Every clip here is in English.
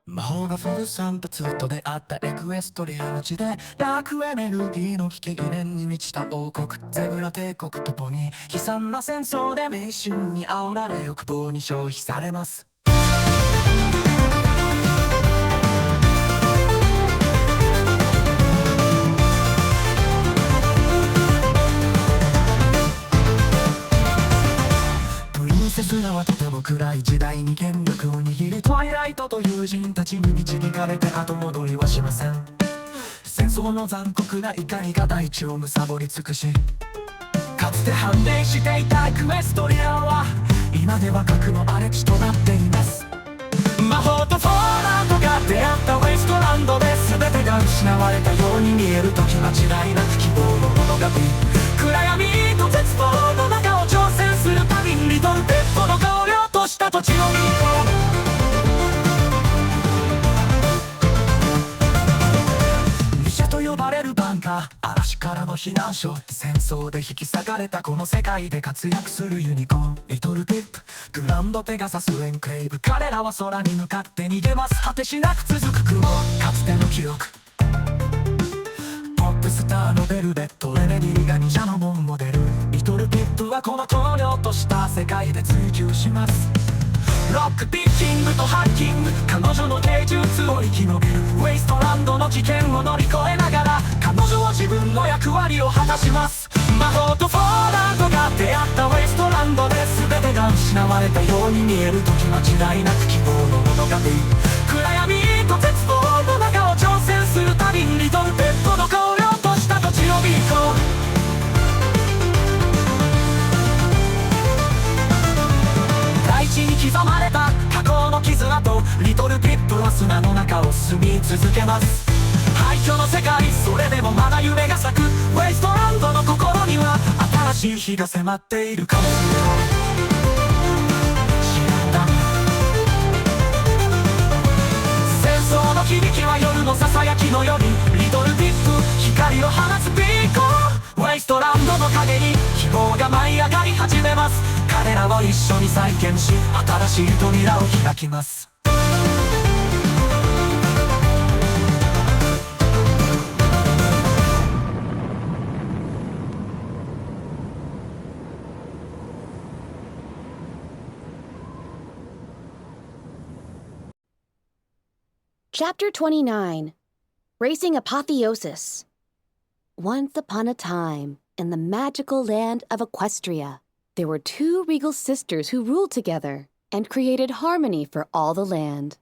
魔法が降る散髪と出会ったエクエストリアの地でダークエネルギーの危機疑念に満ちた王国ゼブラ帝国ともに悲惨な戦争で迷信に煽られ欲望に消費されます。プリンセスらはとても暗い時代に権力を握りトワイライトと友人たちに導かれて後戻りはしません。戦争の残酷な怒りが大地を貪り尽くし、かつて繁栄していたエクエストリアは今では核の荒れ地となっています。魔法とフォーランドが出会ったウェイストランドで全てが失われたように見える時間違いなく希望の物語、暗闇と絶望の中を挑戦する旅にリトルペットの香りとした土地のミート、ミシェと呼ばれるバンカー、嵐からの避難所、戦争で引き裂かれたこの世界で活躍するユニコーン、リトルピップ、グランドペガサスエンクレイブ、彼らは空に向かって逃げます。果てしなく続く雲、かつての記憶、ポップスターのベルベット、レメディが忍者のモンモデル、リトルピップはこの荒涼とした世界で追求します。ロックピッキングとハッキング、彼女の芸術を生き延びるウェイストランドの危険を乗り越えながら彼女は自分の役割を果たします。魔法とフォーランドが出会ったウェイストランドで全てが失われたように見える時間違いなく希望の物語、暗闇と絶望の中を挑戦する旅にリトルペットの荒涼とした土地をビート、大地に刻まれた過去の傷跡、リトルピップは砂の中を進み続けます。廃墟の世界、それでもまだ夢が咲くウェイストランドの心には新しい日が迫っているかもしれない。知らんだ、戦争の響きは夜のささやきのようにリトルピップ、光を放つビーコン、ウェイストランドの陰に希望が舞い上がり始めます。彼らを一緒に再建し新しい扉を開きます。Chapter 29 Racing Apotheosis. Once upon a time, in the magical land of Equestria, there were two regal sisters who ruled together and created harmony for all the land.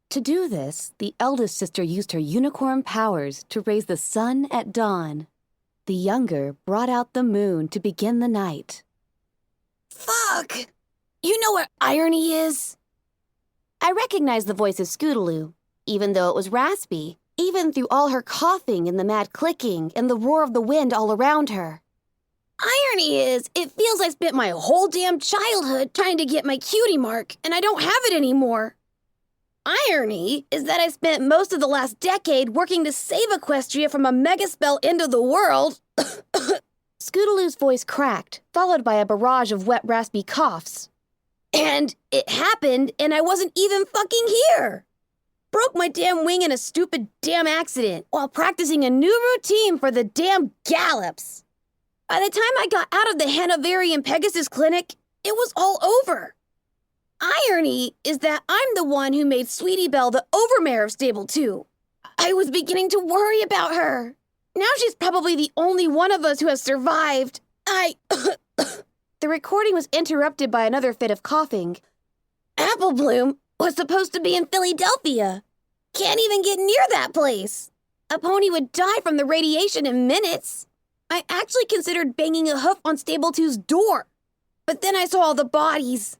To do this, the eldest sister used her unicorn powers to raise the sun at dawn. The younger brought out the moon to begin the night. Fuck! You know where irony is? I recognized the voice of Scootaloo, even though it was raspy, even through all her coughing and the mad clicking and the roar of the wind all around her. Irony is, it feels I spent my whole damn childhood trying to get my cutie mark, and I don't have it anymore. Irony is that I spent most of the last decade working to save Equestria from a mega-spell end of the world. Scootaloo's voice cracked, followed by a barrage of wet, raspy coughs. And it happened, and I wasn't even fucking here. Broke my damn wing in a stupid damn accident while practicing a new routine for the damn gallops. By the time I got out of the Hanoverian Pegasus Clinic, it was all over. Irony is that I'm the one who made Sweetie Belle the overmare of Stable 2. I was beginning to worry about her. Now she's probably the only one of us who has survived. The recording was interrupted by another fit of coughing. Apple Bloom was supposed to be in Philadelphia. Can't even get near that place. A pony would die from the radiation in minutes. I actually considered banging a hoof on Stable 2's door. But then I saw all the bodies.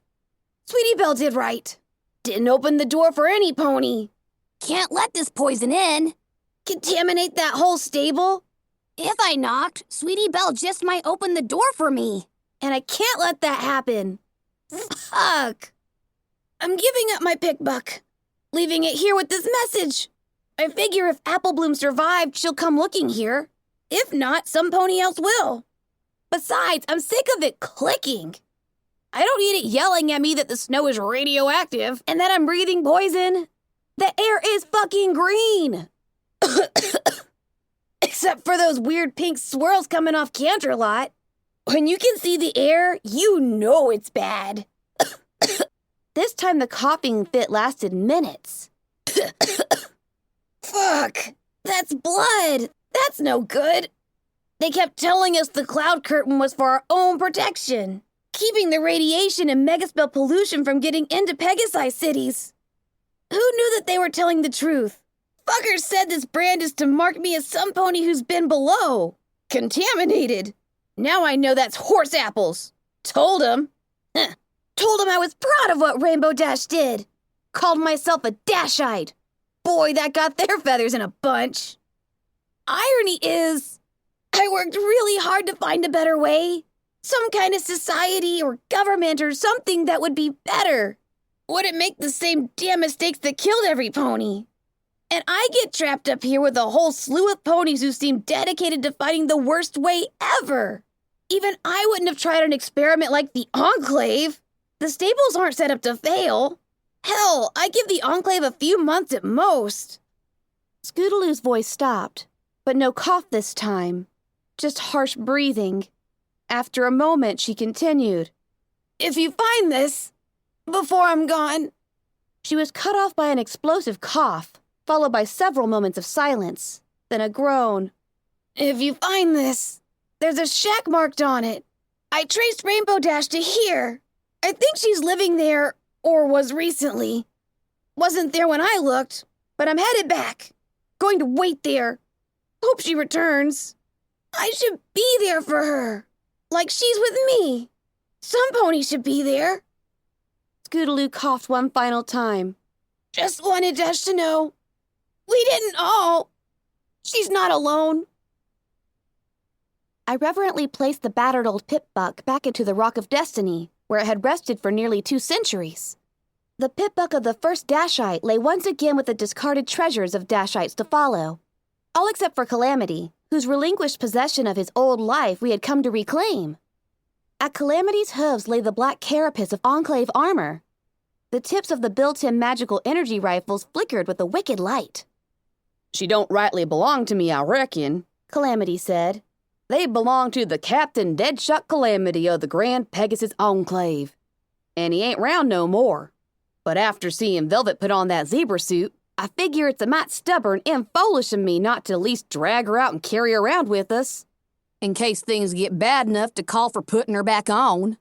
Sweetie Belle did right. Didn't open the door for any pony. Can't let this poison in. Contaminate that whole stable. If I knocked, Sweetie Belle just might open the door for me. And I can't let that happen. Fuck. I'm giving up my pickbuck. Leaving it here with this message. I figure if Apple Bloom survived, she'll come looking here. If not, some pony else will. Besides, I'm sick of it clicking. I don't need it yelling at me that the snow is radioactive and that I'm breathing poison. The air is fucking green! Except for those weird pink swirls coming off Canterlot. When you can see the air, you know it's bad. This time the coughing fit lasted minutes. Fuck! That's blood! That's no good! They kept telling us the cloud curtain was for our own protection, keeping the radiation and megaspell pollution from getting into Pegasi cities. Who knew that they were telling the truth? Fuckers said this brand is to mark me as some pony who's been below. Contaminated. Now I know that's horse apples. Told him. Told him I was proud of what Rainbow Dash did. Called myself a Dashite. Boy, that got their feathers in a bunch. Irony is, I worked really hard to find a better way. Some kind of society or government or something that would be better. Wouldn't make the same damn mistakes that killed every pony. And I get trapped up here with a whole slew of ponies who seem dedicated to finding the worst way ever. Even I wouldn't have tried an experiment like the Enclave. The stables aren't set up to fail. Hell, I give the Enclave a few months at most. Scootaloo's voice stopped, but no cough this time. Just harsh breathing. After a moment, she continued. If you find this, before I'm gone. She was cut off by an explosive cough, followed by several moments of silence, then a groan. If you find this, there's a shack marked on it. I traced Rainbow Dash to here. I think she's living there, or was recently. Wasn't there when I looked, but I'm headed back. Going to wait there. Hope she returns. I should be there for her, like she's with me. Some pony should be there. Scootaloo coughed one final time. Just wanted Dash to know. We didn't all. She's not alone. I reverently placed the battered old pip-buck back into the Rock of Destiny, where it had rested for nearly 2 centuries. The pip-buck of the first Dashite lay once again with the discarded treasures of Dashites to follow. All except for Calamity, whose relinquished possession of his old life we had come to reclaim. At Calamity's hooves lay the black carapace of Enclave armor. The tips of the built-in magical energy rifles flickered with a wicked light. She don't rightly belong to me, I reckon, Calamity said. They belong to the Captain Deadshot Calamity of the Grand Pegasus Enclave. And he ain't round no more. But after seeing Velvet put on that zebra suit, I figure it's a mite stubborn and foolish of me not to at least drag her out and carry her around with us, in case things get bad enough to call for putting her back on.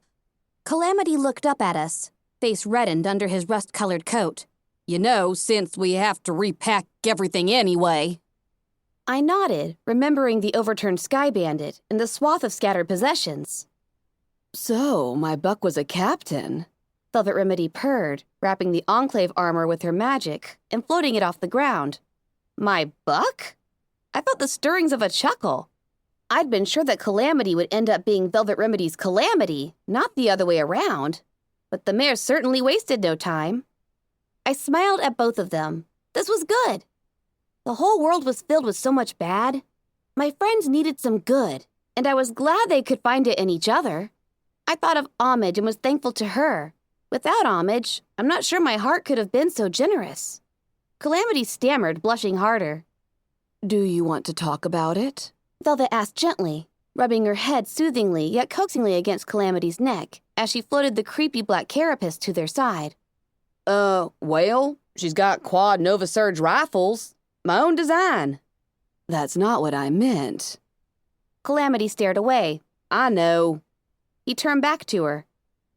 Calamity looked up at us, face reddened under his rust-colored coat. You know, since we have to repack everything anyway. I nodded, remembering the overturned Sky Bandit and the swath of scattered possessions. So, my buck was a captain, Velvet Remedy purred, wrapping the Enclave armor with her magic and floating it off the ground. My buck? I felt the stirrings of a chuckle. I'd been sure that Calamity would end up being Velvet Remedy's Calamity, not the other way around. But the mare certainly wasted no time. I smiled at both of them. This was good. The whole world was filled with so much bad. My friends needed some good, and I was glad they could find it in each other. I thought of Homage and was thankful to her. Without Homage, I'm not sure my heart could have been so generous. Calamity stammered, blushing harder. Do you want to talk about it? Velvet asked gently, rubbing her head soothingly yet coaxingly against Calamity's neck as she floated the creepy black carapace to their side. Well, she's got quad Nova Surge rifles. My own design. That's not what I meant. Calamity stared away. I know. He turned back to her.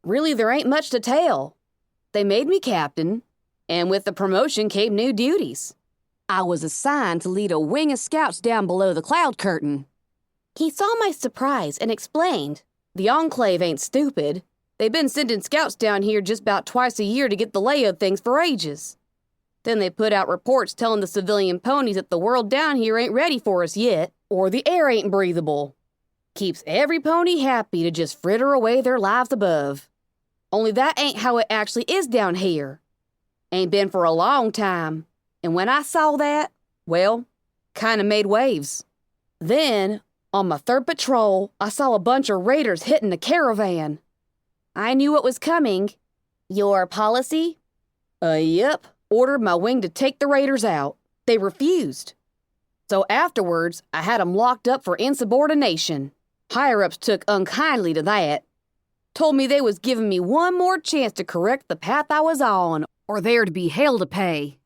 Really, there ain't much to tell. They made me captain, and with the promotion came new duties. I was assigned to lead a wing of scouts down below the cloud curtain. He saw my surprise and explained. The Enclave ain't stupid. They've been sending scouts down here just about twice a year to get the lay of things for ages. Then they put out reports telling the civilian ponies that the world down here ain't ready for us yet, or the air ain't breathable. Keeps every pony happy to just fritter away their lives above. Only that ain't how it actually is down here. Ain't been for a long time. And when I saw that, well, kinda made waves. Then, on my 3rd patrol, I saw a bunch of raiders hitting a caravan. I knew what was coming. Your policy? Yep. ordered my wing to take the raiders out. They refused. So afterwards, I had 'em locked up for insubordination. Higher-ups took unkindly to that. Told me they was giving me one more chance to correct the path I was on, or there'd be hell to pay.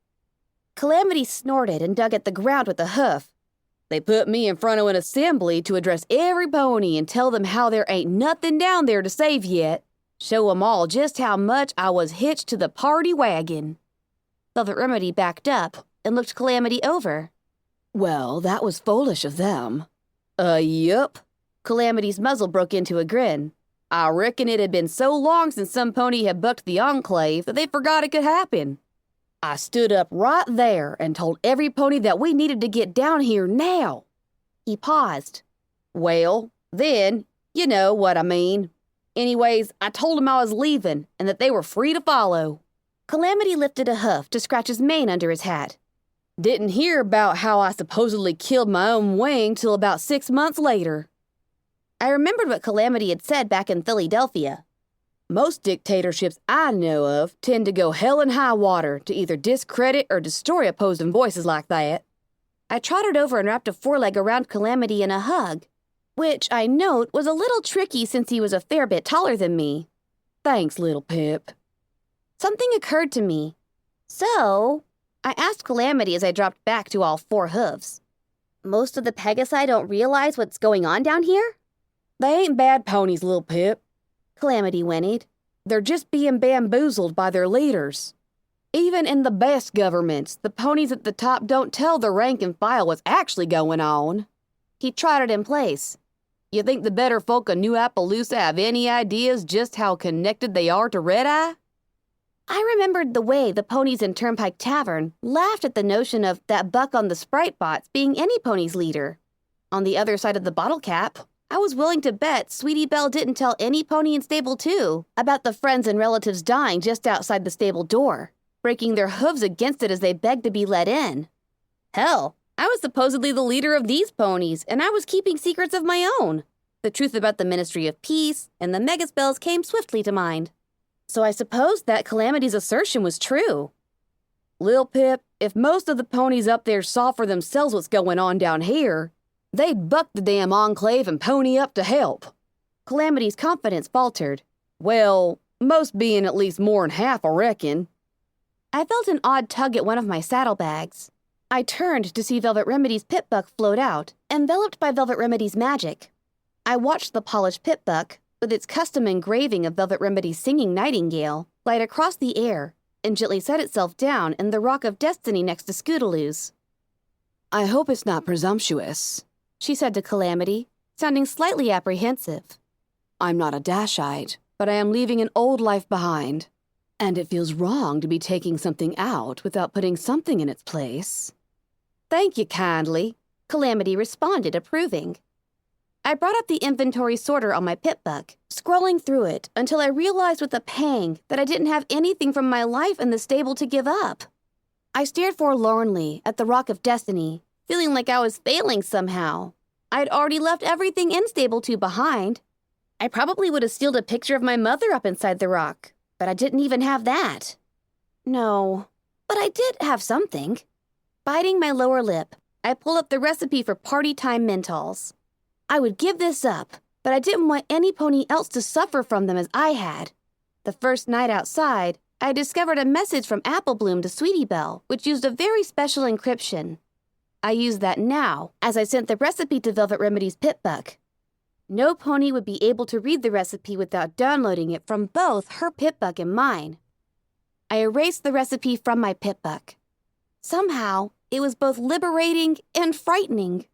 Calamity snorted and dug at the ground with a hoof. They put me in front of an assembly to address every pony and tell them how there ain't nothing down there to save yet. Show 'em all just how much I was hitched to the party wagon. Velvet Remedy backed up and looked Calamity over. Well, that was foolish of them. Yup. Calamity's muzzle broke into a grin. I reckon it had been so long since some pony had bucked the Enclave that they forgot it could happen. I stood up right there and told every pony that we needed to get down here now. He paused. Well, then, you know what I mean. Anyways, I told 'em I was leaving and that they were free to follow. Calamity lifted a hoof to scratch his mane under his hat. Didn't hear about how I supposedly killed my own wing till about 6 months later. I remembered what Calamity had said back in Philadelphia. Most dictatorships I know of tend to go hell and high water to either discredit or destroy opposing voices like that. I trotted over and wrapped a foreleg around Calamity in a hug, which I note was a little tricky since he was a fair bit taller than me. Thanks, little Pip. Something occurred to me. So, I asked Calamity as I dropped back to all 4 hooves. Most of the Pegasi don't realize what's going on down here? They ain't bad ponies, little Pip. Calamity whinnied. They're just being bamboozled by their leaders. Even in the best governments, the ponies at the top don't tell the rank and file what's actually going on. He trotted in place. You think the better folk of New Appaloosa have any ideas just how connected they are to Red Eye? I remembered the way the ponies in Turnpike Tavern laughed at the notion of that buck on the Sprite bots being any pony's leader. On the other side of the bottle cap, I was willing to bet Sweetie Belle didn't tell any pony in Stable 2 about the friends and relatives dying just outside the stable door, breaking their hooves against it as they begged to be let in. Hell, I was supposedly the leader of these ponies, and I was keeping secrets of my own. The truth about the Ministry of Peace and the Megaspells came swiftly to mind. So I supposed that Calamity's assertion was true. Lil Pip, if most of the ponies up there saw for themselves what's going on down here, they'd buck the damn Enclave and pony up to help. Calamity's confidence faltered. Well, most being at least more'n half, I reckon. I felt an odd tug at one of my saddlebags. I turned to see Velvet Remedy's pip-buck float out, enveloped by Velvet Remedy's magic. I watched the polished pip-buck, with its custom engraving of Velvet Remedy's singing nightingale, glide across the air and gently set itself down in the Rock of Destiny next to Scootaloo's. I hope it's not presumptuous, she said to Calamity, sounding slightly apprehensive. I'm not a Dashite, but I am leaving an old life behind, and it feels wrong to be taking something out without putting something in its place. Thank you kindly, Calamity responded, approving. I brought up the inventory sorter on my pip-buck, scrolling through it until I realized with a pang that I didn't have anything from my life in the stable to give up. I stared forlornly at the Rock of Destiny, feeling like I was failing somehow. I'd already left everything in Stable 2 behind. I probably would have sealed a picture of my mother up inside the rock, but I didn't even have that. No, but I did have something. Biting my lower lip, I pulled up the recipe for party time Mentols. I would give this up, but I didn't want any pony else to suffer from them as I had. The first night outside, I discovered a message from Apple Bloom to Sweetie Belle, which used a very special encryption. I used that now, as I sent the recipe to Velvet Remedy's pip-buck. No pony would be able to read the recipe without downloading it from both her pip-buck and mine. I erased the recipe from my pip-buck. Somehow, it was both liberating and frightening.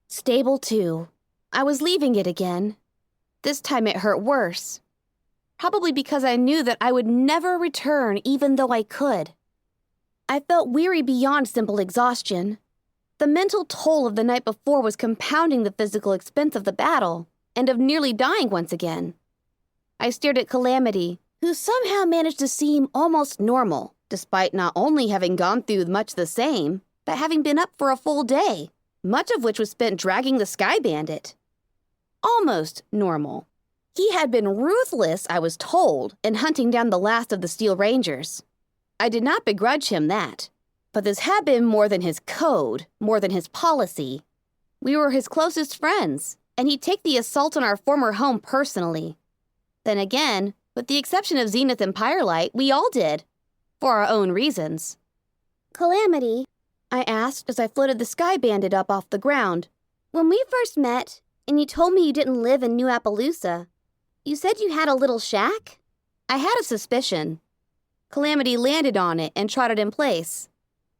Stable 2. I was leaving it again. This time it hurt worse. Probably because I knew that I would never return even though I could. I felt weary beyond simple exhaustion. The mental toll of the night before was compounding the physical expense of the battle, and of nearly dying once again. I stared at Calamity, who somehow managed to seem almost normal, despite not only having gone through much the same, but having been up for a full day, much of which was spent dragging the Sky Bandit. Almost normal. He had been ruthless, I was told, in hunting down the last of the Steel Rangers. I did not begrudge him that. But this had been more than his code, more than his policy. We were his closest friends, and he'd take the assault on our former home personally. Then again, with the exception of Zenith and Firelight, we all did. For our own reasons. Calamity, I asked as I floated the Sky Bandit up off the ground. when we first met, and you told me you didn't live in New Appaloosa, you said you had a little shack? I had a suspicion. Calamity landed on it and trotted in place.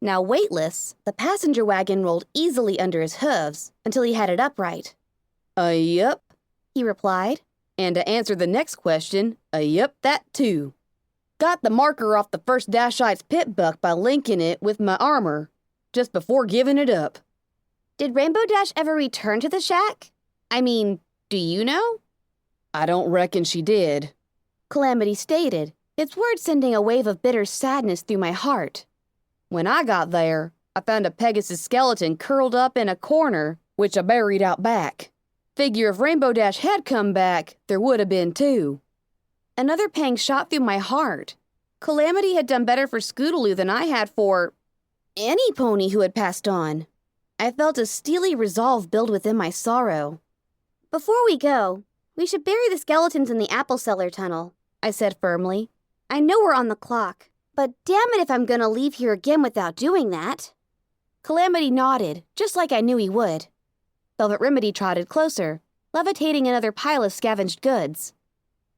Now weightless, the passenger wagon rolled easily under his hooves until he had it upright. Yup, he replied. And to answer the next question, yup, that too. Got the marker off the first Dashite's pit buck by linking it with my armor, just before giving it up. Did Rainbow Dash ever return to the shack? I mean, do you know? I don't reckon she did, Calamity stated, its words sending a wave of bitter sadness through my heart. When I got there, I found a Pegasus skeleton curled up in a corner, which I buried out back. Figure if Rainbow Dash had come back, there would have been too. Another pang shot through my heart. Calamity had done better for Scootaloo than I had for any pony who had passed on. I felt a steely resolve build within my sorrow. Before we go, we should bury the skeletons in the apple cellar tunnel, I said firmly. I know we're on the clock, but damn it if I'm gonna leave here again without doing that. Calamity nodded, just like I knew he would. Velvet Remedy trotted closer, levitating another pile of scavenged goods.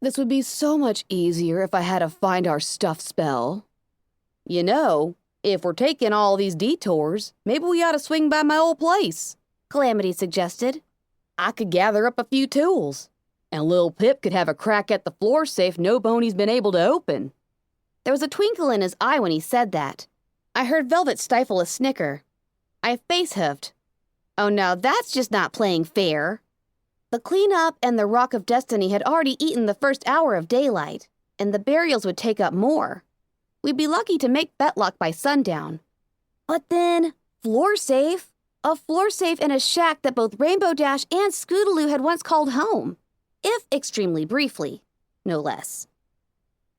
This would be so much easier if I had a find our stuff spell. You know, if we're taking all these detours, maybe we ought to swing by my old place, Calamity suggested. I could gather up a few tools, and Lil Pip could have a crack at the floor safe no Boney's been able to open. There was a twinkle in his eye when he said that. I heard Velvet stifle a snicker. I face-huffed. Oh, now that's just not playing fair. The cleanup and the Rock of Destiny had already eaten the first hour of daylight, and the burials would take up more. We'd be lucky to make Betlock by sundown. But then, floor safe? A floor safe in a shack that both Rainbow Dash and Scootaloo had once called home. If extremely briefly, no less.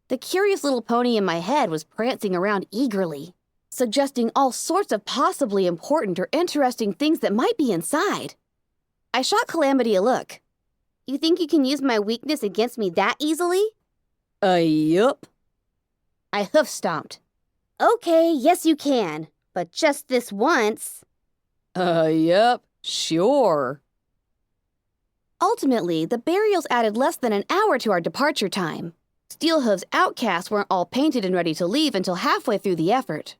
The curious little pony in my head was prancing around eagerly, suggesting all sorts of possibly important or interesting things that might be inside. I shot Calamity a look. You think you can use my weakness against me that easily? Yup. I hoof-stomped. Okay, yes you can, but just this once. Yup, sure. Ultimately, the burials added less than an hour to our departure time. Steelhoof's outcasts weren't all painted and ready to leave until halfway through the effort.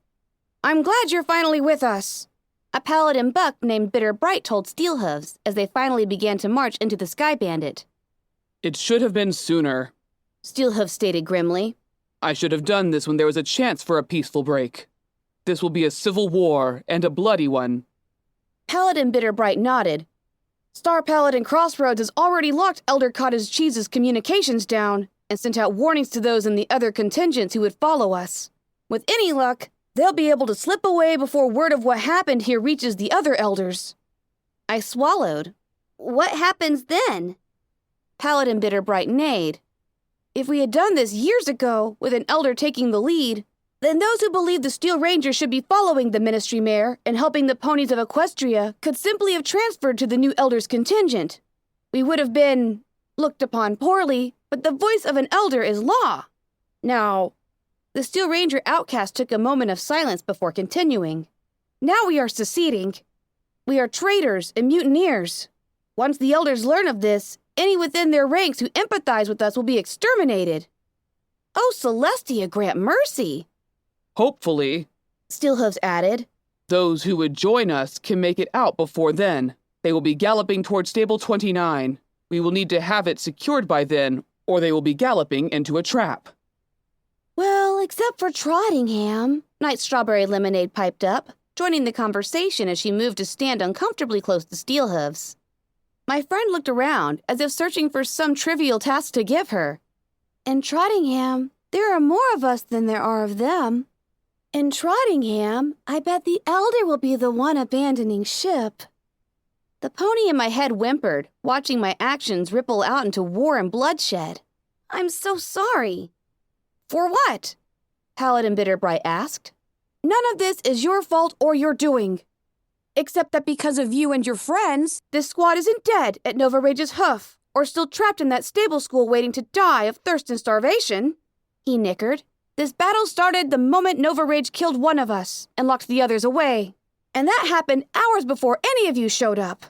I'm glad you're finally with us, a paladin buck named Bitter Bright told Steelhooves as they finally began to march into the Sky Bandit. It should have been sooner. Steelhooves stated grimly. I should have done this when there was a chance for a peaceful break. This will be a civil war, and a bloody one. Paladin Bitter Bright nodded. Star Paladin Crossroads has already locked Elder Cottage Cheese's communications down and sent out warnings to those in the other contingents who would follow us. With any luck, they'll be able to slip away before word of what happened here reaches the other elders. I swallowed. What happens then? Paladin Bitter Bright neighed. If we had done this years ago, with an elder taking the lead, then those who believed the Steel Ranger should be following the Ministry Mare and helping the ponies of Equestria could simply have transferred to the new elder's contingent. We would have been looked upon poorly, but the voice of an elder is law. Now, the Steel Ranger outcast took a moment of silence before continuing. Now we are seceding. We are traitors and mutineers. Once the elders learn of this, any within their ranks who empathize with us will be exterminated. Oh, Celestia, grant mercy, Hopefully, Steelhooves added. those who would join us can make it out before then. They will be galloping toward Stable 29. We will need to have it secured by then, or they will be galloping into a trap. Well, except for Trottingham, Night Strawberry Lemonade piped up, joining the conversation as she moved to stand uncomfortably close to Steelhooves. My friend looked around, as if searching for some trivial task to give her. In Trottingham, there are more of us than there are of them. In Trottingham, I bet the elder will be the one abandoning ship. The pony in my head whimpered, watching my actions ripple out into war and bloodshed. I'm so sorry. For what? Paladin Bitterbright asked. None of this is your fault or your doing. Except that because of you and your friends, this squad isn't dead at Nova Rage's hoof, or still trapped in that stable school waiting to die of thirst and starvation. He nickered. This battle started the moment Nova Rage killed one of us and locked the others away. And that happened hours before any of you showed up.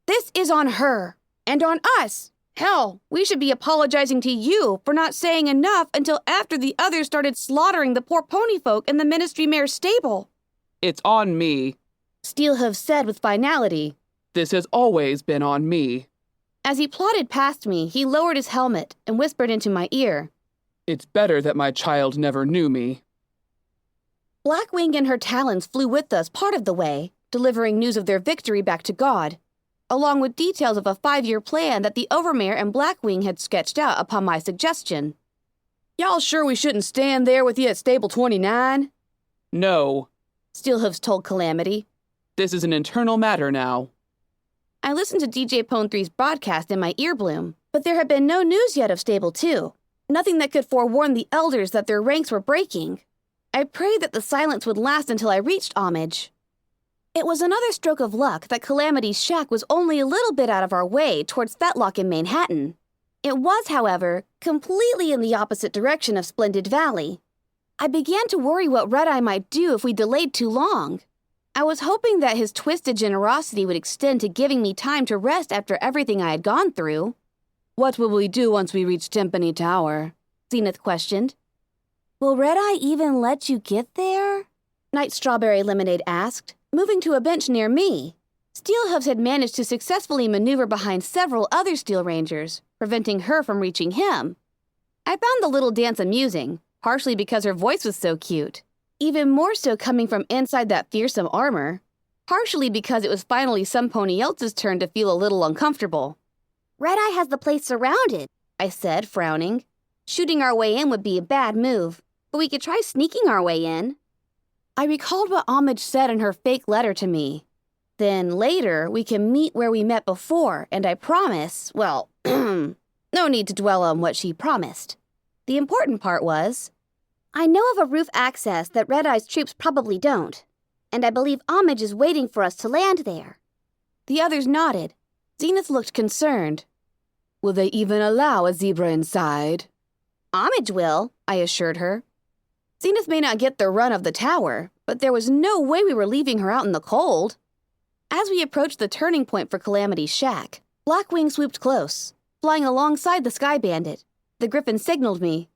This is on her. And on us. Hell, we should be apologizing to you for not saying enough until after the others started slaughtering the poor pony folk in the Ministry Mayor's stable. It's on me. Steelhooves said with finality. This has always been on me. As he plodded past me, he lowered his helmet and whispered into my ear. It's better that my child never knew me. Blackwing and her talons flew with us part of the way, delivering news of their victory back to God, along with details of a 5-year plan that the Overmare and Blackwing had sketched out upon my suggestion. Y'all sure we shouldn't stand there with you at Stable 29? No. Steelhooves told Calamity. This is an internal matter now. I listened to DJ Pone 3's broadcast in my earbloom, but there had been no news yet of Stable 2. Nothing that could forewarn the elders that their ranks were breaking. I prayed that the silence would last until I reached Homage. It was another stroke of luck that Calamity's shack was only a little bit out of our way towards Fetlock in Manhattan. It was, however, completely in the opposite direction of Splendid Valley. I began to worry what Red-Eye might do if we delayed too long. I was hoping that his twisted generosity would extend to giving me time to rest after everything I had gone through. What will we do once we reach Timpani Tower? Zenith questioned. Will Red-Eye even let you get there? Night Strawberry Lemonade asked, moving to a bench near me. Steelhooves had managed to successfully maneuver behind several other Steel Rangers, preventing her from reaching him. I found the little dance amusing, partially because her voice was so cute. Even more so coming from inside that fearsome armor, partially because it was finally some pony else's turn to feel a little uncomfortable. Red-Eye has the place surrounded, I said, frowning. Shooting our way in would be a bad move, but we could try sneaking our way in. I recalled what Homage said in her fake letter to me. Then later, we can meet where we met before, and I promise, well, no need to dwell on what she promised. The important part was, I know of a roof access that Red-Eye's troops probably don't, and I believe Homage is waiting for us to land there. The others nodded. Zenith looked concerned. Will they even allow a zebra inside? Homage will, I assured her. Zenith may not get the run of the tower, but there was no way we were leaving her out in the cold. As we approached the turning point for Calamity's shack, Blackwing swooped close, flying alongside the Sky Bandit. The Griffin signaled me.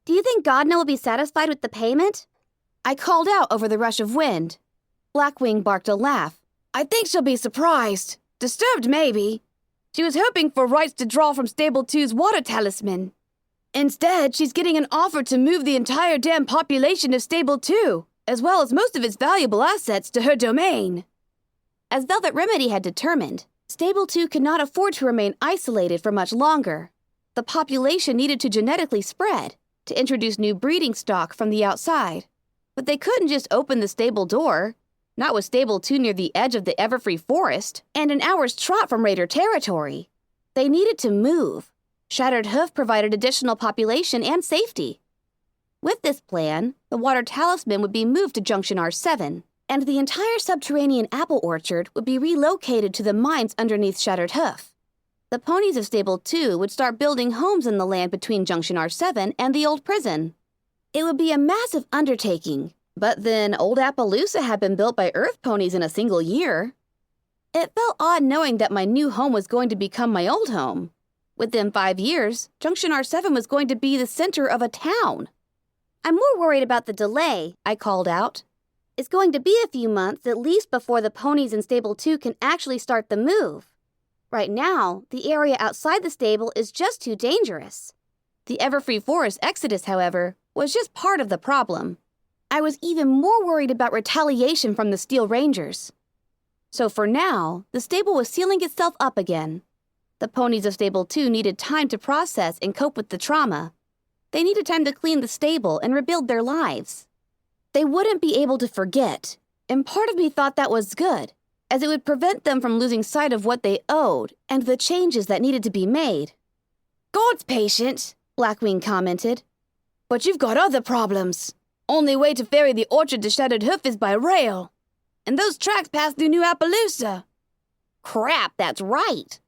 Do you think Godna will be satisfied with the payment? I called out over the rush of wind. Blackwing barked a laugh. I think she'll be surprised. Disturbed, maybe. She was hoping for rights to draw from Stable 2's water talisman. Instead, she's getting an offer to move the entire damn population of Stable 2, as well as most of its valuable assets, to her domain. As Velvet Remedy had determined, Stable 2 could not afford to remain isolated for much longer. The population needed to genetically spread, to introduce new breeding stock from the outside. But they couldn't just open the stable door, not with Stable 2 near the edge of the Everfree Forest and an hour's trot from Raider territory. They needed to move. Shattered Hoof provided additional population and safety. With this plan, the water talisman would be moved to Junction R7, and the entire subterranean apple orchard would be relocated to the mines underneath Shattered Hoof. The ponies of Stable 2 would start building homes in the land between Junction R7 and the old prison. It would be a massive undertaking, but then Old Appaloosa had been built by Earth ponies in a single year. It felt odd knowing that my new home was going to become my old home. Within 5 years, Junction R7 was going to be the center of a town. I'm more worried about the delay, I called out. It's going to be a few months at least before the ponies in Stable 2 can actually start the move. Right now, the area outside the stable is just too dangerous. The Everfree Forest exodus, however, was just part of the problem. I was even more worried about retaliation from the Steel Rangers. So for now, the stable was sealing itself up again. The ponies of Stable 2 needed time to process and cope with the trauma. They needed time to clean the stable and rebuild their lives. They wouldn't be able to forget, and part of me thought that was good, as it would prevent them from losing sight of what they owed and the changes that needed to be made. God's patient, Blackwing commented. But you've got other problems. Only way to ferry the orchard to Shattered Hoof is by rail. And those tracks pass through New Appaloosa. Crap, that's right.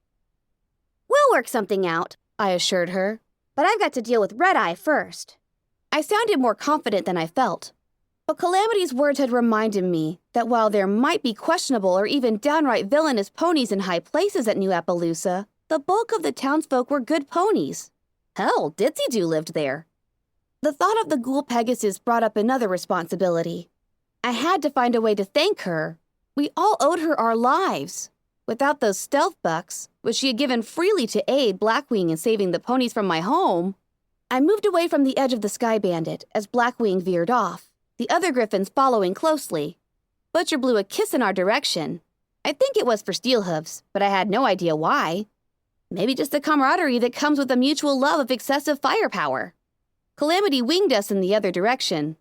We'll work something out, I assured her. But I've got to deal with Red Eye first. I sounded more confident than I felt. But Calamity's words had reminded me that while there might be questionable or even downright villainous ponies in high places at New Appaloosa, the bulk of the townsfolk were good ponies. Hell, Ditzy-Doo lived there. The thought of the ghoul Pegasus brought up another responsibility. I had to find a way to thank her. We all owed her our lives. Without those stealth bucks, which she had given freely to aid Blackwing in saving the ponies from my home, I moved away from the edge of the Sky Bandit as Blackwing veered off, the other griffins following closely. Butcher blew a kiss in our direction. I think it was for Steelhooves, but I had no idea why. Maybe just the camaraderie that comes with a mutual love of excessive firepower. Calamity winged us in the other direction.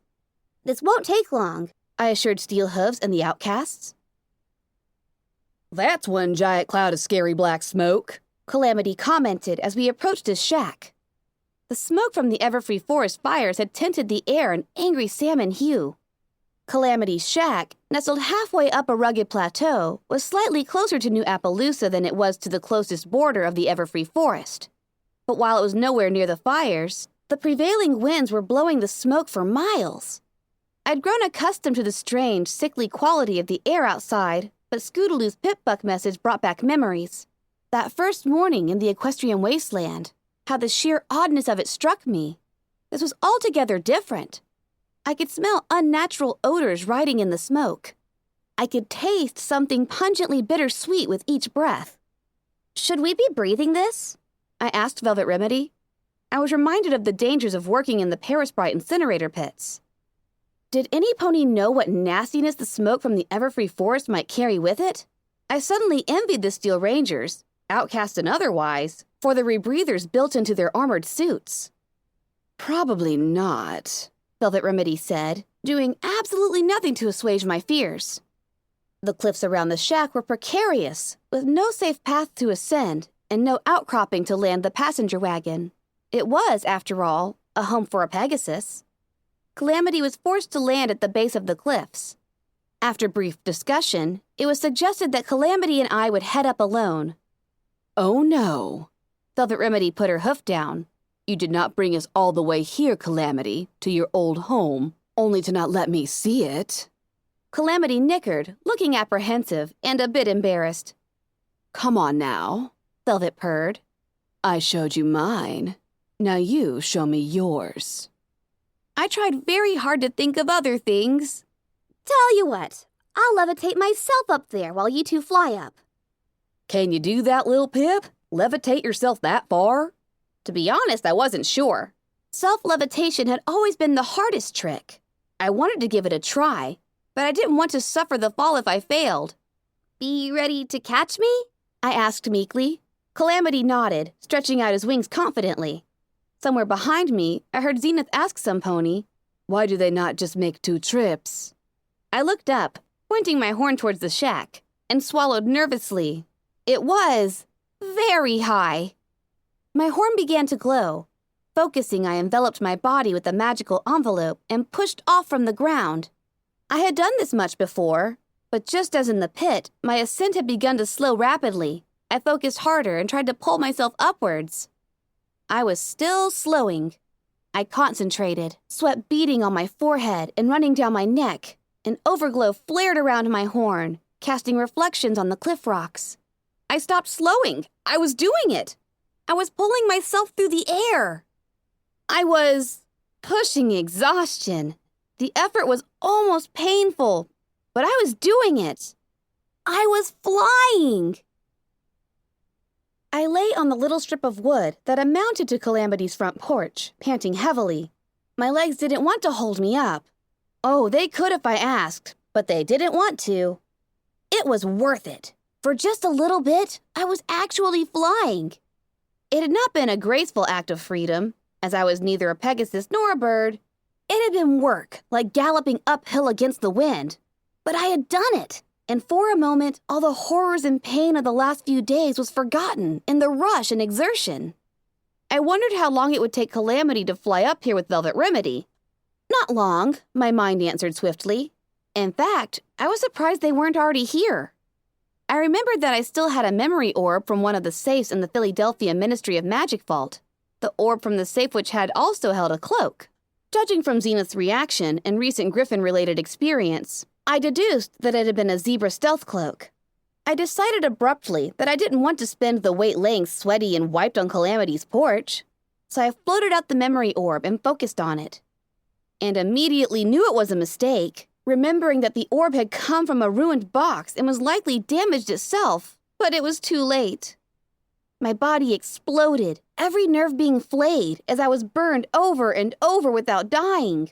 This won't take long, I assured Steelhooves and the outcasts. That's one giant cloud of scary black smoke, Calamity commented as we approached his shack. The smoke from the Everfree Forest fires had tinted the air an angry salmon hue. Calamity's shack, nestled halfway up a rugged plateau, was slightly closer to New Appaloosa than it was to the closest border of the Everfree Forest. But while it was nowhere near the fires, the prevailing winds were blowing the smoke for miles. I'd grown accustomed to the strange, sickly quality of the air outside, but Scootaloo's pip-buck message brought back memories. That first morning in the Equestrian Wasteland, how the sheer oddness of it struck me. This was altogether different. I could smell unnatural odors riding in the smoke. I could taste something pungently bittersweet with each breath. Should we be breathing this? I asked Velvet Remedy. I was reminded of the dangers of working in the Parisbrite incinerator pits. Did any pony know what nastiness the smoke from the Everfree Forest might carry with it? I suddenly envied the Steel Rangers, outcast and otherwise, for the rebreathers built into their armored suits. Probably not, Velvet Remedy said, doing absolutely nothing to assuage my fears. The cliffs around the shack were precarious, with no safe path to ascend and no outcropping to land the passenger wagon. It was, after all, a home for a Pegasus. Calamity was forced to land at the base of the cliffs. After brief discussion, it was suggested that Calamity and I would head up alone. Oh no, Velvet Remedy put her hoof down. You did not bring us all the way here, Calamity, to your old home, only to not let me see it. Calamity nickered, looking apprehensive and a bit embarrassed. Come on now, Velvet purred. I showed you mine. Now you show me yours. I tried very hard to think of other things. Tell you what, I'll levitate myself up there while you two fly up. Can you do that, Lil Pip? Levitate yourself that far? To be honest, I wasn't sure. Self-levitation had always been the hardest trick. I wanted to give it a try, but I didn't want to suffer the fall if I failed. Be ready to catch me? I asked meekly. Calamity nodded, stretching out his wings confidently. Somewhere behind me, I heard Zenith ask some pony, "Why do they not just make 2 trips?" I looked up, pointing my horn towards the shack, and swallowed nervously. It was very high. My horn began to glow. Focusing, I enveloped my body with a magical envelope and pushed off from the ground. I had done this much before, but just as in the pit, my ascent had begun to slow rapidly. I focused harder and tried to pull myself upwards. I was still slowing. I concentrated, sweat beading on my forehead and running down my neck. An overglow flared around my horn, casting reflections on the cliff rocks. I stopped slowing. I was doing it. I was pulling myself through the air. I was pushing exhaustion. The effort was almost painful, but I was doing it. I was flying. I lay on the little strip of wood that amounted to Calamity's front porch, panting heavily. My legs didn't want to hold me up. Oh, they could if I asked, but they didn't want to. It was worth it. For just a little bit, I was actually flying. It had not been a graceful act of freedom, as I was neither a Pegasus nor a bird. It had been work, like galloping uphill against the wind. But I had done it. And for a moment, all the horrors and pain of the last few days was forgotten in the rush and exertion. I wondered how long it would take Calamity to fly up here with Velvet Remedy. Not long, my mind answered swiftly. In fact, I was surprised they weren't already here. I remembered that I still had a memory orb from one of the safes in the Philadelphia Ministry of Magic vault, the orb from the safe which had also held a cloak. Judging from Zenith's reaction and recent Griffin-related experience, I deduced that it had been a zebra stealth cloak. I decided abruptly that I didn't want to spend the wait laying sweaty and wiped on Calamity's porch, so I floated out the memory orb and focused on it. And immediately knew it was a mistake, remembering that the orb had come from a ruined box and was likely damaged itself, but it was too late. My body exploded, every nerve being flayed as I was burned over and over without dying.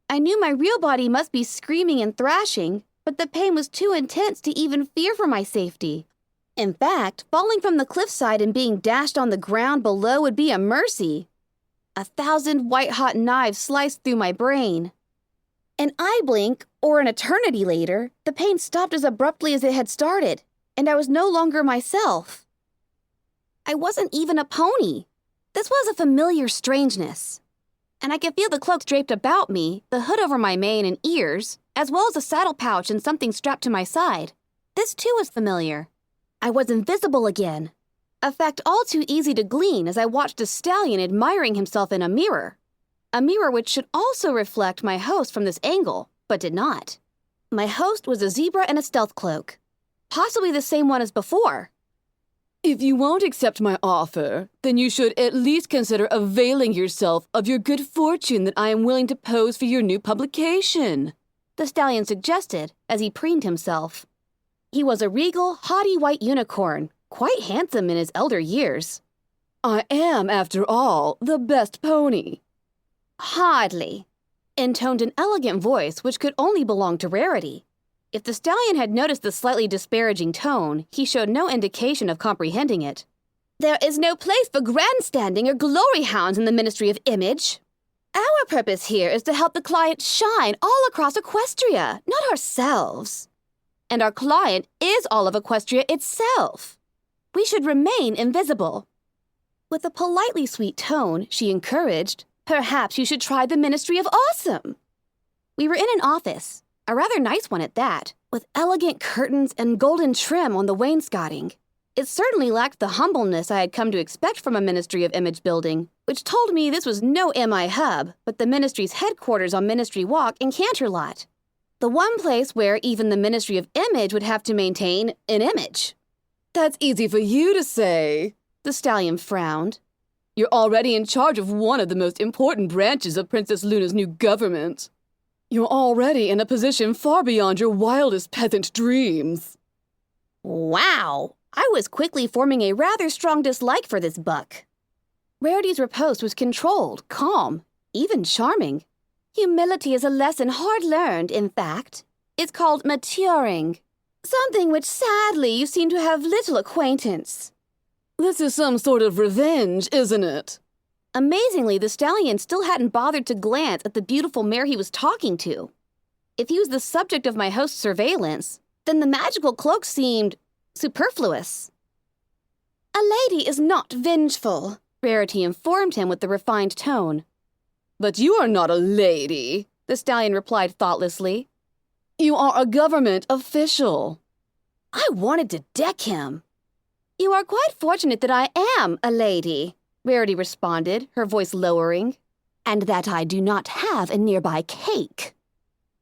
I knew my real body must be screaming and thrashing, but the pain was too intense to even fear for my safety. In fact, falling from the cliffside and being dashed on the ground below would be a mercy. 1,000 white-hot knives sliced through my brain. An eye blink, or an eternity later, the pain stopped as abruptly as it had started, and I was no longer myself. I wasn't even a pony. This was a familiar strangeness. And I could feel the cloak draped about me, the hood over my mane and ears, as well as a saddle pouch and something strapped to my side. This too was familiar. I was invisible again. A fact all too easy to glean as I watched a stallion admiring himself in a mirror. A mirror which should also reflect my host from this angle, but did not. My host was a zebra and a stealth cloak. Possibly the same one as before. If you won't accept my offer, then you should at least consider availing yourself of your good fortune that I am willing to pose for your new publication, the stallion suggested as he preened himself. He was a regal, haughty white unicorn, quite handsome in his elder years. I am, after all, the best pony. Hardly, intoned an elegant voice which could only belong to Rarity. If the stallion had noticed the slightly disparaging tone, he showed no indication of comprehending it. There is no place for grandstanding or glory hounds in the Ministry of Image. Our purpose here is to help the client shine all across Equestria, not ourselves. And our client is all of Equestria itself. We should remain invisible. With a politely sweet tone, she encouraged, "Perhaps you should try the Ministry of Awesome." We were in an office, a rather nice one at that, with elegant curtains and golden trim on the wainscoting. It certainly lacked the humbleness I had come to expect from a Ministry of Image building, which told me this was no MI hub, but the Ministry's headquarters on Ministry Walk in Canterlot. The one place where even the Ministry of Image would have to maintain an image. That's easy for you to say, the stallion frowned. You're already in charge of one of the most important branches of Princess Luna's new government. You're already in a position far beyond your wildest peasant dreams. Wow! I was quickly forming a rather strong dislike for this buck. Rarity's riposte was controlled, calm, even charming. Humility is a lesson hard learned, in fact. It's called maturing. Something which, sadly, you seem to have little acquaintance. This is some sort of revenge, isn't it? Amazingly, the stallion still hadn't bothered to glance at the beautiful mare he was talking to. If he was the subject of my host's surveillance, then the magical cloak seemed superfluous. A lady is not vengeful, Rarity informed him with the refined tone. But you are not a lady, the stallion replied thoughtlessly. You are a government official. I wanted to deck him. You are quite fortunate that I am a lady, Rarity responded, her voice lowering, and that I do not have a nearby cake.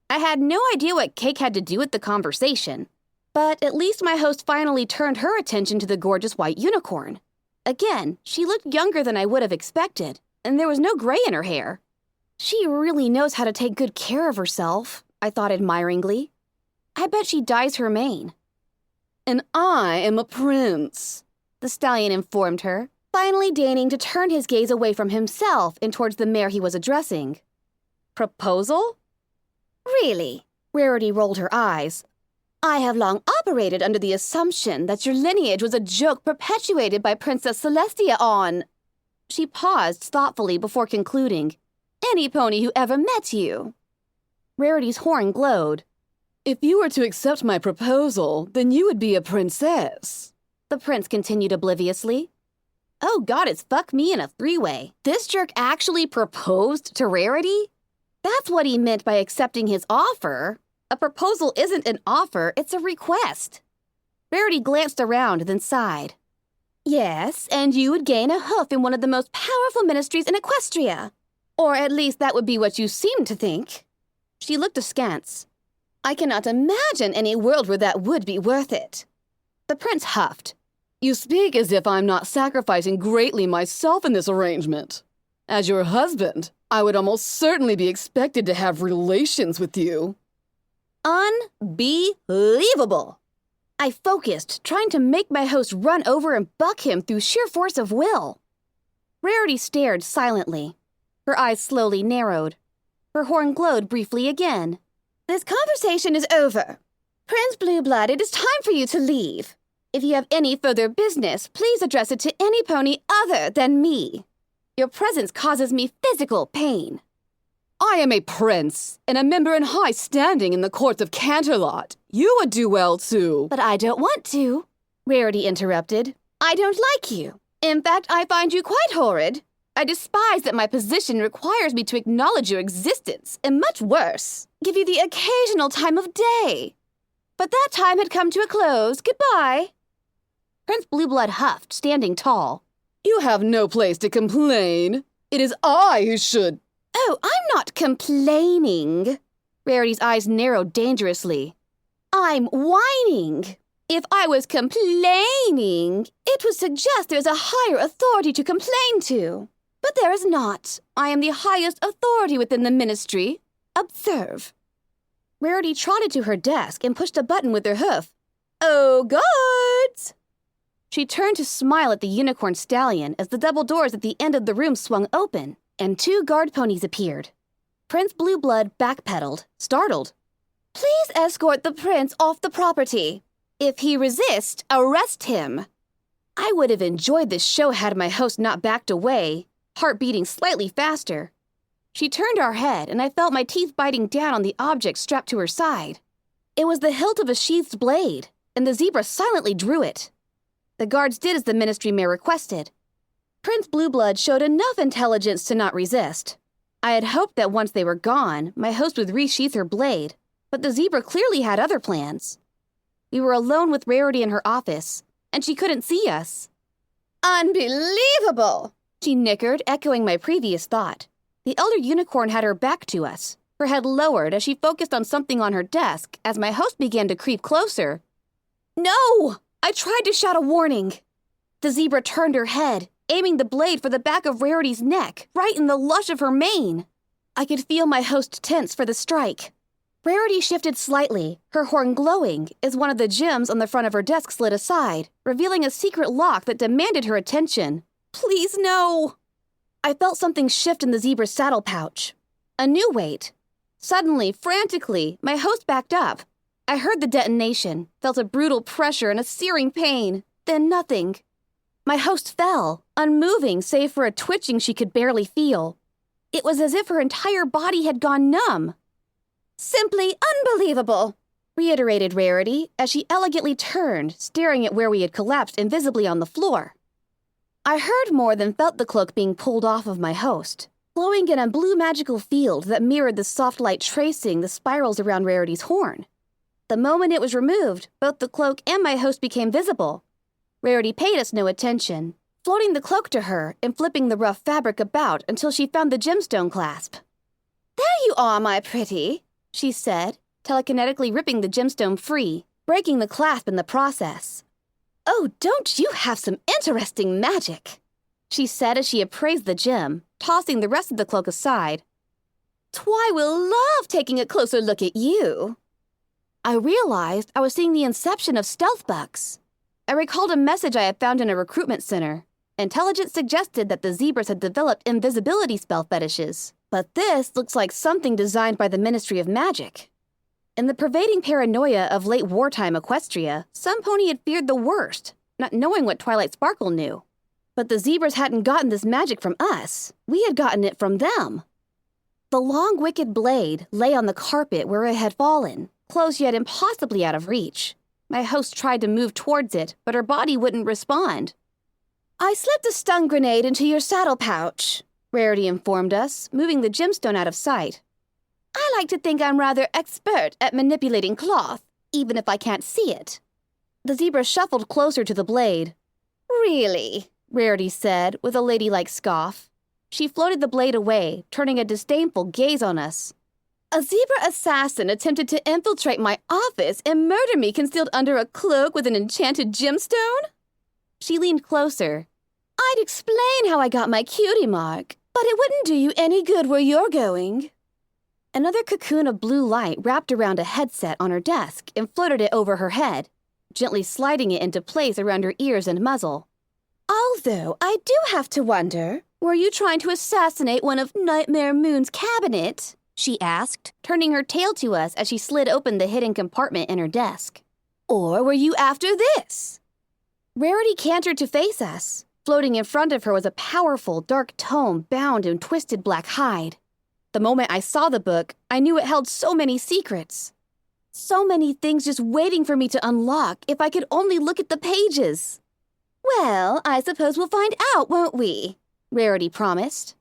I had no idea what cake had to do with the conversation, but at least my host finally turned her attention to the gorgeous white unicorn. Again, she looked younger than I would have expected, and there was no gray in her hair. She really knows how to take good care of herself, I thought admiringly. I bet she dyes her mane. And I am a prince, the stallion informed her, finally deigning to turn his gaze away from himself and towards the mare he was addressing. Proposal? Really? Rarity rolled her eyes. I have long operated under the assumption that your lineage was a joke perpetuated by Princess Celestia on... She paused thoughtfully before concluding. Any pony who ever met you. Rarity's horn glowed. If you were to accept my proposal, then you would be a princess, the prince continued obliviously. Oh God, it's fuck me in a three-way. This jerk actually proposed to Rarity? That's what he meant by accepting his offer. A proposal isn't an offer, it's a request. Rarity glanced around, then sighed. Yes, and you would gain a hoof in one of the most powerful ministries in Equestria. Or at least that would be what you seemed to think. She looked askance. I cannot imagine any world where that would be worth it. The prince huffed. You speak as if I'm not sacrificing greatly myself in this arrangement. As your husband, I would almost certainly be expected to have relations with you. Unbelievable! I focused, trying to make my host run over and buck him through sheer force of will. Rarity stared silently. Her eyes slowly narrowed. Her horn glowed briefly again. This conversation is over. Prince Blueblood, it is time for you to leave. If you have any further business, please address it to any pony other than me. Your presence causes me physical pain. I am a prince, and a member in high standing in the courts of Canterlot. You would do well to. But I don't want to, Rarity interrupted. I don't like you. In fact, I find you quite horrid. I despise that my position requires me to acknowledge your existence, and much worse, give you the occasional time of day. But that time had come to a close. Goodbye. Prince Blueblood huffed, standing tall. You have no place to complain. It is I who should. Oh, I'm not complaining. Rarity's eyes narrowed dangerously. I'm whining. If I was complaining, it would suggest there's a higher authority to complain to. But there is not. I am the highest authority within the ministry. Observe. Rarity trotted to her desk and pushed a button with her hoof. Oh, guards! She turned to smile at the unicorn stallion as the double doors at the end of the room swung open, and 2 guard ponies appeared. Prince Blueblood backpedaled, startled. Please escort the prince off the property. If he resists, arrest him. I would have enjoyed this show had my host not backed away, heart beating slightly faster. She turned our head, and I felt my teeth biting down on the object strapped to her side. It was the hilt of a sheathed blade, and the zebra silently drew it. The guards did as the ministry mayor requested. Prince Blueblood showed enough intelligence to not resist. I had hoped that once they were gone, my host would resheath her blade, but the zebra clearly had other plans. We were alone with Rarity in her office, and she couldn't see us. Unbelievable! She nickered, echoing my previous thought. The elder unicorn had her back to us, her head lowered as she focused on something on her desk as my host began to creep closer. No! I tried to shout a warning. The zebra turned her head, aiming the blade for the back of Rarity's neck, right in the lush of her mane. I could feel my host tense for the strike. Rarity shifted slightly, her horn glowing, as one of the gems on the front of her desk slid aside, revealing a secret lock that demanded her attention. Please, no! I felt something shift in the zebra's saddle pouch. A new weight. Suddenly, frantically, my host backed up. I heard the detonation, felt a brutal pressure and a searing pain, then nothing. My host fell, unmoving save for a twitching she could barely feel. It was as if her entire body had gone numb. Simply unbelievable, reiterated Rarity as she elegantly turned, staring at where we had collapsed invisibly on the floor. I heard more than felt the cloak being pulled off of my host, glowing in a blue magical field that mirrored the soft light tracing the spirals around Rarity's horn. The moment it was removed, both the cloak and my host became visible. Rarity paid us no attention, floating the cloak to her and flipping the rough fabric about until she found the gemstone clasp. There you are, my pretty, she said, telekinetically ripping the gemstone free, breaking the clasp in the process. Oh, don't you have some interesting magic, she said as she appraised the gem, tossing the rest of the cloak aside. Twy will love taking a closer look at you. I realized I was seeing the inception of stealth bucks. I recalled a message I had found in a recruitment center. Intelligence suggested that the zebras had developed invisibility spell fetishes. But this looks like something designed by the Ministry of Magic. In the pervading paranoia of late wartime Equestria, some pony had feared the worst, not knowing what Twilight Sparkle knew. But the zebras hadn't gotten this magic from us. We had gotten it from them. The long, wicked blade lay on the carpet where it had fallen, close yet impossibly out of reach. My host tried to move towards it, but her body wouldn't respond. I slipped a stun grenade into your saddle pouch, Rarity informed us, moving the gemstone out of sight. I like to think I'm rather expert at manipulating cloth, even if I can't see it. The zebra shuffled closer to the blade. Really? Rarity said, with a ladylike scoff. She floated the blade away, turning a disdainful gaze on us. A zebra assassin attempted to infiltrate my office and murder me concealed under a cloak with an enchanted gemstone? She leaned closer. I'd explain how I got my cutie mark, but it wouldn't do you any good where you're going. Another cocoon of blue light wrapped around a headset on her desk and floated it over her head, gently sliding it into place around her ears and muzzle. Although I do have to wonder, were you trying to assassinate one of Nightmare Moon's cabinet? She asked, turning her tail to us as she slid open the hidden compartment in her desk. Or were you after this? Rarity cantered to face us. Floating in front of her was a powerful, dark tome bound in twisted black hide. The moment I saw the book, I knew it held so many secrets. So many things just waiting for me to unlock if I could only look at the pages. Well, I suppose we'll find out, won't we? Rarity promised.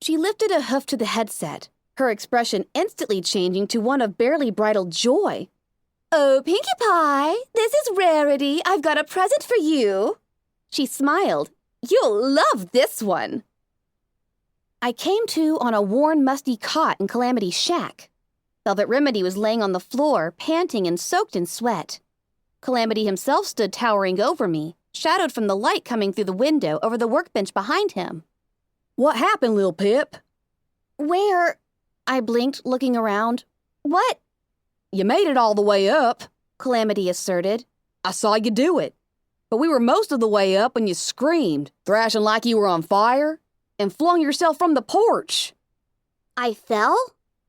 She lifted a hoof to the headset, her expression instantly changing to one of barely bridled joy. Oh, Pinkie Pie, this is Rarity. I've got a present for you. She smiled. You'll love this one. I came to on a worn, musty cot in Calamity's shack. Velvet Remedy was laying on the floor, panting and soaked in sweat. Calamity himself stood towering over me, shadowed from the light coming through the window over the workbench behind him. What happened, Lil Pip? Where? I blinked, looking around. What? You made it all the way up, Calamity asserted. I saw you do it. But we were most of the way up when you screamed, thrashing like you were on fire, and flung yourself from the porch. I fell?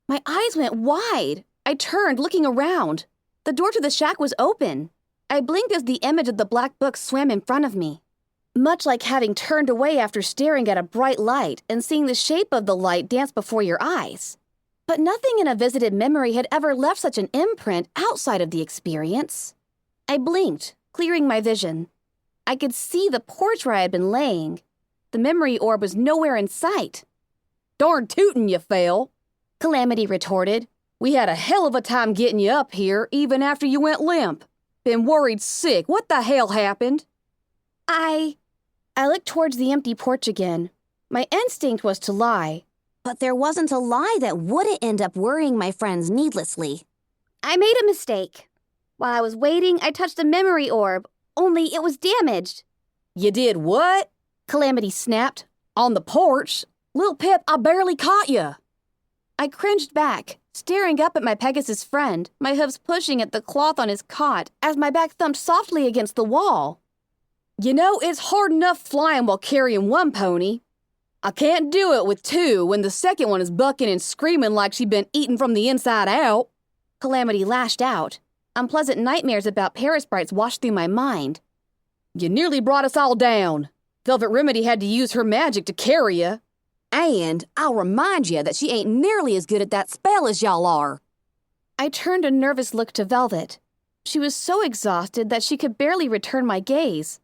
My eyes went wide. I turned, looking around. The door to the shack was open. I blinked as the image of the black book swam in front of me. Much like having turned away after staring at a bright light and seeing the shape of the light dance before your eyes. But nothing in a visited memory had ever left such an imprint outside of the experience. I blinked, clearing my vision. I could see the porch where I had been laying. The memory orb was nowhere in sight. Darn tootin' you fell, Calamity retorted. We had a hell of a time getting you up here, even after you went limp. Been worried sick. What the hell happened? I looked towards the empty porch again. My instinct was to lie. But there wasn't a lie that wouldn't end up worrying my friends needlessly. I made a mistake. While I was waiting, I touched a memory orb, only it was damaged. You did what? Calamity snapped. On the porch? Lil Pip, I barely caught you. I cringed back, staring up at my Pegasus friend, my hooves pushing at the cloth on his cot as my back thumped softly against the wall. You know, it's hard enough flying while carrying one pony. I can't do it with two when the second one is bucking and screaming like she'd been eaten from the inside out. Calamity lashed out. Unpleasant nightmares about Paris Brights washed through my mind. You nearly brought us all down. Velvet Remedy had to use her magic to carry you. And I'll remind you that she ain't nearly as good at that spell as y'all are. I turned a nervous look to Velvet. She was so exhausted that she could barely return my gaze.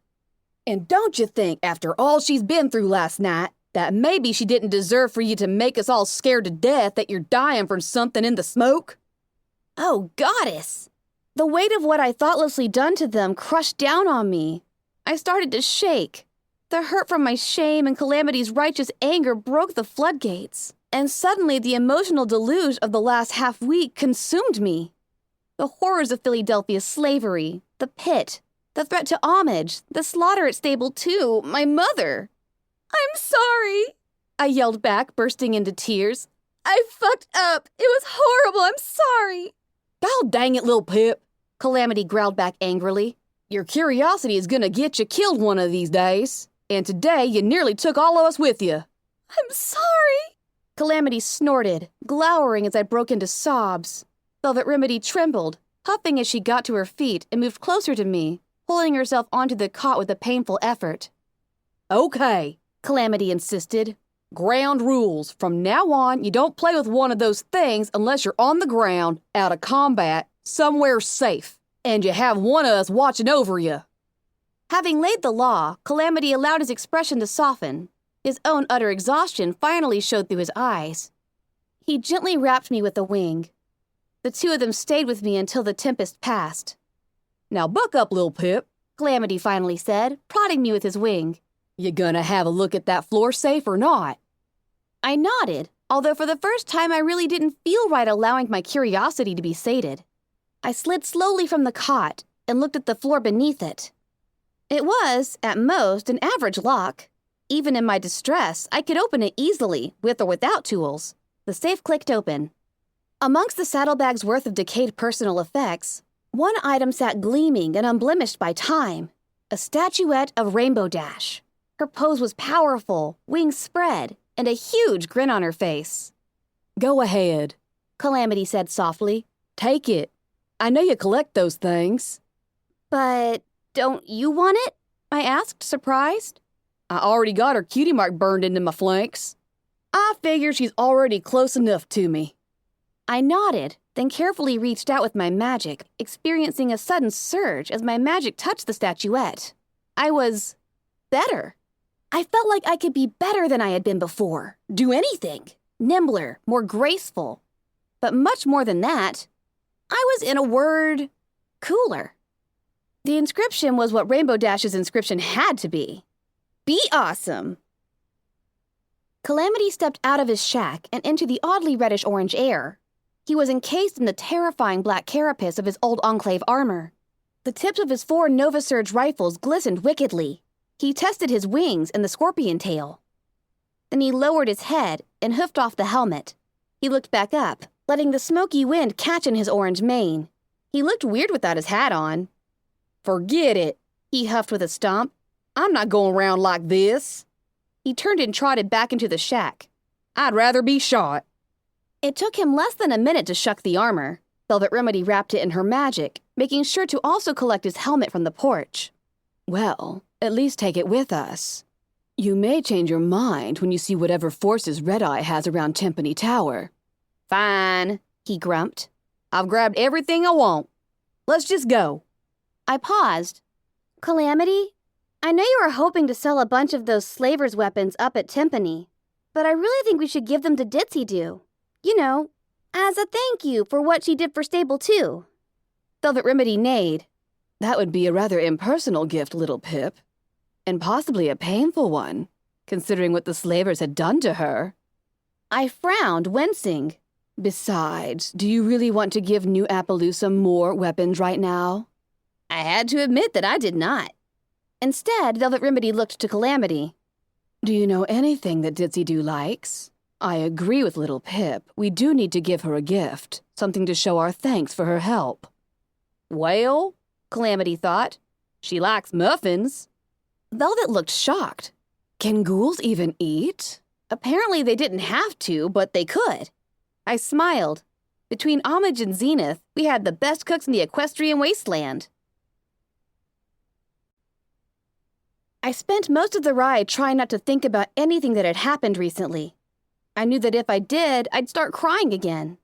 And don't you think, after all she's been through last night, that maybe she didn't deserve for you to make us all scared to death that you're dying from something in the smoke? Oh, goddess! The weight of what I thoughtlessly done to them crushed down on me. I started to shake. The hurt from my shame and Calamity's righteous anger broke the floodgates, and suddenly the emotional deluge of the last half-week consumed me. The horrors of Philadelphia's slavery, the pit, the threat to homage, the slaughter at Stable 2, my mother. I'm sorry, I yelled back, bursting into tears. I fucked up. It was horrible. I'm sorry. God dang it, Lil Pip, Calamity growled back angrily. Your curiosity is gonna get you killed one of these days. And today, you nearly took all of us with you. I'm sorry. Calamity snorted, glowering as I broke into sobs. Velvet Remedy trembled, huffing as she got to her feet and moved closer to me, pulling herself onto the cot with a painful effort. Okay, Calamity insisted. Ground rules. From now on, you don't play with one of those things unless you're on the ground, out of combat, somewhere safe. And you have one of us watching over you. Having laid the law, Calamity allowed his expression to soften. His own utter exhaustion finally showed through his eyes. He gently wrapped me with a wing. The two of them stayed with me until the tempest passed. Now buck up, Lil Pip. Calamity finally said, prodding me with his wing. You gonna have a look at that floor safe or not? I nodded, although for the first time I really didn't feel right allowing my curiosity to be sated. I slid slowly from the cot and looked at the floor beneath it. It was, at most, an average lock. Even in my distress, I could open it easily, with or without tools. The safe clicked open. Amongst the saddlebag's worth of decayed personal effects, one item sat gleaming and unblemished by time, a statuette of Rainbow Dash. Her pose was powerful, wings spread, and a huge grin on her face. Go ahead, Calamity said softly. take it. I know you collect those things. But don't you want it? I asked, surprised. I already got her cutie mark burned into my flanks. I figure she's already close enough to me. I nodded, then carefully reached out with my magic, experiencing a sudden surge as my magic touched the statuette. I was better. I felt like I could be better than I had been before. Do anything. Nimbler, more graceful. But much more than that, I was, in a word, cooler. The inscription was what Rainbow Dash's inscription had to be. Be awesome. Calamity stepped out of his shack and into the oddly reddish-orange air. He was encased in the terrifying black carapace of his old Enclave armor. The tips of his 4 Nova Surge rifles glistened wickedly. He tested his wings and the scorpion tail. Then he lowered his head and hoofed off the helmet. He looked back up, letting the smoky wind catch in his orange mane. He looked weird without his hat on. Forget it, He huffed with a stomp. I'm not going around like this. He turned and trotted back into the shack. I'd rather be shot. It took him less than a minute to shuck the armor. Velvet Remedy wrapped it in her magic, making sure to also collect his helmet from the porch. Well, at least take it with us. You may change your mind when you see whatever forces Red Eye has around Timpani Tower. Fine, he grumped. I've grabbed everything I want. Let's just go. I paused. Calamity, I know you were hoping to sell a bunch of those slavers' weapons up at Timpani, but I really think we should give them to Ditzy Doo. You know, as a thank you for what she did for Stable 2. Velvet Remedy neighed. That would be a rather impersonal gift, little Pip. And possibly a painful one, considering what the slavers had done to her. I frowned, wincing. Besides, do you really want to give New Appaloosa more weapons right now? I had to admit that I did not. Instead, Velvet Remedy looked to Calamity. Do you know anything that Ditzy Doo likes? I agree with little Pip. We do need to give her a gift, something to show our thanks for her help. Well, Calamity thought, she likes muffins. Velvet looked shocked. Can ghouls even eat? Apparently they didn't have to, but they could. I smiled. Between Homage and Zenith, we had the best cooks in the Equestrian wasteland. I spent most of the ride trying not to think about anything that had happened recently. I knew that if I did, I'd start crying again.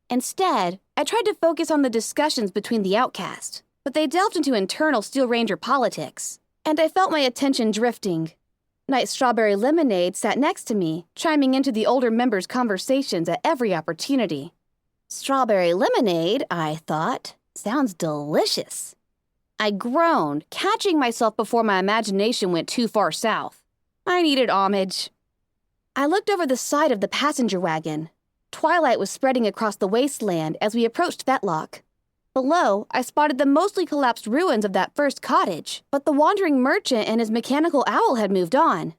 Instead, I tried to focus on the discussions between the outcasts, but they delved into internal Steel Ranger politics, and I felt my attention drifting. Night Strawberry Lemonade sat next to me, chiming into the older members' conversations at every opportunity. Strawberry lemonade, I thought, sounds delicious. I groaned, catching myself before my imagination went too far south. I needed Homage. I looked over the side of the passenger wagon. Twilight was spreading across the wasteland as we approached Fetlock. Below, I spotted the mostly collapsed ruins of that first cottage, but the wandering merchant and his mechanical owl had moved on.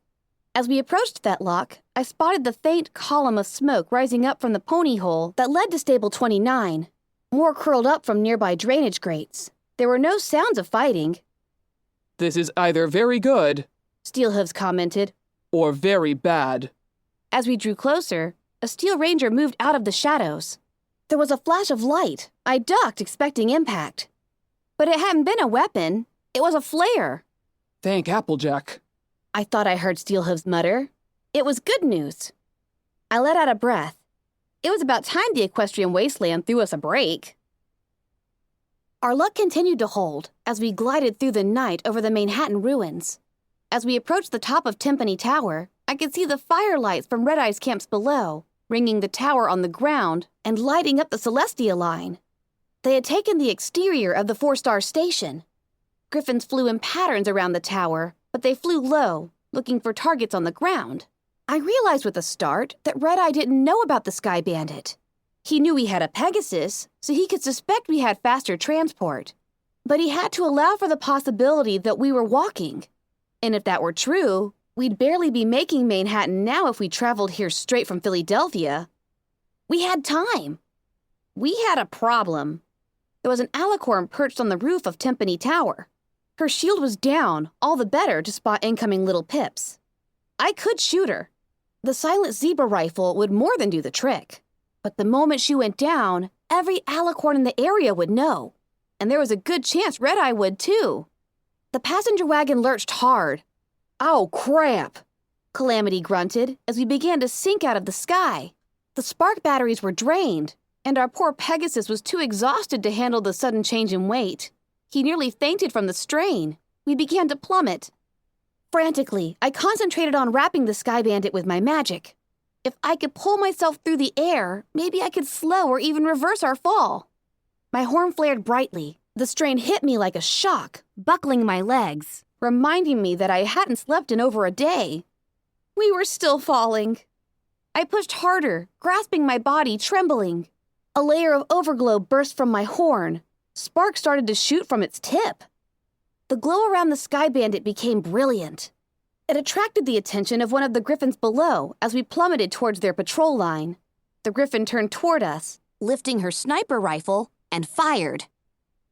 As we approached Fetlock, I spotted the faint column of smoke rising up from the pony hole that led to Stable 29. More curled up from nearby drainage grates. There were no sounds of fighting. This is either very good Steelhooves commented. or very bad. As we drew closer, a Steel Ranger moved out of the shadows. There was a flash of light. I ducked, expecting impact. But it hadn't been a weapon. It was a flare. Thank Applejack. I thought I heard Steelhooves mutter. It was good news. I let out a breath. It was about time the Equestrian wasteland threw us a break. Our luck continued to hold as we glided through the night over the Manhattan ruins. As we approached the top of Timpani Tower, I could see the firelights from Red Eye's camps below, ringing the tower on the ground and lighting up the Celestia line. They had taken the exterior of the 4-star station. Griffins flew in patterns around the tower, but they flew low, looking for targets on the ground. I realized with a start that Red-Eye didn't know about the Sky Bandit. He knew we had a Pegasus, so he could suspect we had faster transport. But he had to allow for the possibility that we were walking. And if that were true, we'd barely be making Manhattan now if we traveled here straight from Philadelphia. We had time. We had a problem. There was an alicorn perched on the roof of Timpani Tower. Her shield was down, all the better to spot incoming little pips. I could shoot her. The silent zebra rifle would more than do the trick. But the moment she went down, every alicorn in the area would know. And there was a good chance Red-Eye would too. The passenger wagon lurched hard. Oh, crap! Calamity grunted as we began to sink out of the sky. The spark batteries were drained, and our poor Pegasus was too exhausted to handle the sudden change in weight. He nearly fainted from the strain. We began to plummet. Frantically, I concentrated on wrapping the Sky Bandit with my magic. If I could pull myself through the air, maybe I could slow or even reverse our fall. My horn flared brightly. The strain hit me like a shock, buckling my legs, reminding me that I hadn't slept in over a day. We were still falling. I pushed harder, grasping my body, trembling. A layer of overglow burst from my horn. Sparks started to shoot from its tip. The glow around the Sky Bandit became brilliant. It attracted the attention of one of the griffins below as we plummeted towards their patrol line. The griffin turned toward us, lifting her sniper rifle, and fired.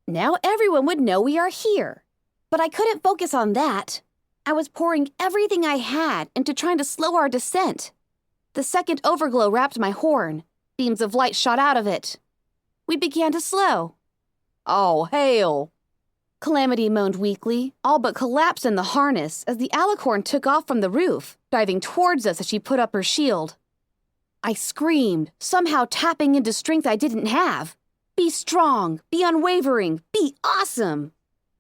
Now everyone would know we are here. But I couldn't focus on that. I was pouring everything I had into trying to slow our descent. The second overglow wrapped my horn. Beams of light shot out of it. We began to slow. Oh, hell! Calamity moaned weakly, all but collapsed in the harness as the alicorn took off from the roof, diving towards us as she put up her shield. I screamed, somehow tapping into strength I didn't have. Be strong, be unwavering, be awesome!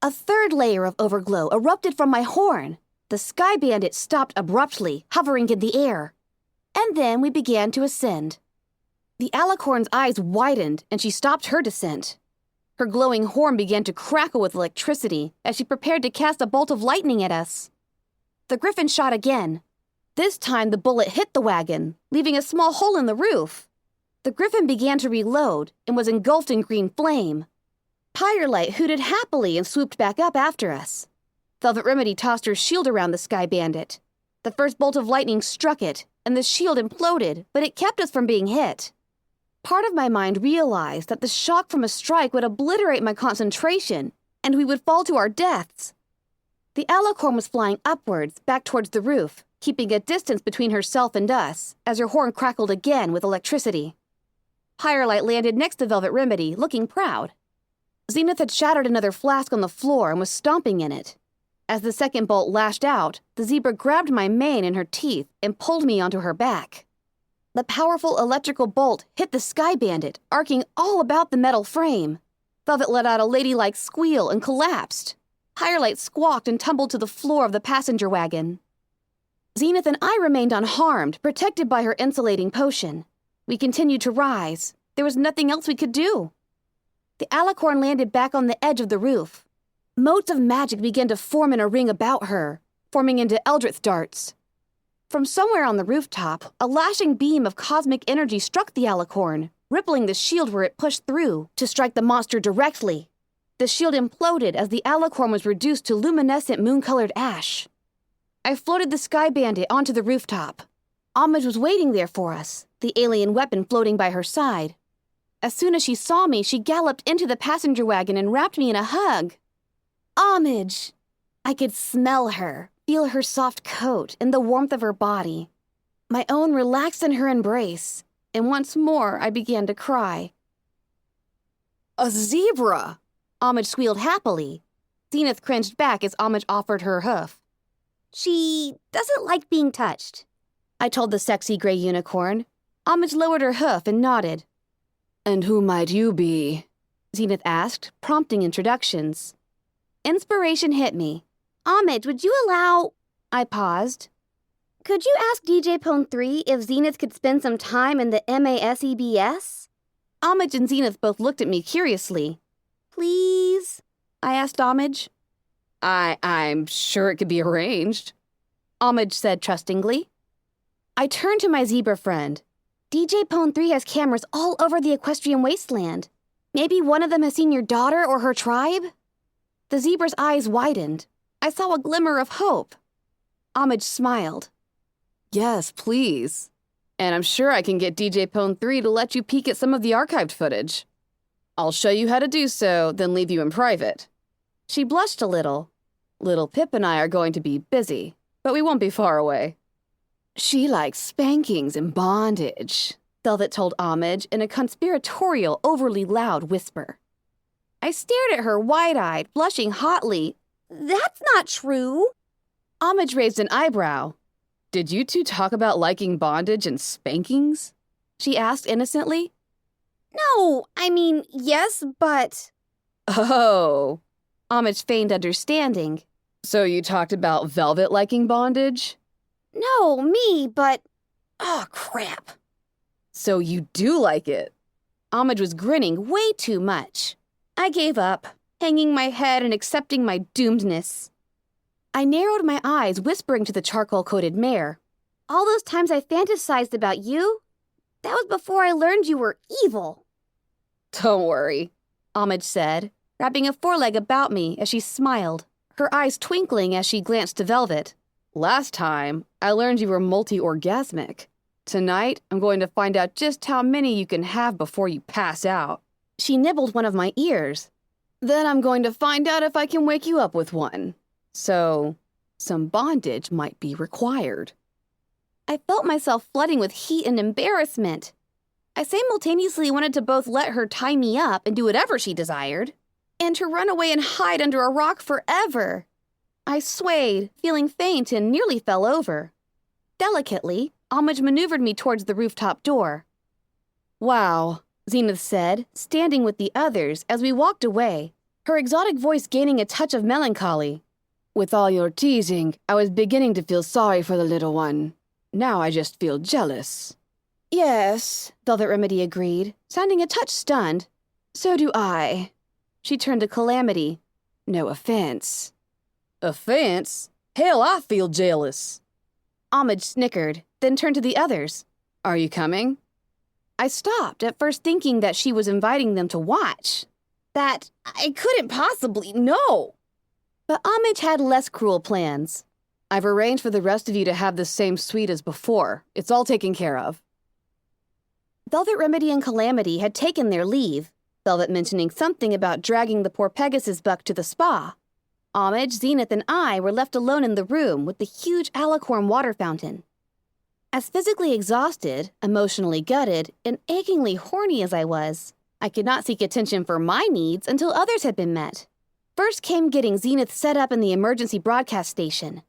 A third layer of overglow erupted from my horn. The Sky Bandit stopped abruptly, hovering in the air. And then we began to ascend. The alicorn's eyes widened and she stopped her descent. Her glowing horn began to crackle with electricity as she prepared to cast a bolt of lightning at us. The griffin shot again. This time the bullet hit the wagon, leaving a small hole in the roof. The griffin began to reload and was engulfed in green flame. Firelight hooted happily and swooped back up after us. Velvet Remedy tossed her shield around the Sky Bandit. The first bolt of lightning struck it, and the shield imploded, but it kept us from being hit. Part of my mind realized that the shock from a strike would obliterate my concentration, and we would fall to our deaths. The alicorn was flying upwards, back towards the roof, keeping a distance between herself and us, as her horn crackled again with electricity. Firelight landed next to Velvet Remedy, looking proud. Zenith had shattered another flask on the floor and was stomping in it. As the second bolt lashed out, the zebra grabbed my mane in her teeth and pulled me onto her back. The powerful electrical bolt hit the Sky Bandit, arcing all about the metal frame. Velvet let out a ladylike squeal and collapsed. Firelight squawked and tumbled to the floor of the passenger wagon. Zenith and I remained unharmed, protected by her insulating potion. We continued to rise. There was nothing else we could do. The alicorn landed back on the edge of the roof. Motes of magic began to form in a ring about her, forming into Eldritch darts. From somewhere on the rooftop, a lashing beam of cosmic energy struck the alicorn, rippling the shield where it pushed through to strike the monster directly. The shield imploded as the alicorn was reduced to luminescent moon-colored ash. I floated the Sky Bandit onto the rooftop. Homage was waiting there for us, the alien weapon floating by her side. As soon as she saw me, she galloped into the passenger wagon and wrapped me in a hug. Homage! I could smell her, feel her soft coat and the warmth of her body. My own relaxed in her embrace, and once more I began to cry. A zebra! Homage squealed happily. Zenith cringed back as Homage offered her hoof. She doesn't like being touched, I told the sexy gray unicorn. Homage lowered her hoof and nodded. And who might you be? Zenith asked, prompting introductions. Inspiration hit me. Homage, would you allow... I paused. Could you ask DJ Pone 3 if Zenith could spend some time in the MASEBS? Homage and Zenith both looked at me curiously. Please? I asked Homage. I'm sure it could be arranged, Homage said trustingly. I turned to my zebra friend. DJ Pone 3 has cameras all over the equestrian wasteland. Maybe one of them has seen your daughter or her tribe? The zebra's eyes widened. I saw a glimmer of hope. Homage smiled. Yes, please. And I'm sure I can get DJ Pone 3 to let you peek at some of the archived footage. I'll show you how to do so, then leave you in private. She blushed a little. Little Pip and I are going to be busy, but we won't be far away. She likes spankings and bondage, Velvet told Homage in a conspiratorial, overly loud whisper. I stared at her wide-eyed, blushing hotly. That's not true. Homage raised an eyebrow. Did you two talk about liking bondage and spankings? She asked innocently. No, I mean, yes, but... Oh. Homage feigned understanding. So you talked about Velvet liking bondage? No, me, but... Oh, crap. So you do like it. Homage was grinning way too much. I gave up, hanging my head and accepting my doomedness. I narrowed my eyes, whispering to the charcoal-coated mare. All those times I fantasized about you, that was before I learned you were evil. Don't worry, Homage said, wrapping a foreleg about me as she smiled, her eyes twinkling as she glanced to Velvet. Last time, I learned you were multi-orgasmic. Tonight, I'm going to find out just how many you can have before you pass out. She nibbled one of my ears. Then I'm going to find out if I can wake you up with one. So, some bondage might be required. I felt myself flooding with heat and embarrassment. I simultaneously wanted to both let her tie me up and do whatever she desired, and to run away and hide under a rock forever. I swayed, feeling faint, and nearly fell over. Delicately, Homage maneuvered me towards the rooftop door. Wow, Zenith said, standing with the others as we walked away, her exotic voice gaining a touch of melancholy. With all your teasing, I was beginning to feel sorry for the little one. Now I just feel jealous. Yes, Velvet Remedy agreed, sounding a touch stunned. So do I. She turned to Calamity. No offense. Offense? Hell, I feel jealous. Homage snickered, then turned to the others. Are you coming? I stopped, at first thinking that she was inviting them to watch. That I couldn't possibly, no. But Homage had less cruel plans. I've arranged for the rest of you to have the same suite as before. It's all taken care of. Velvet Remedy and Calamity had taken their leave, Velvet mentioning something about dragging the poor Pegasus buck to the spa. Homage, Zenith, and I were left alone in the room with the huge alicorn water fountain. As physically exhausted, emotionally gutted, and achingly horny as I was, I could not seek attention for my needs until others had been met. First came getting Zenith set up in the emergency broadcast station.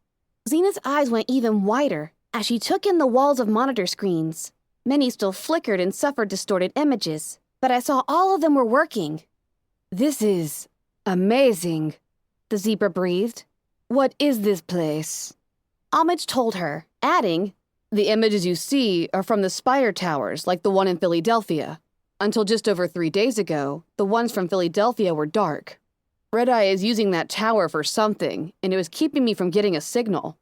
Zenith's eyes went even wider as she took in the walls of monitor screens. Many still flickered and suffered distorted images, but I saw all of them were working. This is amazing, the zebra breathed. What is this place? Homage told her, adding, the images you see are from the spire towers, like the one in Philadelphia. Until just over 3 days ago, the ones from Philadelphia were dark. Red Eye is using that tower for something, and it was keeping me from getting a signal.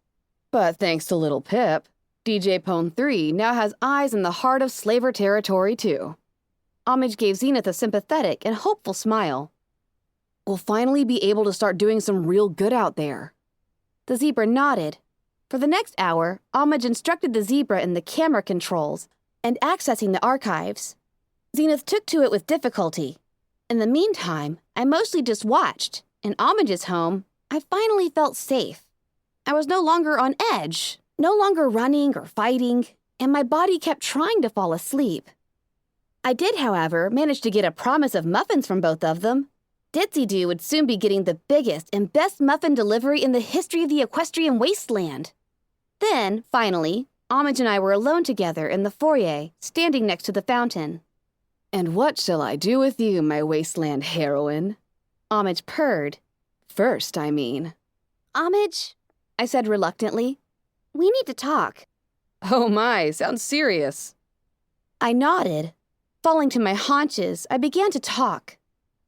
But thanks to Little Pip, DJ Pone 3 now has eyes in the heart of slaver territory, too. Homage gave Zenith a sympathetic and hopeful smile. We'll finally be able to start doing some real good out there. The zebra nodded. For the next hour, Homage instructed the zebra in the camera controls and accessing the archives. Zenith took to it with difficulty. In the meantime, I mostly just watched. In Homage's home, I finally felt safe. I was no longer on edge, no longer running or fighting, and my body kept trying to fall asleep. I did, however, manage to get a promise of muffins from both of them. Ditzy-Doo would soon be getting the biggest and best muffin delivery in the history of the equestrian wasteland. Then, finally, Homage and I were alone together in the foyer, standing next to the fountain. And what shall I do with you, my wasteland heroine? Homage purred. First, I mean. Homage, I said reluctantly. We need to talk. Oh my, sounds serious. I nodded. Falling to my haunches, I began to talk.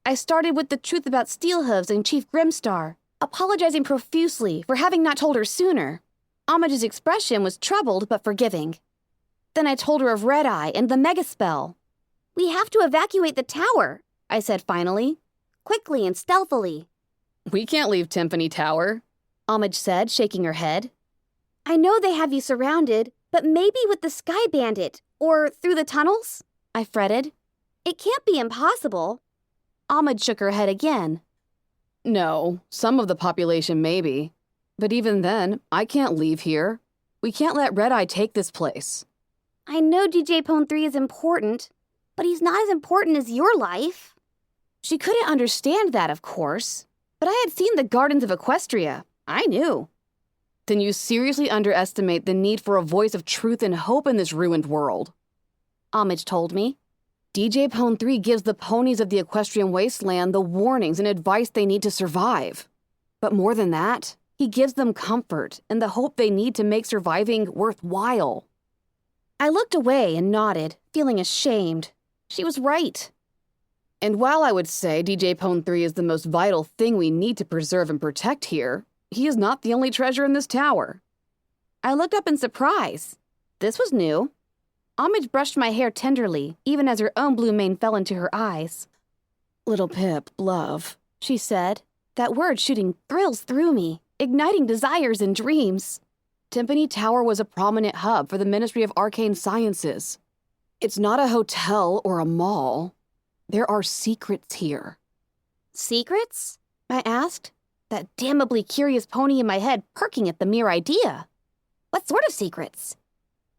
I started with the truth about Steelhooves and Chief Grimstar, apologizing profusely for having not told her sooner. Homage's expression was troubled but forgiving. Then I told her of Red Eye and the Megaspell. We have to evacuate the tower, I said finally, quickly and stealthily. We can't leave Timpani Tower, Homage said, shaking her head. I know they have you surrounded, but maybe with the Sky Bandit, or through the tunnels? I fretted. It can't be impossible. Homage shook her head again. No, some of the population maybe. But even then, I can't leave here. We can't let Red Eye take this place. I know DJ Pone 3 is important, but he's not as important as your life. She couldn't understand that, of course. But I had seen the Gardens of Equestria. I knew. Then you seriously underestimate the need for a voice of truth and hope in this ruined world. Homage told me. DJ Pone 3 gives the ponies of the equestrian wasteland the warnings and advice they need to survive. But more than that, he gives them comfort and the hope they need to make surviving worthwhile. I looked away and nodded, feeling ashamed. She was right. And while I would say DJ Pone 3 is the most vital thing we need to preserve and protect here, he is not the only treasure in this tower. I looked up in surprise. This was new. Homage brushed my hair tenderly, even as her own blue mane fell into her eyes. Little Pip, love, she said, that word shooting thrills through me, igniting desires and dreams. Timpani Tower was a prominent hub for the Ministry of Arcane Sciences. It's not a hotel or a mall. There are secrets here. Secrets? I asked, that damnably curious pony in my head perking at the mere idea. What sort of secrets?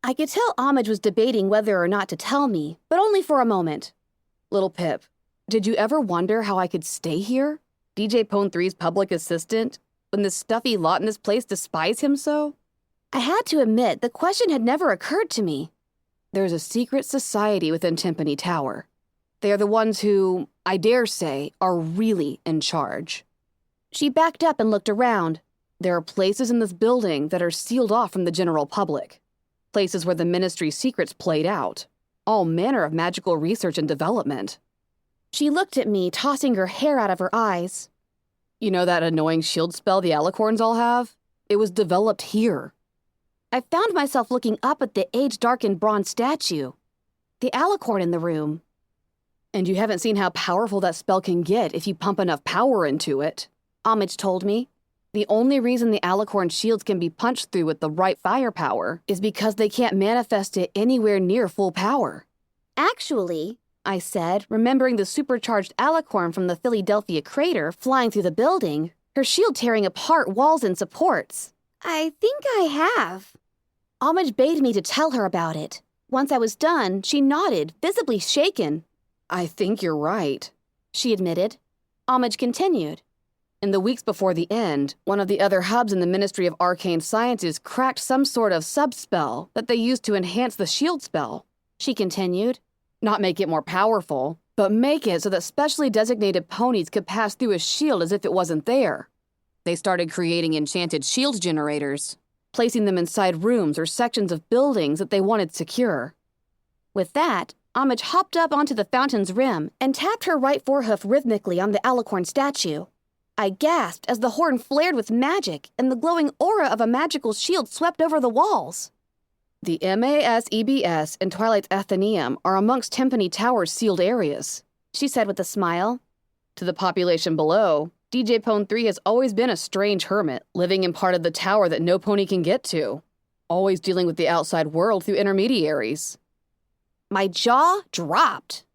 I could tell Homage was debating whether or not to tell me, but only for a moment. Little Pip, did you ever wonder how I could stay here? DJ Pone 3's public assistant, when the stuffy lot in this place despise him so? I had to admit the question had never occurred to me. There's a secret society within Timpani Tower. They are the ones who, I dare say, are really in charge. She backed up and looked around. There are places in this building that are sealed off from the general public. Places where the Ministry's secrets played out. All manner of magical research and development. She looked at me, tossing her hair out of her eyes. You know that annoying shield spell the alicorns all have? It was developed here. I found myself looking up at the age-darkened bronze statue. The alicorn in the room. And you haven't seen how powerful that spell can get if you pump enough power into it, Homage told me. The only reason the alicorn shields can be punched through with the right firepower is because they can't manifest it anywhere near full power. Actually, I said, remembering the supercharged alicorn from the Philadelphia crater flying through the building, her shield tearing apart walls and supports. I think I have. Homage bade me to tell her about it. Once I was done, she nodded, visibly shaken. I think you're right, she admitted. Homage continued. In the weeks before the end, one of the other hubs in the Ministry of Arcane Sciences cracked some sort of subspell that they used to enhance the shield spell. She continued. Not make it more powerful, but make it so that specially designated ponies could pass through a shield as if it wasn't there. They started creating enchanted shield generators, placing them inside rooms or sections of buildings that they wanted secure. With that, Homage hopped up onto the fountain's rim and tapped her right forehoof rhythmically on the alicorn statue. I gasped as the horn flared with magic and the glowing aura of a magical shield swept over the walls. The MASEBS and Twilight's Athenaeum are amongst Timpani Tower's sealed areas, she said with a smile. To the population below, DJ Pone 3 has always been a strange hermit, living in part of the tower that no pony can get to, always dealing with the outside world through intermediaries. My jaw dropped.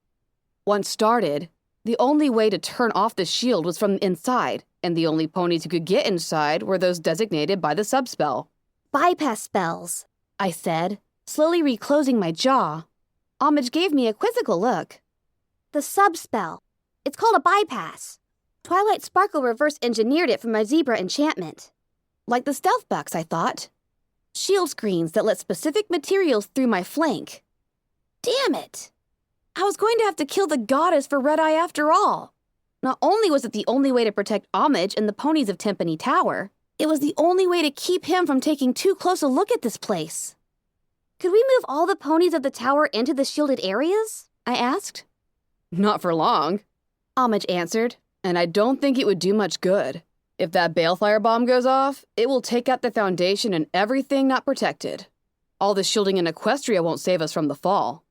Once started, the only way to turn off the shield was from inside, and the only ponies who could get inside were those designated by the subspell. Bypass spells, I said, slowly reclosing my jaw. Homage gave me a quizzical look. the subspell. It's called a bypass. Twilight Sparkle reverse engineered it from my zebra enchantment. Like the stealth bucks, I thought. Shield screens that let specific materials through my flank. Damn it! I was going to have to kill the goddess for Red Eye after all. Not only was it the only way to protect Homage and the ponies of Timpani Tower, It was the only way to keep him from taking too close a look at this place. Could we move all the ponies of the tower into the shielded areas? I asked. Not for long, Homage answered, and I don't think it would do much good. If that balefire bomb goes off, it will take out the foundation and everything not protected. All the shielding in Equestria won't save us from the fall.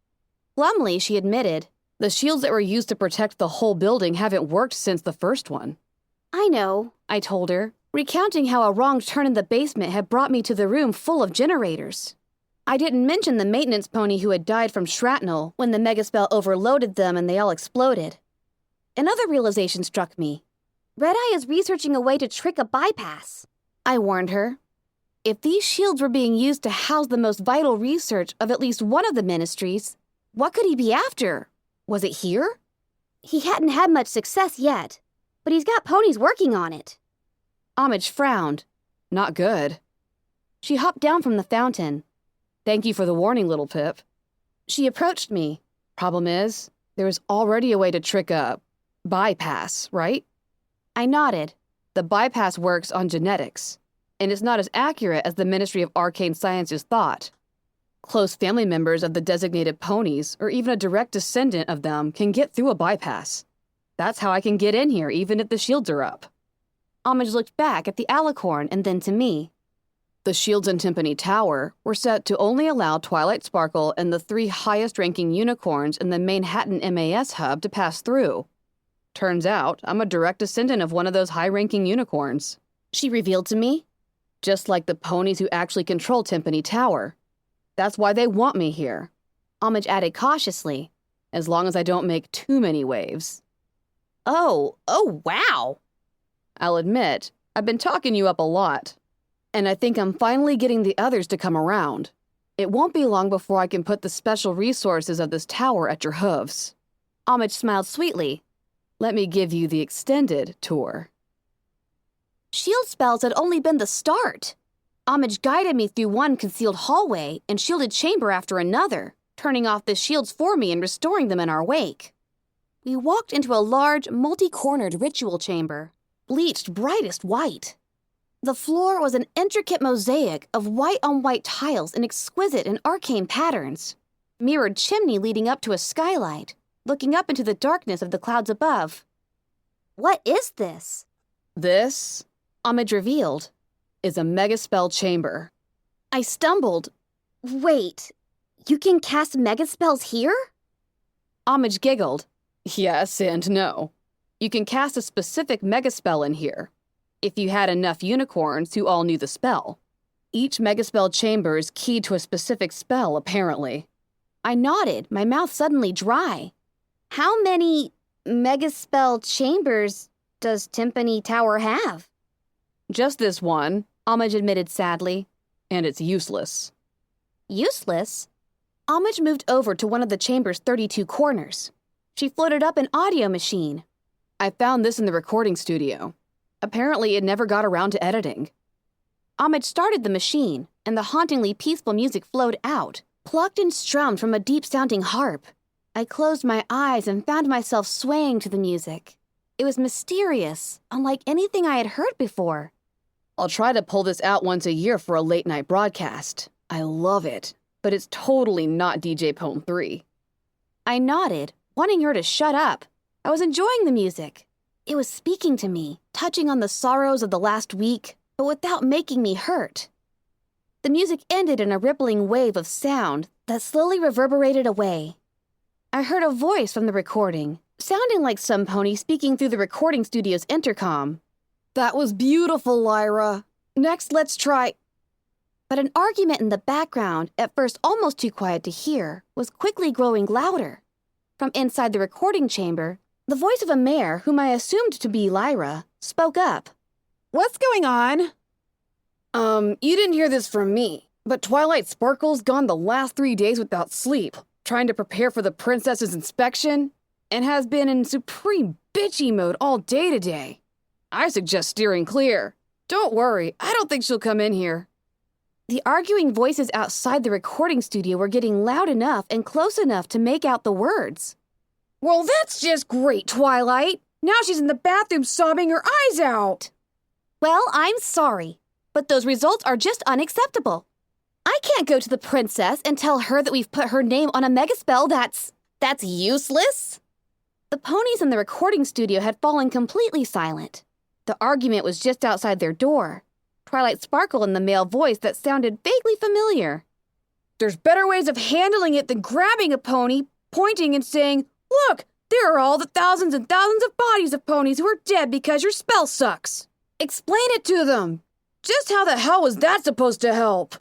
Glumly, she admitted. The shields that were used to protect the whole building haven't worked since the first one. I know, I told her, recounting how a wrong turn in the basement had brought me to the room full of generators. I didn't mention the maintenance pony who had died from shrapnel when the megaspell overloaded them and they all exploded. Another realization struck me. Red-Eye is researching a way to trick a bypass. I warned her. If these shields were being used to house the most vital research of at least one of the ministries, what could he be after? Was it here? He hadn't had much success yet, but he's got ponies working on it. Homage frowned. Not good. She hopped down from the fountain. Thank you for the warning, little Pip. She approached me. Problem is, there is already a way to trick a bypass, right? I nodded. The bypass works on genetics, and it's not as accurate as the Ministry of Arcane Sciences thought. Close family members of the designated ponies, or even a direct descendant of them, can get through a bypass. That's how I can get in here, even if the shields are up. Homage looked back at the alicorn and then to me. The shields in Timpani Tower were set to only allow Twilight Sparkle and the 3 highest-ranking unicorns in the Manhattan MAS hub to pass through. Turns out, I'm a direct descendant of one of those high-ranking unicorns. She revealed to me. Just like the ponies who actually control Timpani Tower. That's why they want me here. Homage added cautiously. As long as I don't make too many waves. Oh, wow. I'll admit, I've been talking you up a lot. And I think I'm finally getting the others to come around. It won't be long before I can put the special resources of this tower at your hooves. Homage smiled sweetly. Let me give you the extended tour. Shield spells had only been the start. Homage guided me through one concealed hallway and shielded chamber after another, turning off the shields for me and restoring them in our wake. We walked into a large, multi-cornered ritual chamber, bleached brightest white. The floor was an intricate mosaic of white-on-white tiles in exquisite and arcane patterns. Mirrored chimney leading up to a skylight, looking up into the darkness of the clouds above. What is this? This, Homage revealed, is a megaspell chamber. I stumbled. Wait, you can cast megaspells here? Homage giggled. Yes and no. You can cast a specific megaspell in here, if you had enough unicorns who all knew the spell. Each megaspell chamber is keyed to a specific spell, apparently. I nodded, my mouth suddenly dry. How many megaspell chambers does Timpani Tower have? Just this one, Homage admitted sadly, and it's useless. Useless? Homage moved over to one of the chamber's 32 corners. She floated up an audio machine. I found this in the recording studio. Apparently, it never got around to editing. Homage started the machine, and the hauntingly peaceful music flowed out, plucked and strummed from a deep-sounding harp. I closed my eyes and found myself swaying to the music. It was mysterious, unlike anything I had heard before. I'll try to pull this out once a year for a late-night broadcast. I love it, but it's totally not DJ Pone 3. I nodded, wanting her to shut up. I was enjoying the music. It was speaking to me, touching on the sorrows of the last week, but without making me hurt. The music ended in a rippling wave of sound that slowly reverberated away. I heard a voice from the recording, sounding like some pony speaking through the recording studio's intercom. That was beautiful, Lyra. Next, let's try... But an argument in the background, at first almost too quiet to hear, was quickly growing louder. From inside the recording chamber, the voice of a mare, whom I assumed to be Lyra, spoke up. What's going on? You didn't hear this from me, but Twilight Sparkle's gone the last 3 days without sleep, trying to prepare for the princess's inspection, and has been in supreme bitchy mode all day today. I suggest steering clear. Don't worry, I don't think she'll come in here. The arguing voices outside the recording studio were getting loud enough and close enough to make out the words. Well, that's just great, Twilight. Now she's in the bathroom sobbing her eyes out. Well, I'm sorry. But those results are just unacceptable. I can't go to the princess and tell her that we've put her name on a megaspell that's useless. The ponies in the recording studio had fallen completely silent. The argument was just outside their door. Twilight sparkled in the male voice that sounded vaguely familiar. There's better ways of handling it than grabbing a pony, pointing and saying, "Look, there are all the thousands and thousands of bodies of ponies who are dead because your spell sucks." Explain it to them. Just how the hell was that supposed to help?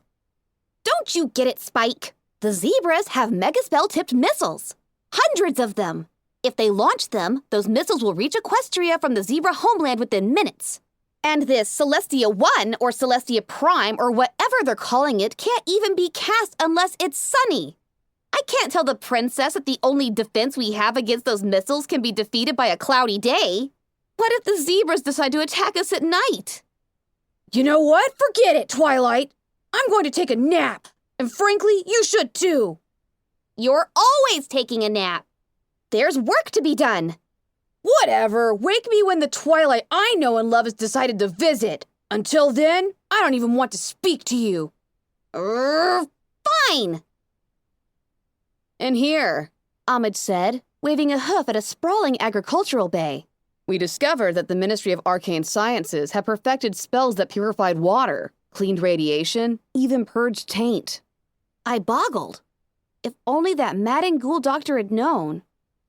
Don't you get it, Spike? The zebras have megaspell-tipped missiles. Hundreds of them. If they launch them, those missiles will reach Equestria from the zebra homeland within minutes. And this Celestia 1 or Celestia Prime or whatever they're calling it can't even be cast unless it's sunny. I can't tell the princess that the only defense we have against those missiles can be defeated by a cloudy day. What if the zebras decide to attack us at night? You know what? Forget it, Twilight. I'm going to take a nap. And frankly, you should too. You're always taking a nap. There's work to be done. Whatever. Wake me when the Twilight I know and love has decided to visit. Until then, I don't even want to speak to you. Fine. In here, Homage said, waving a hoof at a sprawling agricultural bay. we discovered that the Ministry of Arcane Sciences had perfected spells that purified water, cleaned radiation, even purged taint. I boggled. If only that mad and ghoul doctor had known.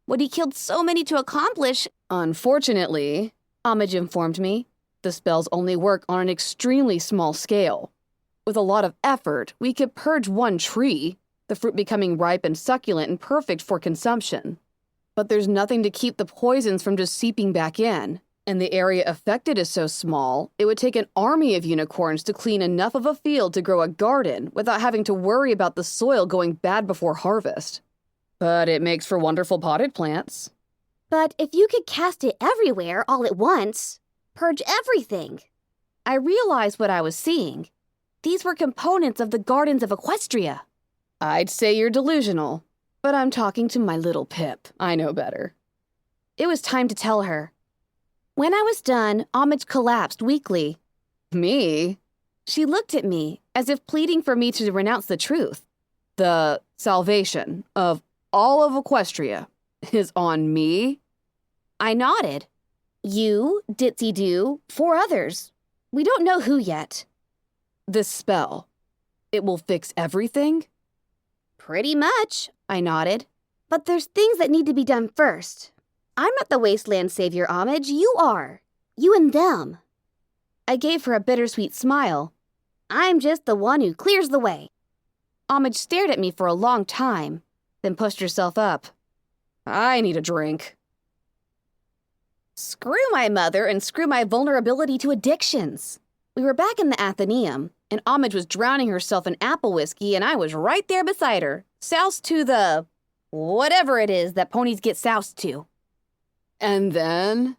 What he killed so many to accomplish. Unfortunately, Homage informed me, the spells only work on an extremely small scale. With a lot of effort, we could purge one tree, the fruit becoming ripe and succulent and perfect for consumption. But there's nothing to keep the poisons from just seeping back in. And the area affected is so small, it would take an army of unicorns to clean enough of a field to grow a garden without having to worry about the soil going bad before harvest. But it makes for wonderful potted plants. But if you could cast it everywhere all at once, purge everything. I realized what I was seeing. These were components of the gardens of Equestria. I'd say you're delusional, but I'm talking to my little Pip. I know better. It was time to tell her. When I was done, Homage collapsed weakly. Me? She looked at me, as if pleading for me to renounce the truth. The salvation of all of Equestria is on me? I nodded. You, Ditzy-Doo, 4 others. We don't know who yet. This spell, it will fix everything? Pretty much, I nodded. But there's things that need to be done first. I'm not the wasteland savior, Homage. You are. You and them. I gave her a bittersweet smile. I'm just the one who clears the way. Homage stared at me for a long time, then pushed herself up. I need a drink. Screw my mother and screw my vulnerability to addictions. We were back in the Athenaeum, and Homage was drowning herself in apple whiskey, and I was right there beside her, soused to the... whatever it is that ponies get soused to. And then?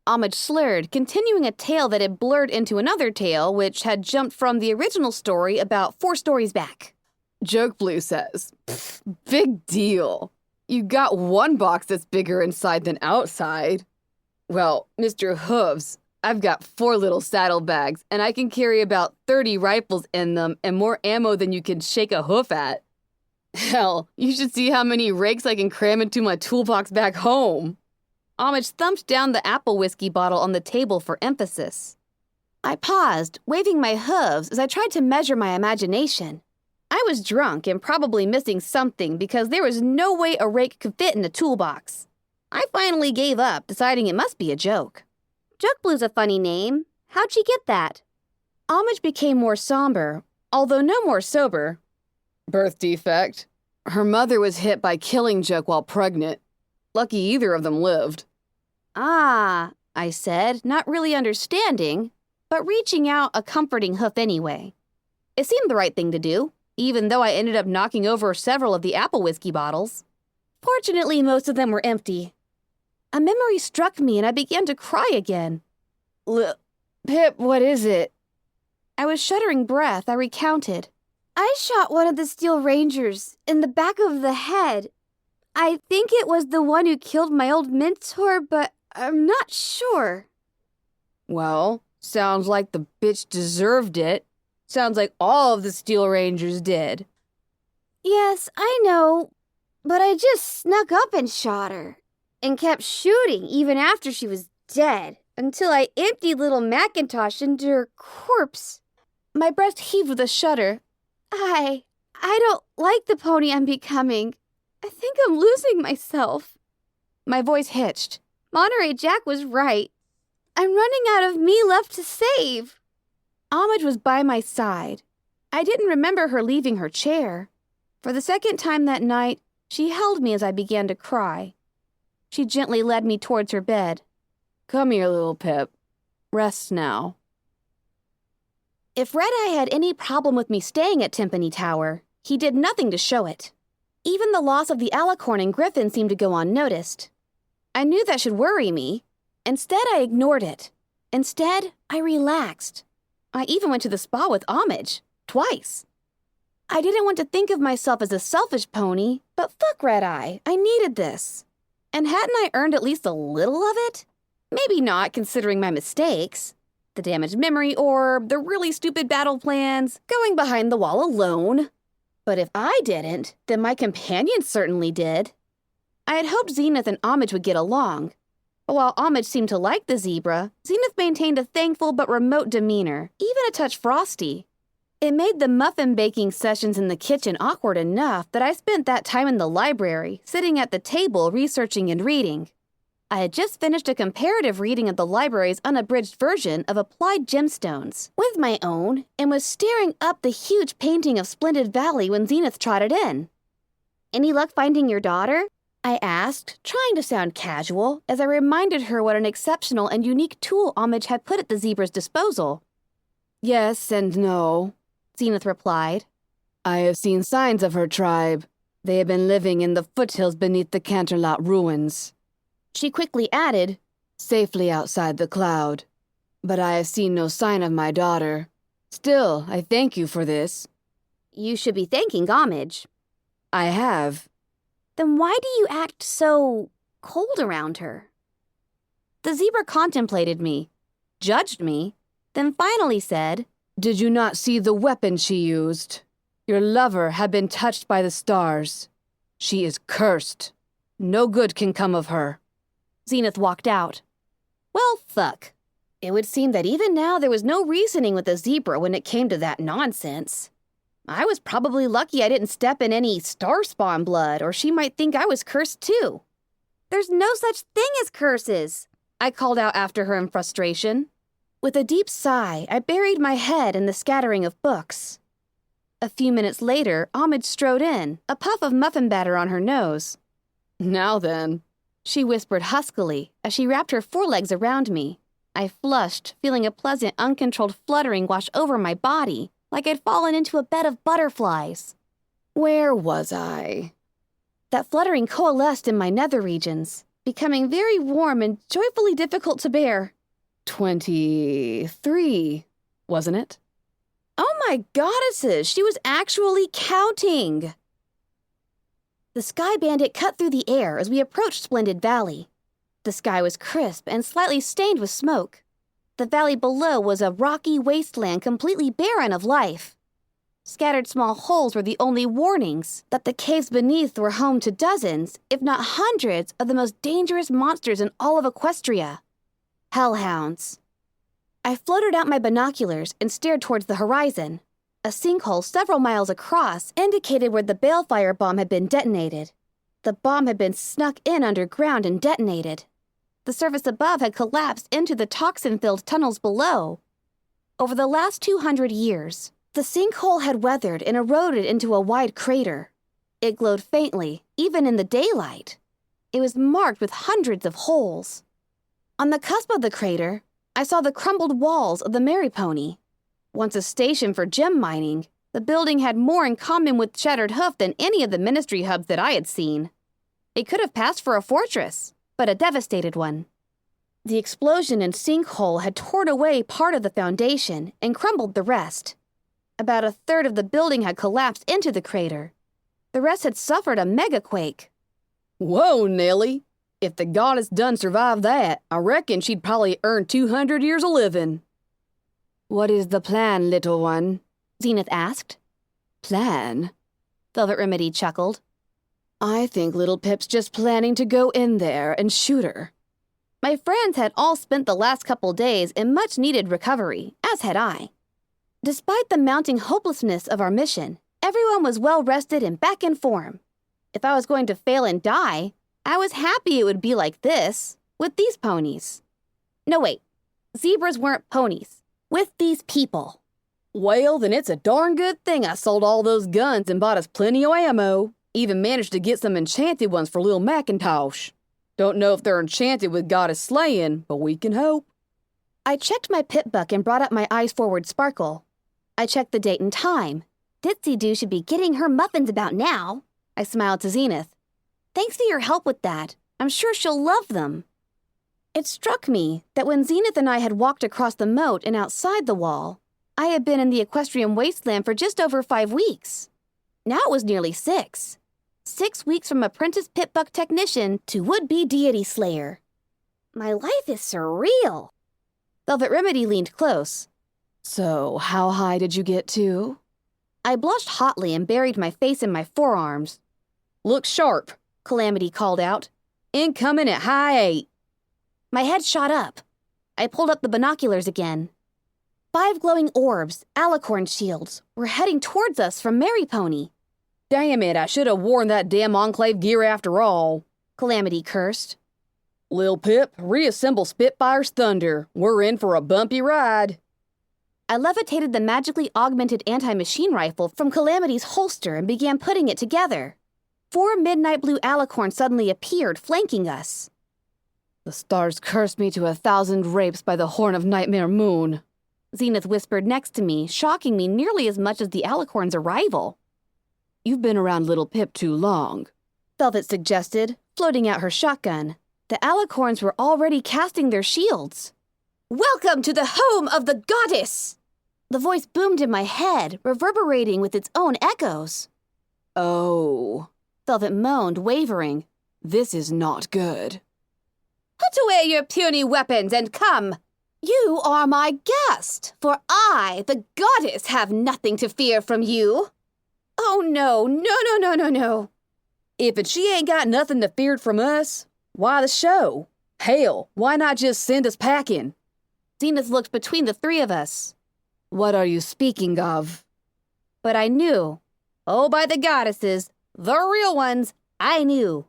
Homage slurred, continuing a tale that had blurred into another tale which had jumped from the original story about 4 stories back. Joke Blue says, big deal. You got one box that's bigger inside than outside. Well, Mr. Hooves, I've got 4 little saddlebags, and I can carry about 30 rifles in them and more ammo than you can shake a hoof at. Hell, you should see how many rakes I can cram into my toolbox back home. Homage thumped down the apple whiskey bottle on the table for emphasis. I paused, waving my hooves as I tried to measure my imagination. I was drunk and probably missing something because there was no way a rake could fit in a toolbox. I finally gave up, deciding it must be a joke. Joke Blue's a funny name. How'd she get that? Homage became more somber, although no more sober. Birth defect. Her mother was hit by Killing Joke while pregnant. Lucky either of them lived. Ah, I said, not really understanding, but reaching out a comforting hoof anyway. It seemed the right thing to do, even though I ended up knocking over several of the apple whiskey bottles. Fortunately, most of them were empty. A memory struck me and I began to cry again. Pip, what is it? I was shuddering breath. I recounted. I shot one of the Steel Rangers in the back of the head. I think it was the one who killed my old mentor, but I'm not sure. Well, Sounds like the bitch deserved it. Sounds like all of the Steel Rangers did. Yes, I know, but I just snuck up and shot her, and kept shooting even after she was dead, until I emptied little Macintosh into her corpse. My breast heaved with a shudder. I don't like the pony I'm becoming. I think I'm losing myself. My voice hitched. Monterey Jack was right. I'm running out of me left to save. Homage was by my side. I didn't remember her leaving her chair. For the second time that night, she held me as I began to cry. She gently led me towards her bed. Come here, little Pip. Rest now. If Red Eye had any problem with me staying at Timpani Tower, he did nothing to show it. Even the loss of the alicorn and griffin seemed to go unnoticed. I knew that should worry me. Instead, I ignored it. Instead, I relaxed. I even went to the spa with Homage, twice. I didn't want to think of myself as a selfish pony, but fuck Red Eye, I needed this. And hadn't I earned at least a little of it? Maybe not, considering my mistakes. The damaged memory orb, the really stupid battle plans, going behind the wall alone. But if I didn't, then my companions certainly did. I had hoped Zenith and Homage would get along. But while Homage seemed to like the zebra, Zenith maintained a thankful but remote demeanor, even a touch frosty. It made the muffin baking sessions in the kitchen awkward enough that I spent that time in the library, sitting at the table researching and reading. I had just finished a comparative reading of the library's unabridged version of Applied Gemstones with my own and was staring up the huge painting of Splendid Valley when Zenith trotted in. "Any luck finding your daughter?" I asked, trying to sound casual, as I reminded her what an exceptional and unique tool Homage had put at the zebra's disposal. Yes and no, Zenith replied. I have seen signs of her tribe. They have been living in the foothills beneath the Canterlot ruins. She quickly added, Safely outside the cloud. But I have seen no sign of my daughter. Still, I thank you for this. "You should be thanking Homage." I have. "Then why do you act so cold around her?" The zebra contemplated me, judged me, then finally said, Did you not see the weapon she used? Your lover had been touched by the stars. She is cursed. No good can come of her. Zenith walked out. Well, fuck. It would seem that even now there was no reasoning with the zebra when it came to that nonsense. I was probably lucky I didn't step in any star spawn blood, or she might think I was cursed too. "There's no such thing as curses," I called out after her in frustration. With a deep sigh, I buried my head in the scattering of books. A few minutes later, Homage strode in, a puff of muffin batter on her nose. Now then, she whispered huskily as she wrapped her forelegs around me. I flushed, feeling a pleasant, uncontrolled fluttering wash over my body, like I'd fallen into a bed of butterflies. Where was I? That fluttering coalesced in my nether regions, becoming very warm and joyfully difficult to bear. 23, wasn't it? Oh my goddesses, she was actually counting! The Sky Bandit cut through the air as we approached Splendid Valley. The sky was crisp and slightly stained with smoke. The valley below was a rocky wasteland completely barren of life. Scattered small holes were the only warnings that the caves beneath were home to dozens, if not hundreds, of the most dangerous monsters in all of Equestria. Hellhounds. I floated out my binoculars and stared towards the horizon. A sinkhole several miles across indicated where the balefire bomb had been detonated. The bomb had been snuck in underground and detonated. The surface above had collapsed into the toxin-filled tunnels below. Over the last 200 years, the sinkhole had weathered and eroded into a wide crater. It glowed faintly, even in the daylight. It was marked with hundreds of holes. On the cusp of the crater, I saw the crumbled walls of the Mary Pony. Once a station for gem mining, the building had more in common with Shattered Hoof than any of the ministry hubs that I had seen. It could have passed for a fortress, but a devastated one. The explosion and sinkhole had torn away part of the foundation and crumbled the rest. About a third of the building had collapsed into the crater. The rest had suffered a megaquake. Whoa, Nellie. If the goddess done survived that, I reckon she'd probably earn 200 years of living. What is the plan, little one? Zenith asked. Plan? Velvet Remedy chuckled. I think little Pip's just planning to go in there and shoot her. My friends had all spent the last couple days in much-needed recovery, as had I. Despite the mounting hopelessness of our mission, everyone was well-rested and back in form. If I was going to fail and die, I was happy it would be like this, with these ponies. No, wait. Zebras weren't ponies. With these people. Well, then it's a darn good thing I sold all those guns and bought us plenty of ammo. Even managed to get some enchanted ones for little Macintosh. Don't know if they're enchanted with goddess slaying, but we can hope. I checked my pit buck and brought up my eyes forward sparkle. I checked the date and time. Ditsy Doo should be getting her muffins about now. I smiled to Zenith. Thanks for your help with that. I'm sure she'll love them. It struck me that when Zenith and I had walked across the moat and outside the wall, I had been in the equestrian wasteland for just over 5 weeks. Now it was nearly 6. 6 weeks from apprentice pitbuck technician to would-be deity slayer. My life is surreal. Velvet Remedy leaned close. So, how high did you get to? I blushed hotly and buried my face in my forearms. Look sharp, Calamity called out. Incoming at high 8. My head shot up. I pulled up the binoculars again. 5 glowing orbs, alicorn shields, were heading towards us from Mary Pony. Damn it, I should have worn that damn Enclave gear after all. Calamity cursed. Lil Pip, reassemble Spitfire's thunder. We're in for a bumpy ride. I levitated the magically augmented anti-machine rifle from Calamity's holster and began putting it together. 4 midnight blue alicorns suddenly appeared, flanking us. The stars cursed me to 1,000 rapes by the horn of Nightmare Moon. Zenith whispered next to me, shocking me nearly as much as the alicorn's arrival. You've been around Little Pip too long, Velvet suggested, floating out her shotgun. The alicorns were already casting their shields. Welcome to the home of the goddess! The voice boomed in my head, reverberating with its own echoes. Oh, Velvet moaned, wavering. This is not good. Put away your puny weapons and come. You are my guest, for I, the goddess, have nothing to fear from you. Oh, no. If she ain't got nothing to fear from us, why the show? Hell, why not just send us packing? Zenith looked between the 3 of us. What are you speaking of? But I knew. Oh, by the goddesses, the real ones, I knew.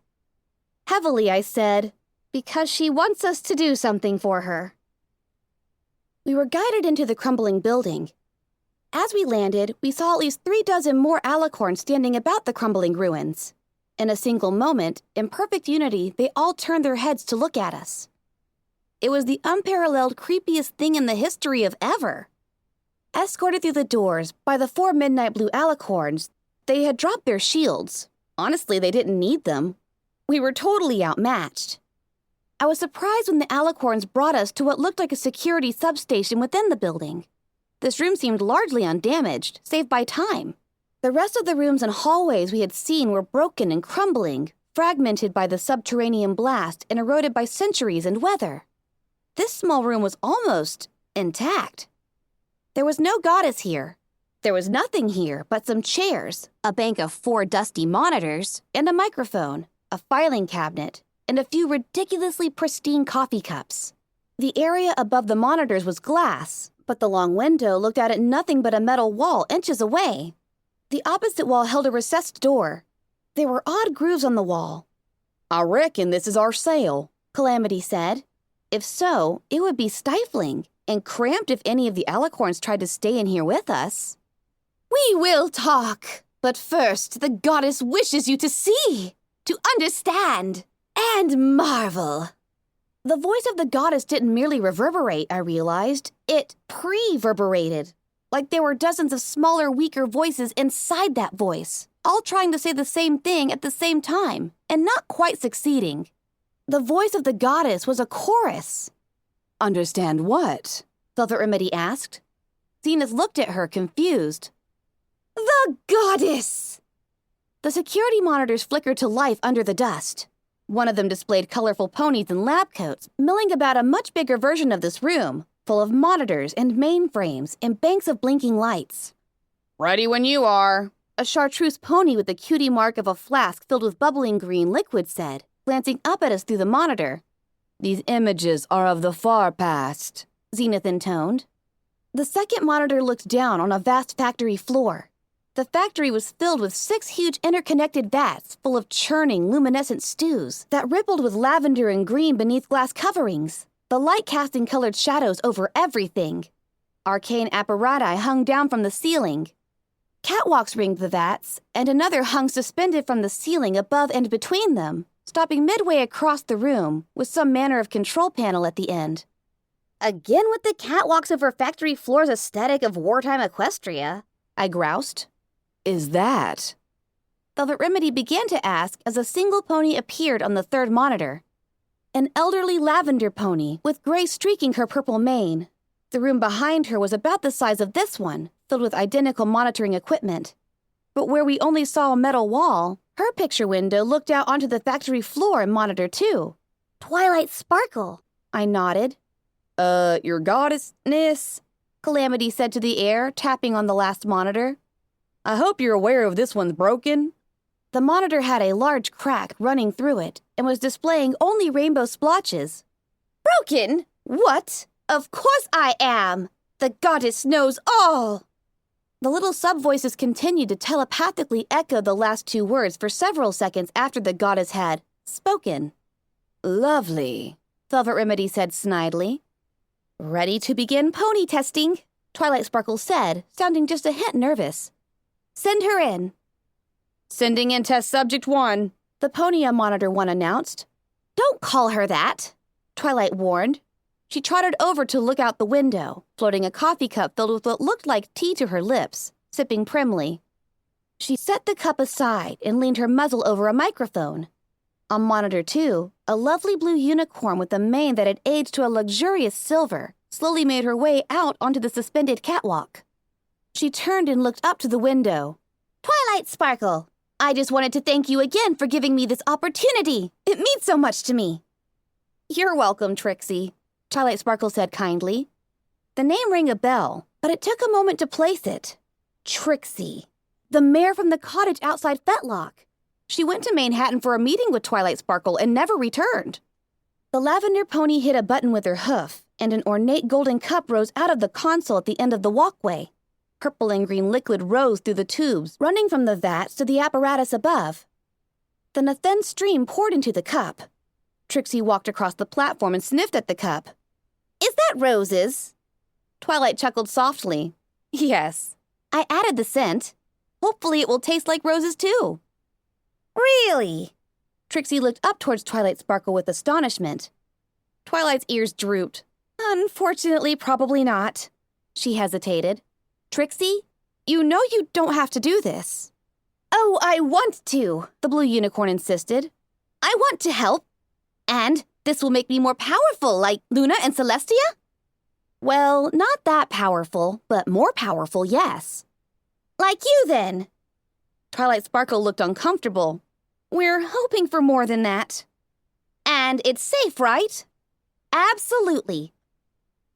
Heavily, I said, because she wants us to do something for her. We were guided into the crumbling building. As we landed, we saw at least 3 dozen more alicorns standing about the crumbling ruins. In a single moment, in perfect unity, they all turned their heads to look at us. It was the unparalleled creepiest thing in the history of ever. Escorted through the doors by the 4 midnight blue alicorns, they had dropped their shields. Honestly, they didn't need them. We were totally outmatched. I was surprised when the alicorns brought us to what looked like a security substation within the building. This room seemed largely undamaged, save by time. The rest of the rooms and hallways we had seen were broken and crumbling, fragmented by the subterranean blast and eroded by centuries and weather. This small room was almost intact. There was no goddess here. There was nothing here but some chairs, a bank of 4 dusty monitors, and a microphone, a filing cabinet, and a few ridiculously pristine coffee cups. The area above the monitors was glass, but the long window looked out at nothing but a metal wall inches away. The opposite wall held a recessed door. There were odd grooves on the wall. I reckon this is our cell, Calamity said. If so, it would be stifling and cramped if any of the alicorns tried to stay in here with us. We will talk, but first the goddess wishes you to see, to understand, and marvel. The voice of the goddess didn't merely reverberate, I realized. It pre-verberated, like there were dozens of smaller, weaker voices inside that voice, all trying to say the same thing at the same time, and not quite succeeding. The voice of the goddess was a chorus. Understand what? Velvet Remedy asked. Zenith looked at her, confused. The goddess! The security monitors flickered to life under the dust. One of them displayed colorful ponies in lab coats, milling about a much bigger version of this room, full of monitors and mainframes and banks of blinking lights. Ready when you are. A chartreuse pony with the cutie mark of a flask filled with bubbling green liquid said, glancing up at us through the monitor. These images are of the far past, Zenith intoned. The second monitor looked down on a vast factory floor. The factory was filled with 6 huge interconnected vats full of churning, luminescent stews that rippled with lavender and green beneath glass coverings, the light casting colored shadows over everything. Arcane apparati hung down from the ceiling. Catwalks ringed the vats, and another hung suspended from the ceiling above and between them, stopping midway across the room with some manner of control panel at the end. Again with the catwalks over factory floors aesthetic of wartime Equestria, I groused. Is that? Velvet Remedy began to ask as a single pony appeared on the third monitor. An elderly lavender pony with gray streaking her purple mane. The room behind her was about the size of this one, filled with identical monitoring equipment. But where we only saw a metal wall, her picture window looked out onto the factory floor in monitor 2. Twilight Sparkle. I nodded. Your goddessness? Calamity said to the air, tapping on the last monitor. I hope you're aware of this one's broken. The monitor had a large crack running through it and was displaying only rainbow splotches. Broken? What? Of course I am. The goddess knows all. The little sub-voices continued to telepathically echo the last 2 words for several seconds after the goddess had spoken. Lovely, Velvet Remedy said snidely. Ready to begin pony testing, Twilight Sparkle said, sounding just a hint nervous. Send her in. Sending in test subject 1. The pony on monitor 1 announced. Don't call her that, Twilight warned. She trotted over to look out the window, floating a coffee cup filled with what looked like tea to her lips, sipping primly. She set the cup aside and leaned her muzzle over a microphone. On monitor 2, a lovely blue unicorn with a mane that had aged to a luxurious silver slowly made her way out onto the suspended catwalk. She turned and looked up to the window. Twilight Sparkle, I just wanted to thank you again for giving me this opportunity. It means so much to me. You're welcome, Trixie, Twilight Sparkle said kindly. The name rang a bell, but it took a moment to place it. Trixie, the mare from the cottage outside Fetlock. She went to Manhattan for a meeting with Twilight Sparkle and never returned. The lavender pony hit a button with her hoof, and an ornate golden cup rose out of the console at the end of the walkway. Purple and green liquid rose through the tubes, running from the vats to the apparatus above. Then a thin stream poured into the cup. Trixie walked across the platform and sniffed at the cup. Is that roses? Twilight chuckled softly. Yes. I added the scent. Hopefully it will taste like roses too. Really? Trixie looked up towards Twilight Sparkle with astonishment. Twilight's ears drooped. Unfortunately, probably not. She hesitated. Trixie, you know you don't have to do this. Oh, I want to, the blue unicorn insisted. I want to help. And this will make me more powerful, like Luna and Celestia? Well, not that powerful, but more powerful, yes. Like you, then. Twilight Sparkle looked uncomfortable. We're hoping for more than that. And it's safe, right? Absolutely.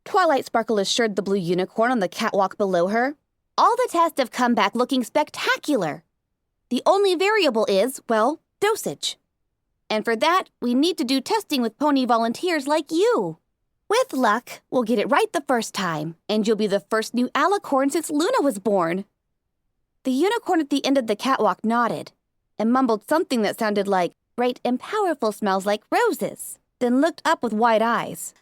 Twilight Sparkle assured the blue unicorn on the catwalk below her. All the tests have come back looking spectacular. The only variable is, well, dosage. And for that, we need to do testing with pony volunteers like you. With luck, we'll get it right the first time, and you'll be the first new alicorn since Luna was born. The unicorn at the end of the catwalk nodded and mumbled something that sounded like, "Great and powerful smells like roses," then looked up with wide eyes.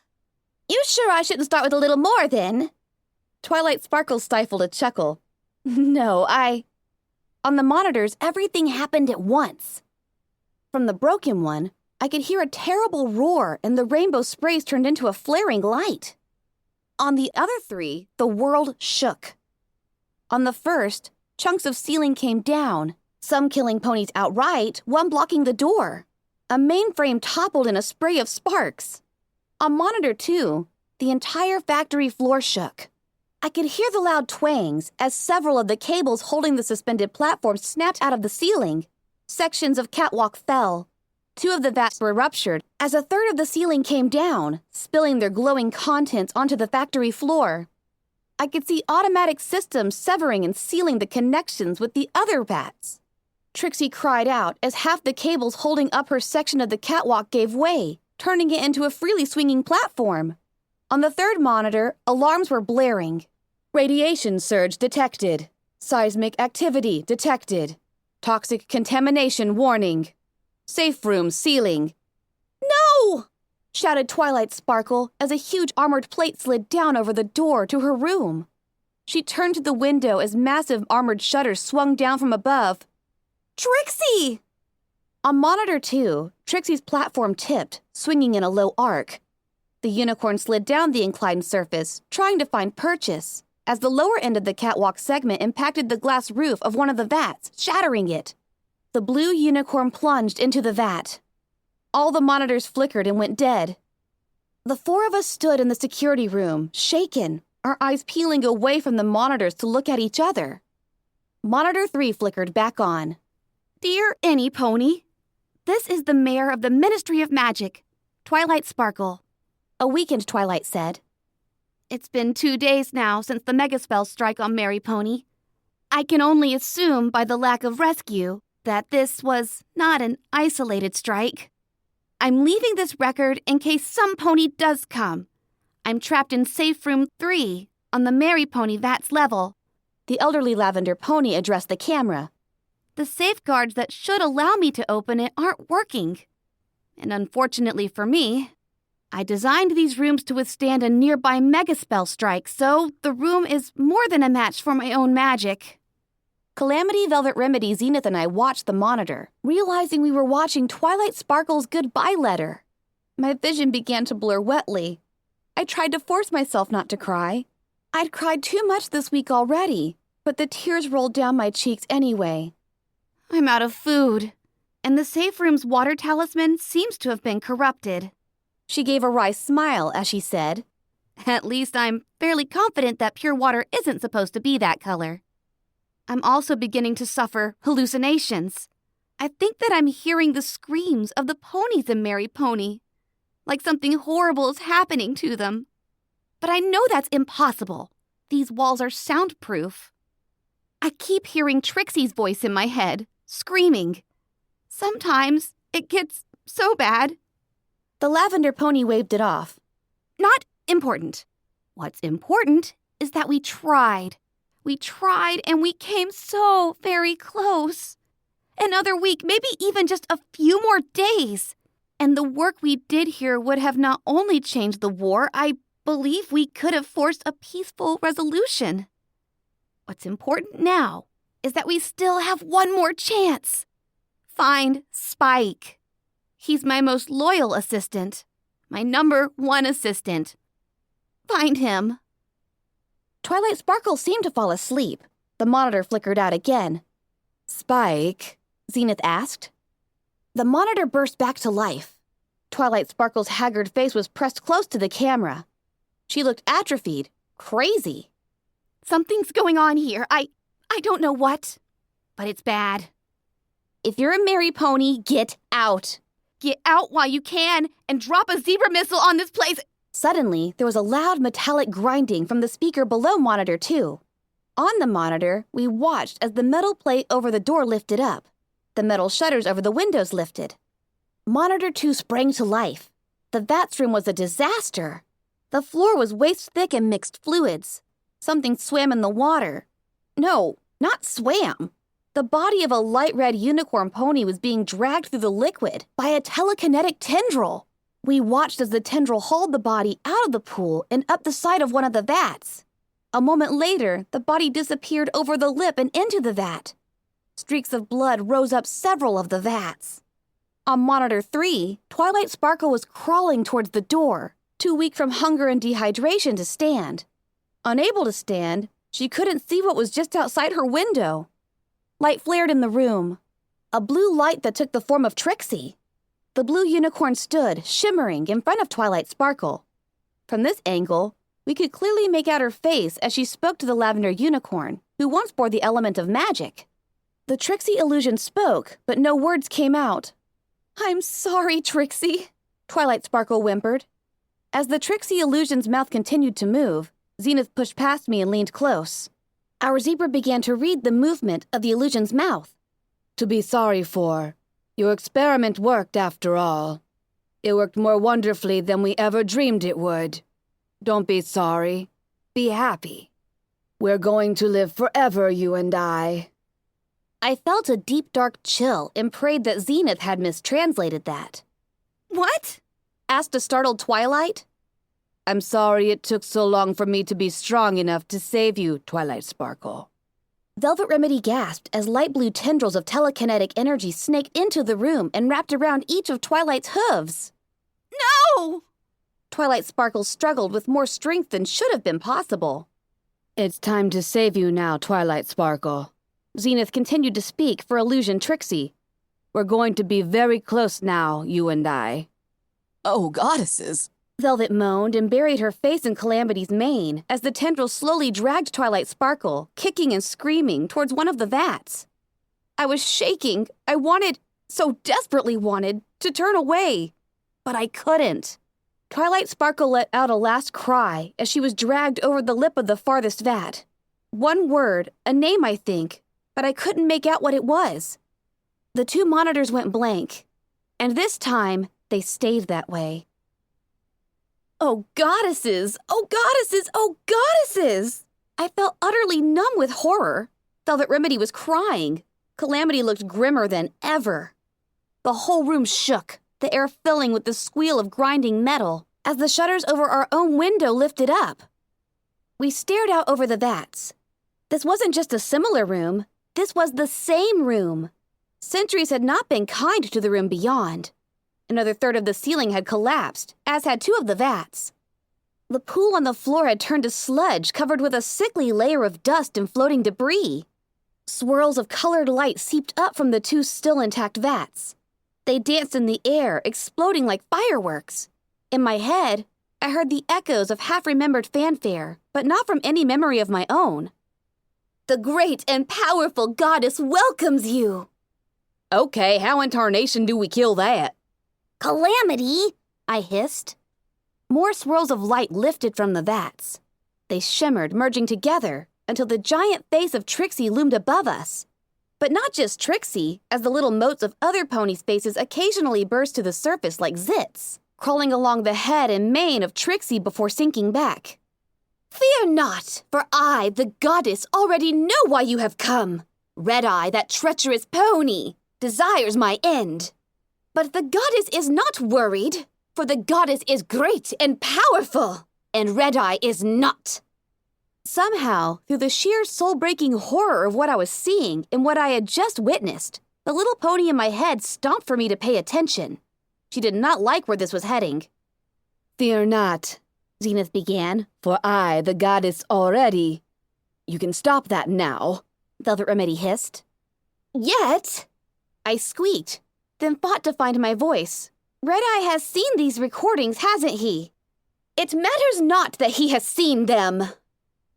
You sure I shouldn't start with a little more, then? Twilight Sparkle stifled a chuckle. No, On the monitors, everything happened at once. From the broken one, I could hear a terrible roar and the rainbow sprays turned into a flaring light. On the other 3, the world shook. On the first, chunks of ceiling came down, some killing ponies outright, one blocking the door. A mainframe toppled in a spray of sparks. On monitor 2, the entire factory floor shook. I could hear the loud twangs as several of the cables holding the suspended platform snapped out of the ceiling. Sections of catwalk fell. Two of the vats were ruptured as a third of the ceiling came down, spilling their glowing contents onto the factory floor. I could see automatic systems severing and sealing the connections with the other vats. Trixie cried out as half the cables holding up her section of the catwalk gave way, turning it into a freely swinging platform. On the third monitor, alarms were blaring. Radiation surge detected. Seismic activity detected. Toxic contamination warning. Safe room sealing. "No!" shouted Twilight Sparkle as a huge armored plate slid down over the door to her room. She turned to the window as massive armored shutters swung down from above. "Trixie!" On monitor 2, Trixie's platform tipped, swinging in a low arc. The unicorn slid down the inclined surface, trying to find purchase, as the lower end of the catwalk segment impacted the glass roof of one of the vats, shattering it. The blue unicorn plunged into the vat. All the monitors flickered and went dead. The four of us stood in the security room, shaken, our eyes peeling away from the monitors to look at each other. Monitor 3 flickered back on. "Dear Any Pony, this is the mayor of the Ministry of Magic, Twilight Sparkle," A weakened Twilight said. "It's been 2 days now since the megaspell strike on Mary Pony. I can only assume by the lack of rescue that this was not an isolated strike. I'm leaving this record in case some pony does come. I'm trapped in Safe Room 3 on the Mary Pony Vats level. The elderly lavender pony addressed the camera. The safeguards that should allow me to open it aren't working. And unfortunately for me, I designed these rooms to withstand a nearby megaspell strike, so the room is more than a match for my own magic." Calamity Velvet Remedy, Zenith, and I watched the monitor, realizing we were watching Twilight Sparkle's goodbye letter. My vision began to blur wetly. I tried to force myself not to cry. I'd cried too much this week already, but the tears rolled down my cheeks anyway. "I'm out of food, and the safe room's water talisman seems to have been corrupted." She gave a wry smile as she said, "At least I'm fairly confident that pure water isn't supposed to be that color. I'm also beginning to suffer hallucinations. I think that I'm hearing the screams of the ponies in Mary Pony, like something horrible is happening to them. But I know that's impossible. These walls are soundproof. I keep hearing Trixie's voice in my head, screaming. Sometimes it gets so bad." The lavender pony waved it off. "Not important. What's important is that we tried. We tried and we came so very close. Another week, maybe even just a few more days. And the work we did here would have not only changed the war, I believe we could have forced a peaceful resolution. What's important now is that we still have one more chance. Find Spike. He's my most loyal assistant, my #1 assistant. Find him." Twilight Sparkle seemed to fall asleep. The monitor flickered out again. "Spike?" Zenith asked. The monitor burst back to life. Twilight Sparkle's haggard face was pressed close to the camera. She looked atrophied, crazy. "Something's going on here. I don't know what, but it's bad. If you're a Mary Pony, get out." Get out while you can and drop a zebra missile on this place." Suddenly, there was a loud metallic grinding from the speaker below monitor 2. On the monitor, we watched as the metal plate over the door lifted up. The metal shutters over the windows lifted. Monitor 2 sprang to life. The vats room was a disaster. The floor was waist-thick in mixed fluids. Something swam in the water. No, not swam. The body of a light red unicorn pony was being dragged through the liquid by a telekinetic tendril. We watched as the tendril hauled the body out of the pool and up the side of one of the vats. A moment later, the body disappeared over the lip and into the vat. Streaks of blood rose up several of the vats. On monitor 3, Twilight Sparkle was crawling towards the door, too weak from hunger and dehydration to stand. Unable to stand, she couldn't see what was just outside her window. Light flared in the room. A blue light that took the form of Trixie. The blue unicorn stood, shimmering, in front of Twilight Sparkle. From this angle, we could clearly make out her face as she spoke to the lavender unicorn, who once bore the element of magic. The Trixie illusion spoke, but no words came out. I'm sorry, Trixie, Twilight Sparkle whimpered. As the Trixie illusion's mouth continued to move, Zenith pushed past me and leaned close. Our zebra began to read the movement of the illusion's mouth. To be sorry for. Your experiment worked after all. It worked more wonderfully than we ever dreamed it would. Don't be sorry. Be happy. We're going to live forever, you and I. I felt a deep, dark chill and prayed that Zenith had mistranslated that. What? Asked a startled Twilight. I'm sorry it took so long for me to be strong enough to save you, Twilight Sparkle. Velvet Remedy gasped as light blue tendrils of telekinetic energy snaked into the room and wrapped around each of Twilight's hooves. No! Twilight Sparkle struggled with more strength than should have been possible. It's time to save you now, Twilight Sparkle. Zenith continued to speak for Illusion Trixie. We're going to be very close now, you and I. Oh, goddesses. Velvet moaned and buried her face in Calamity's mane as the tendrils slowly dragged Twilight Sparkle, kicking and screaming, towards one of the vats. I was shaking. I wanted, so desperately wanted, to turn away. But I couldn't. Twilight Sparkle let out a last cry as she was dragged over the lip of the farthest vat. One word, a name, I think, but I couldn't make out what it was. The two monitors went blank, and this time they stayed that way. Oh, goddesses! Oh, goddesses! Oh, goddesses! I felt utterly numb with horror. Velvet Remedy was crying. Calamity looked grimmer than ever. The whole room shook, the air filling with the squeal of grinding metal as the shutters over our own window lifted up. We stared out over the vats. This wasn't just a similar room. This was the same room. Centuries had not been kind to the room beyond. Another third of the ceiling had collapsed, as had two of the vats. The pool on the floor had turned to sludge covered with a sickly layer of dust and floating debris. Swirls of colored light seeped up from the two still intact vats. They danced in the air, exploding like fireworks. In my head, I heard the echoes of half-remembered fanfare, but not from any memory of my own. The great and powerful goddess welcomes you! Okay, how in tarnation do we kill that? Calamity! I hissed. More swirls of light lifted from the vats. They shimmered, merging together, until the giant face of Trixie loomed above us. But not just Trixie, as the little motes of other ponies' faces occasionally burst to the surface like zits, crawling along the head and mane of Trixie before sinking back. Fear not, for I, the goddess, already know why you have come. Red-Eye, that treacherous pony, desires my end. But the goddess is not worried, for the goddess is great and powerful, and Red-Eye is not. Somehow, through the sheer soul-breaking horror of what I was seeing and what I had just witnessed, the little pony in my head stomped for me to pay attention. She did not like where this was heading. Fear not, Zenith began. for I, the goddess already. You can stop that now. Velvet Remedy hissed. Yet, I squeaked, then fought to find my voice. Red-Eye has seen these recordings, hasn't he? It matters not that he has seen them.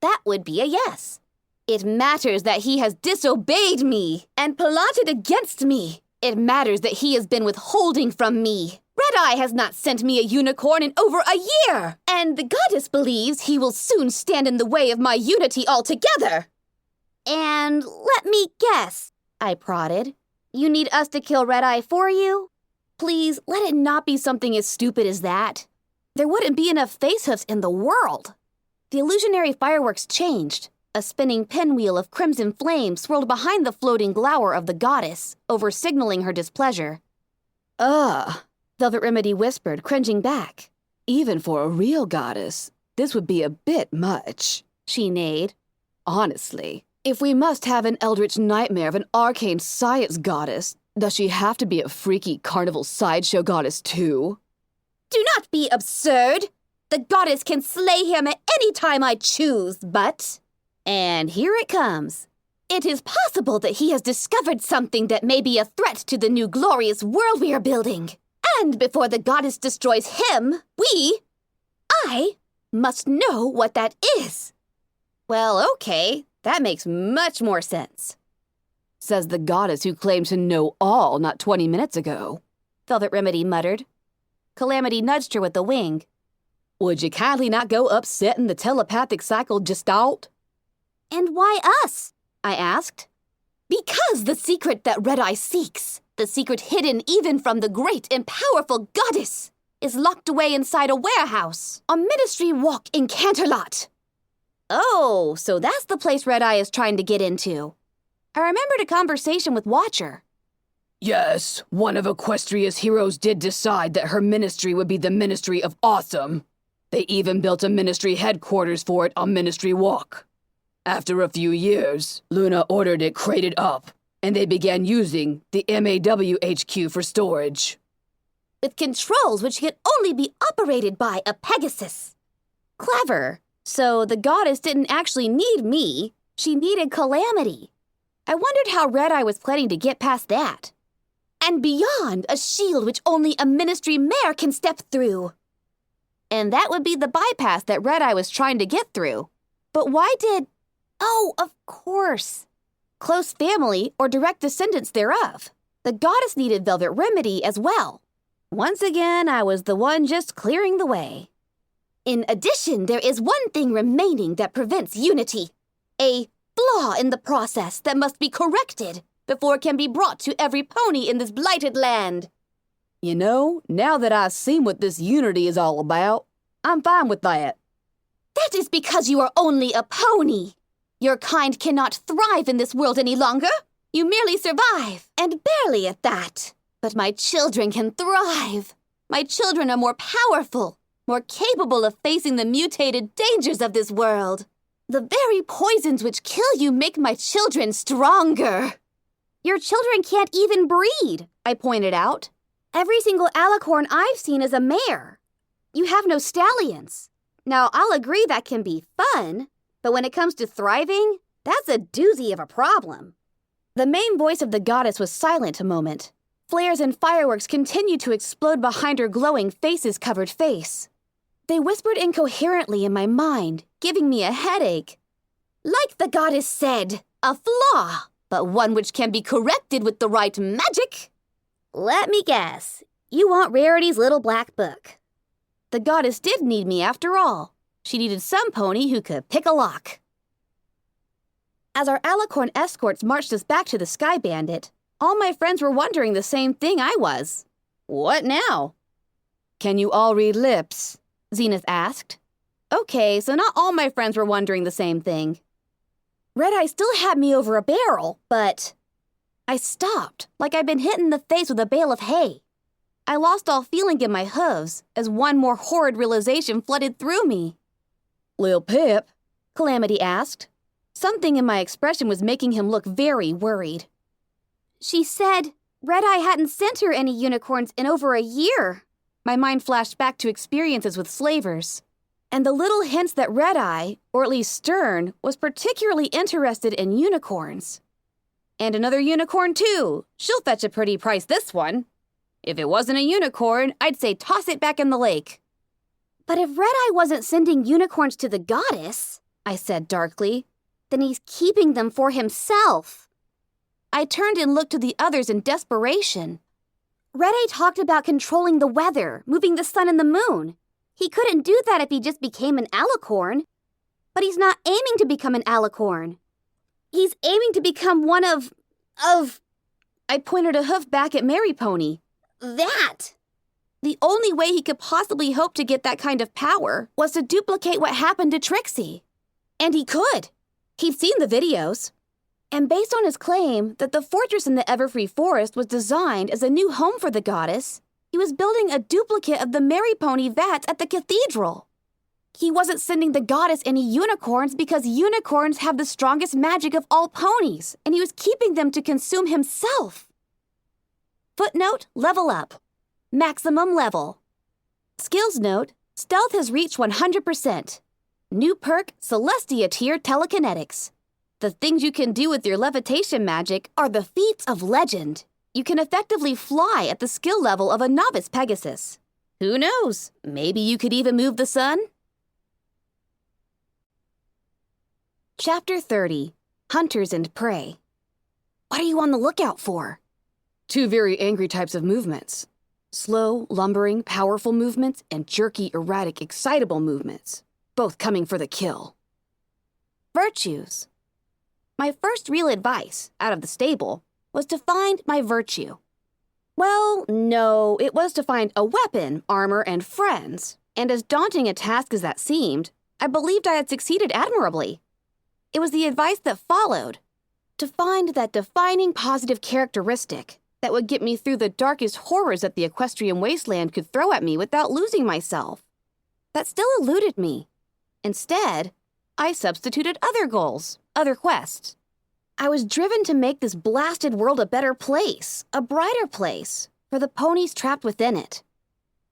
That would be a yes. It matters that he has disobeyed me and plotted against me. It matters that he has been withholding from me. Red-Eye has not sent me a unicorn in over a year, and the goddess believes he will soon stand in the way of my unity altogether. And let me guess, I prodded. You need us to kill Red-Eye for you? Please, let it not be something as stupid as that. There wouldn't be enough facehuffs in the world. The illusionary fireworks changed. A spinning pinwheel of crimson flame swirled behind the floating glower of the goddess, over-signaling her displeasure. Ugh, Velvet Remedy whispered, cringing back. even for a real goddess, this would be a bit much, She neighed. honestly. If we must have an eldritch nightmare of an arcane science goddess, does she have to be a freaky carnival sideshow goddess too? Do not be absurd. The goddess can slay him at any time I choose, but... And here it comes. It is possible that he has discovered something that may be a threat to the new glorious world we are building. And before the goddess destroys him, I, must know what that is. Well, okay, that makes much more sense. Says the goddess who claimed to know all not 20 minutes ago. Velvet Remedy muttered. Calamity nudged her with the wing. Would you kindly not go upsetting the telepathic cycle gestalt? And why us? I asked. Because the secret that Red Eye seeks, the secret hidden even from the great and powerful goddess, is locked away inside a warehouse on Ministry Walk in Canterlot. Oh, so that's the place Red Eye is trying to get into. I remembered a conversation with Watcher. Yes, one of Equestria's heroes did decide that her ministry would be the Ministry of Awesome. They even built a ministry headquarters for it on Ministry Walk. After a few years, Luna ordered it crated up, and they began using the MAWHQ for storage. With controls which could only be operated by a Pegasus. Clever. So the goddess didn't actually need me. She needed Calamity. I wondered how Red Eye was planning to get past that. And beyond a shield which only a ministry mare can step through. And that would be the bypass that Red Eye was trying to get through. But why did... Oh, of course. Close family or direct descendants thereof. The goddess needed Velvet Remedy as well. Once again, I was the one just clearing the way. In addition, there is one thing remaining that prevents unity. A flaw in the process that must be corrected before it can be brought to every pony in this blighted land. You know, now that I've seen what this unity is all about, I'm fine with that. That is because you are only a pony. Your kind cannot thrive in this world any longer. You merely survive, and barely at that. But my children can thrive. My children are more powerful, more capable of facing the mutated dangers of this world. The very poisons which kill you make my children stronger. Your children can't even breed, I pointed out. Every single alicorn I've seen is a mare. You have no stallions. Now, I'll agree that can be fun, but when it comes to thriving, that's a doozy of a problem. The main voice of the goddess was silent a moment. Flares and fireworks continued to explode behind her glowing faces-covered face. They whispered incoherently in my mind, giving me a headache. Like the goddess said, a flaw, but one which can be corrected with the right magic. Let me guess. You want Rarity's little black book. The goddess did need me after all. She needed some pony who could pick a lock. As our alicorn escorts marched us back to the Sky Bandit, all my friends were wondering the same thing I was. What now? Can you all read lips? Zenith asked. Okay, so not all my friends were wondering the same thing. Red Eye still had me over a barrel, but... I stopped, like I'd been hit in the face with a bale of hay. I lost all feeling in my hooves as one more horrid realization flooded through me. Lil Pip? Calamity asked. Something in my expression was making him look very worried. She said Red Eye hadn't sent her any unicorns in over a year. My mind flashed back to experiences with slavers, and the little hints that Red Eye, or at least Stern, was particularly interested in unicorns. And another unicorn, too. She'll fetch a pretty price, this one. If it wasn't a unicorn, I'd say toss it back in the lake. But if Red Eye wasn't sending unicorns to the goddess, I said darkly, then he's keeping them for himself. I turned and looked to the others in desperation. Red Eye talked about controlling the weather, moving the sun and the moon. He couldn't do that if he just became an alicorn. But he's not aiming to become an alicorn. He's aiming to become one of... I pointed a hoof back at Mary Pony. That! The only way he could possibly hope to get that kind of power was to duplicate what happened to Trixie. And he could. He'd seen the videos. And based on his claim that the fortress in the Everfree Forest was designed as a new home for the goddess, he was building a duplicate of the Mary Pony vats at the cathedral. He wasn't sending the goddess any unicorns because unicorns have the strongest magic of all ponies, and he was keeping them to consume himself. Footnote, level up. Maximum level. Skills note, stealth has reached 100%. New perk, Celestia tier telekinetics. The things you can do with your levitation magic are the feats of legend. You can effectively fly at the skill level of a novice Pegasus. Who knows? Maybe you could even move the sun? Chapter 30. Hunters and Prey. What are you on the lookout for? 2 very angry types of movements. Slow, lumbering, powerful movements, and jerky, erratic, excitable movements, both coming for the kill. Virtues. My first real advice, out of the stable, was to find my virtue. Well, no, it was to find a weapon, armor, and friends. And as daunting a task as that seemed, I believed I had succeeded admirably. It was the advice that followed, to find that defining positive characteristic that would get me through the darkest horrors that the equestrian wasteland could throw at me without losing myself. That still eluded me. Instead, I substituted other goals, other quests. I was driven to make this blasted world a better place, a brighter place, for the ponies trapped within it.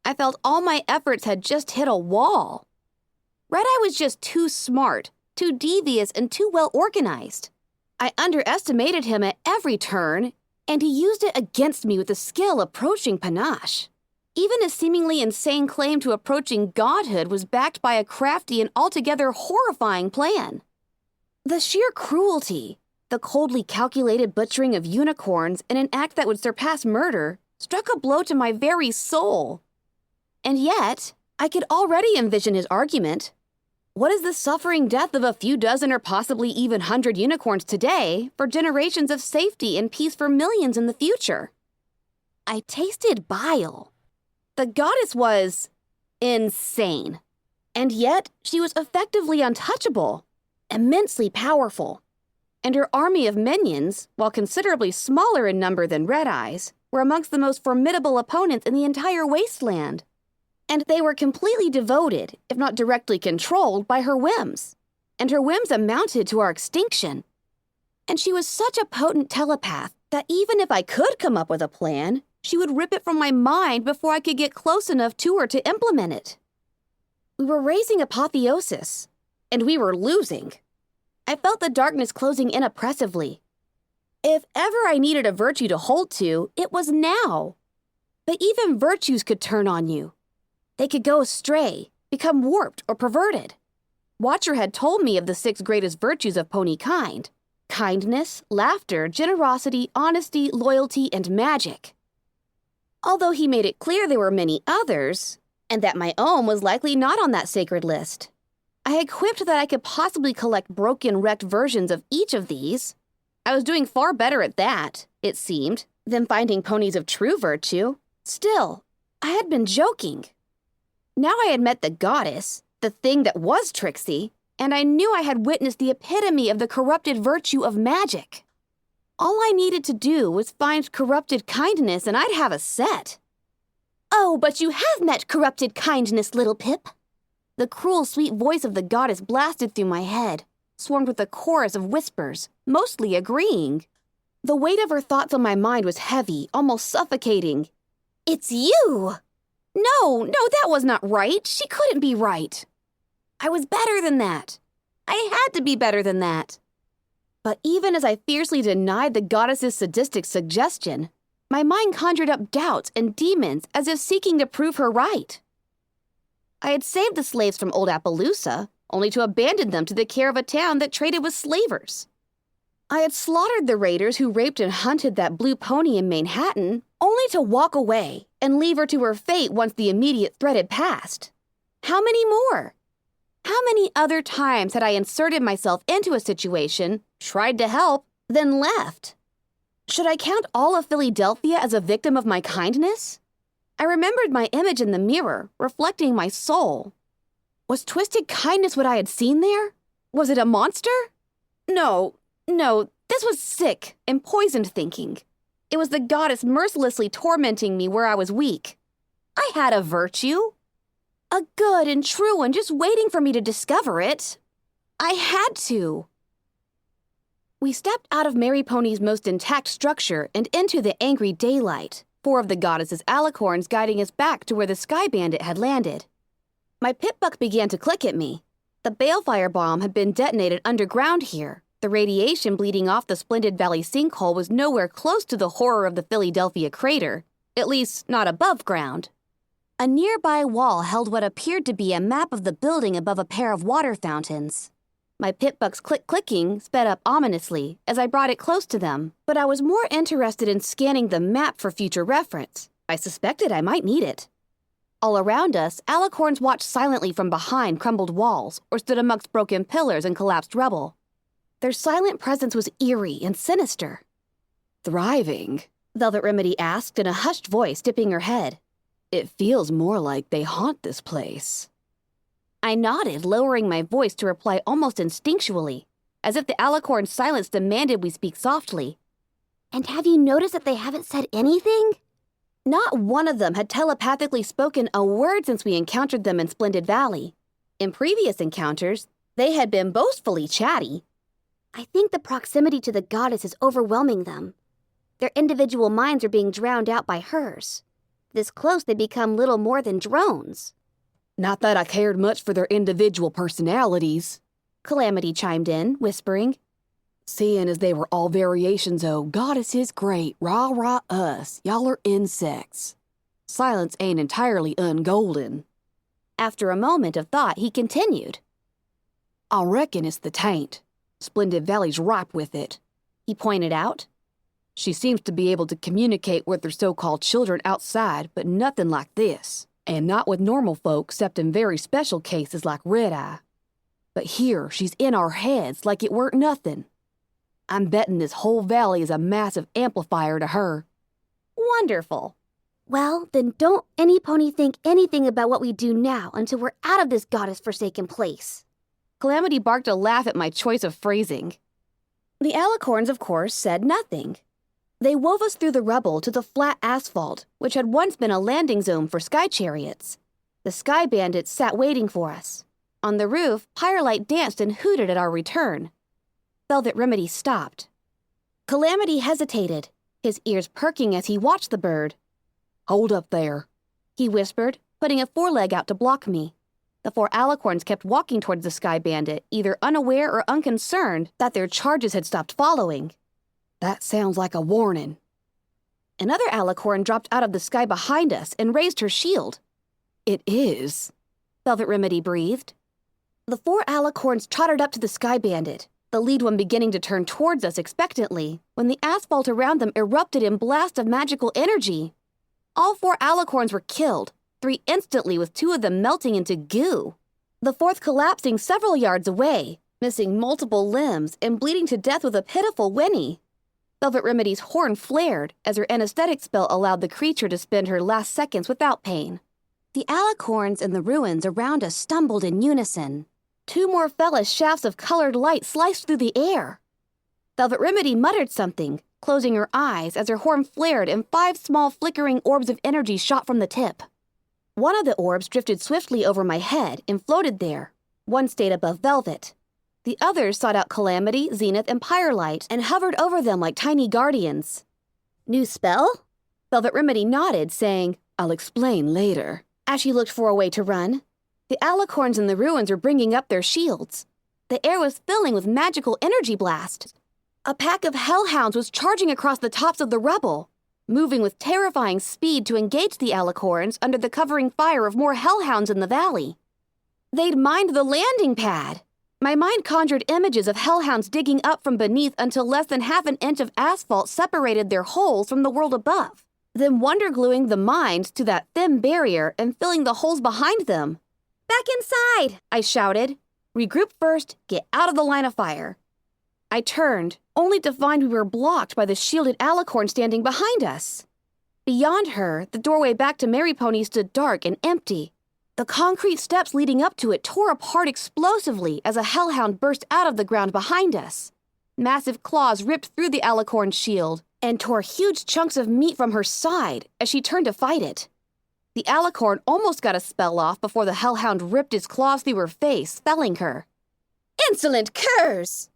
I felt all my efforts had just hit a wall. Red-Eye was just too smart, too devious, and too well organized. I underestimated him at every turn, and he used it against me with a skill approaching panache. Even his seemingly insane claim to approaching godhood was backed by a crafty and altogether horrifying plan. The sheer cruelty, the coldly calculated butchering of unicorns in an act that would surpass murder, struck a blow to my very soul. And yet, I could already envision his argument. What is the suffering death of a few dozen or possibly even 100 unicorns today for generations of safety and peace for millions in the future? I tasted bile. The goddess was insane. And yet, she was effectively untouchable, immensely powerful. And her army of minions, while considerably smaller in number than Red-Eye's, were amongst the most formidable opponents in the entire wasteland. And they were completely devoted, if not directly controlled, by her whims. And her whims amounted to our extinction. And she was such a potent telepath that even if I could come up with a plan, she would rip it from my mind before I could get close enough to her to implement it. We were raising apotheosis, and we were losing. I felt the darkness closing in oppressively. If ever I needed a virtue to hold to, it was now. But even virtues could turn on you. They could go astray, become warped or perverted. Watcher had told me of the 6 greatest virtues of pony kind: kindness, laughter, generosity, honesty, loyalty, and magic. Although he made it clear there were many others, and that my own was likely not on that sacred list. I had quipped that I could possibly collect broken, wrecked versions of each of these. I was doing far better at that, it seemed, than finding ponies of true virtue. Still, I had been joking. Now I had met the goddess, the thing that was Trixie, and I knew I had witnessed the epitome of the corrupted virtue of magic. All I needed to do was find corrupted kindness and I'd have a set. Oh, but you have met corrupted kindness, little Pip. The cruel, sweet voice of the goddess blasted through my head, swarmed with a chorus of whispers, mostly agreeing. The weight of her thoughts on my mind was heavy, almost suffocating. It's you! No, that was not right. She couldn't be right. I was better than that. I had to be better than that. But even as I fiercely denied the goddess's sadistic suggestion, my mind conjured up doubts and demons as if seeking to prove her right. I had saved the slaves from old Appaloosa, only to abandon them to the care of a town that traded with slavers. I had slaughtered the raiders who raped and hunted that blue pony in Manhattan, only to walk away and leave her to her fate once the immediate threat had passed. How many more? How many other times had I inserted myself into a situation, tried to help, then left? Should I count all of Philadelphia as a victim of my kindness? I remembered my image in the mirror, reflecting my soul. Was twisted kindness what I had seen there? Was it a monster? No, this was sick and poisoned thinking. It was the goddess mercilessly tormenting me where I was weak. I had a virtue. A good and true one just waiting for me to discover it. I had to. We stepped out of Mary Pony's most intact structure and into the angry daylight, 4 of the goddess's alicorns guiding us back to where the Sky Bandit had landed. My pip-buck began to click at me. The balefire bomb had been detonated underground here. The radiation bleeding off the Splendid Valley sinkhole was nowhere close to the horror of the Philadelphia crater, at least not above ground. A nearby wall held what appeared to be a map of the building above a pair of water fountains. My pip-buck's click-clicking sped up ominously as I brought it close to them, but I was more interested in scanning the map for future reference. I suspected I might need it. All around us, alicorns watched silently from behind crumbled walls or stood amongst broken pillars and collapsed rubble. Their silent presence was eerie and sinister. Thriving? Velvet Remedy asked in a hushed voice, dipping her head. It feels more like they haunt this place. I nodded, lowering my voice to reply almost instinctually, as if the alicorn's silence demanded we speak softly. And have you noticed that they haven't said anything? Not one of them had telepathically spoken a word since we encountered them in Splendid Valley. In previous encounters, they had been boastfully chatty. I think the proximity to the goddess is overwhelming them. Their individual minds are being drowned out by hers. This close, they become little more than drones. Not that I cared much for their individual personalities, Calamity chimed in, whispering. Seeing as they were all variations of goddess is great, rah rah us, y'all are insects. Silence ain't entirely ungolden. After a moment of thought, he continued. I reckon it's the taint. Splendid Valley's ripe with it. He pointed out. She seems to be able to communicate with her so-called children outside, but nothing like this. And not with normal folk, except in very special cases like Red Eye. But here, she's in our heads like it weren't nothing. I'm betting this whole valley is a massive amplifier to her. Wonderful. Well, then don't any pony think anything about what we do now until we're out of this goddess-forsaken place. Calamity barked a laugh at my choice of phrasing. The alicorns, of course, said nothing. They wove us through the rubble to the flat asphalt, which had once been a landing zone for sky chariots. The sky bandits sat waiting for us. On the roof, Firelight danced and hooted at our return. Velvet Remedy stopped. Calamity hesitated, his ears perking as he watched the bird. Hold up there, he whispered, putting a foreleg out to block me. The 4 alicorns kept walking towards the sky bandit, either unaware or unconcerned that their charges had stopped following. That sounds like a warning. Another alicorn dropped out of the sky behind us and raised her shield. It is, Velvet Remedy breathed. The 4 alicorns trotted up to the sky bandit, the lead one beginning to turn towards us expectantly, when the asphalt around them erupted in blast of magical energy. All 4 alicorns were killed, 3 instantly with 2 of them melting into goo. The 4th collapsing several yards away, missing multiple limbs and bleeding to death with a pitiful whinny. Velvet Remedy's horn flared as her anesthetic spell allowed the creature to spend her last seconds without pain. The alicorns in the ruins around us stumbled in unison. 2 more fell as shafts of colored light sliced through the air. Velvet Remedy muttered something, closing her eyes as her horn flared and 5 small flickering orbs of energy shot from the tip. One of the orbs drifted swiftly over my head and floated there. One stayed above Velvet. The others sought out Calamity, Zenith, and Firelight and hovered over them like tiny guardians. New spell? Velvet Remedy nodded, saying, I'll explain later, as she looked for a way to run. The alicorns in the ruins were bringing up their shields. The air was filling with magical energy blast. A pack of hellhounds was charging across the tops of the rubble, moving with terrifying speed to engage the alicorns under the covering fire of more hellhounds in the valley. They'd mined the landing pad. My mind conjured images of hellhounds digging up from beneath until less than half an inch of asphalt separated their holes from the world above, then wonder-gluing the mines to that thin barrier and filling the holes behind them. "Back inside!" I shouted. "Regroup first, get out of the line of fire." I turned, only to find we were blocked by the shielded alicorn standing behind us. Beyond her, the doorway back to Mary Pony stood dark and empty. The concrete steps leading up to it tore apart explosively as a hellhound burst out of the ground behind us. Massive claws ripped through the alicorn's shield and tore huge chunks of meat from her side as she turned to fight it. The alicorn almost got a spell off before the hellhound ripped his claws through her face, felling her. "Insolent curs!"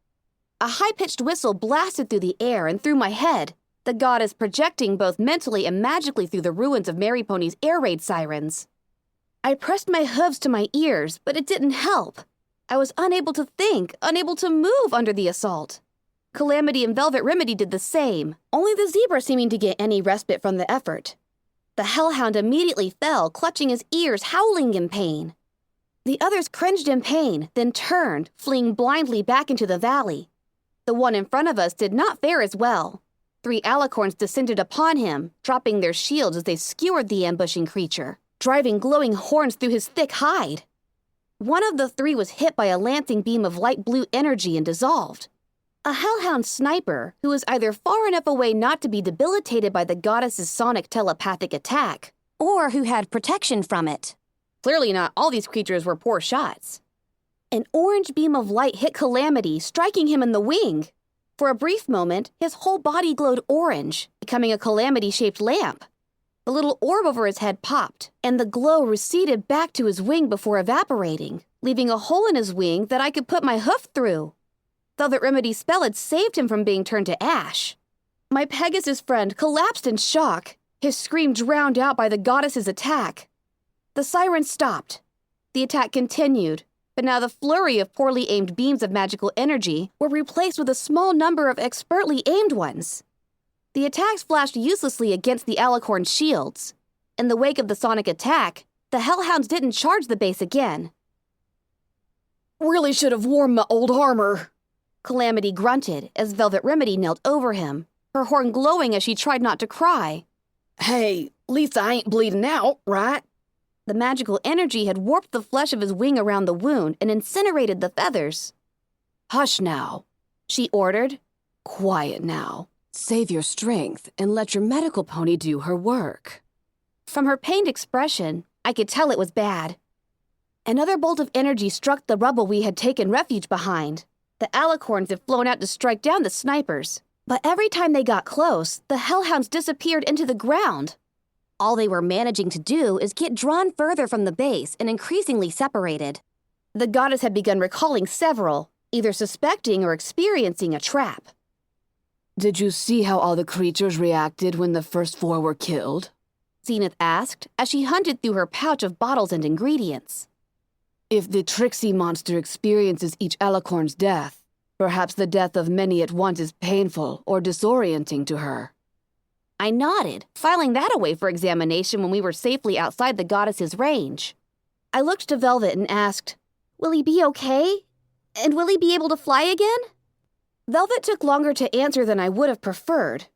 A high-pitched whistle blasted through the air and through my head, the goddess projecting both mentally and magically through the ruins of Mary Pony's air raid sirens. I pressed my hooves to my ears, but it didn't help. I was unable to think, unable to move under the assault. Calamity and Velvet Remedy did the same, only the zebra seeming to get any respite from the effort. The hellhound immediately fell, clutching his ears, howling in pain. The others cringed in pain, then turned, fleeing blindly back into the valley. The one in front of us did not fare as well. 3 alicorns descended upon him, dropping their shields as they skewered the ambushing creature, driving glowing horns through his thick hide. One of the 3 was hit by a lancing beam of light blue energy and dissolved. A hellhound sniper, who was either far enough away not to be debilitated by the goddess's sonic telepathic attack, Or who had protection from it. clearly not all these creatures were poor shots. An orange beam of light hit Calamity, striking him in the wing. For a brief moment, his whole body glowed orange, becoming a Calamity-shaped lamp. The little orb over his head popped, and the glow receded back to his wing before evaporating, leaving a hole in his wing that I could put my hoof through. Velvet Remedy's spell had saved him from being turned to ash. My Pegasus friend collapsed in shock, his scream drowned out by the goddess's attack. The siren stopped. The attack continued, but now the flurry of poorly aimed beams of magical energy were replaced with a small number of expertly aimed ones. The attacks flashed uselessly against the alicorn's shields. In the wake of the sonic attack, the hellhounds didn't charge the base again. Really should have worn my old armor. Calamity grunted as Velvet Remedy knelt over him, her horn glowing as she tried not to cry. Hey, at least I ain't bleeding out, right? The magical energy had warped the flesh of his wing around the wound and incinerated the feathers. Hush now, She ordered. quiet now. Save your strength and let your medical pony do her work. From her pained expression, I could tell it was bad. Another bolt of energy struck the rubble we had taken refuge behind. The alicorns had flown out to strike down the snipers, but every time they got close, the hellhounds disappeared into the ground. All they were managing to do is get drawn further from the base and increasingly separated. The goddess had begun recalling several, either suspecting or experiencing a trap. Did you see how all the creatures reacted when the first 4 were killed? Zenith asked as she hunted through her pouch of bottles and ingredients. If the Trixie monster experiences each alicorn's death, perhaps the death of many at once is painful or disorienting to her. I nodded, filing that away for examination when we were safely outside the goddess's range. I looked to Velvet and asked, "Will he be okay? And will he be able to fly again?" Velvet took longer to answer than I would have preferred.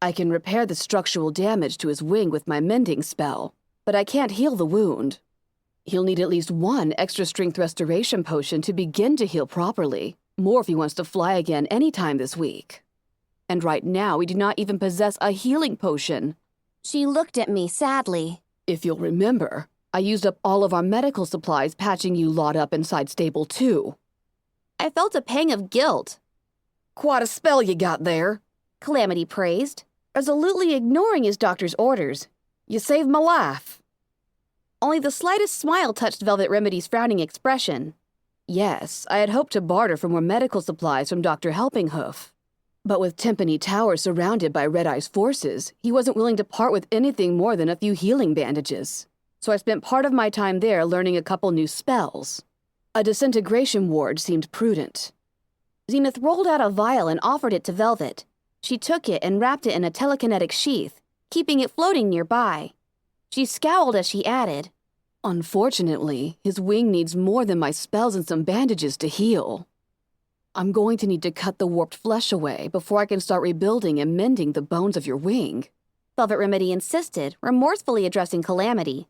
I can repair the structural damage to his wing with my mending spell, but I can't heal the wound. He'll need at least 1 extra strength restoration potion to begin to heal properly, more if he wants to fly again anytime this week. And right now, we do not even possess a healing potion. She looked at me sadly. If you'll remember, I used up all of our medical supplies patching you lot up inside Stable 2. I felt a pang of guilt. Quite a spell you got there. Calamity praised, resolutely ignoring his doctor's orders. You saved my life. Only the slightest smile touched Velvet Remedy's frowning expression. Yes, I had hoped to barter for more medical supplies from Dr. Helpinghoof. But with Timpani Tower surrounded by Red Eye's forces, he wasn't willing to part with anything more than a few healing bandages. So I spent part of my time there learning a couple new spells. A disintegration ward seemed prudent. Zenith rolled out a vial and offered it to Velvet. She took it and wrapped it in a telekinetic sheath, keeping it floating nearby. She scowled as she added, Unfortunately, his wing needs more than my spells and some bandages to heal. I'm going to need to cut the warped flesh away before I can start rebuilding and mending the bones of your wing. Velvet Remedy insisted, remorsefully addressing Calamity.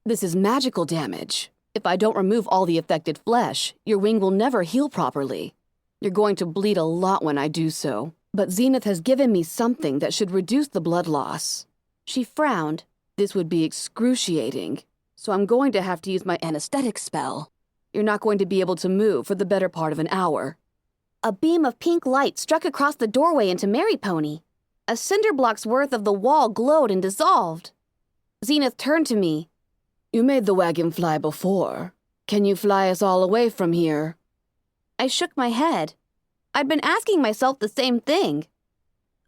This is magical damage. If I don't remove all the affected flesh, your wing will never heal properly. You're going to bleed a lot when I do so, but Zenith has given me something that should reduce the blood loss. She frowned. This would be excruciating, so I'm going to have to use my anesthetic spell. You're not going to be able to move for the better part of an hour. A beam of pink light struck across the doorway into Mary Pony. A cinder block's worth of the wall glowed and dissolved. Zenith turned to me. You made the wagon fly before. Can you fly us all away from here? I shook my head. I'd been asking myself the same thing.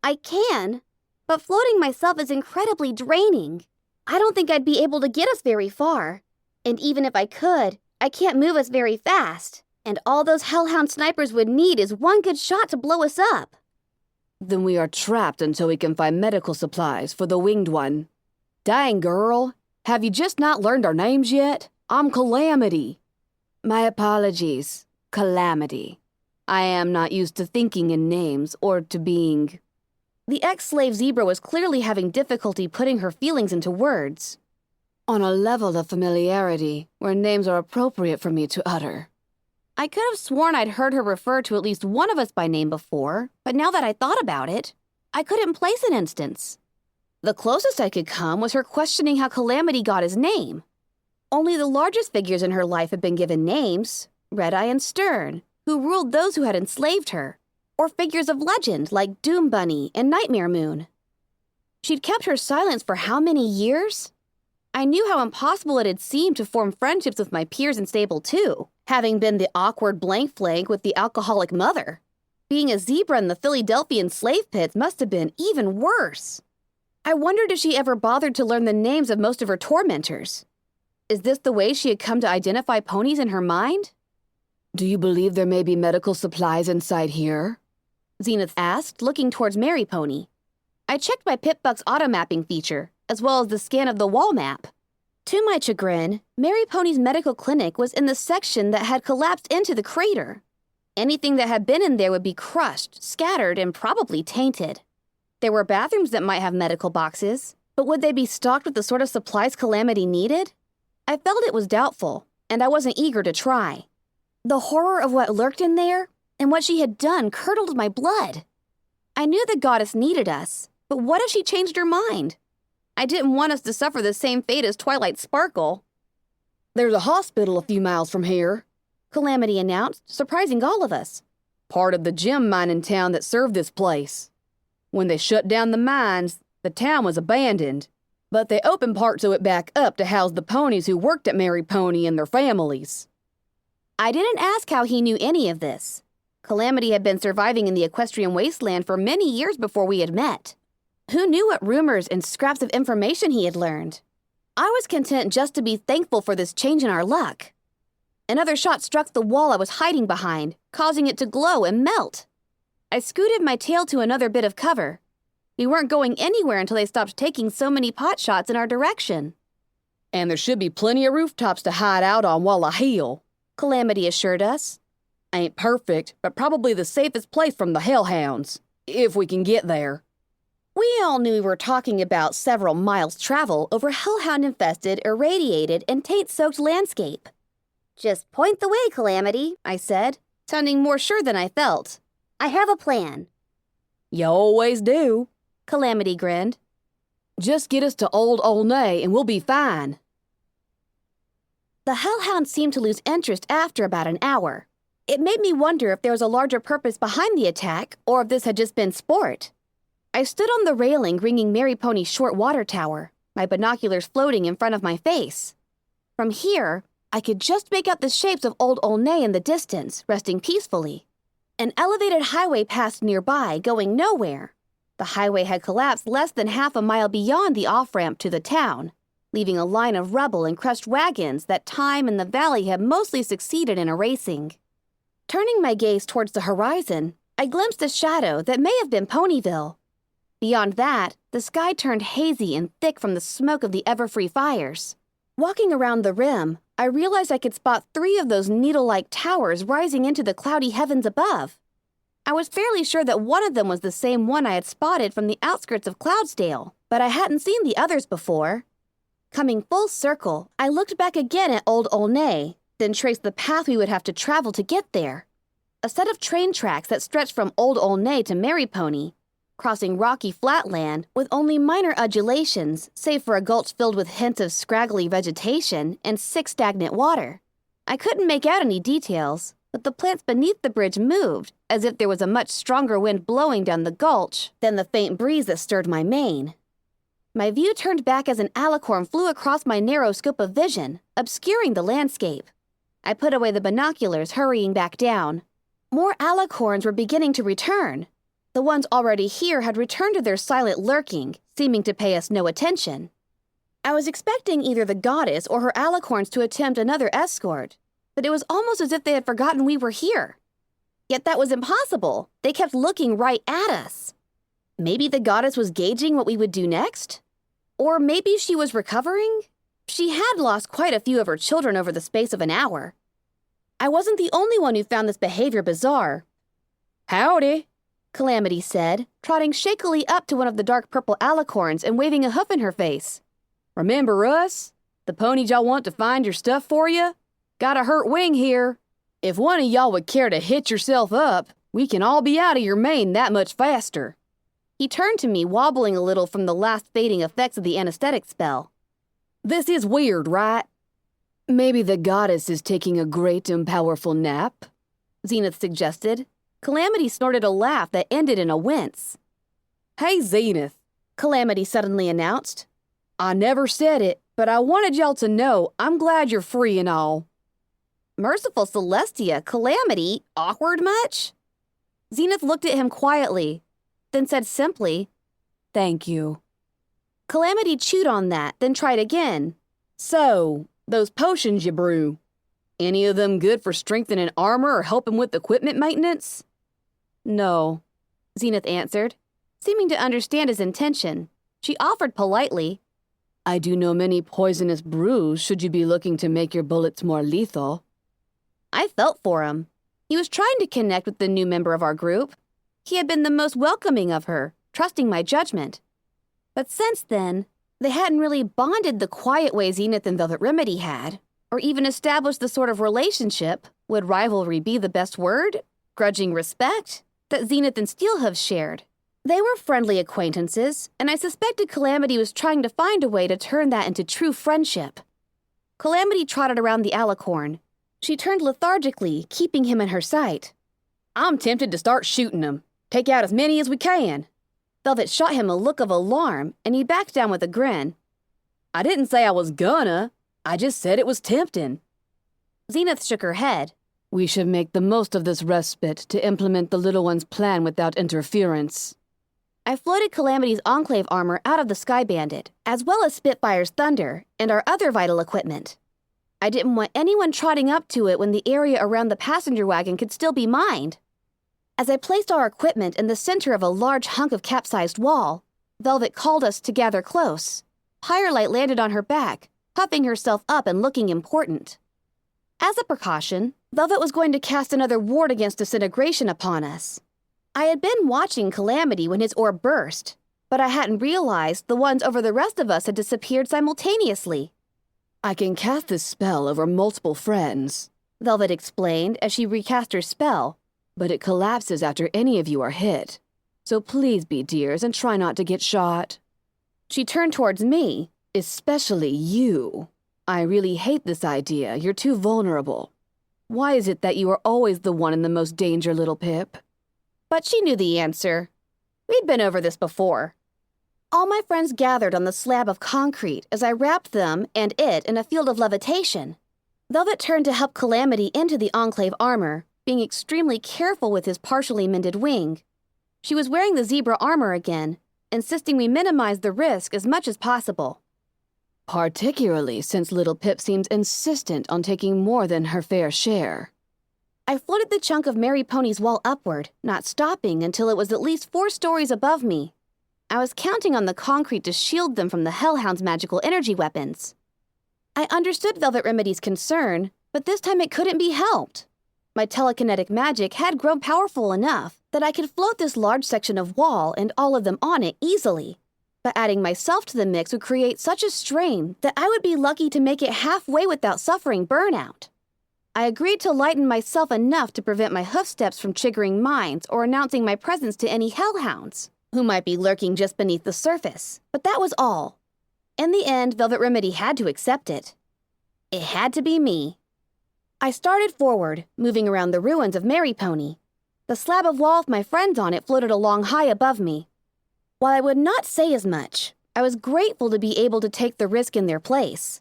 I can, but floating myself is incredibly draining. I don't think I'd be able to get us very far. And even if I could, I can't move us very fast. And all those hellhound snipers would need is one good shot to blow us up. Then we are trapped until we can find medical supplies for the winged one. Dang, girl. Have you just not learned our names yet? I'm Calamity. My apologies, Calamity. I am not used to thinking in names or to being The ex-slave zebra was clearly having difficulty putting her feelings into words. On a level of familiarity where names are appropriate for me to utter. I could have sworn I'd heard her refer to at least one of us by name before, but now that I thought about it, I couldn't place an instance. The closest I could come was her questioning how Calamity got his name. Only the largest figures in her life had been given names, Red-Eye and Stern, who ruled those who had enslaved her, or figures of legend like Doom Bunny and Nightmare Moon. She'd kept her silence for how many years? I knew how impossible it had seemed to form friendships with my peers in stable too, having been the awkward blank flank with the alcoholic mother. Being a zebra in the Philadelphian slave pits must have been even worse. I wondered if she ever bothered to learn the names of most of her tormentors. Is this the way she had come to identify ponies in her mind? Do you believe there may be medical supplies inside here? Zenith asked, looking towards Mary Pony. I checked my Pip-Buck's auto-mapping feature, as well as the scan of the wall map. To my chagrin, Mary Pony's medical clinic was in the section that had collapsed into the crater. Anything that had been in there would be crushed, scattered, and probably tainted. There were bathrooms that might have medical boxes, but would they be stocked with the sort of supplies Calamity needed? I felt it was doubtful, and I wasn't eager to try. The horror of what lurked in there and what she had done curdled my blood. I knew the goddess needed us, but what if she changed her mind? I didn't want us to suffer the same fate as Twilight Sparkle. There's a hospital a few miles from here, Calamity announced, surprising all of us. part of the gem mining town that served this place. When they shut down the mines, the town was abandoned, but they opened parts of it back up to house the ponies who worked at Mary Pony and their families. I didn't ask how he knew any of this. Calamity had been surviving in the equestrian wasteland for many years before we had met. Who knew what rumors and scraps of information he had learned? I was content just to be thankful for this change in our luck. Another shot struck the wall I was hiding behind, causing it to glow and melt. I scooted my tail to another bit of cover. We weren't going anywhere until they stopped taking so many pot shots in our direction. And there should be plenty of rooftops to hide out on while I heal, Calamity assured us. Ain't perfect, but probably the safest place from the hellhounds, if we can get there. We all knew we were talking about several miles' travel over hellhound-infested, irradiated, and taint-soaked landscape. Just point the way, Calamity, I said, sounding more sure than I felt. I have a plan. You always do. Calamity grinned. Just get us to Old Olney and we'll be fine. The hellhound seemed to lose interest after about an hour. It made me wonder if there was a larger purpose behind the attack, or if this had just been sport. I stood on the railing ringing Mary Pony's short water tower, my binoculars floating in front of my face. From here, I could just make out the shapes of Old Olney in the distance, resting peacefully. An elevated highway passed nearby, going nowhere. The highway had collapsed less than half a mile beyond the off-ramp to the town, leaving a line of rubble and crushed wagons that time and the valley had mostly succeeded in erasing. Turning my gaze towards the horizon, I glimpsed a shadow that may have been Ponyville. Beyond that, the sky turned hazy and thick from the smoke of the ever-free fires. Walking around the rim, I realized I could spot 3 of those needle-like towers rising into the cloudy heavens above. I was fairly sure that one of them was the same one I had spotted from the outskirts of Cloudsdale, but I hadn't seen the others before. Coming full circle, I looked back again at Old Olney, then traced the path we would have to travel to get there. A set of train tracks that stretched from Old Olney to Mary Pony, crossing rocky flatland with only minor undulations, save for a gulch filled with hints of scraggly vegetation and 6 stagnant water. I couldn't make out any details, but the plants beneath the bridge moved, as if there was a much stronger wind blowing down the gulch than the faint breeze that stirred my mane. My view turned back as an alicorn flew across my narrow scope of vision, obscuring the landscape. I put away the binoculars, hurrying back down. More alicorns were beginning to return. The ones already here had returned to their silent lurking, seeming to pay us no attention. I was expecting either the goddess or her alicorns to attempt another escort, but it was almost as if they had forgotten we were here. Yet that was impossible. They kept looking right at us. Maybe the goddess was gauging what we would do next? Or maybe she was recovering? She had lost quite a few of her children over the space of an hour. I wasn't the only one who found this behavior bizarre. Howdy. Calamity said, trotting shakily up to one of the dark purple alicorns and waving a hoof in her face. Remember us? The ponies y'all want to find your stuff for you? Got a hurt wing here. If one of y'all would care to hitch yourself up, we can all be out of your mane that much faster. He turned to me, wobbling a little from the last fading effects of the anesthetic spell. This is weird, right? Maybe the goddess is taking a great and powerful nap? Zenith suggested. Calamity snorted a laugh that ended in a wince. Hey, Zenith, Calamity suddenly announced. I never said it, but I wanted y'all to know I'm glad you're free and all. Merciful Celestia, Calamity, awkward much? Zenith looked at him quietly, then said simply, Thank you. Calamity chewed on that, then tried again. So, those potions you brew, any of them good for strengthening armor or helping with equipment maintenance? No, Zenith answered, seeming to understand his intention. She offered politely, I do know many poisonous brews should you be looking to make your bullets more lethal. I felt for him. He was trying to connect with the new member of our group. He had been the most welcoming of her, trusting my judgment. But since then, they hadn't really bonded the quiet way Zenith and Velvet Remedy had, or even established the sort of relationship, would rivalry be the best word? Grudging respect, that Zenith and Steelhooves shared. They were friendly acquaintances, and I suspected Calamity was trying to find a way to turn that into true friendship. Calamity trotted around the alicorn. She turned lethargically, keeping him in her sight. I'm tempted to start shooting them. Take out as many as we can. Velvet shot him a look of alarm, and he backed down with a grin. I didn't say I was gonna. I just said it was tempting. Zenith shook her head. We should make the most of this respite to implement the little one's plan without interference. I floated Calamity's Enclave armor out of the Sky Bandit, as well as Spitfire's Thunder and our other vital equipment. I didn't want anyone trotting up to it when the area around the passenger wagon could still be mined. As I placed our equipment in the center of a large hunk of capsized wall, Velvet called us to gather close. Firelight landed on her back, puffing herself up and looking important. As a precaution, Velvet was going to cast another ward against disintegration upon us. I had been watching Calamity when his orb burst, but I hadn't realized the ones over the rest of us had disappeared simultaneously. I can cast this spell over multiple friends, Velvet explained as she recast her spell, but it collapses after any of you are hit. So please be dears and try not to get shot. She turned towards me. Especially you. I really hate this idea. You're too vulnerable. Why is it that you are always the one in the most danger, little Pip? But she knew the answer. We'd been over this before. All my friends gathered on the slab of concrete as I wrapped them and it in a field of levitation. Velvet turned to help Calamity into the Enclave armor, being extremely careful with his partially mended wing. She was wearing the zebra armor again, insisting we minimize the risk as much as possible. Particularly since little Pip seems insistent on taking more than her fair share. I floated the chunk of Mary Pony's wall upward, not stopping until it was at least 4 stories above me. I was counting on the concrete to shield them from the Hellhound's magical energy weapons. I understood Velvet Remedy's concern, but this time it couldn't be helped. My telekinetic magic had grown powerful enough that I could float this large section of wall and all of them on it easily. But adding myself to the mix would create such a strain that I would be lucky to make it halfway without suffering burnout. I agreed to lighten myself enough to prevent my hoofsteps from triggering mines or announcing my presence to any hellhounds, who might be lurking just beneath the surface, but that was all. In the end, Velvet Remedy had to accept it. It had to be me. I started forward, moving around the ruins of Mary Pony. The slab of wall with my friends on it floated along high above me. While I would not say as much, I was grateful to be able to take the risk in their place.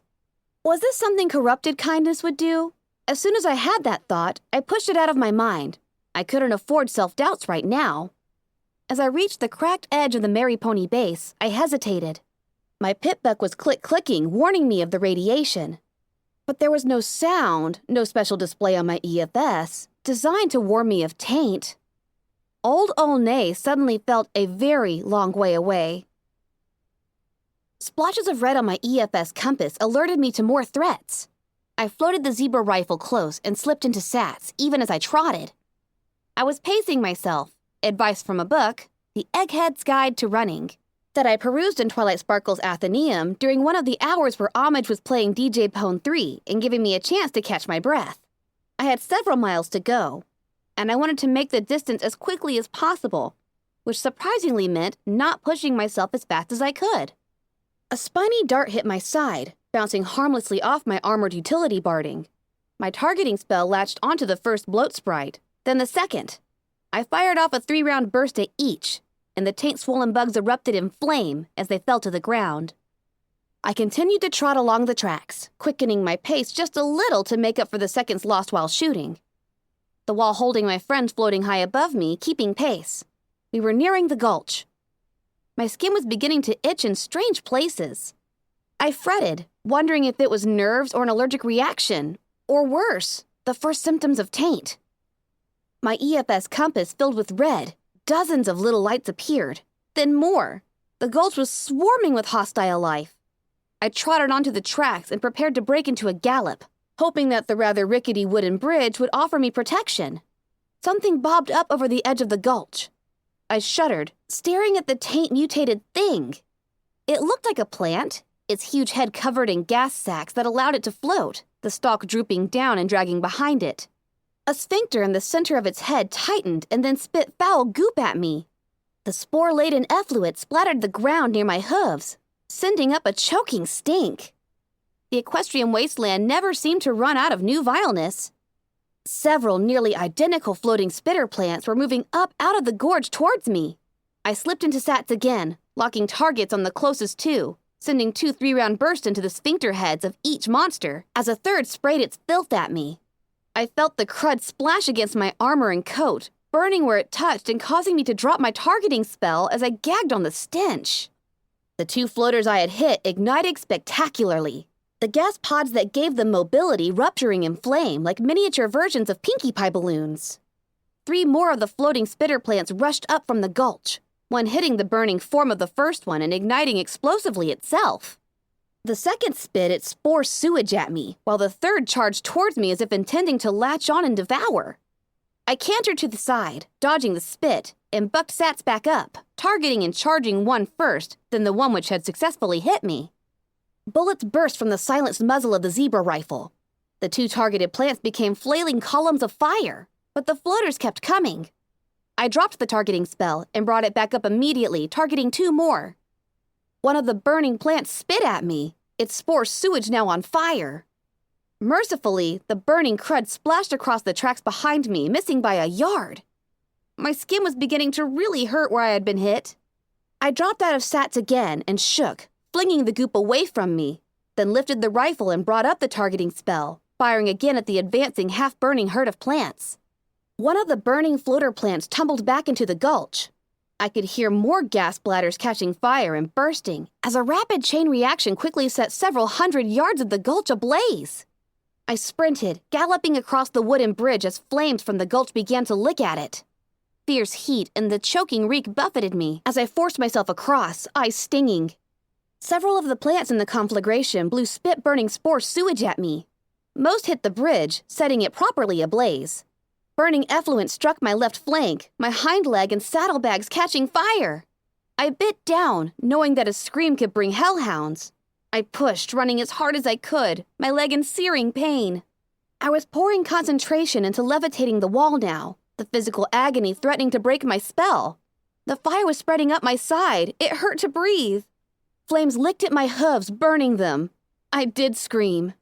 Was this something corrupted kindness would do? As soon as I had that thought, I pushed it out of my mind. I couldn't afford self-doubts right now. As I reached the cracked edge of the Mary Pony base, I hesitated. My pip-buck was click-clicking, warning me of the radiation. But there was no sound, no special display on my EFS, designed to warn me of taint. Old Olney suddenly felt a very long way away. Splotches of red on my EFS compass alerted me to more threats. I floated the zebra rifle close and slipped into sats, even as I trotted. I was pacing myself, Advice from a book, The Egghead's Guide to Running, that I perused in Twilight Sparkle's Athenaeum during one of the hours where Homage was playing DJ Pone 3 and giving me a chance to catch my breath. I had several miles to go, and I wanted to make the distance as quickly as possible, which surprisingly meant not pushing myself as fast as I could. A spiny dart hit my side, bouncing harmlessly off my armored utility barding. My targeting spell latched onto the first bloat sprite, then the second. I fired off a 3-round burst at each, and the taint-swollen bugs erupted in flame as they fell to the ground. I continued to trot along the tracks, quickening my pace just a little to make up for the seconds lost while shooting. The wall holding my friend floating high above me, keeping pace. We were nearing the gulch. My skin was beginning to itch in strange places. I fretted, wondering if it was nerves or an allergic reaction, or worse, the first symptoms of taint. My EFS compass filled with red. Dozens of little lights appeared, then more. The gulch was swarming with hostile life. I trotted onto the tracks and prepared to break into a gallop, hoping that the rather rickety wooden bridge would offer me protection. Something bobbed up over the edge of the gulch. I shuddered, staring at the taint-mutated thing. It looked like a plant, its huge head covered in gas sacs that allowed it to float, the stalk drooping down and dragging behind it. A sphincter in the center of its head tightened and then spit foul goop at me. The spore-laden effluent splattered the ground near my hooves, sending up a choking stink. The equestrian wasteland never seemed to run out of new vileness. Several nearly identical floating spitter plants were moving up out of the gorge towards me. I slipped into sats again, locking targets on the closest two, sending 2 3-round bursts into the sphincter heads of each monster as a third sprayed its filth at me. I felt the crud splash against my armor and coat, burning where it touched and causing me to drop my targeting spell as I gagged on the stench. The 2 floaters I had hit ignited spectacularly, the gas pods that gave them mobility rupturing in flame like miniature versions of Pinkie Pie balloons. 3 more of the floating spitter plants rushed up from the gulch, one hitting the burning form of the first one and igniting explosively itself. The second spit its spore sewage at me, while the third charged towards me as if intending to latch on and devour. I cantered to the side, dodging the spit, and bucked sats back up, targeting and charging one first, then the one which had successfully hit me. Bullets burst from the silenced muzzle of the zebra rifle. The 2 targeted plants became flailing columns of fire, but the floaters kept coming. I dropped the targeting spell and brought it back up immediately, targeting 2 more. One of the burning plants spit at me, its spore sewage now on fire. Mercifully, the burning crud splashed across the tracks behind me, missing by a yard. My skin was beginning to really hurt where I had been hit. I dropped out of sats again and shook, flinging the goop away from me, then lifted the rifle and brought up the targeting spell, firing again at the advancing, half-burning herd of plants. One of the burning floater plants tumbled back into the gulch. I could hear more gas bladders catching fire and bursting as a rapid chain reaction quickly set several hundred yards of the gulch ablaze. I sprinted, galloping across the wooden bridge as flames from the gulch began to lick at it. Fierce heat and the choking reek buffeted me as I forced myself across, eyes stinging. Several of the plants in the conflagration blew spit-burning spore sewage at me. Most hit the bridge, setting it properly ablaze. Burning effluent struck my left flank, my hind leg and saddlebags catching fire. I bit down, knowing that a scream could bring hellhounds. I pushed, running as hard as I could, my leg in searing pain. I was pouring concentration into levitating the wall now, the physical agony threatening to break my spell. The fire was spreading up my side. It hurt to breathe. Flames licked at my hooves, burning them. I did scream.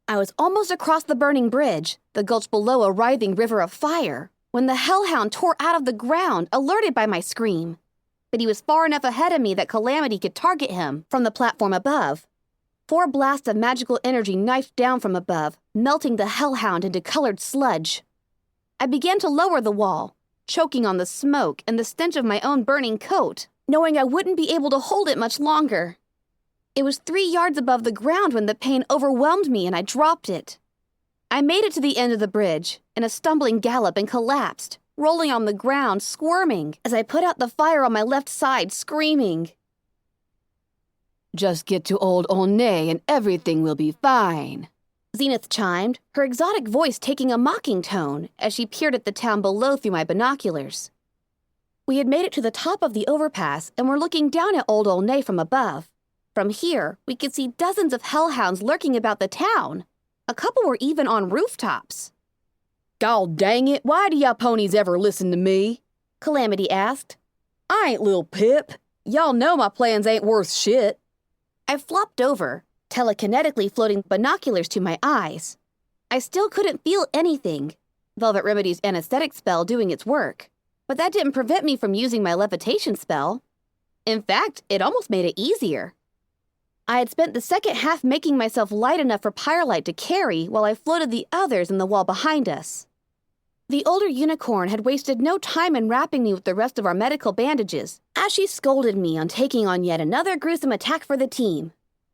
I was almost across the burning bridge, the gulch below a writhing river of fire, when the hellhound tore out of the ground, alerted by my scream. But he was far enough ahead of me that Calamity could target him from the platform above. 4 blasts of magical energy knifed down from above, melting the hellhound into colored sludge. I began to lower the wall, choking on the smoke and the stench of my own burning coat, knowing I wouldn't be able to hold it much longer. It was 3 yards above the ground when the pain overwhelmed me and I dropped it. I made it to the end of the bridge, in a stumbling gallop and collapsed, rolling on the ground, squirming, as I put out the fire on my left side, screaming. Just get to old Olney and everything will be fine. Zenith chimed, her exotic voice taking a mocking tone as she peered at the town below through my binoculars. We had made it to the top of the overpass and were looking down at Old Olney from above. From here, we could see dozens of hellhounds lurking about the town. A couple were even on rooftops. God dang it, why do y'all ponies ever listen to me? Calamity asked. I ain't Lil Pip. Y'all know my plans ain't worth shit. I flopped over, telekinetically floating binoculars to my eyes. I still couldn't feel anything, Velvet Remedy's anesthetic spell doing its work, but that didn't prevent me from using my levitation spell. In fact, it almost made it easier. I had spent the second half making myself light enough for Pyrelight to carry while I floated the others in the wall behind us. The older unicorn had wasted no time in wrapping me with the rest of our medical bandages, as she scolded me on taking on yet another gruesome attack for the team.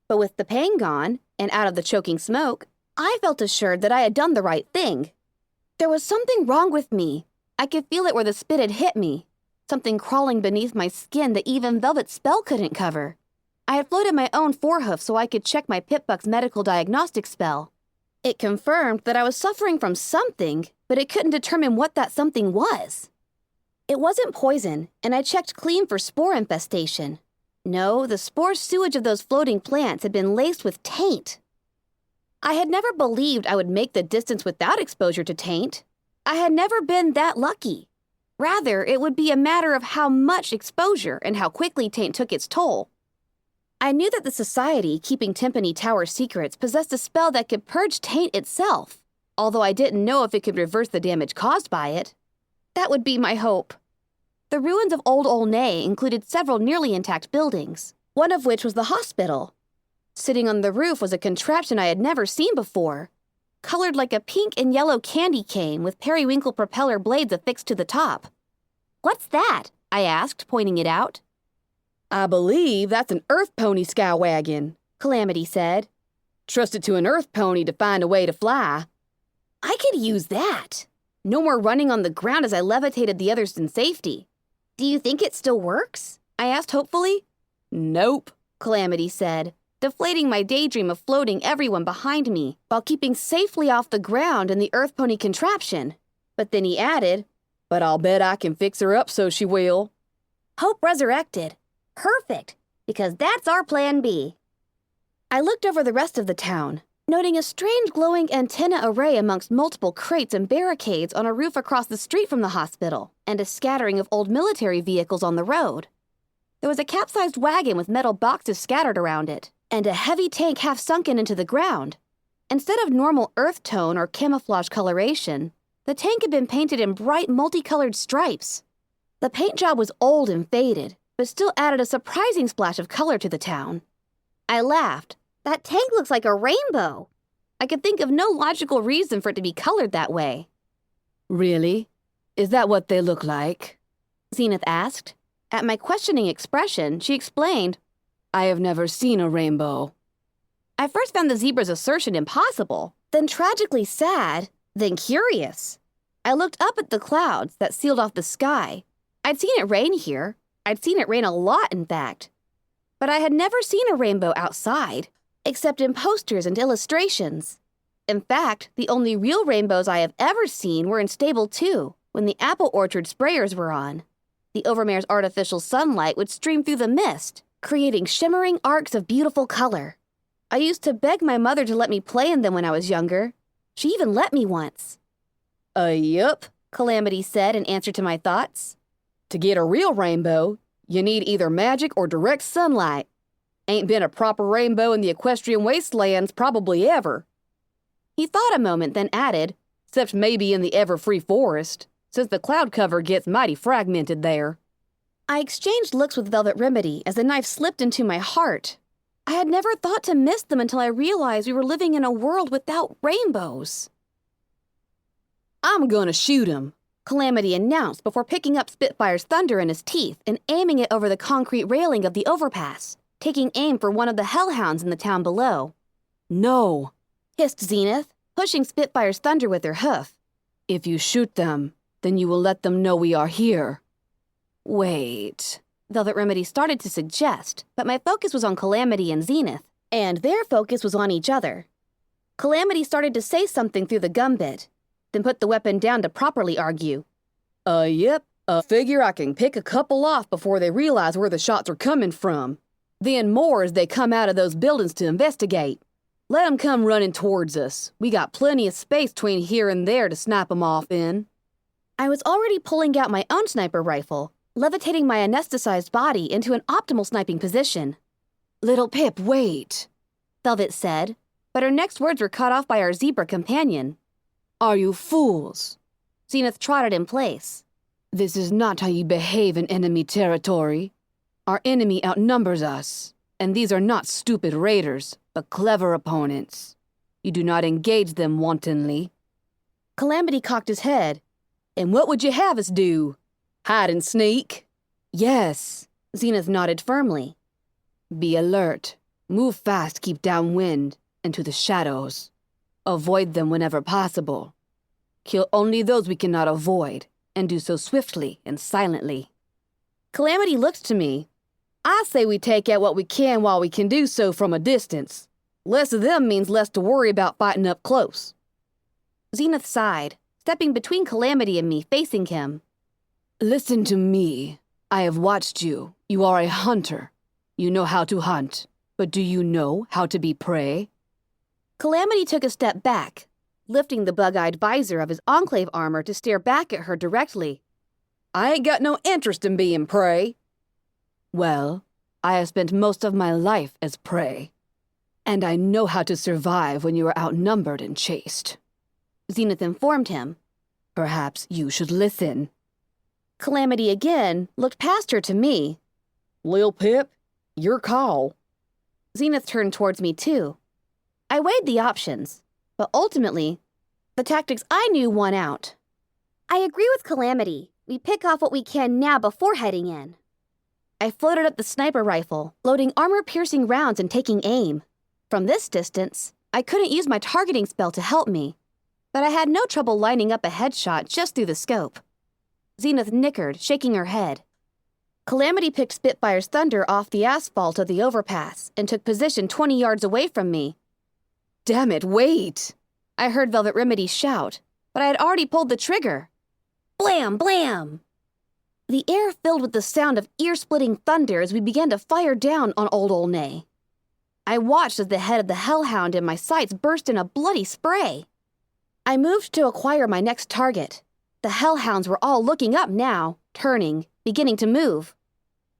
But with the pain gone, and out of the choking smoke, I felt assured that I had done the right thing. There was something wrong with me. I could feel it where the spit had hit me, something crawling beneath my skin that even Velvet's spell couldn't cover. I had floated my own forehoof so I could check my Pip-Buck's medical diagnostic spell. It confirmed that I was suffering from something, but it couldn't determine what that something was. It wasn't poison, and I checked clean for spore infestation. No, the spore sewage of those floating plants had been laced with taint. I had never believed I would make the distance without exposure to taint. I had never been that lucky. Rather, it would be a matter of how much exposure and how quickly taint took its toll. I knew that the society keeping Timpani Tower secrets possessed a spell that could purge taint itself, although I didn't know if it could reverse the damage caused by it. That would be my hope. The ruins of Old Olney included several nearly intact buildings, one of which was the hospital. Sitting on the roof was a contraption I had never seen before, colored like a pink and yellow candy cane with periwinkle propeller blades affixed to the top. "What's that?" I asked, pointing it out. I believe that's an Earth Pony sky wagon, Calamity said. Trust it to an Earth Pony to find a way to fly. I could use that. No more running on the ground as I levitated the others in safety. Do you think it still works? I asked hopefully. Nope, Calamity said, deflating my daydream of floating everyone behind me while keeping safely off the ground in the Earth Pony contraption. But then he added, but I'll bet I can fix her up so she will. Hope resurrected. Perfect, because that's our plan B. I looked over the rest of the town, noting a strange glowing antenna array amongst multiple crates and barricades on a roof across the street from the hospital, and a scattering of old military vehicles on the road. There was a capsized wagon with metal boxes scattered around it, and a heavy tank half sunken into the ground. Instead of normal earth tone or camouflage coloration, the tank had been painted in bright multicolored stripes. The paint job was old and faded, but still added a surprising splash of color to the town. I laughed. That tank looks like a rainbow. I could think of no logical reason for it to be colored that way. Really? Is that what they look like? Zenith asked. At my questioning expression, she explained, I have never seen a rainbow. I first found the zebra's assertion impossible, then tragically sad, then curious. I looked up at the clouds that sealed off the sky. I'd seen it rain here. I'd seen it rain a lot, in fact. But I had never seen a rainbow outside, except in posters and illustrations. In fact, the only real rainbows I have ever seen were in Stable 2, when the apple orchard sprayers were on. The Overmare's artificial sunlight would stream through the mist, creating shimmering arcs of beautiful color. I used to beg my mother to let me play in them when I was younger. She even let me once. Yup, Calamity said in answer to my thoughts. To get a real rainbow, you need either magic or direct sunlight. Ain't been a proper rainbow in the equestrian wastelands probably ever. He thought a moment, then added, Except maybe in the ever-free forest, since the cloud cover gets mighty fragmented there. I exchanged looks with Velvet Remedy as the knife slipped into my heart. I had never thought to miss them until I realized we were living in a world without rainbows. I'm gonna shoot him, Calamity announced before picking up Spitfire's thunder in his teeth and aiming it over the concrete railing of the overpass, taking aim for one of the hellhounds in the town below. No, hissed Zenith, pushing Spitfire's thunder with her hoof. If you shoot them, then you will let them know we are here. Wait. Velvet Remedy started to suggest, but my focus was on Calamity and Zenith, and their focus was on each other. Calamity started to say something through the gum bit, then put the weapon down to properly argue. Yep, Figure I can pick a couple off before they realize where the shots are coming from. Then more as they come out of those buildings to investigate. Let 'em come running towards us. We got plenty of space between here and there to snipe 'em off in. I was already pulling out my own sniper rifle, levitating my anesthetized body into an optimal sniping position. Little Pip, wait. Velvet said, but her next words were cut off by our zebra companion. Are you fools? Zenith trotted in place. This is not how you behave in enemy territory. Our enemy outnumbers us, and these are not stupid raiders, but clever opponents. You do not engage them wantonly. Calamity cocked his head. And what would you have us do? Hide and sneak? Yes. Zenith nodded firmly. Be alert. Move fast, keep downwind, and to the shadows. Avoid them whenever possible. Kill only those we cannot avoid, and do so swiftly and silently. Calamity looked to me. I say we take out what we can while we can do so from a distance. Less of them means less to worry about fighting up close. Zenith sighed, stepping between Calamity and me, facing him. Listen to me. I have watched you. You are a hunter. You know how to hunt. But do you know how to be prey? Calamity took a step back, lifting the bug-eyed visor of his Enclave armor to stare back at her directly. I ain't got no interest in being prey. Well, I have spent most of my life as prey. And I know how to survive when you are outnumbered and chased. Zenith informed him. Perhaps you should listen. Calamity again looked past her to me. Lil Pip, your call. Zenith turned towards me too. I weighed the options, but ultimately, the tactics I knew won out. I agree with Calamity. We pick off what we can now before heading in. I floated up the sniper rifle, loading armor-piercing rounds and taking aim. From this distance, I couldn't use my targeting spell to help me, but I had no trouble lining up a headshot just through the scope. Zenith nickered, shaking her head. Calamity picked Spitfire's thunder off the asphalt of the overpass and took position 20 yards away from me. Damn it, wait! I heard Velvet Remedy shout, but I had already pulled the trigger. Blam, blam! The air filled with the sound of ear-splitting thunder as we began to fire down on Old Olney. I watched as the head of the hellhound in my sights burst in a bloody spray. I moved to acquire my next target. The hellhounds were all looking up now, turning, beginning to move.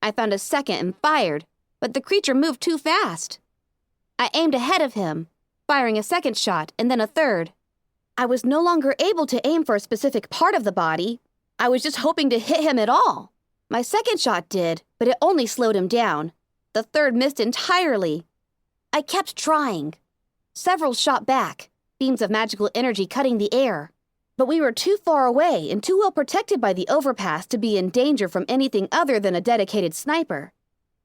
I found a second and fired, but the creature moved too fast. I aimed ahead of him, firing a second shot and then a third. I was no longer able to aim for a specific part of the body. I was just hoping to hit him at all. My second shot did, but it only slowed him down. The third missed entirely. I kept trying. Several shot back, beams of magical energy cutting the air. But we were too far away and too well protected by the overpass to be in danger from anything other than a dedicated sniper.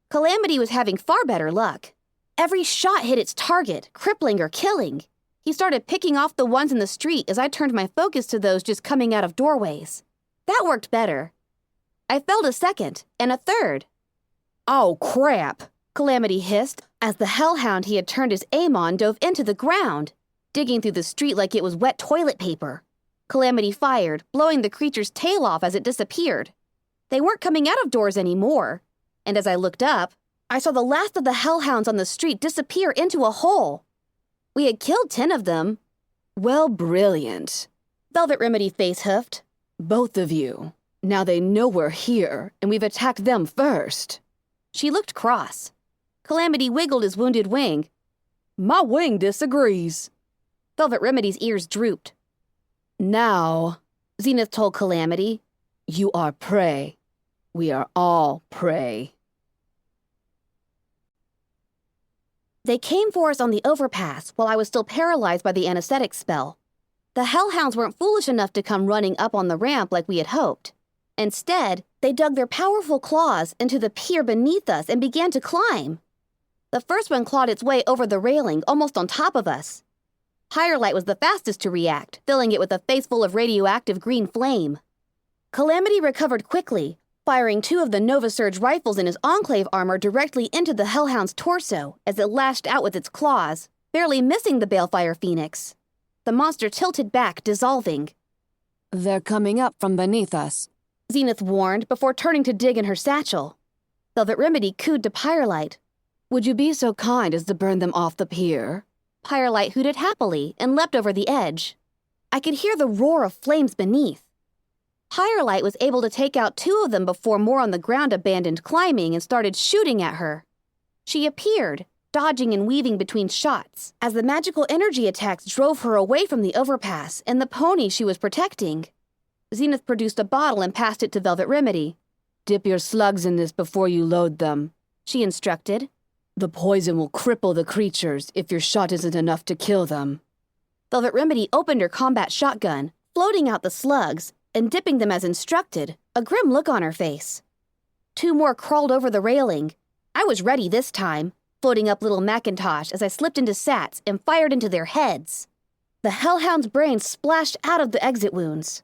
Calamity was having far better luck. Every shot hit its target, crippling or killing. He started picking off the ones in the street as I turned my focus to those just coming out of doorways. That worked better. I felled a second, and a third. Oh, crap! Calamity hissed as the hellhound he had turned his aim on dove into the ground, digging through the street like it was wet toilet paper. Calamity fired, blowing the creature's tail off as it disappeared. They weren't coming out of doors anymore, and as I looked up, I saw the last of the hellhounds on the street disappear into a hole. We had killed 10 of them. Well, brilliant. Velvet Remedy face huffed. Both of you. Now they know we're here, and we've attacked them first. She looked cross. Calamity wiggled his wounded wing. My wing disagrees. Velvet Remedy's ears drooped. Now, Zenith told Calamity, you are prey. We are all prey. They came for us on the overpass while I was still paralyzed by the anesthetic spell. The hellhounds weren't foolish enough to come running up on the ramp like we had hoped. Instead, they dug their powerful claws into the pier beneath us and began to climb. The first one clawed its way over the railing, almost on top of us. Hirelight was the fastest to react, filling it with a face full of radioactive green flame. Calamity recovered quickly, firing 2 of the Nova Surge rifles in his Enclave armor directly into the hellhound's torso as it lashed out with its claws, barely missing the Balefire Phoenix. The monster tilted back, dissolving. They're coming up from beneath us. Zenith warned before turning to dig in her satchel. Velvet Remedy cooed to Pyrelight. Would you be so kind as to burn them off the pier? Pyrelight hooted happily and leapt over the edge. I could hear the roar of flames beneath. Pyrelight was able to take out 2 of them before more on the ground abandoned climbing and started shooting at her. She appeared, dodging and weaving between shots, as the magical energy attacks drove her away from the overpass and the pony she was protecting. Zenith produced a bottle and passed it to Velvet Remedy. Dip your slugs in this before you load them, she instructed. The poison will cripple the creatures if your shot isn't enough to kill them. Velvet Remedy opened her combat shotgun, floating out the slugs and dipping them as instructed, a grim look on her face. 2 more crawled over the railing. I was ready this time, floating up little Macintosh as I slipped into Sats and fired into their heads. The hellhound's brains splashed out of the exit wounds.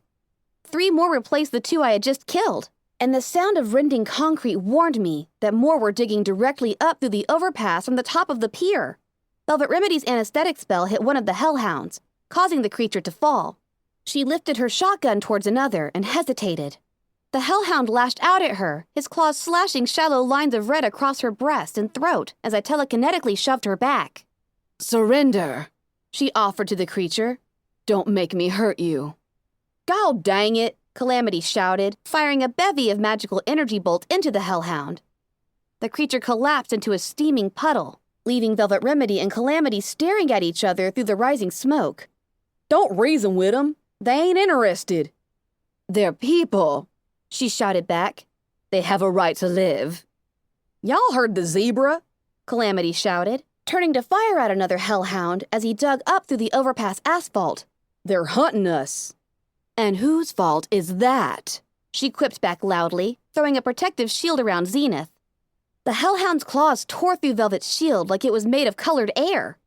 3 more replaced the 2 I had just killed, and the sound of rending concrete warned me that more were digging directly up through the overpass from the top of the pier. Velvet Remedy's anesthetic spell hit one of the hellhounds, causing the creature to fall. She lifted her shotgun towards another and hesitated. The hellhound lashed out at her, his claws slashing shallow lines of red across her breast and throat as I telekinetically shoved her back. Surrender, she offered to the creature. Don't make me hurt you. God dang it, Calamity shouted, firing a bevy of magical energy bolts into the hellhound. The creature collapsed into a steaming puddle, leaving Velvet Remedy and Calamity staring at each other through the rising smoke. Don't reason with 'em. They ain't interested. They're people, she shouted back. They have a right to live. Y'all heard the zebra? Calamity shouted, turning to fire at another hellhound as he dug up through the overpass asphalt. They're hunting us. And whose fault is that? She quipped back loudly, throwing a protective shield around Zenith. The hellhound's claws tore through Velvet's shield like it was made of colored air.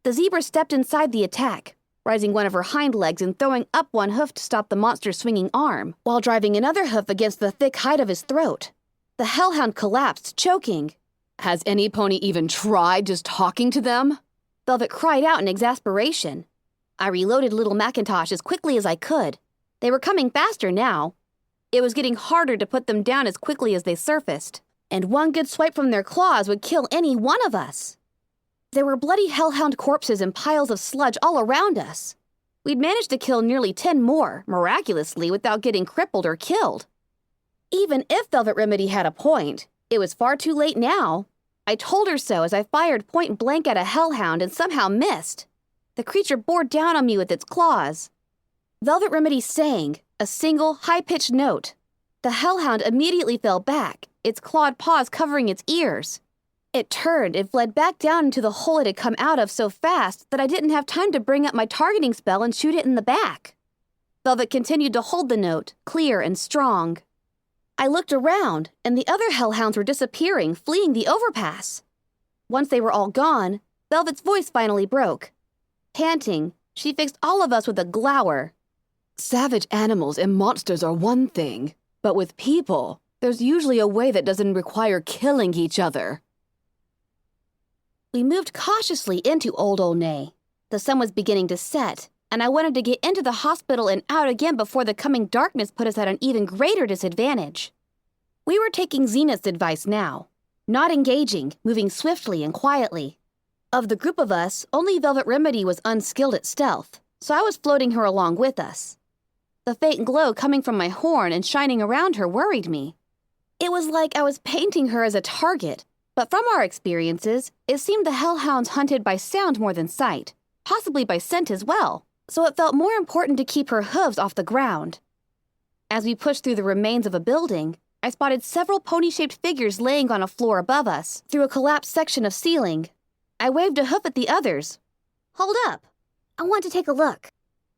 The zebra stepped inside the attack, rising one of her hind legs and throwing up one hoof to stop the monster's swinging arm, while driving another hoof against the thick hide of his throat. The hellhound collapsed, choking. Has any pony even tried just talking to them? Velvet cried out in exasperation. I reloaded little Macintosh as quickly as I could. They were coming faster now. It was getting harder to put them down as quickly as they surfaced, and one good swipe from their claws would kill any one of us. There were bloody hellhound corpses and piles of sludge all around us. We'd managed to kill nearly 10 more, miraculously, without getting crippled or killed. Even if Velvet Remedy had a point, it was far too late now. I told her so as I fired point blank at a hellhound and somehow missed. The creature bore down on me with its claws. Velvet Remedy sang, a single, high-pitched note. The hellhound immediately fell back, its clawed paws covering its ears. It turned and fled back down into the hole it had come out of so fast that I didn't have time to bring up my targeting spell and shoot it in the back. Velvet continued to hold the note, clear and strong. I looked around, and the other hellhounds were disappearing, fleeing the overpass. Once they were all gone, Velvet's voice finally broke. Panting, she fixed all of us with a glower. Savage animals and monsters are one thing, but with people, there's usually a way that doesn't require killing each other. We moved cautiously into Old Olney. The sun was beginning to set, and I wanted to get into the hospital and out again before the coming darkness put us at an even greater disadvantage. We were taking Zenith's advice now, not engaging, moving swiftly and quietly. Of the group of us, only Velvet Remedy was unskilled at stealth, so I was floating her along with us. The faint glow coming from my horn and shining around her worried me. It was like I was painting her as a target, but from our experiences, it seemed the hellhounds hunted by sound more than sight, possibly by scent as well, so it felt more important to keep her hooves off the ground. As we pushed through the remains of a building, I spotted several pony-shaped figures laying on a floor above us, through a collapsed section of ceiling. I waved a hoof at the others. Hold up. I want to take a look.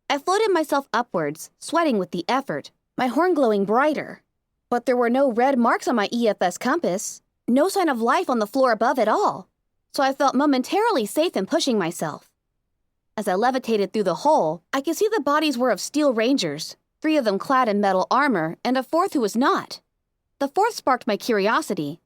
I floated myself upwards, sweating with the effort, my horn glowing brighter. But there were no red marks on my EFS compass, no sign of life on the floor above at all, so I felt momentarily safe in pushing myself. As I levitated through the hole, I could see the bodies were of steel rangers, 3 of them clad in metal armor, and a 4th who was not. The 4th sparked my curiosity.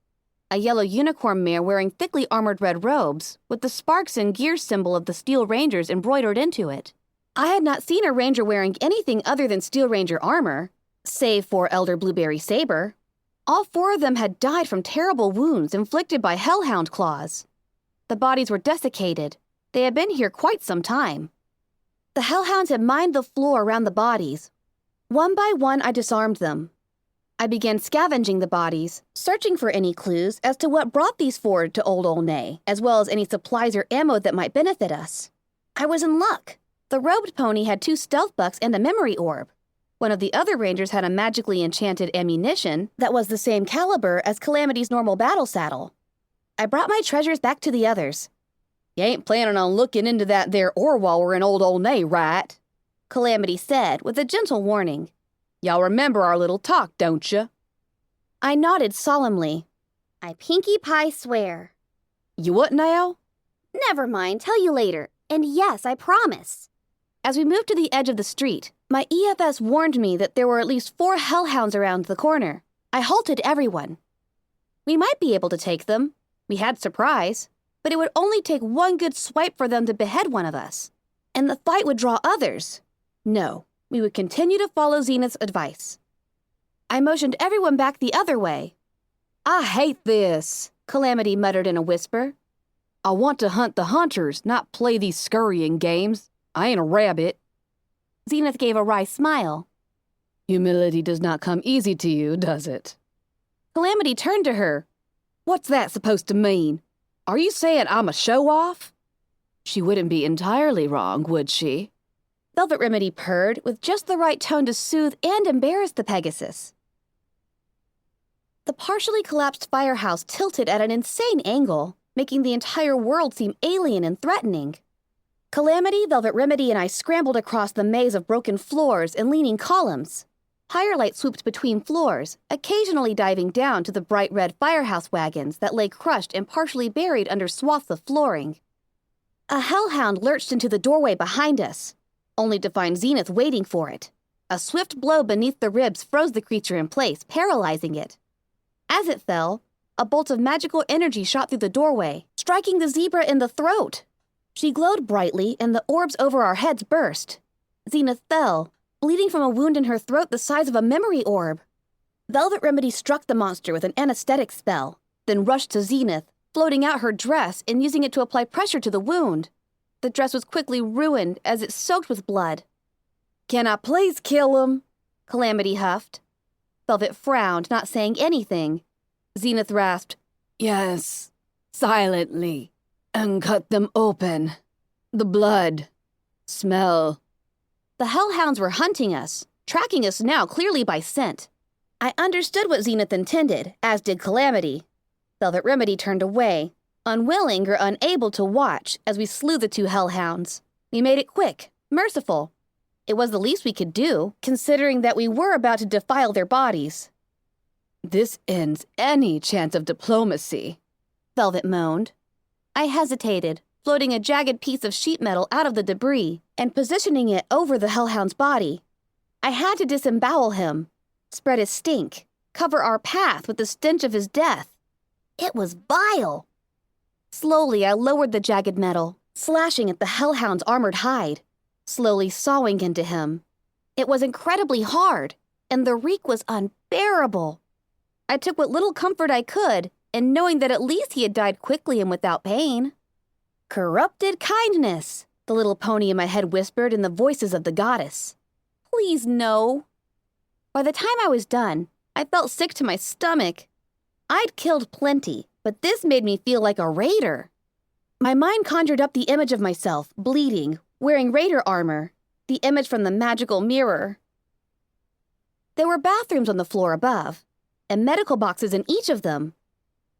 A yellow unicorn mare wearing thickly armored red robes, with the sparks and gears symbol of the Steel Rangers embroidered into it. I had not seen a ranger wearing anything other than Steel Ranger armor, Save for Elder Blueberry Saber. All 4 of them had died from terrible wounds inflicted by hellhound claws. The bodies were desiccated. They had been here quite some time. The hellhounds had mined the floor around the bodies. One by one, I disarmed them. I began scavenging the bodies, searching for any clues as to what brought these forward to Old Olney, as well as any supplies or ammo that might benefit us. I was in luck. The robed pony had 2 stealth bucks and a memory orb. One of the other rangers had a magically enchanted ammunition that was the same caliber as Calamity's normal battle saddle. I brought my treasures back to the others. You ain't planning on looking into that there ore while we're in Old Olney, right? Calamity said with a gentle warning. Y'all remember our little talk, don't you? I nodded solemnly. I pinky pie swear. You what now? Never mind, tell you later. And yes, I promise. As we moved to the edge of the street, my EFS warned me that there were at least 4 hellhounds around the corner. I halted everyone. We might be able to take them. We had surprise. But it would only take one good swipe for them to behead one of us. And the fight would draw others. No, we would continue to follow Zenith's advice. I motioned everyone back the other way. I hate this, Calamity muttered in a whisper. I want to hunt the hunters, not play these scurrying games. I ain't a rabbit. Zenith gave a wry smile. Humility does not come easy to you, does it? Calamity turned to her. What's that supposed to mean? Are you saying I'm a show-off? She wouldn't be entirely wrong, would she? Velvet Remedy purred with just the right tone to soothe and embarrass the Pegasus. The partially collapsed firehouse tilted at an insane angle, making the entire world seem alien and threatening. Calamity, Velvet Remedy, and I scrambled across the maze of broken floors and leaning columns. Hirelight swooped between floors, occasionally diving down to the bright red firehouse wagons that lay crushed and partially buried under swaths of flooring. A hellhound lurched into the doorway behind us, only to find Zenith waiting for it. A swift blow beneath the ribs froze the creature in place, paralyzing it. As it fell, a bolt of magical energy shot through the doorway, striking the zebra in the throat. She glowed brightly, and the orbs over our heads burst. Zenith fell, bleeding from a wound in her throat the size of a memory orb. Velvet Remedy struck the monster with an anesthetic spell, then rushed to Zenith, floating out her dress and using it to apply pressure to the wound. The dress was quickly ruined as it soaked with blood. Can I please kill him? Calamity huffed. Velvet frowned, not saying anything. Zenith rasped, Yes, silently, and cut them open. The blood. Smell. The hellhounds were hunting us, tracking us now clearly by scent. I understood what Zenith intended, as did Calamity. Velvet Remedy turned away, unwilling or unable to watch as we slew the 2 hellhounds. We made it quick, merciful. It was the least we could do, considering that we were about to defile their bodies. This ends any chance of diplomacy, Velvet moaned. I hesitated, floating a jagged piece of sheet metal out of the debris and positioning it over the hellhound's body. I had to disembowel him, spread his stink, cover our path with the stench of his death. It was vile. Slowly, I lowered the jagged metal, slashing at the hellhound's armored hide, slowly sawing into him. It was incredibly hard, and the reek was unbearable. I took what little comfort I could, and knowing that at least he had died quickly and without pain. Corrupted kindness, the little pony in my head whispered in the voices of the goddess. Please, no. By the time I was done, I felt sick to my stomach. I'd killed plenty, but this made me feel like a raider. My mind conjured up the image of myself, bleeding, wearing raider armor, the image from the magical mirror. There were bathrooms on the floor above, and medical boxes in each of them.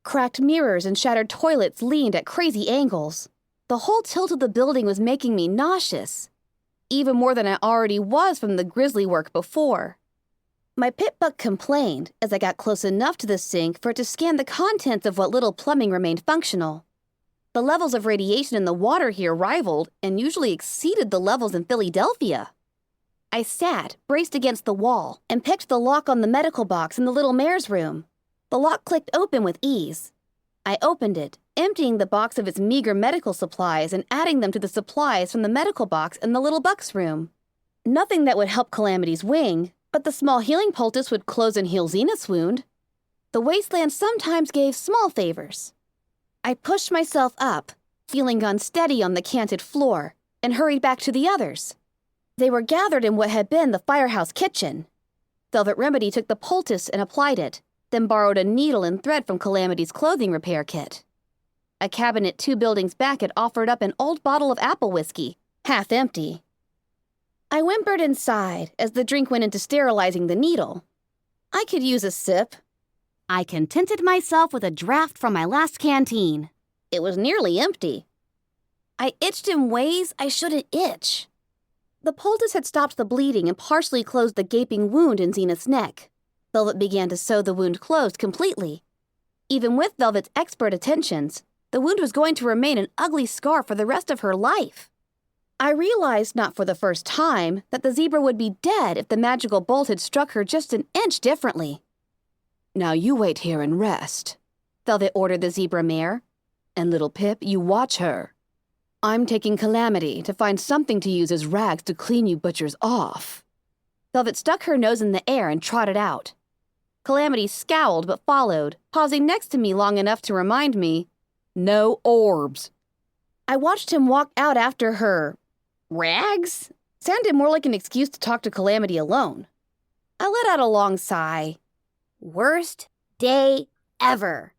Cracked mirrors and shattered toilets leaned at crazy angles. The whole tilt of the building was making me nauseous, even more than I already was from the grisly work before. My pit buck complained as I got close enough to the sink for it to scan the contents of what little plumbing remained functional. The levels of radiation in the water here rivaled and usually exceeded the levels in Philadelphia. I sat, braced against the wall, and picked the lock on the medical box in the little mare's room. The lock clicked open with ease. I opened it, emptying the box of its meager medical supplies and adding them to the supplies from the medical box in the little buck's room. Nothing that would help Calamity's wing, But the small healing poultice would close and heal Zenith's wound. The wasteland sometimes gave small favors. I pushed myself up, feeling unsteady on the canted floor, and hurried back to the others. They were gathered in what had been the firehouse kitchen. Velvet Remedy took the poultice and applied it, then borrowed a needle and thread from Calamity's clothing repair kit. A cabinet 2 buildings back had offered up an old bottle of apple whiskey, half empty. I whimpered and sighed as the drink went into sterilizing the needle. I could use a sip. I contented myself with a draft from my last canteen. It was nearly empty. I itched in ways I shouldn't itch. The poultice had stopped the bleeding and partially closed the gaping wound in Zenith's neck. Velvet began to sew the wound closed completely. Even with Velvet's expert attentions, the wound was going to remain an ugly scar for the rest of her life. I realized, not for the first time, that the zebra would be dead if the magical bolt had struck her just an inch differently. Now you wait here and rest, Velvet ordered the zebra mare. and little Pip, you watch her. I'm taking Calamity to find something to use as rags to clean you butchers off. Velvet stuck her nose in the air and trotted out. Calamity scowled but followed, pausing next to me long enough to remind me, No orbs. I watched him walk out after her. Rags? Sounded more like an excuse to talk to Calamity alone. I let out a long sigh. Worst day ever.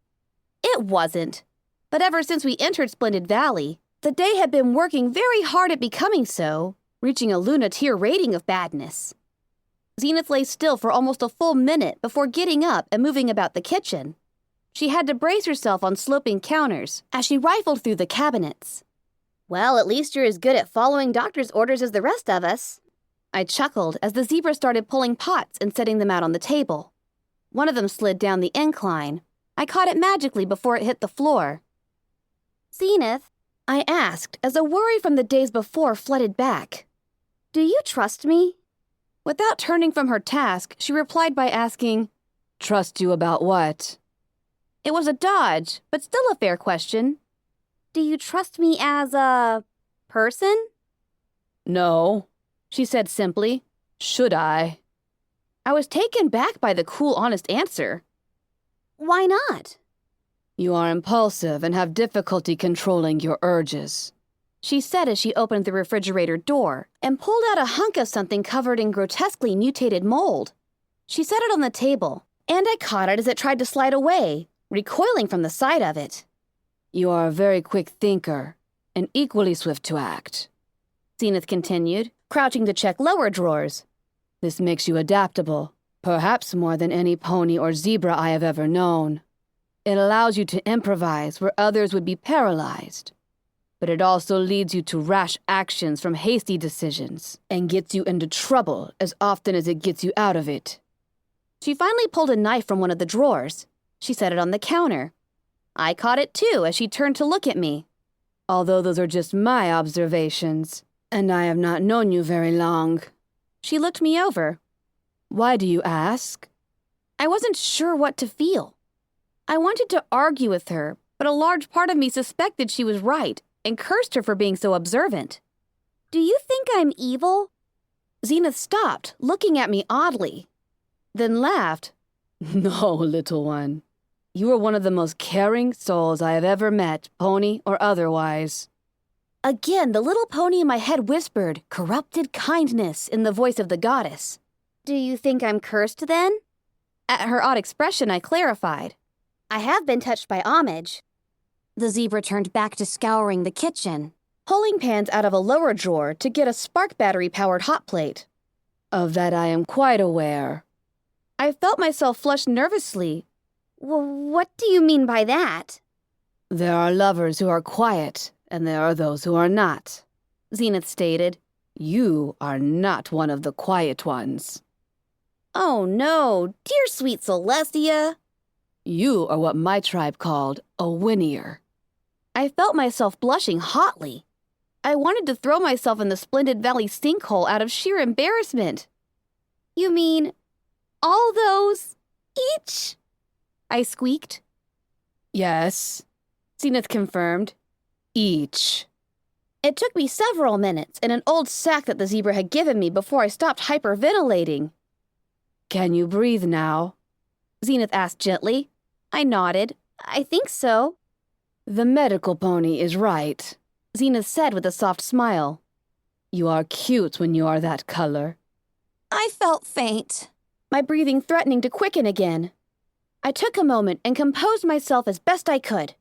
It wasn't. But ever since we entered Splendid Valley, the day had been working very hard at becoming so, reaching a Luna tier rating of badness. Zenith lay still for almost a full minute before getting up and moving about the kitchen. She had to brace herself on sloping counters as she rifled through the cabinets. Well, at least you're as good at following doctor's orders as the rest of us. I chuckled as the zebra started pulling pots and setting them out on the table. One of them slid down the incline. I caught it magically before it hit the floor. Zenith, I asked as a worry from the days before flooded back. Do you trust me? Without turning from her task, she replied by asking, Trust you about what? It was a dodge, but still a fair question. Do you trust me as a person? No. She said simply. Should I? I was taken back by the cool, honest answer. Why not? You are impulsive and have difficulty controlling your urges, she said as she opened the refrigerator door and pulled out a hunk of something covered in grotesquely mutated mold. She set it on the table, and I caught it as it tried to slide away, recoiling from the sight of it. You are a very quick thinker and equally swift to act, Zenith continued, crouching to check lower drawers. This makes you adaptable, perhaps more than any pony or zebra I have ever known. It allows you to improvise where others would be paralyzed. But it also leads you to rash actions from hasty decisions and gets you into trouble as often as it gets you out of it. She finally pulled a knife from one of the drawers. She set it on the counter. I caught it too as she turned to look at me. Although those are just my observations, and I have not known you very long. She looked me over. Why do you ask? I wasn't sure what to feel. I wanted to argue with her, but a large part of me suspected she was right and cursed her for being so observant. Do you think I'm evil? Zenith stopped, looking at me oddly, then laughed. No, little one. You are one of the most caring souls I have ever met, pony or otherwise. Again, the little pony in my head whispered, corrupted kindness in the voice of the goddess. Do you think I'm cursed then? At her odd expression, I clarified. I have been touched by homage. The zebra turned back to scouring the kitchen, pulling pans out of a lower drawer to get a spark battery-powered hot plate. Of that I am quite aware. I felt myself flush nervously. What do you mean by that? There are lovers who are quiet, and there are those who are not, Zenith stated. You are not one of the quiet ones. Oh no, dear sweet Celestia. You are what my tribe called a whinnier. I felt myself blushing hotly. I wanted to throw myself in the Splendid Valley sinkhole out of sheer embarrassment. You mean all those each? I squeaked. Yes, Zenith confirmed. each. It took me several minutes and an old sack that the zebra had given me before I stopped hyperventilating. Can you breathe now? Zenith asked gently. I nodded. I think so. The medical pony is right, Zenith said with a soft smile. You are cute when you are that color. I felt faint. My breathing threatening to quicken again. I took a moment and composed myself as best I could.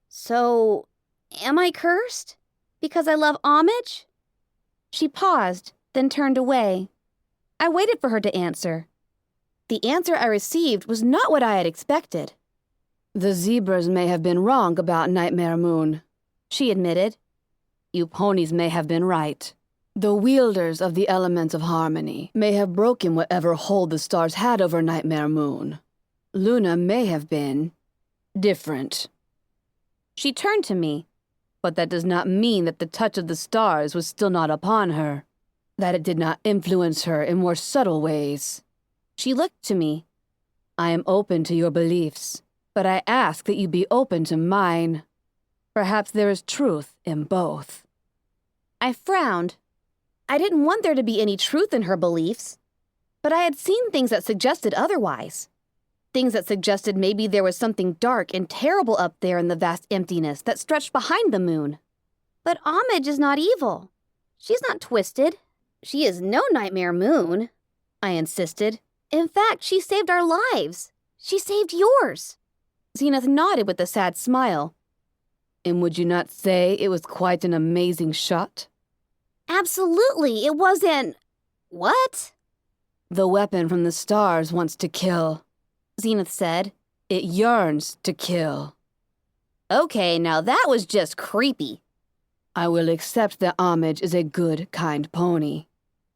So, am I cursed? Because I love homage? She paused, then turned away. I waited for her to answer. The answer I received was not what I had expected. The zebras may have been wrong about Nightmare Moon, she admitted. You ponies may have been right. The wielders of the elements of harmony may have broken whatever hold the stars had over Nightmare Moon. Luna may have been different. She turned to me. But that does not mean that the touch of the stars was still not upon her, that it did not influence her in more subtle ways. She looked to me. I am open to your beliefs, but I ask that you be open to mine. Perhaps there is truth in both. I frowned. I didn't want there to be any truth in her beliefs, but I had seen things that suggested otherwise. Things that suggested maybe there was something dark and terrible up there in the vast emptiness that stretched behind the moon. But Homage is not evil. She's not twisted. She is no Nightmare Moon, I insisted. In fact, she saved our lives. She saved yours. Zenith nodded with a sad smile. And would you not say it was quite an amazing shot? Absolutely, it was an... What? The weapon from the stars wants to kill, Zenith said. It yearns to kill. Okay, now that was just creepy. I will accept that Homage is a good, kind pony,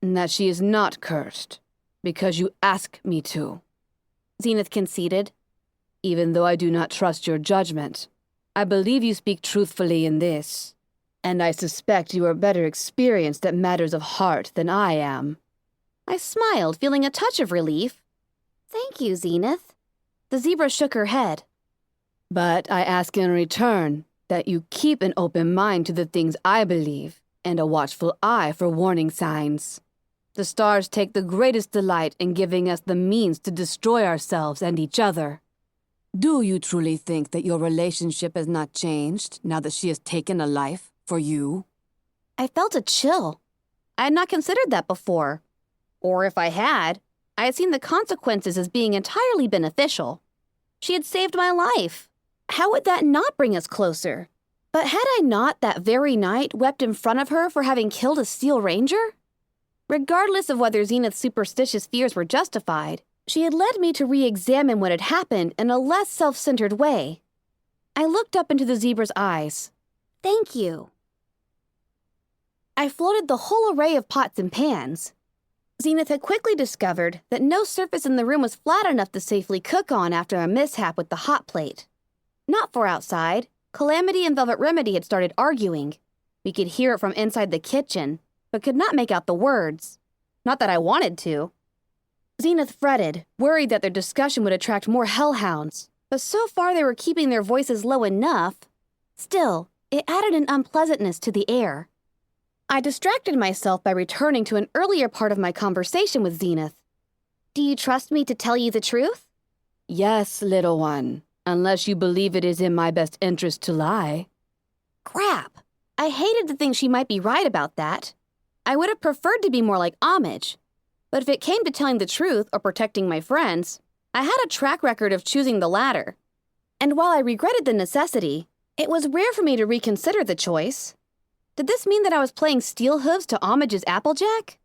and that she is not cursed, because you ask me to. Zenith conceded. Even though I do not trust your judgment, I believe you speak truthfully in this, and I suspect you are better experienced at matters of heart than I am. I smiled, feeling a touch of relief. Thank you, Zenith. The zebra shook her head. But I ask in return that you keep an open mind to the things I believe, and a watchful eye for warning signs. The stars take the greatest delight in giving us the means to destroy ourselves and each other. Do you truly think that your relationship has not changed now that she has taken a life for you? I felt a chill. I had not considered that before. Or if I had seen the consequences as being entirely beneficial. She had saved my life. How would that not bring us closer? But had I not that very night wept in front of her for having killed a Steel Ranger? Regardless of whether Zenith's superstitious fears were justified, she had led me to re-examine what had happened in a less self-centered way. I looked up into the zebra's eyes. Thank you. I floated the whole array of pots and pans. Zenith had quickly discovered that no surface in the room was flat enough to safely cook on after a mishap with the hot plate. Not far outside, Calamity and Velvet Remedy had started arguing. We could hear it from inside the kitchen, but could not make out the words. Not that I wanted to. Zenith fretted, worried that their discussion would attract more hellhounds, but so far they were keeping their voices low enough. Still, it added an unpleasantness to the air. I distracted myself by returning to an earlier part of my conversation with Zenith. Do you trust me to tell you the truth? Yes, little one, unless you believe it is in my best interest to lie. Crap! I hated to think she might be right about that. I would have preferred to be more like Homage. But if it came to telling the truth or protecting my friends, I had a track record of choosing the latter. And while I regretted the necessity, it was rare for me to reconsider the choice. Did this mean that I was playing steel hooves to Homage's Applejack?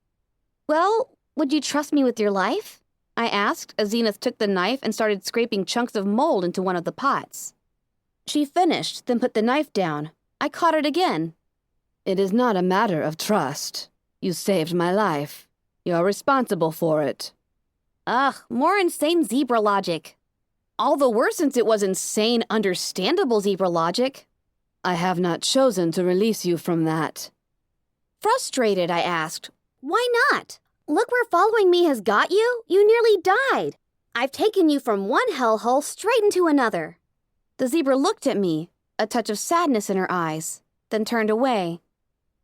Well, would you trust me with your life? I asked as Zenith took the knife and started scraping chunks of mold into one of the pots. She finished, then put the knife down. I caught it again. It is not a matter of trust. You saved my life. You're responsible for it. Ugh, more insane zebra logic. All the worse since it was insane, understandable zebra logic. I have not chosen to release you from that. Frustrated, I asked, why not? Look where following me has got you. You nearly died. I've taken you from one hellhole straight into another. The zebra looked at me, a touch of sadness in her eyes, then turned away.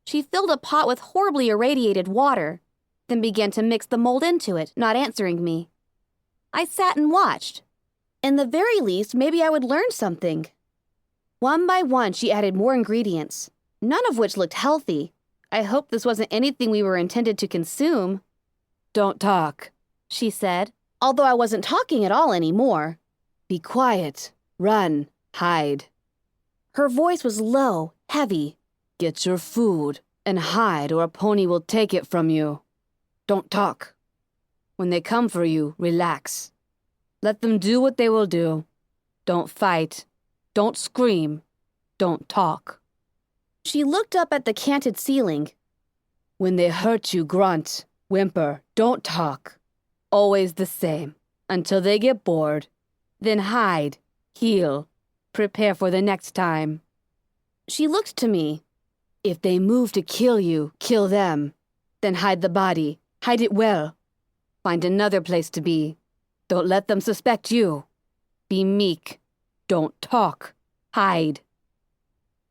She filled a pot with horribly irradiated water, then began to mix the mold into it, not answering me. I sat and watched. In the very least, maybe I would learn something. One by one, she added more ingredients, none of which looked healthy. I hoped this wasn't anything we were intended to consume. Don't talk, She said, although I wasn't talking at all anymore. be quiet, run, hide. Her voice was low, heavy. Get your food and hide, or a pony will take it from you. Don't talk. When they come for you, relax. Let them do what they will do. Don't fight. Don't scream. Don't talk. She looked up at the canted ceiling. When they hurt you, grunt, whimper, don't talk. Always the same, until they get bored. Then hide, heal, prepare for the next time. She looked to me. If they move to kill you, kill them. Then hide the body, hide it well. Find another place to be. Don't let them suspect you. Be meek. Don't talk. Hide.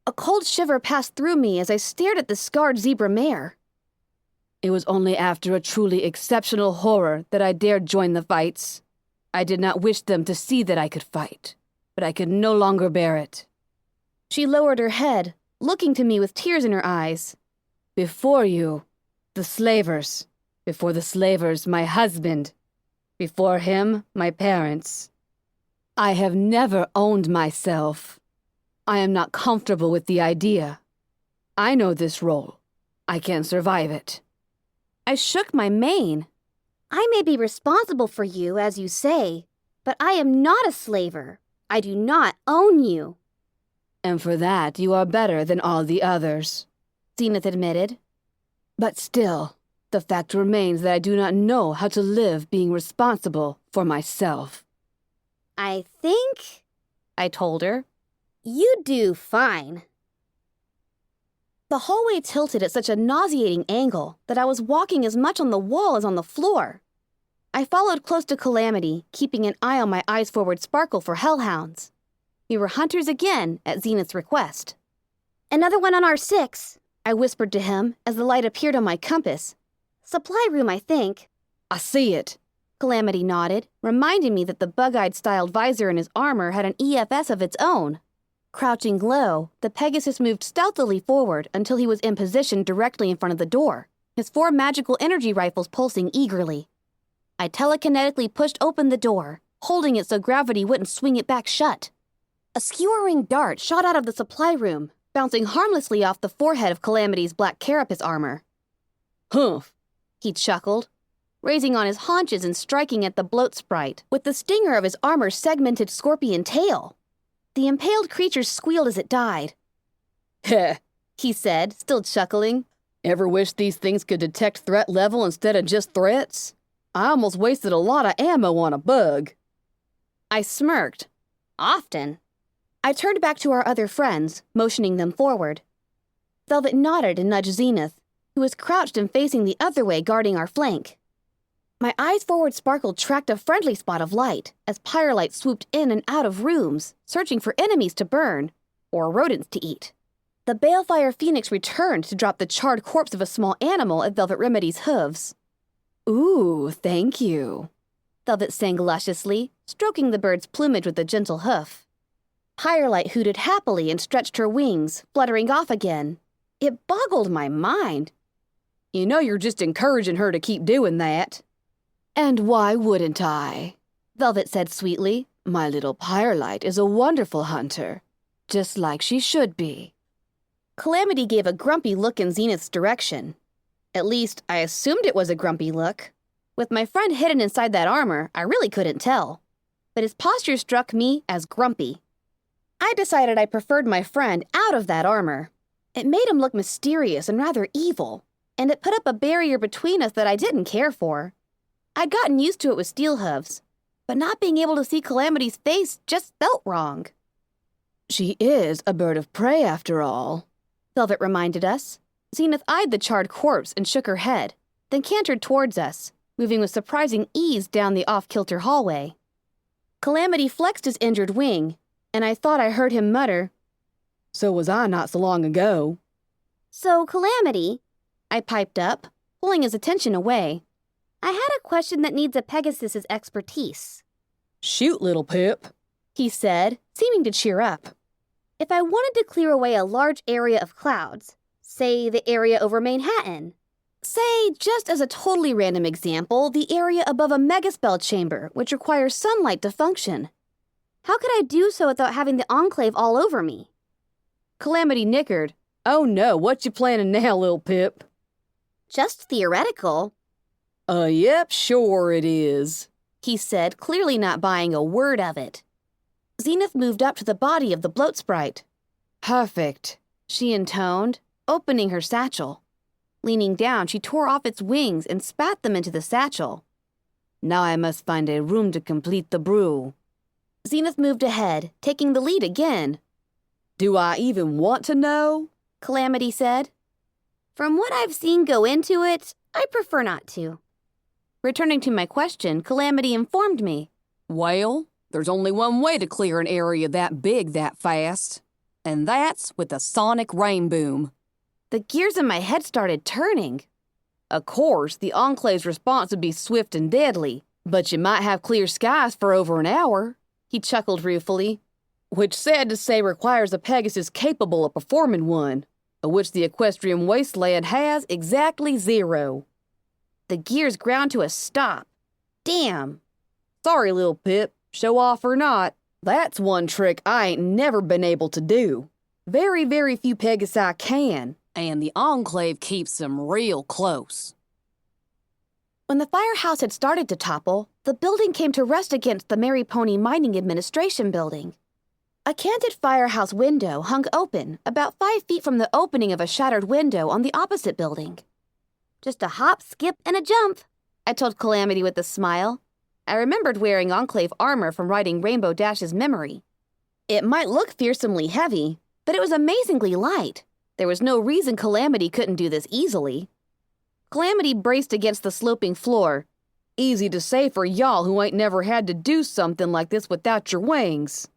A cold shiver passed through me as I stared at the scarred zebra mare. It was only after a truly exceptional horror that I dared join the fights. I did not wish them to see that I could fight, but I could no longer bear it. She lowered her head, looking to me with tears in her eyes. Before you, the slavers. Before the slavers, my husband. Before him, my parents. I have never owned myself. I am not comfortable with the idea. I know this role. I can survive it. I shook my mane. I may be responsible for you, as you say, but I am not a slaver. I do not own you. And for that, you are better than all the others, Zenith admitted. But still, the fact remains that I do not know how to live being responsible for myself. I think, I told her, you do fine. The hallway tilted at such a nauseating angle that I was walking as much on the wall as on the floor. I followed close to Calamity, keeping an eye on my eyes forward sparkle for hellhounds. We were hunters again, at Zenith's request. Another one on R6, I whispered to him as the light appeared on my compass. Supply room, I think. I see it. Calamity nodded, reminding me that the bug-eyed styled visor in his armor had an EFS of its own. Crouching low, the Pegasus moved stealthily forward until he was in position directly in front of the door, his 4 magical energy rifles pulsing eagerly. I telekinetically pushed open the door, holding it so gravity wouldn't swing it back shut. A skewering dart shot out of the supply room, bouncing harmlessly off the forehead of Calamity's black carapace armor. Humph, He chuckled, raising on his haunches and striking at the bloat sprite with the stinger of his armor's segmented scorpion tail. The impaled creature squealed as it died. heh. He said, still chuckling. Ever wish these things could detect threat level instead of just threats? I almost wasted a lot of ammo on a bug. I smirked. Often. I turned back to our other friends, motioning them forward. Velvet nodded and nudged Zenith, who was crouched and facing the other way, guarding our flank. My eyes forward sparkled tracked a friendly spot of light as Pyrelight swooped in and out of rooms, searching for enemies to burn or rodents to eat. The Balefire Phoenix returned to drop the charred corpse of a small animal at Velvet Remedy's hooves. Ooh, thank you. Velvet sang lusciously, stroking the bird's plumage with a gentle hoof. Pyrelight hooted happily and stretched her wings, fluttering off again. It boggled my mind. You know you're just encouraging her to keep doing that. And why wouldn't I? Velvet said sweetly. My little Pyrelight is a wonderful hunter, just like she should be. Calamity gave a grumpy look in Zenith's direction. At least, I assumed it was a grumpy look. With my friend hidden inside that armor, I really couldn't tell. But his posture struck me as grumpy. I decided I preferred my friend out of that armor. It made him look mysterious and rather evil, and it put up a barrier between us that I didn't care for. I'd gotten used to it with steel hooves, but not being able to see Calamity's face just felt wrong. She is a bird of prey after all, Velvet reminded us. Zenith eyed the charred corpse and shook her head, then cantered towards us, moving with surprising ease down the off-kilter hallway. Calamity flexed his injured wing, and I thought I heard him mutter, So was I not so long ago. So, Calamity, I piped up, pulling his attention away. I had a question that needs a Pegasus's expertise, Shoot, little Pip. he said, seeming to cheer up. If I wanted to clear away a large area of clouds, say the area over Manhattan, say, just as a totally random example, the area above a megaspell chamber, which requires sunlight to function, how could I do so without having the Enclave all over me? Calamity nickered. Oh no, what you planning now, little Pip? Just theoretical, Yep, sure it is. he said, clearly not buying a word of it. Zenith moved up to the body of the bloat sprite. Perfect. She intoned, opening her satchel. Leaning down, she tore off its wings and spat them into the satchel. Now I must find a room to complete the brew. Zenith moved ahead, taking the lead again. Do I even want to know? Calamity said. From what I've seen go into it, I prefer not to. Returning to my question, Calamity informed me. Well, there's only one way to clear an area that big that fast, and that's with a sonic rain boom. The gears in my head started turning. Of course, the Enclave's response would be swift and deadly, but you might have clear skies for over an hour, He chuckled ruefully. which sad to say requires a Pegasus capable of performing one, of which the Equestrian wasteland has exactly 0. The gears ground to a stop. Damn. Sorry, little Pip, show off or not, that's one trick I ain't never been able to do. Very, very few Pegasi can. And the Enclave keeps them real close. When the firehouse had started to topple, the building came to rest against the Mary Pony Mining Administration building. A canted firehouse window hung open about 5 feet from the opening of a shattered window on the opposite building. Just a hop, skip, and a jump, I told Calamity with a smile. I remembered wearing Enclave armor from riding Rainbow Dash's memory. It might look fearsomely heavy, but it was amazingly light. There was no reason Calamity couldn't do this easily. Calamity braced against the sloping floor. Easy to say for y'all who ain't never had to do something like this without your wings.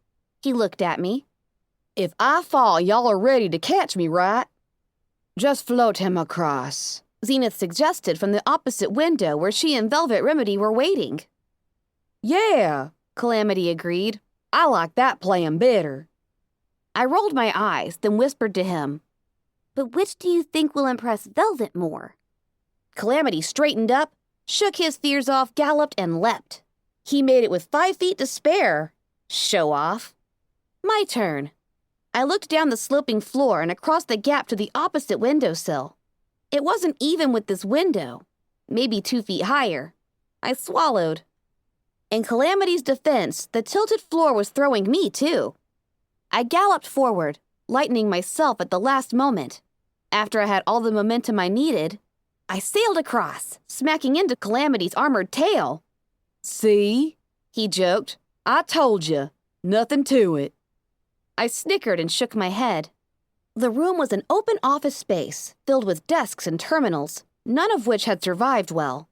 He looked at me. If I fall, y'all are ready to catch me, right? Just float him across. Zenith suggested from the opposite window where she and Velvet Remedy were waiting. Yeah, Calamity agreed. I like that plan better. I rolled my eyes, then whispered to him, "But which do you think will impress Velvet more?" Calamity straightened up, shook his fears off, galloped, and leapt. He made it with 5 feet to spare. Show off. My turn. I looked down the sloping floor and across the gap to the opposite windowsill. It wasn't even with this window, maybe 2 feet higher. I swallowed. In Calamity's defense, the tilted floor was throwing me, too. I galloped forward, lightening myself at the last moment. After I had all the momentum I needed, I sailed across, smacking into Calamity's armored tail. See? He joked. I told you. Nothing to it. I snickered and shook my head. The room was an open office space filled with desks and terminals, none of which had survived well.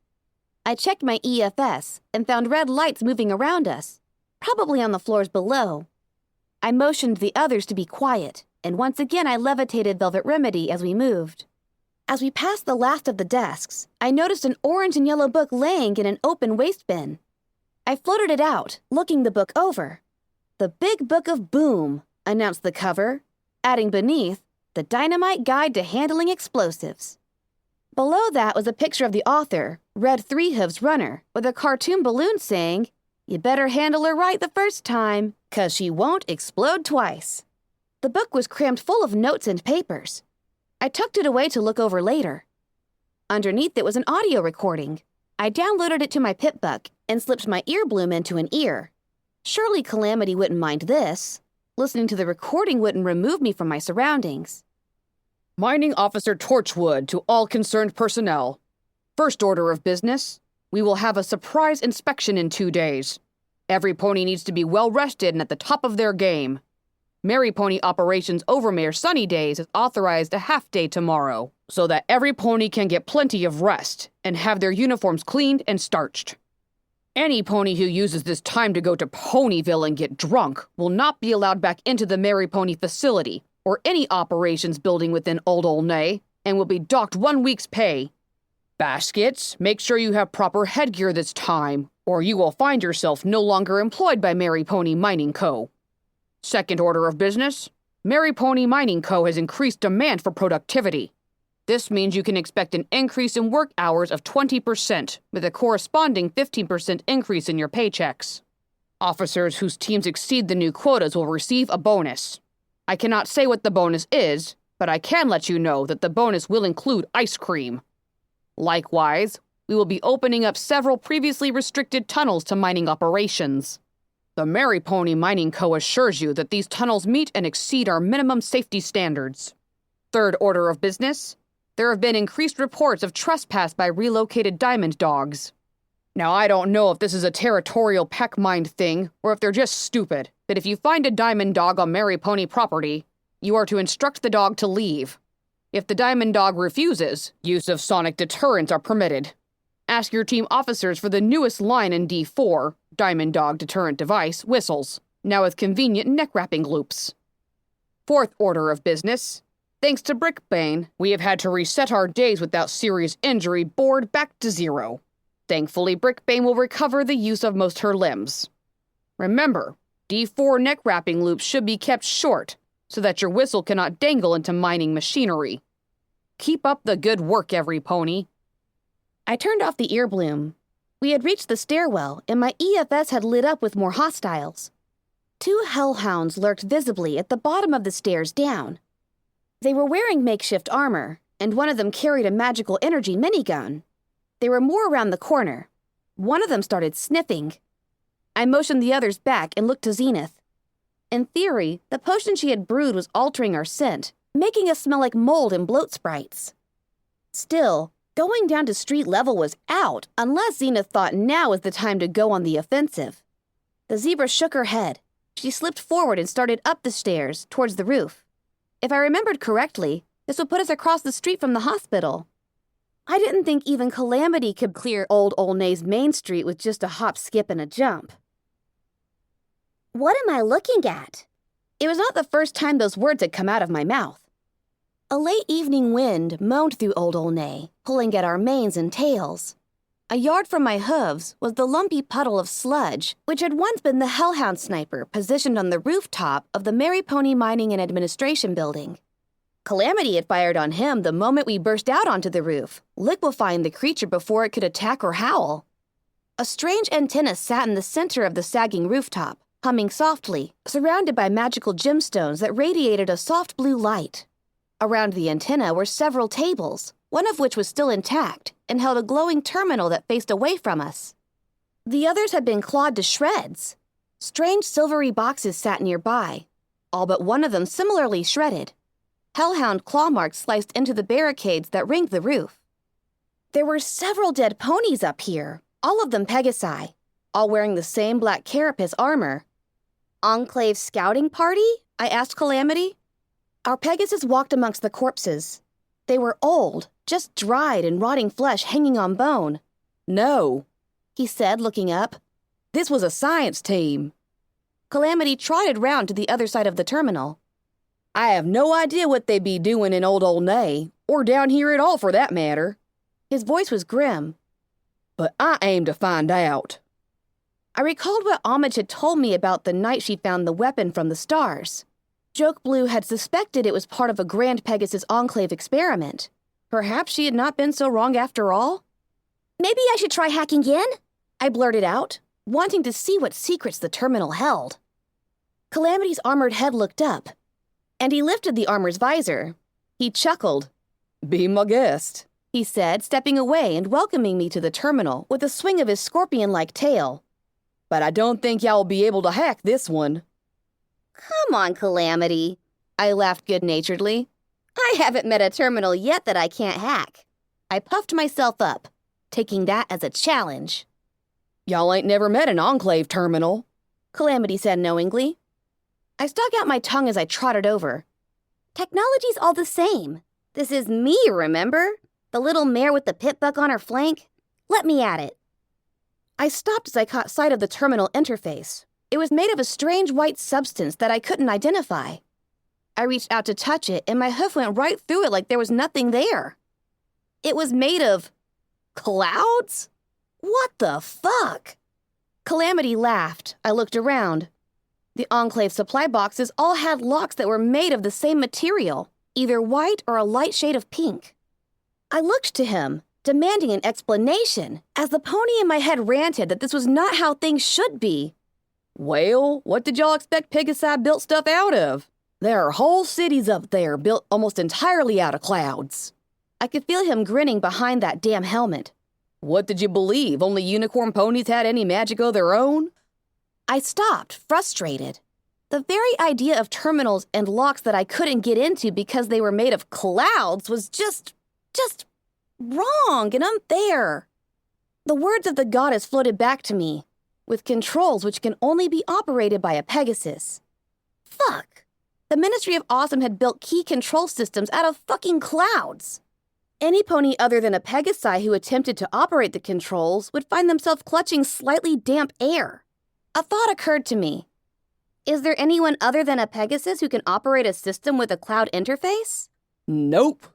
I checked my EFS and found red lights moving around us, probably on the floors below. I motioned the others to be quiet, and once again I levitated Velvet Remedy as we moved. As we passed the last of the desks, I noticed an orange and yellow book laying in an open waste bin. I floated it out, looking the book over. "The Big Book of Boom," announced the cover, adding beneath, "The Dynamite Guide to Handling Explosives." Below that was a picture of the author, Red Three-Hooves Runner, with a cartoon balloon saying, "You better handle her right the first time, 'cause she won't explode twice." The book was crammed full of notes and papers. I tucked it away to look over later. Underneath it was an audio recording. I downloaded it to my PipBuck and slipped my ear bloom into an ear. Surely Calamity wouldn't mind this. Listening to the recording wouldn't remove me from my surroundings. Mining Officer Torchwood to all concerned personnel. First order of business. We will have a surprise inspection in 2 days. Every pony needs to be well rested and at the top of their game. Mary Pony Operations Overmare Sunny Days is authorized a half day tomorrow, so that every pony can get plenty of rest and have their uniforms cleaned and starched. Any pony who uses this time to go to Ponyville and get drunk will not be allowed back into the Mary Pony facility or any operations building within Old Olney and will be docked 1 week's pay. Baskets, make sure you have proper headgear this time, or you will find yourself no longer employed by Mary Pony Mining Co. Second order of business, Mary Pony Mining Co. has increased demand for productivity. This means you can expect an increase in work hours of 20%, with a corresponding 15% increase in your paychecks. Officers whose teams exceed the new quotas will receive a bonus. I cannot say what the bonus is, but I can let you know that the bonus will include ice cream. Likewise, we will be opening up several previously restricted tunnels to mining operations. The Mary Pony Mining Co. assures you that these tunnels meet and exceed our minimum safety standards. Third order of business, there have been increased reports of trespass by relocated diamond dogs. Now, I don't know if this is a territorial peck mind thing or if they're just stupid, but if you find a diamond dog on Mary Pony property, you are to instruct the dog to leave. If the diamond dog refuses, use of sonic deterrents are permitted. Ask your team officers for the newest line in D4, Diamond Dog Deterrent Device, whistles, now with convenient neck wrapping loops. Fourth order of business, thanks to Brickbane, we have had to reset our days without serious injury board back to 0. Thankfully, Brickbane will recover the use of most her limbs. Remember, D4 neck wrapping loops should be kept short, so that your whistle cannot dangle into mining machinery. Keep up the good work, every pony. I turned off the ear bloom. We had reached the stairwell, and my EFS had lit up with more hostiles. 2 hellhounds lurked visibly at the bottom of the stairs down. They were wearing makeshift armor, and one of them carried a magical energy minigun. They were more around the corner. One of them started sniffing. I motioned the others back and looked to Zenith. In theory, the potion she had brewed was altering our scent, making us smell like mold and bloat sprites. Still, going down to street level was out, unless Zenith thought now was the time to go on the offensive. The zebra shook her head. She slipped forward and started up the stairs, towards the roof. If I remembered correctly, this would put us across the street from the hospital. I didn't think even Calamity could clear Old Olney's Main Street with just a hop, skip, and a jump. What am I looking at? It was not the first time those words had come out of my mouth. A late evening wind moaned through Old Olney, pulling at our manes and tails. A yard from my hooves was the lumpy puddle of sludge, which had once been the Hellhound sniper positioned on the rooftop of the Mary Pony Mining and Administration building. Calamity had fired on him the moment we burst out onto the roof, liquefying the creature before it could attack or howl. A strange antenna sat in the center of the sagging rooftop, humming softly, surrounded by magical gemstones that radiated a soft blue light. Around the antenna were several tables, one of which was still intact and held a glowing terminal that faced away from us. The others had been clawed to shreds. Strange silvery boxes sat nearby, all but one of them similarly shredded. Hellhound claw marks sliced into the barricades that ringed the roof. There were several dead ponies up here, all of them Pegasi, all wearing the same black carapace armor. Enclave scouting party? I asked Calamity. Our Pegasus walked amongst the corpses. They were old, just dried and rotting flesh hanging on bone. No, He said, looking up. this was a science team. Calamity trotted round to the other side of the terminal. I have no idea what they'd be doing in Old Olney, or down here at all for that matter. His voice was grim. But I aim to find out. I recalled what Homage had told me about the night she found the weapon from the stars. Joke Blue had suspected it was part of a Grand Pegasus Enclave experiment. Perhaps she had not been so wrong after all? Maybe I should try hacking in? I blurted out, wanting to see what secrets the terminal held. Calamity's armored head looked up, and he lifted the armor's visor. He chuckled. Be my guest. He said, stepping away and welcoming me to the terminal with a swing of his scorpion-like tail. But I don't think y'all will be able to hack this one. Come on, Calamity. I laughed good-naturedly. I haven't met a terminal yet that I can't hack. I puffed myself up, taking that as a challenge. Y'all ain't never met an Enclave terminal, Calamity said knowingly. I stuck out my tongue as I trotted over. Technology's all the same. This is me, remember? The little mare with the pit buck on her flank? Let me at it. I stopped as I caught sight of the terminal interface. It was made of a strange white substance that I couldn't identify. I reached out to touch it, and my hoof went right through it like there was nothing there. It was made of Clouds? What the fuck? Calamity laughed. I looked around. The Enclave supply boxes all had locks that were made of the same material, either white or a light shade of pink. I looked to him, demanding an explanation, as the pony in my head ranted that this was not how things should be. Well, what did y'all expect Pegasi built stuff out of? There are whole cities up there built almost entirely out of clouds. I could feel him grinning behind that damn helmet. What did you believe? Only unicorn ponies had any magic of their own? I stopped, frustrated. The very idea of terminals and locks that I couldn't get into because they were made of clouds was just wrong and unfair. The words of the goddess floated back to me, with controls which can only be operated by a Pegasus. Fuck. The Ministry of Awesome had built key control systems out of fucking clouds. Any pony other than a Pegasi who attempted to operate the controls would find themselves clutching slightly damp air. A thought occurred to me. Is there anyone other than a Pegasus who can operate a system with a cloud interface? Nope,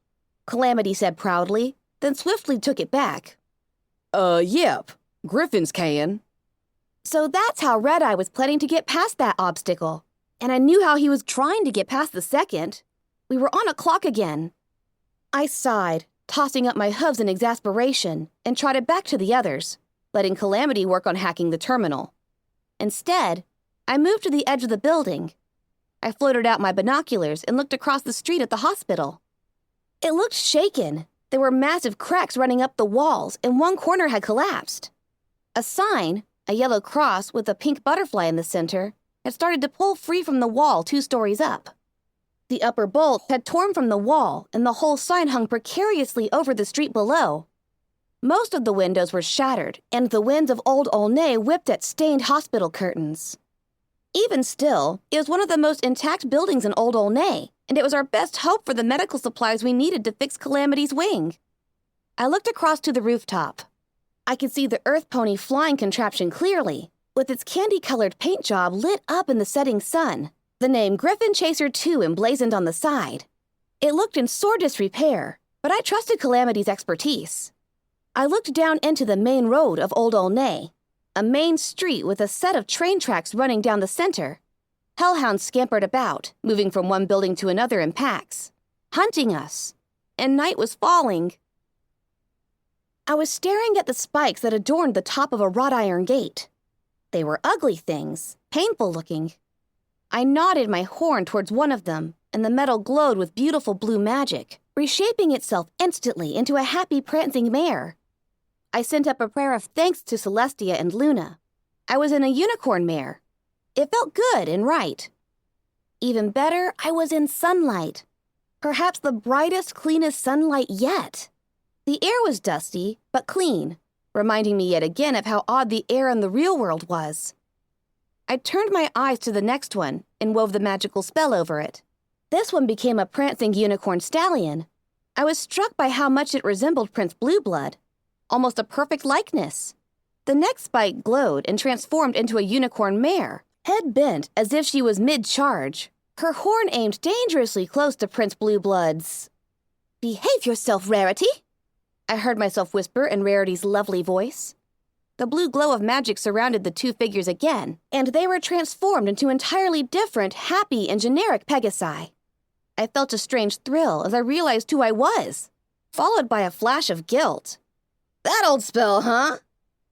Calamity said proudly, then swiftly took it back. Yep, Griffins can. So that's how Red-Eye was planning to get past that obstacle. And I knew how he was trying to get past the second. We were on a clock again. I sighed, tossing up my hooves in exasperation, and trotted back to the others, letting Calamity work on hacking the terminal. Instead, I moved to the edge of the building. I floated out my binoculars and looked across the street at the hospital. It looked shaken. There were massive cracks running up the walls, and one corner had collapsed. A sign, a yellow cross with a pink butterfly in the center, had started to pull free from the wall 2 stories up. The upper bolt had torn from the wall, and the whole sign hung precariously over the street below. Most of the windows were shattered, and the winds of Old Aulnay whipped at stained hospital curtains. Even still, it was one of the most intact buildings in Old Aulnay, and it was our best hope for the medical supplies we needed to fix Calamity's wing. I looked across to the rooftop. I could see the Earth Pony flying contraption clearly, with its candy-colored paint job lit up in the setting sun, the name Griffin Chaser 2 emblazoned on the side. It looked in sore disrepair, but I trusted Calamity's expertise. I looked down into the main road of Old Aulnay, a main street with a set of train tracks running down the center. Hellhounds scampered about, moving from one building to another in packs, hunting us, and night was falling. I was staring at the spikes that adorned the top of a wrought iron gate. They were ugly things, painful looking. I nodded my horn towards one of them, and the metal glowed with beautiful blue magic, reshaping itself instantly into a happy prancing mare. I sent up a prayer of thanks to Celestia and Luna. I was in a unicorn mare. It felt good and right. Even better, I was in sunlight. Perhaps the brightest, cleanest sunlight yet. The air was dusty, but clean, reminding me yet again of how odd the air in the real world was. I turned my eyes to the next one and wove the magical spell over it. This one became a prancing unicorn stallion. I was struck by how much it resembled Prince Blueblood, almost a perfect likeness. The next spike glowed and transformed into a unicorn mare, head bent as if she was mid-charge, her horn aimed dangerously close to Prince Blueblood's. "Behave yourself, Rarity," I heard myself whisper in Rarity's lovely voice. The blue glow of magic surrounded the 2 figures again, and they were transformed into entirely different, happy, and generic Pegasi. I felt a strange thrill as I realized who I was, followed by a flash of guilt. "That old spell, huh?"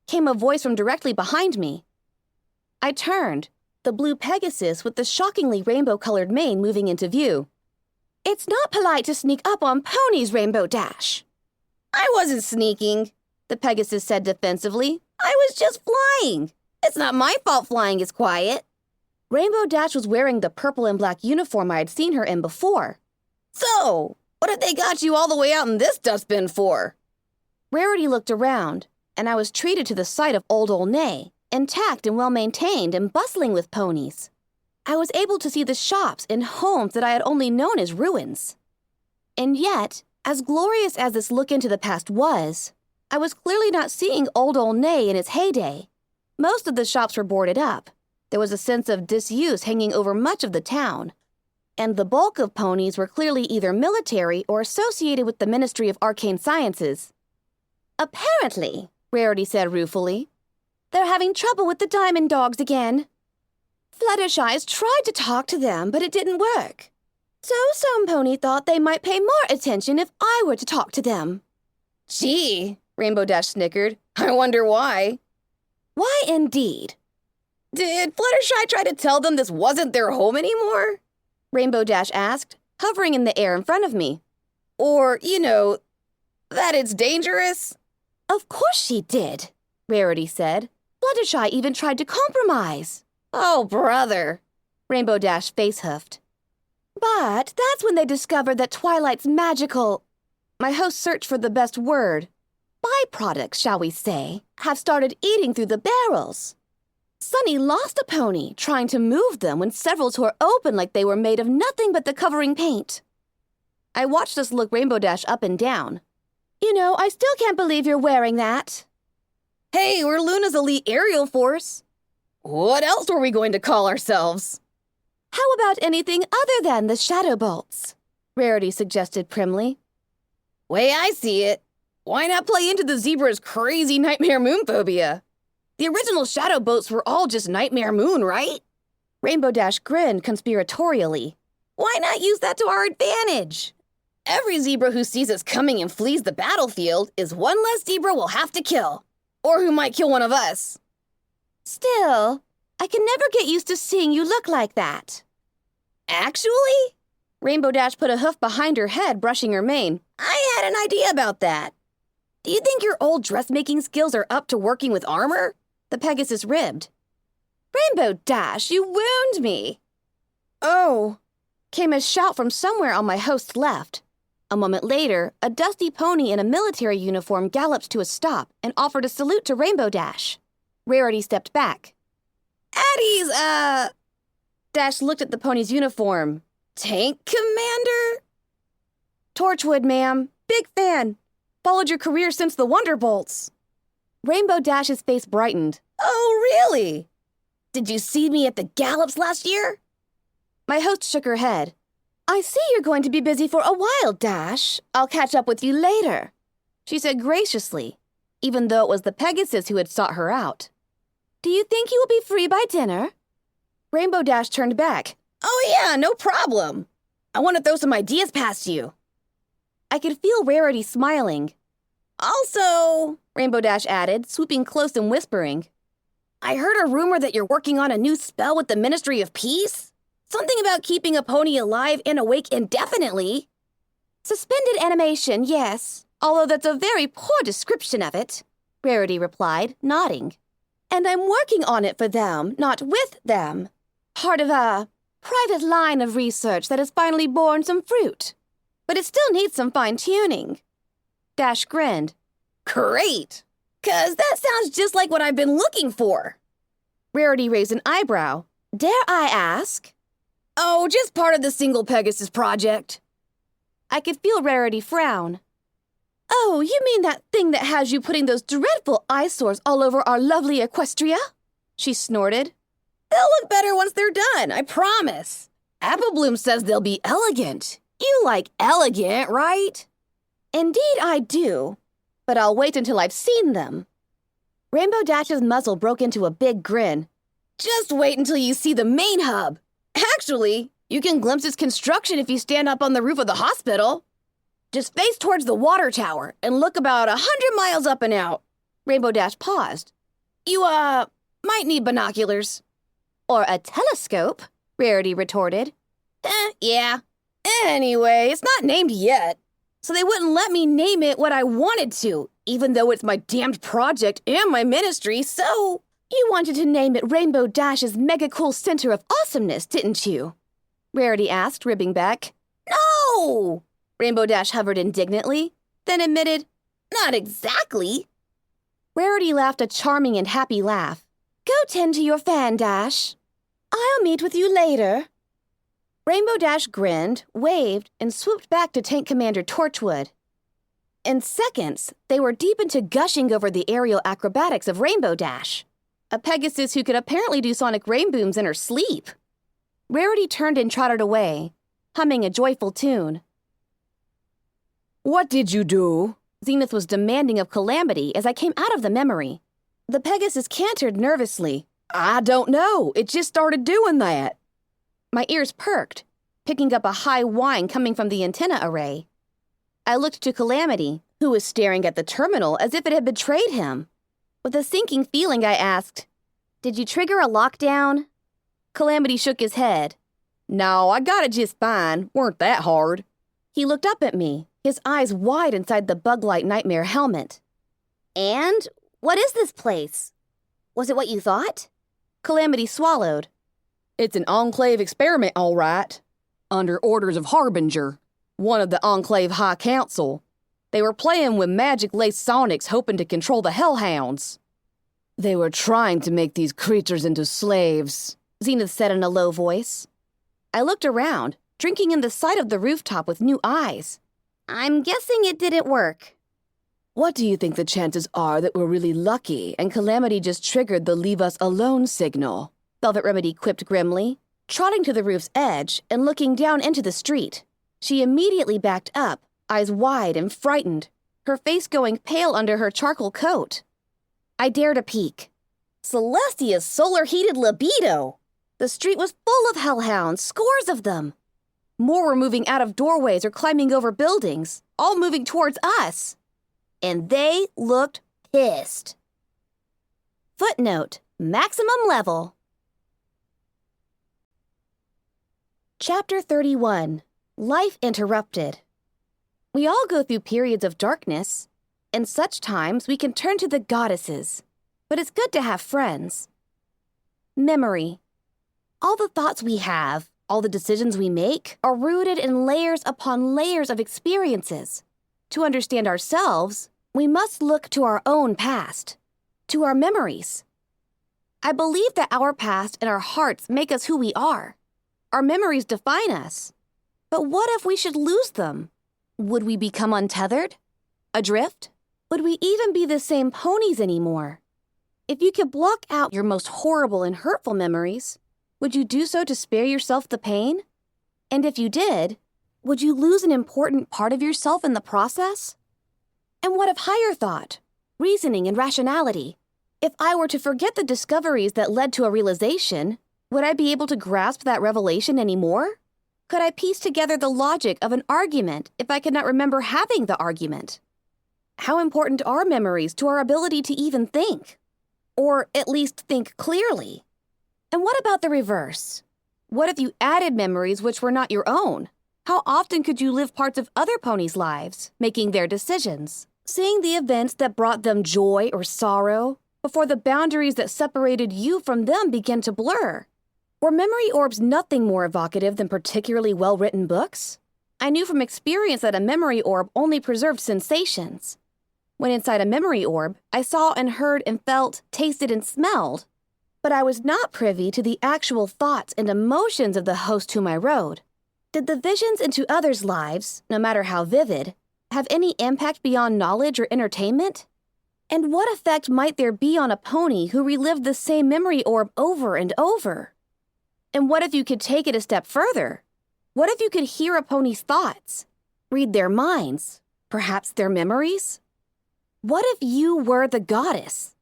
came a voice from directly behind me. I turned, the blue Pegasus with the shockingly rainbow-colored mane moving into view. "It's not polite to sneak up on ponies, Rainbow Dash." "I wasn't sneaking," the Pegasus said defensively. "I was just flying. It's not my fault flying is quiet." Rainbow Dash was wearing the purple and black uniform I had seen her in before. "So, what have they got you all the way out in this dustbin for?" Rarity looked around, and I was treated to the sight of Old Aulnay, intact and well-maintained and bustling with ponies. I was able to see the shops and homes that I had only known as ruins. And yet, as glorious as this look into the past was, I was clearly not seeing Old Aulnay in its heyday. Most of the shops were boarded up. There was a sense of disuse hanging over much of the town. And the bulk of ponies were clearly either military or associated with the Ministry of Arcane Sciences. Apparently, Rarity said ruefully, they're having trouble with the diamond dogs again. Fluttershy's tried to talk to them, but it didn't work. So some pony thought they might pay more attention if I were to talk to them. Gee, Rainbow Dash snickered. I wonder why. Why indeed? Did Fluttershy try to tell them this wasn't their home anymore? Rainbow Dash asked, hovering in the air in front of me. Or, that it's dangerous? Of course she did, Rarity said. Fluttershy even tried to compromise. Oh, brother, Rainbow Dash face huffed. But that's when they discovered that Twilight's magical... My host searched for the best word. Byproducts, shall we say, have started eating through the barrels. Sunny lost a pony trying to move them when several tore open like they were made of nothing but the covering paint. I watched us look Rainbow Dash up and down. I still can't believe you're wearing that. Hey, we're Luna's elite aerial force. What else were we going to call ourselves? How about anything other than the Shadow Bolts? Rarity suggested primly. Way I see it, why not play into the zebra's crazy Nightmare Moon phobia? The original Shadow Boats were all just Nightmare Moon, right? Rainbow Dash grinned conspiratorially. Why not use that to our advantage? Every zebra who sees us coming and flees the battlefield is one less zebra we'll have to kill. Or who might kill one of us. Still, I can never get used to seeing you look like that. Actually? Rainbow Dash put a hoof behind her head, brushing her mane. I had an idea about that. Do you think your old dressmaking skills are up to working with armor? The Pegasus ribbed. Rainbow Dash, you wound me. Oh, came a shout from somewhere on my host's left. A moment later, a dusty pony in a military uniform galloped to a stop and offered a salute to Rainbow Dash. Rarity stepped back. Addie's, Dash looked at the pony's uniform. Tank Commander? Torchwood, ma'am. Big fan. Followed your career since the Wonderbolts. Rainbow Dash's face brightened. Oh, really? Did you see me at the Gallops last year? My host shook her head. I see you're going to be busy for a while, Dash. I'll catch up with you later, she said graciously, even though it was the Pegasus who had sought her out. Do you think you will be free by dinner? Rainbow Dash turned back. Oh yeah, no problem. I want to throw some ideas past you. I could feel Rarity smiling. Also, Rainbow Dash added, swooping close and whispering, I heard a rumor that you're working on a new spell with the Ministry of Peace. Something about keeping a pony alive and awake indefinitely. Suspended animation, yes, although that's a very poor description of it, Rarity replied, nodding. And I'm working on it for them, not with them. Part of a private line of research that has finally borne some fruit. But it still needs some fine-tuning. Dash grinned. Great, 'cause that sounds just like what I've been looking for. Rarity raised an eyebrow. Dare I ask? Oh, just part of the Single Pegasus project. I could feel Rarity frown. Oh, you mean that thing that has you putting those dreadful eyesores all over our lovely Equestria? She snorted. They'll look better once they're done, I promise. Apple Bloom says they'll be elegant. You like elegant, right? Indeed I do, but I'll wait until I've seen them. Rainbow Dash's muzzle broke into a big grin. Just wait until you see the main hub. Actually, you can glimpse its construction if you stand up on the roof of the hospital. Just face towards the water tower and look about 100 miles up and out. Rainbow Dash paused. You, might need binoculars. Or a telescope, Rarity retorted. Yeah. Anyway, it's not named yet. So they wouldn't let me name it what I wanted to, even though it's my damned project and my ministry, so... You wanted to name it Rainbow Dash's mega cool center of awesomeness, didn't you? Rarity asked, ribbing back. No! Rainbow Dash hovered indignantly, then admitted, Not exactly. Rarity laughed a charming and happy laugh. Go tend to your fan, Dash. I'll meet with you later. Rainbow Dash grinned, waved, and swooped back to Tank Commander Torchwood. In seconds, they were deep into gushing over the aerial acrobatics of Rainbow Dash, a Pegasus who could apparently do sonic rain booms in her sleep. Rarity turned and trotted away, humming a joyful tune. What did you do? Zenith was demanding of Calamity as I came out of the memory. The Pegasus cantered nervously. I don't know. It just started doing that. My ears perked, picking up a high whine coming from the antenna array. I looked to Calamity, who was staring at the terminal as if it had betrayed him. With a sinking feeling, I asked, "Did you trigger a lockdown?" Calamity shook his head. No, I got it just fine. Weren't that hard. He looked up at me, his eyes wide inside the bug-light nightmare helmet. "And what is this place? Was it what you thought?" Calamity swallowed. It's an Enclave experiment, all right. Under orders of Harbinger, one of the Enclave High Council. They were playing with magic-laced sonics hoping to control the hellhounds. They were trying to make these creatures into slaves, Zenith said in a low voice. I looked around, drinking in the sight of the rooftop with new eyes. "I'm guessing it didn't work." What do you think the chances are that we're really lucky and Calamity just triggered the leave us alone signal? Velvet Remedy quipped grimly, trotting to the roof's edge and looking down into the street. She immediately backed up, eyes wide and frightened, her face going pale under her charcoal coat. I dared a peek. Celestia's solar-heated libido! The street was full of hellhounds, scores of them. More were moving out of doorways or climbing over buildings, all moving towards us. And they looked pissed. Footnote: maximum level. Chapter 31. Life Interrupted. We all go through periods of darkness. In such times, we can turn to the goddesses. But it's good to have friends. Memory. All the thoughts we have, all the decisions we make, are rooted in layers upon layers of experiences. To understand ourselves, we must look to our own past, to our memories. I believe that our past and our hearts make us who we are. Our memories define us. But what if we should lose them? Would we become untethered? Adrift? Would we even be the same ponies anymore? If you could block out your most horrible and hurtful memories, would you do so to spare yourself the pain? And if you did, would you lose an important part of yourself in the process? And what of higher thought, reasoning, and rationality? If I were to forget the discoveries that led to a realization, would I be able to grasp that revelation anymore? Could I piece together the logic of an argument if I could not remember having the argument? How important are memories to our ability to even think? Or at least think clearly? And what about the reverse? What if you added memories which were not your own? How often could you live parts of other ponies' lives, making their decisions, seeing the events that brought them joy or sorrow, before the boundaries that separated you from them began to blur? Were memory orbs nothing more evocative than particularly well-written books? I knew from experience that a memory orb only preserved sensations. When inside a memory orb, I saw and heard and felt, tasted and smelled. But I was not privy to the actual thoughts and emotions of the host whom I rode. Did the visions into others' lives, no matter how vivid, have any impact beyond knowledge or entertainment? And what effect might there be on a pony who relived the same memory orb over and over? And what if you could take it a step further? What if you could hear a pony's thoughts, read their minds, perhaps their memories? What if you were the goddess?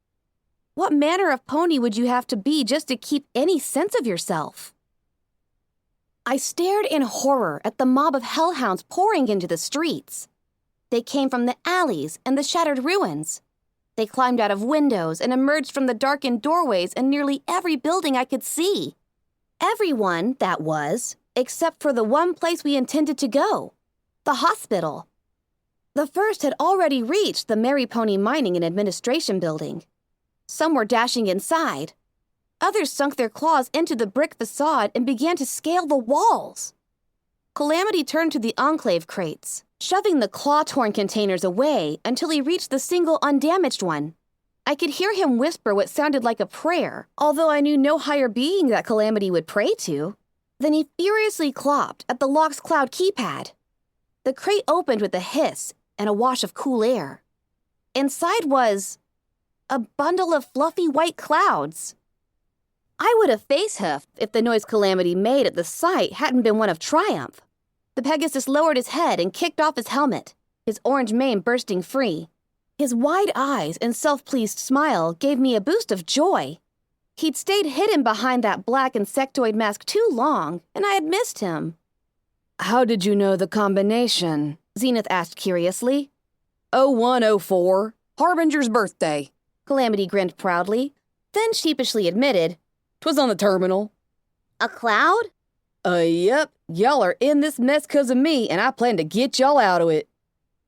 What manner of pony would you have to be just to keep any sense of yourself? I stared in horror at the mob of hellhounds pouring into the streets. They came from the alleys and the shattered ruins. They climbed out of windows and emerged from the darkened doorways in nearly every building I could see. Everyone, that was, except for the one place we intended to go, the hospital. The first had already reached the Mary Pony Mining and Administration building. Some were dashing inside. Others sunk their claws into the brick facade and began to scale the walls. Calamity turned to the Enclave crates, shoving the claw-torn containers away until he reached the single undamaged one. I could hear him whisper what sounded like a prayer, although I knew no higher being that Calamity would pray to. Then he furiously clopped at the lock's cloud keypad. The crate opened with a hiss and a wash of cool air. Inside was a bundle of fluffy white clouds. I would have face-huffed if the noise Calamity made at the sight hadn't been one of triumph. The Pegasus lowered his head and kicked off his helmet, his orange mane bursting free. His wide eyes and self-pleased smile gave me a boost of joy. He'd stayed hidden behind that black insectoid mask too long, and I had missed him. How did you know the combination? Zenith asked curiously. 0104, Harbinger's birthday. Calamity grinned proudly, then sheepishly admitted, 'Twas on the terminal. A cloud? Yep. Y'all are in this mess 'cause of me, and I plan to get y'all out of it.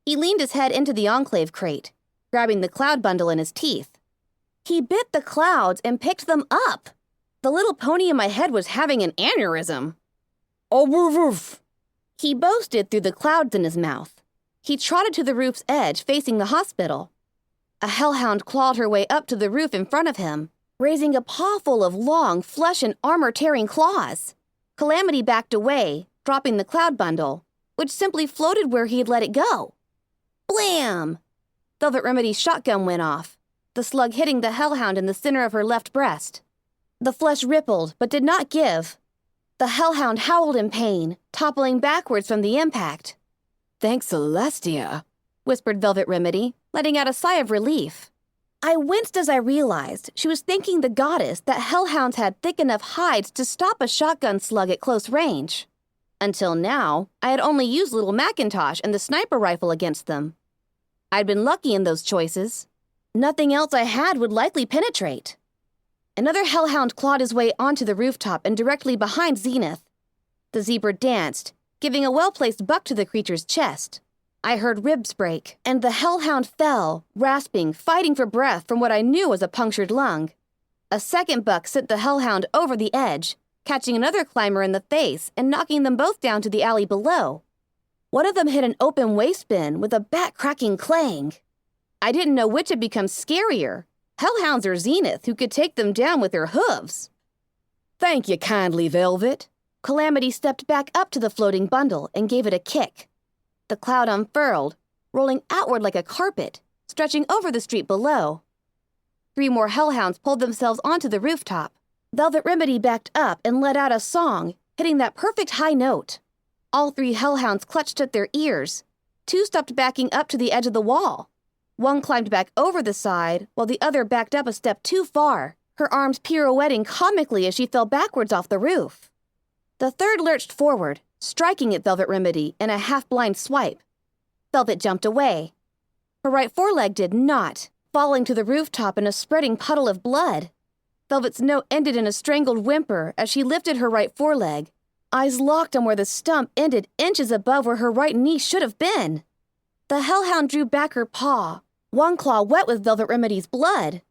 He leaned his head into the enclave crate, grabbing the cloud bundle in his teeth. He bit the clouds and picked them up. The little pony in my head was having an aneurysm. Oh, woof, woof. He boasted through the clouds in his mouth. He trotted to the roof's edge, facing the hospital. A hellhound clawed her way up to the roof in front of him, raising a paw full of long, flesh and armor-tearing claws. Calamity backed away, dropping the cloud bundle, which simply floated where he had let it go. Blam! Velvet Remedy's shotgun went off, the slug hitting the hellhound in the center of her left breast. The flesh rippled, but did not give. The hellhound howled in pain, toppling backwards from the impact. Thanks, Celestia, whispered Velvet Remedy, letting out a sigh of relief. I winced as I realized she was thanking the goddess that hellhounds had thick enough hides to stop a shotgun slug at close range. Until now, I had only used Little Macintosh and the sniper rifle against them. I'd been lucky in those choices. Nothing else I had would likely penetrate. Another hellhound clawed his way onto the rooftop and directly behind Zenith. The zebra danced, giving a well-placed buck to the creature's chest. I heard ribs break, and the hellhound fell, rasping, fighting for breath from what I knew was a punctured lung. A second buck sent the hellhound over the edge, catching another climber in the face and knocking them both down to the alley below. One of them hit an open waste bin with a back-cracking clang. I didn't know which had become scarier, hellhounds or Zenith, who could take them down with their hooves. Thank you kindly, Velvet. Calamity stepped back up to the floating bundle and gave it a kick. The cloud unfurled, rolling outward like a carpet, stretching over the street below. 3 more hellhounds pulled themselves onto the rooftop. Velvet Remedy backed up and let out a song, hitting that perfect high note. All 3 hellhounds clutched at their ears. 2 stopped backing up to the edge of the wall. 1 climbed back over the side, while the other backed up a step too far, her arms pirouetting comically as she fell backwards off the roof. The third lurched forward, striking at Velvet Remedy in a half-blind swipe. Velvet jumped away. Her right foreleg did not, falling to the rooftop in a spreading puddle of blood. Velvet's note ended in a strangled whimper as she lifted her right foreleg, eyes locked on where the stump ended inches above where her right knee should have been. The hellhound drew back her paw, one claw wet with Velvet Remedy's blood.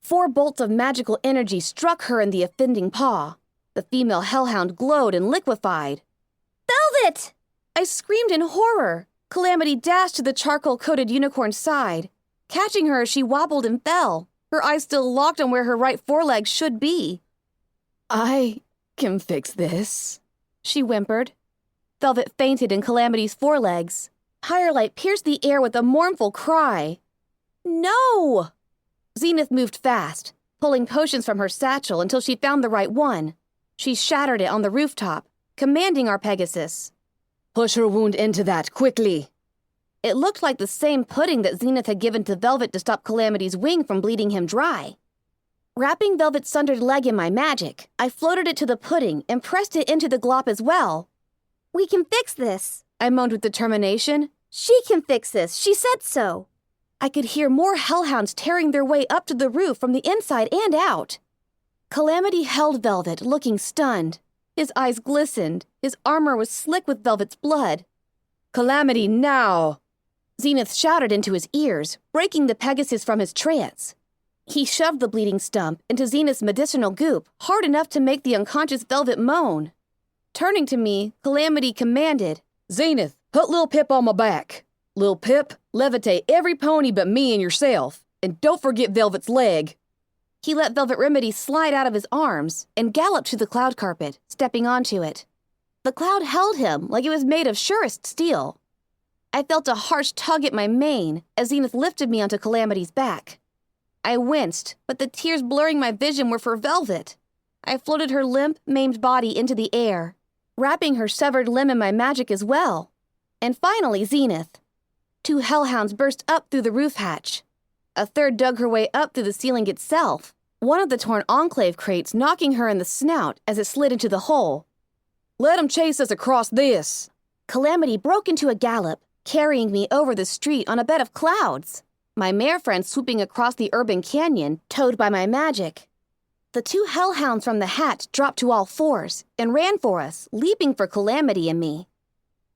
4 bolts of magical energy struck her in the offending paw. The female hellhound glowed and liquefied. Velvet! I screamed in horror. Calamity dashed to the charcoal-coated unicorn's side, catching her as she wobbled and fell, her eyes still locked on where her right foreleg should be. I can fix this, she whimpered. Velvet fainted in Calamity's forelegs. Hirelight pierced the air with a mournful cry. No! Zenith moved fast, pulling potions from her satchel until she found the right one. She shattered it on the rooftop, commanding our Pegasus. Push her wound into that, quickly. It looked like the same pudding that Zenith had given to Velvet to stop Calamity's wing from bleeding him dry. Wrapping Velvet's sundered leg in my magic, I floated it to the pudding and pressed it into the glop as well. We can fix this, I moaned with determination. She can fix this. She said so. I could hear more hellhounds tearing their way up to the roof from the inside and out. Calamity held Velvet, looking stunned. His eyes glistened. His armor was slick with Velvet's blood. Calamity, now! Zenith shouted into his ears, breaking the Pegasus from his trance. He shoved the bleeding stump into Zenith's medicinal goop, hard enough to make the unconscious Velvet moan. Turning to me, Calamity commanded, Zenith, put Lil Pip on my back. Lil Pip, levitate every pony but me and yourself. And don't forget Velvet's leg. He let Velvet Remedy slide out of his arms and galloped to the cloud carpet, stepping onto it. The cloud held him like it was made of surest steel. I felt a harsh tug at my mane as Zenith lifted me onto Calamity's back. I winced, but the tears blurring my vision were for Velvet. I floated her limp, maimed body into the air, wrapping her severed limb in my magic as well. And finally, Zenith. 2 hellhounds burst up through the roof hatch. A third dug her way up through the ceiling itself, one of the torn Enclave crates knocking her in the snout as it slid into the hole. Let 'em chase us across this. Calamity broke into a gallop, carrying me over the street on a bed of clouds, my mare friend swooping across the urban canyon, towed by my magic. The 2 hellhounds from the hatch dropped to all fours and ran for us, leaping for Calamity and me.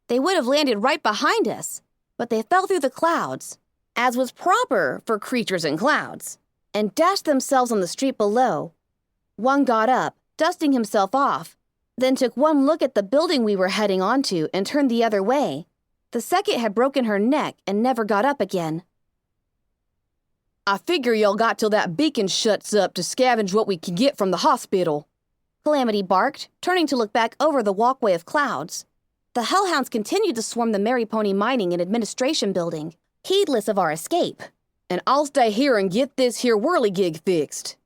They would have landed right behind us, but they fell through the clouds, as was proper for creatures in clouds, and dashed themselves on the street below. One got up, dusting himself off, then took one look at the building we were heading onto and turned the other way. The second had broken her neck and never got up again. I figure y'all got till that beacon shuts up to scavenge what we can get from the hospital. Calamity barked, turning to look back over the walkway of clouds. The hellhounds continued to swarm the Merry Pony Mining and Administration building, heedless of our escape. And I'll stay here and get this here whirligig fixed.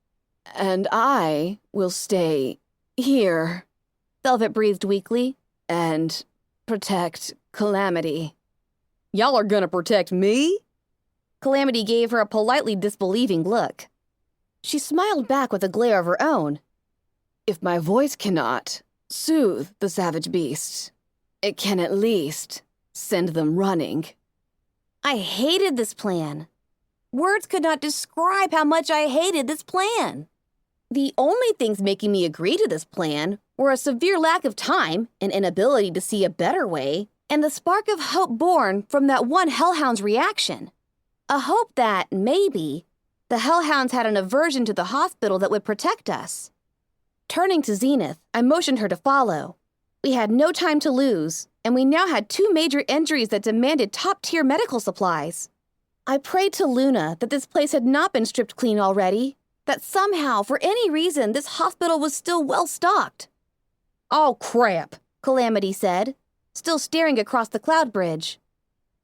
And I will stay here, Velvet breathed weakly. and protect Calamity. Y'all are gonna protect me? Calamity gave her a politely disbelieving look. She smiled back with a glare of her own. If my voice cannot soothe the savage beasts, it can at least send them running. I hated this plan. Words could not describe how much I hated this plan. The only things making me agree to this plan were a severe lack of time, an inability to see a better way, and the spark of hope born from that one hellhound's reaction. A hope that, maybe, the hellhounds had an aversion to the hospital that would protect us. Turning to Zenith, I motioned her to follow. We had no time to lose, and we now had 2 major injuries that demanded top-tier medical supplies. I prayed to Luna that this place had not been stripped clean already, that somehow, for any reason, this hospital was still well-stocked. Oh, crap! Calamity said, still staring across the cloud bridge.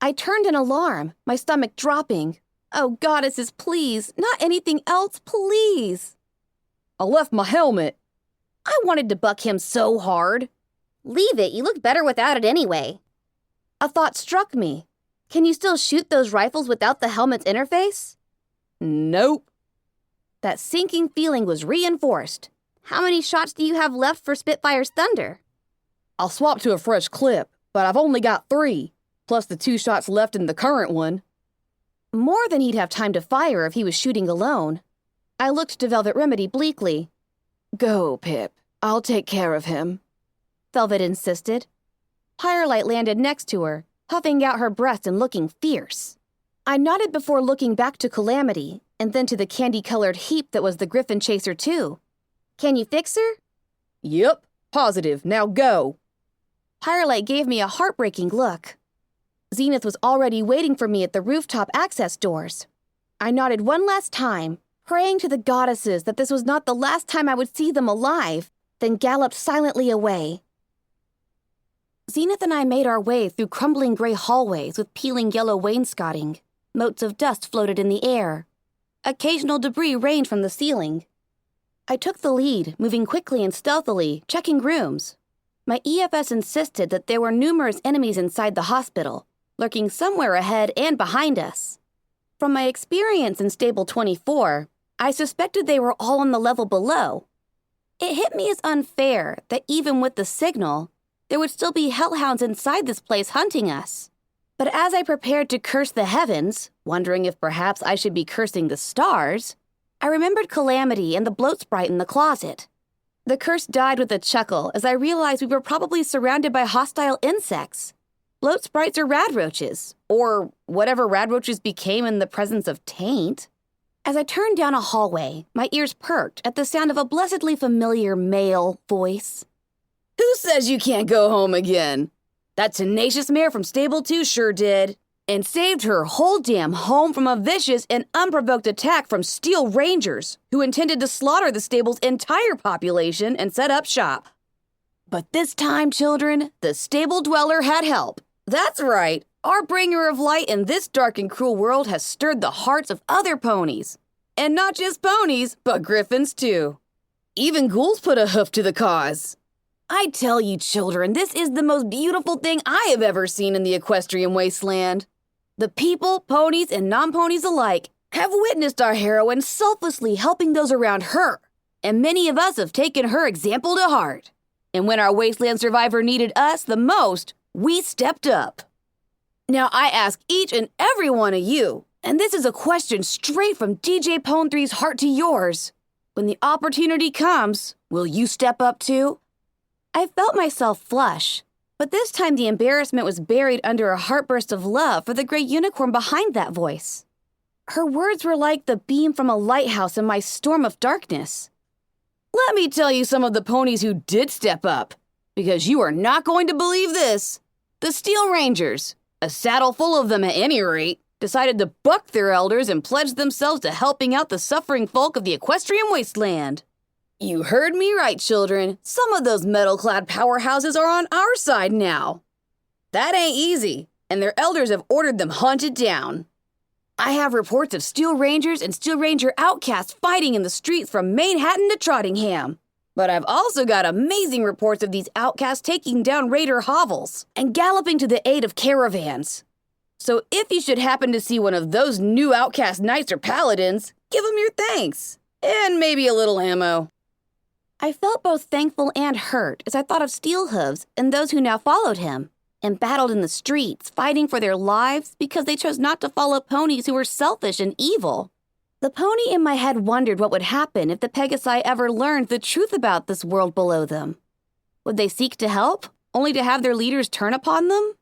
I turned in alarm, my stomach dropping. Oh, goddesses, please, not anything else, please. I left my helmet. I wanted to buck him so hard. Leave it, you look better without it anyway. A thought struck me. Can you still shoot those rifles without the helmet's interface? Nope. That sinking feeling was reinforced. How many shots do you have left for Spitfire's Thunder? I'll swap to a fresh clip, but I've only got 3, plus the 2 shots left in the current one. More than he'd have time to fire if he was shooting alone. I looked to Velvet Remedy bleakly. Go, Pip. I'll take care of him. Velvet insisted. Firelight landed next to her, puffing out her breast and looking fierce. I nodded before looking back to Calamity, and then to the candy-colored heap that was the Griffin Chaser, too. Can you fix her? Yep, positive. Now go. Firelight gave me a heartbreaking look. Zenith was already waiting for me at the rooftop access doors. I nodded one last time, praying to the goddesses that this was not the last time I would see them alive, then galloped silently away. Zenith and I made our way through crumbling gray hallways with peeling yellow wainscoting. Motes of dust floated in the air. Occasional debris rained from the ceiling. I took the lead, moving quickly and stealthily, checking rooms. My EFS insisted that there were numerous enemies inside the hospital, lurking somewhere ahead and behind us. From my experience in Stable 24, I suspected they were all on the level below. It hit me as unfair that even with the signal, there would still be hellhounds inside this place hunting us. But as I prepared to curse the heavens, wondering if perhaps I should be cursing the stars, I remembered Calamity and the bloat sprite in the closet. The curse died with a chuckle as I realized we were probably surrounded by hostile insects. Bloat sprites are radroaches, or whatever radroaches became in the presence of taint. As I turned down a hallway, my ears perked at the sound of a blessedly familiar male voice. Who says you can't go home again? That tenacious mare from Stable 2 sure did, and saved her whole damn home from a vicious and unprovoked attack from Steel Rangers, who intended to slaughter the stable's entire population and set up shop. But this time, children, the stable dweller had help. That's right, our bringer of light in this dark and cruel world has stirred the hearts of other ponies. And not just ponies, but griffins too. Even ghouls put a hoof to the cause. I tell you, children, this is the most beautiful thing I have ever seen in the equestrian wasteland. The people, ponies, and non-ponies alike have witnessed our heroine selflessly helping those around her, and many of us have taken her example to heart. And when our wasteland survivor needed us the most, we stepped up. Now I ask each and every one of you, and this is a question straight from DJ Pone 3's heart to yours. When the opportunity comes, will you step up too? I felt myself flush, but this time the embarrassment was buried under a heartburst of love for the gray unicorn behind that voice. Her words were like the beam from a lighthouse in my storm of darkness. Let me tell you some of the ponies who did step up, because you are not going to believe this. The Steel Rangers, a saddle full of them at any rate, decided to buck their elders and pledge themselves to helping out the suffering folk of the Equestrian wasteland. You heard me right, children. Some of those metal-clad powerhouses are on our side now. That ain't easy, and their elders have ordered them hunted down. I have reports of Steel Rangers and Steel Ranger outcasts fighting in the streets from Manhattan to Trottingham. But I've also got amazing reports of these outcasts taking down raider hovels and galloping to the aid of caravans. So if you should happen to see one of those new outcast knights or paladins, give them your thanks. And maybe a little ammo. I felt both thankful and hurt as I thought of Steel Hooves and those who now followed him and battled in the streets, fighting for their lives because they chose not to follow ponies who were selfish and evil. The pony in my head wondered what would happen if the Pegasi ever learned the truth about this world below them. Would they seek to help, only to have their leaders turn upon them?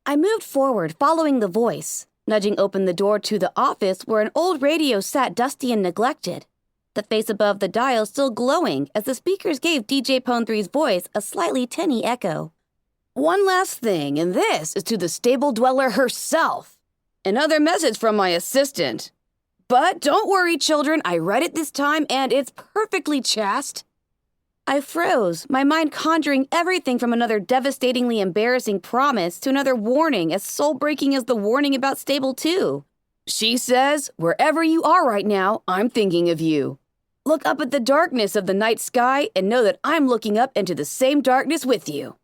I moved forward, following the voice, nudging open the door to the office where an old radio sat dusty and neglected, the face above the dial still glowing as the speakers gave DJ Pone 3's voice a slightly tinny echo. One last thing, and this is to the stable dweller herself. Another message from my assistant. But don't worry, children, I read it this time and it's perfectly chaste. I froze, my mind conjuring everything from another devastatingly embarrassing promise to another warning as soul-breaking as the warning about Stable 2. She says, wherever you are right now, I'm thinking of you. Look up at the darkness of the night sky and know that I'm looking up into the same darkness with you.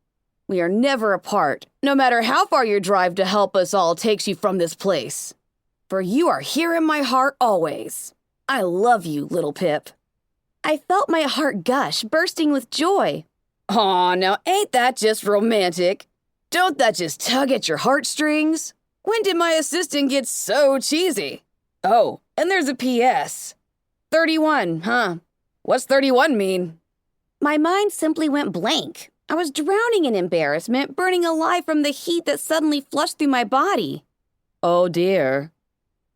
We are never apart, no matter how far your drive to help us all takes you from this place. For you are here in my heart always. I love you, little Pip. I felt my heart gush, bursting with joy. Aw, now ain't that just romantic? Don't that just tug at your heartstrings? When did my assistant get so cheesy? Oh, and there's a P.S. 31, huh? What's 31 mean? My mind simply went blank. I was drowning in embarrassment, burning alive from the heat that suddenly flushed through my body. Oh dear,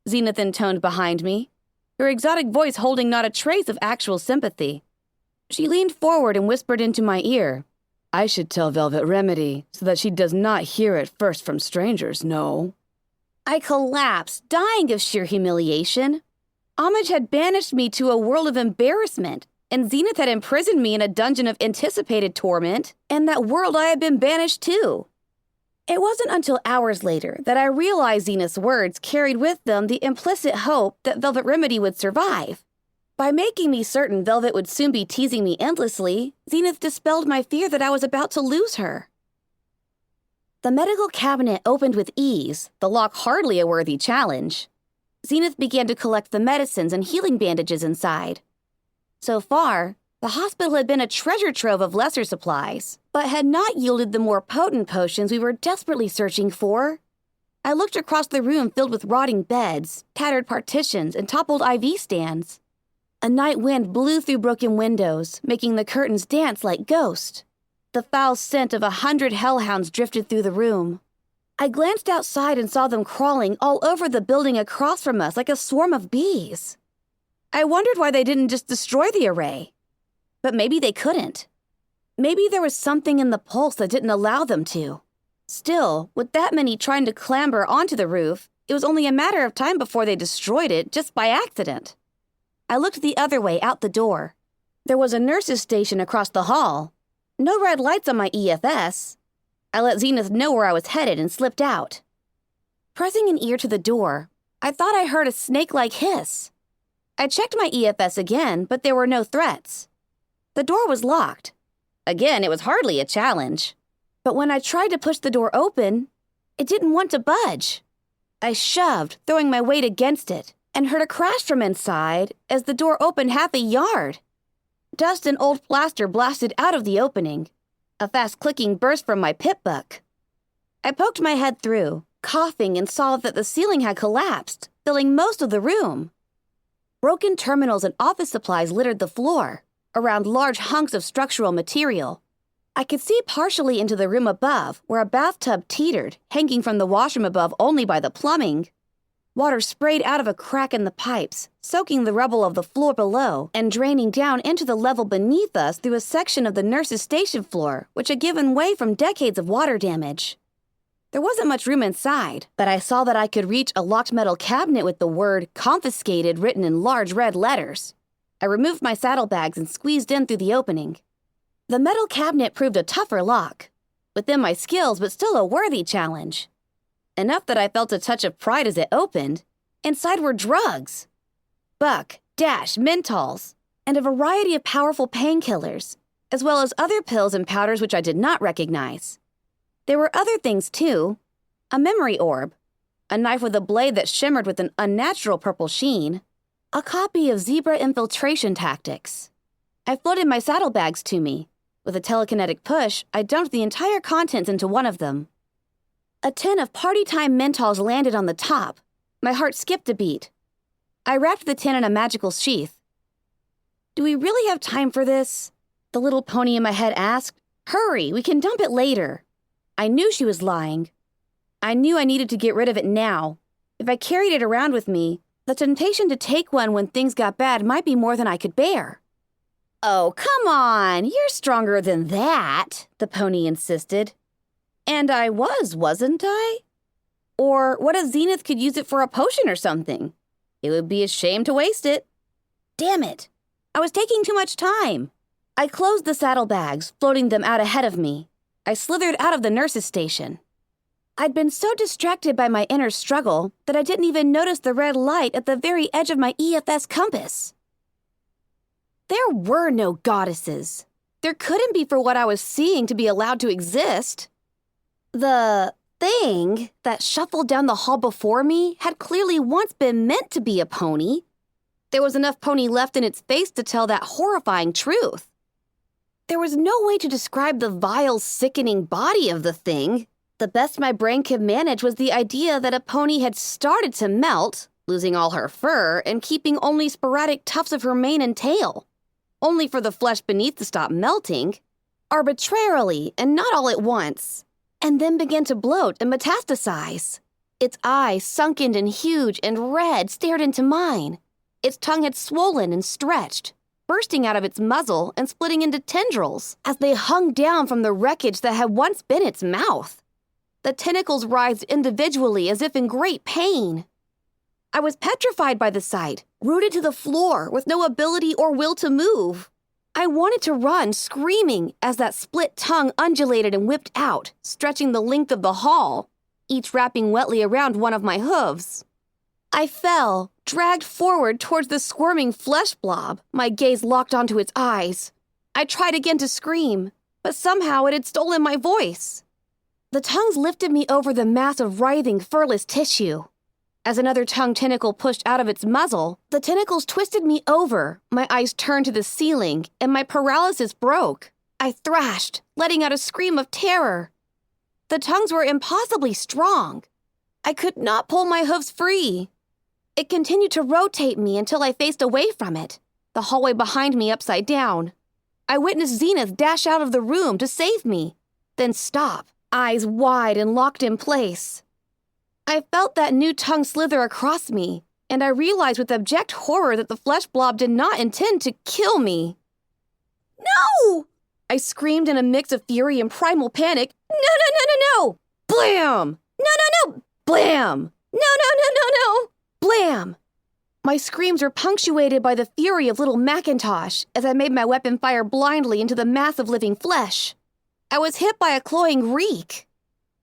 Zenith intoned behind me, her exotic voice holding not a trace of actual sympathy. She leaned forward and whispered into my ear. I should tell Velvet Remedy so that she does not hear it first from strangers, no. I collapsed, dying of sheer humiliation. Homage had banished me to a world of embarrassment, and Zenith had imprisoned me in a dungeon of anticipated torment, and that world I had been banished to. It wasn't until hours later that I realized Zenith's words carried with them the implicit hope that Velvet Remedy would survive. By making me certain Velvet would soon be teasing me endlessly, Zenith dispelled my fear that I was about to lose her. The medical cabinet opened with ease, the lock hardly a worthy challenge. Zenith began to collect the medicines and healing bandages inside. So far, the hospital had been a treasure trove of lesser supplies, but had not yielded the more potent potions we were desperately searching for. I looked across the room filled with rotting beds, tattered partitions, and toppled IV stands. A night wind blew through broken windows, making the curtains dance like ghosts. The foul scent of 100 hellhounds drifted through the room. I glanced outside and saw them crawling all over the building across from us like a swarm of bees. I wondered why they didn't just destroy the array. But maybe they couldn't. Maybe there was something in the pulse that didn't allow them to. Still, with that many trying to clamber onto the roof, it was only a matter of time before they destroyed it just by accident. I looked the other way out the door. There was a nurse's station across the hall. No red lights on my EFS. I let Zenith know where I was headed and slipped out. Pressing an ear to the door, I thought I heard a snake-like hiss. I checked my EFS again, but there were no threats. The door was locked. Again, it was hardly a challenge. But when I tried to push the door open, it didn't want to budge. I shoved, throwing my weight against it, and heard a crash from inside as the door opened half a yard. Dust and old plaster blasted out of the opening. A fast clicking burst from my pit buck. I poked my head through, coughing, and saw that the ceiling had collapsed, filling most of the room. Broken terminals and office supplies littered the floor, around large hunks of structural material. I could see partially into the room above, where a bathtub teetered, hanging from the washroom above only by the plumbing. Water sprayed out of a crack in the pipes, soaking the rubble of the floor below and draining down into the level beneath us through a section of the nurse's station floor, which had given way from decades of water damage. There wasn't much room inside, but I saw that I could reach a locked metal cabinet with the word "confiscated" written in large red letters. I removed my saddlebags and squeezed in through the opening. The metal cabinet proved a tougher lock, within my skills but still a worthy challenge. Enough that I felt a touch of pride as it opened. Inside were drugs. Buck, Dash, Mentols, and a variety of powerful painkillers, as well as other pills and powders which I did not recognize. There were other things, too. A memory orb, a knife with a blade that shimmered with an unnatural purple sheen, a copy of Zebra Infiltration Tactics. I floated my saddlebags to me. With a telekinetic push, I dumped the entire contents into one of them. A tin of Party Time Mentols landed on the top. My heart skipped a beat. I wrapped the tin in a magical sheath. "Do we really have time for this?" the little pony in my head asked. "Hurry, we can dump it later." I knew she was lying. I knew I needed to get rid of it now. If I carried it around with me, the temptation to take one when things got bad might be more than I could bear. "Oh, come on, you're stronger than that," the pony insisted. And I wasn't I? Or what if Zenith could use it for a potion or something? It would be a shame to waste it. Damn it, I was taking too much time. I closed the saddlebags, floating them out ahead of me. I slithered out of the nurse's station. I'd been so distracted by my inner struggle that I didn't even notice the red light at the very edge of my EFS compass. There were no goddesses. There couldn't be for what I was seeing to be allowed to exist. The thing that shuffled down the hall before me had clearly once been meant to be a pony. There was enough pony left in its face to tell that horrifying truth. There was no way to describe the vile, sickening body of the thing. The best my brain could manage was the idea that a pony had started to melt, losing all her fur and keeping only sporadic tufts of her mane and tail, only for the flesh beneath to stop melting, arbitrarily and not all at once, and then began to bloat and metastasize. Its eyes, sunken and huge and red, stared into mine. Its tongue had swollen and stretched, bursting out of its muzzle and splitting into tendrils as they hung down from the wreckage that had once been its mouth. The tentacles writhed individually as if in great pain. I was petrified by the sight, rooted to the floor with no ability or will to move. I wanted to run, screaming, as that split tongue undulated and whipped out, stretching the length of the hall, each wrapping wetly around one of my hooves. I fell, dragged forward towards the squirming flesh blob, my gaze locked onto its eyes. I tried again to scream, but somehow it had stolen my voice. The tongues lifted me over the mass of writhing, furless tissue. As another tongue tentacle pushed out of its muzzle, the tentacles twisted me over, my eyes turned to the ceiling, and my paralysis broke. I thrashed, letting out a scream of terror. The tongues were impossibly strong. I could not pull my hooves free. It continued to rotate me until I faced away from it, the hallway behind me upside down. I witnessed Zenith dash out of the room to save me, then stop, eyes wide and locked in place. I felt that new tongue slither across me, and I realized with abject horror that the flesh blob did not intend to kill me. "No!" I screamed in a mix of fury and primal panic. "No, no, no, no, no! Blam! No, no, no! Blam! No, no, no, no, no! Blam!" My screams were punctuated by the fury of little Macintosh as I made my weapon fire blindly into the mass of living flesh. I was hit by a cloying reek.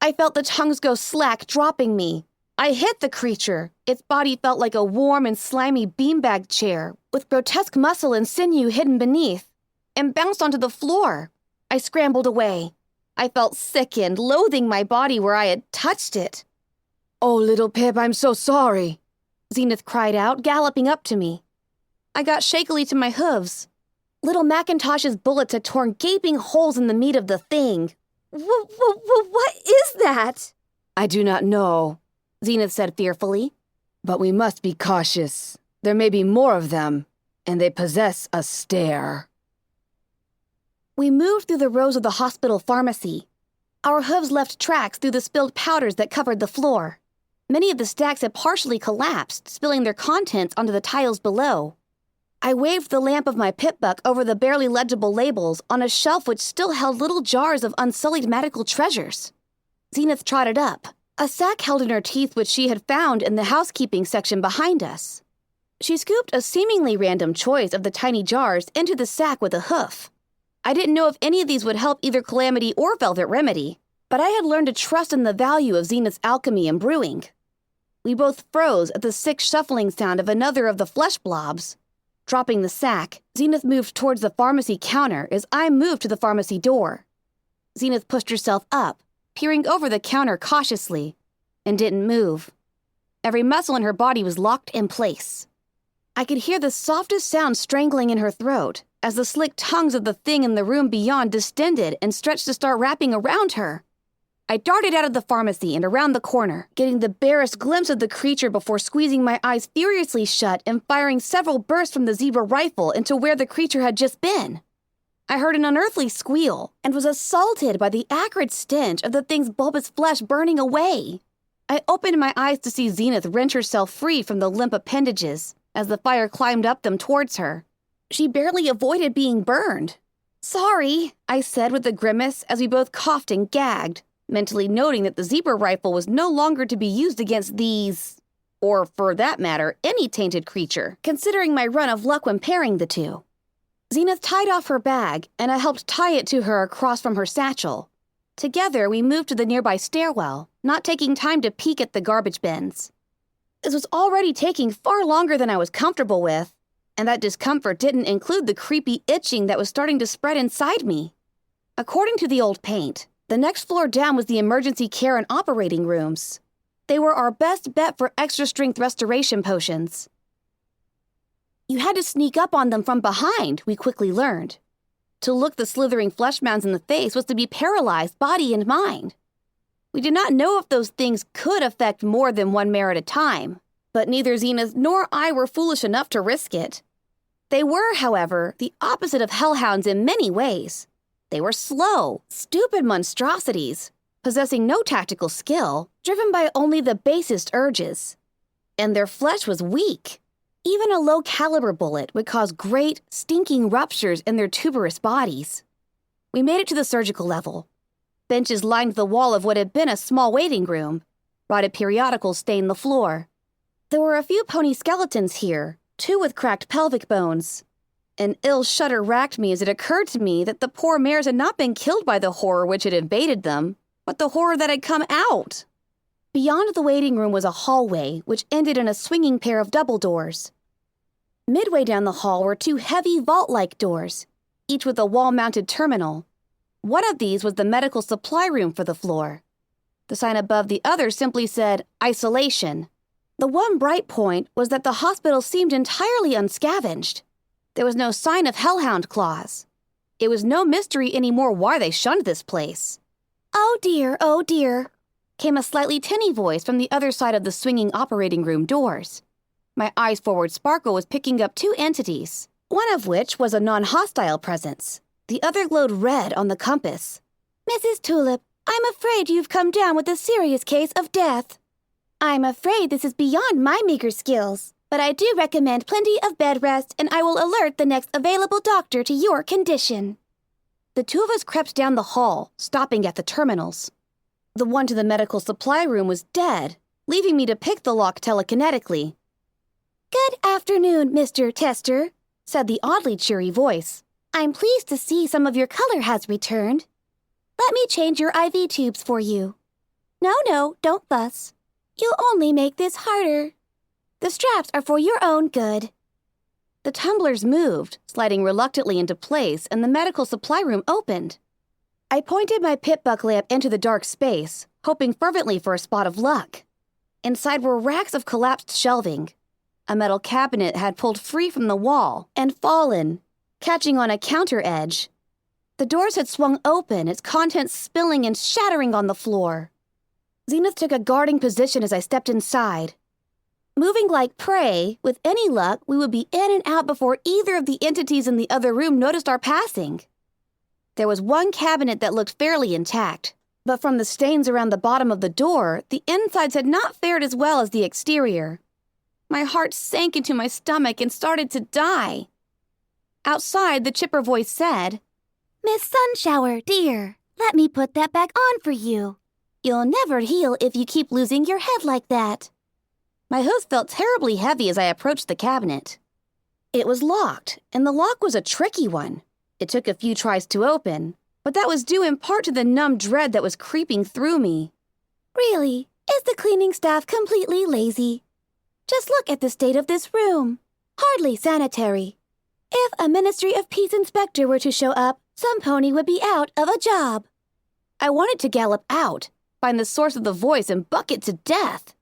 I felt the tongues go slack, dropping me. I hit the creature. Its body felt like a warm and slimy beanbag chair, with grotesque muscle and sinew hidden beneath, and bounced onto the floor. I scrambled away. I felt sickened, loathing my body where I had touched it. Oh, little Pip, I'm so sorry. Zenith cried out, galloping up to me. I got shakily to my hooves. Little Macintosh's bullets had torn gaping holes in the meat of the thing. What is that? I do not know, Zenith said fearfully. but we must be cautious. There may be more of them, and they possess a stare. We moved through the rows of the hospital pharmacy. Our hooves left tracks through the spilled powders that covered the floor. Many of the stacks had partially collapsed, spilling their contents onto the tiles below. I waved the lamp of my pip-buck over the barely legible labels on a shelf which still held little jars of unsullied medical treasures. Zenith trotted up, a sack held in her teeth which she had found in the housekeeping section behind us. She scooped a seemingly random choice of the tiny jars into the sack with a hoof. I didn't know if any of these would help either Calamity or Velvet Remedy, but I had learned to trust in the value of Zenith's alchemy and brewing. We both froze at the sick shuffling sound of another of the flesh blobs. Dropping the sack, Zenith moved towards the pharmacy counter as I moved to the pharmacy door. Zenith pushed herself up, peering over the counter cautiously, and didn't move. Every muscle in her body was locked in place. I could hear the softest sound strangling in her throat as the slick tongues of the thing in the room beyond distended and stretched to start wrapping around her. I darted out of the pharmacy and around the corner, getting the barest glimpse of the creature before squeezing my eyes furiously shut and firing several bursts from the zebra rifle into where the creature had just been. I heard an unearthly squeal and was assaulted by the acrid stench of the thing's bulbous flesh burning away. I opened my eyes to see Zenith wrench herself free from the limp appendages as the fire climbed up them towards her. She barely avoided being burned. "Sorry," I said with a grimace as we both coughed and gagged, mentally noting that the zebra rifle was no longer to be used against these, or for that matter, any tainted creature, considering my run of luck when pairing the two. Zenith tied off her bag, and I helped tie it to her across from her satchel. Together, we moved to the nearby stairwell, not taking time to peek at the garbage bins. This was already taking far longer than I was comfortable with, and that discomfort didn't include the creepy itching that was starting to spread inside me. According to the old paint, the next floor down was the emergency care and operating rooms. They were our best bet for extra-strength restoration potions. You had to sneak up on them from behind, we quickly learned. To look the slithering flesh mounds in the face was to be paralyzed, body and mind. We did not know if those things could affect more than one mare at a time, but neither Zenith nor I were foolish enough to risk it. They were, however, the opposite of hellhounds in many ways. They were slow, stupid monstrosities, possessing no tactical skill, driven by only the basest urges. And their flesh was weak. Even a low-caliber bullet would cause great, stinking ruptures in their tuberous bodies. We made it to the surgical level. Benches lined the wall of what had been a small waiting room. Rotted periodicals stained the floor. There were a few pony skeletons here, 2 with cracked pelvic bones. An ill shudder racked me as it occurred to me that the poor mares had not been killed by the horror which had invaded them, but the horror that had come out. Beyond the waiting room was a hallway, which ended in a swinging pair of double doors. Midway down the hall were 2 heavy vault-like doors, each with a wall-mounted terminal. One of these was the medical supply room for the floor. The sign above the other simply said, "Isolation." The one bright point was that the hospital seemed entirely unscavenged. There was no sign of hellhound claws. It was no mystery anymore why they shunned this place. "Oh dear," came a slightly tinny voice from the other side of the swinging operating room doors. My eyes forward sparkle was picking up 2 entities, one of which was a non-hostile presence. The other glowed red on the compass. "Mrs. Tulip, I'm afraid you've come down with a serious case of death." "I'm afraid this is beyond my meager skills, but I do recommend plenty of bed rest, and I will alert the next available doctor to your condition." The 2 of us crept down the hall, stopping at the terminals. The one to the medical supply room was dead, leaving me to pick the lock telekinetically. "Good afternoon, Mr. Tester," said the oddly cheery voice. "I'm pleased to see some of your color has returned. Let me change your IV tubes for you." No, don't fuss. You'll only make this harder. The straps are for your own good." The tumblers moved, sliding reluctantly into place, and the medical supply room opened. I pointed my pit-buck lamp into the dark space, hoping fervently for a spot of luck. Inside were racks of collapsed shelving. A metal cabinet had pulled free from the wall and fallen, catching on a counter edge. The doors had swung open, its contents spilling and shattering on the floor. Zenith took a guarding position as I stepped inside. Moving like prey, with any luck, we would be in and out before either of the entities in the other room noticed our passing. There was one cabinet that looked fairly intact, but from the stains around the bottom of the door, the insides had not fared as well as the exterior. My heart sank into my stomach and started to die. Outside, the chipper voice said, Miss Sunshower, dear, let me put that back on for you. You'll never heal if you keep losing your head like that. My hoof felt terribly heavy as I approached the cabinet. It was locked, and the lock was a tricky one. It took a few tries to open, but that was due in part to the numb dread that was creeping through me. Really, is the cleaning staff completely lazy? Just look at the state of this room. Hardly sanitary. If a Ministry of Peace inspector were to show up, some pony would be out of a job. I wanted to gallop out, find the source of the voice, and buck it to death.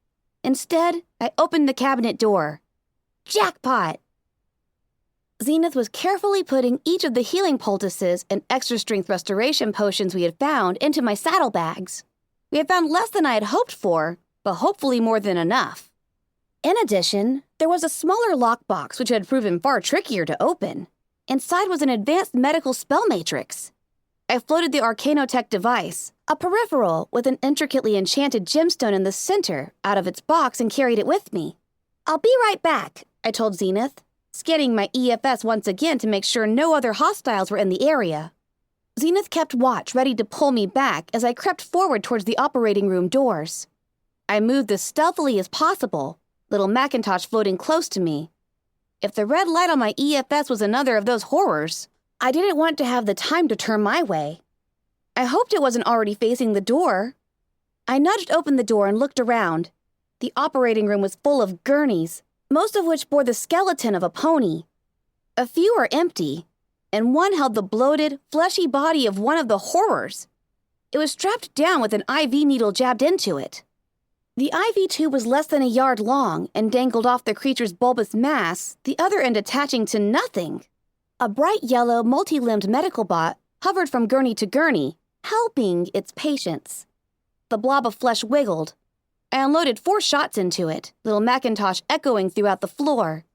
Instead, I opened the cabinet door. Jackpot! Zenith was carefully putting each of the healing poultices and extra-strength restoration potions we had found into my saddlebags. We had found less than I had hoped for, but hopefully more than enough. In addition, there was a smaller lockbox which had proven far trickier to open. Inside was an advanced medical spell matrix. I floated the Arcanotech device, a peripheral with an intricately enchanted gemstone in the center, out of its box and carried it with me. I'll be right back, I told Zenith, scanning my EFS once again to make sure no other hostiles were in the area. Zenith kept watch, ready to pull me back as I crept forward towards the operating room doors. I moved as stealthily as possible, little Macintosh floating close to me. If the red light on my EFS was another of those horrors, I didn't want to have the time to turn my way. I hoped it wasn't already facing the door. I nudged open the door and looked around. The operating room was full of gurneys, most of which bore the skeleton of a pony. A few are empty, and one held the bloated, fleshy body of one of the horrors. It was strapped down with an IV needle jabbed into it. The IV tube was less than a yard long and dangled off the creature's bulbous mass, the other end attaching to nothing. A bright yellow, multi-limbed medical bot hovered from gurney to gurney, helping its patients. The blob of flesh wiggled. I unloaded 4 shots into it, little Macintosh echoing throughout the floor.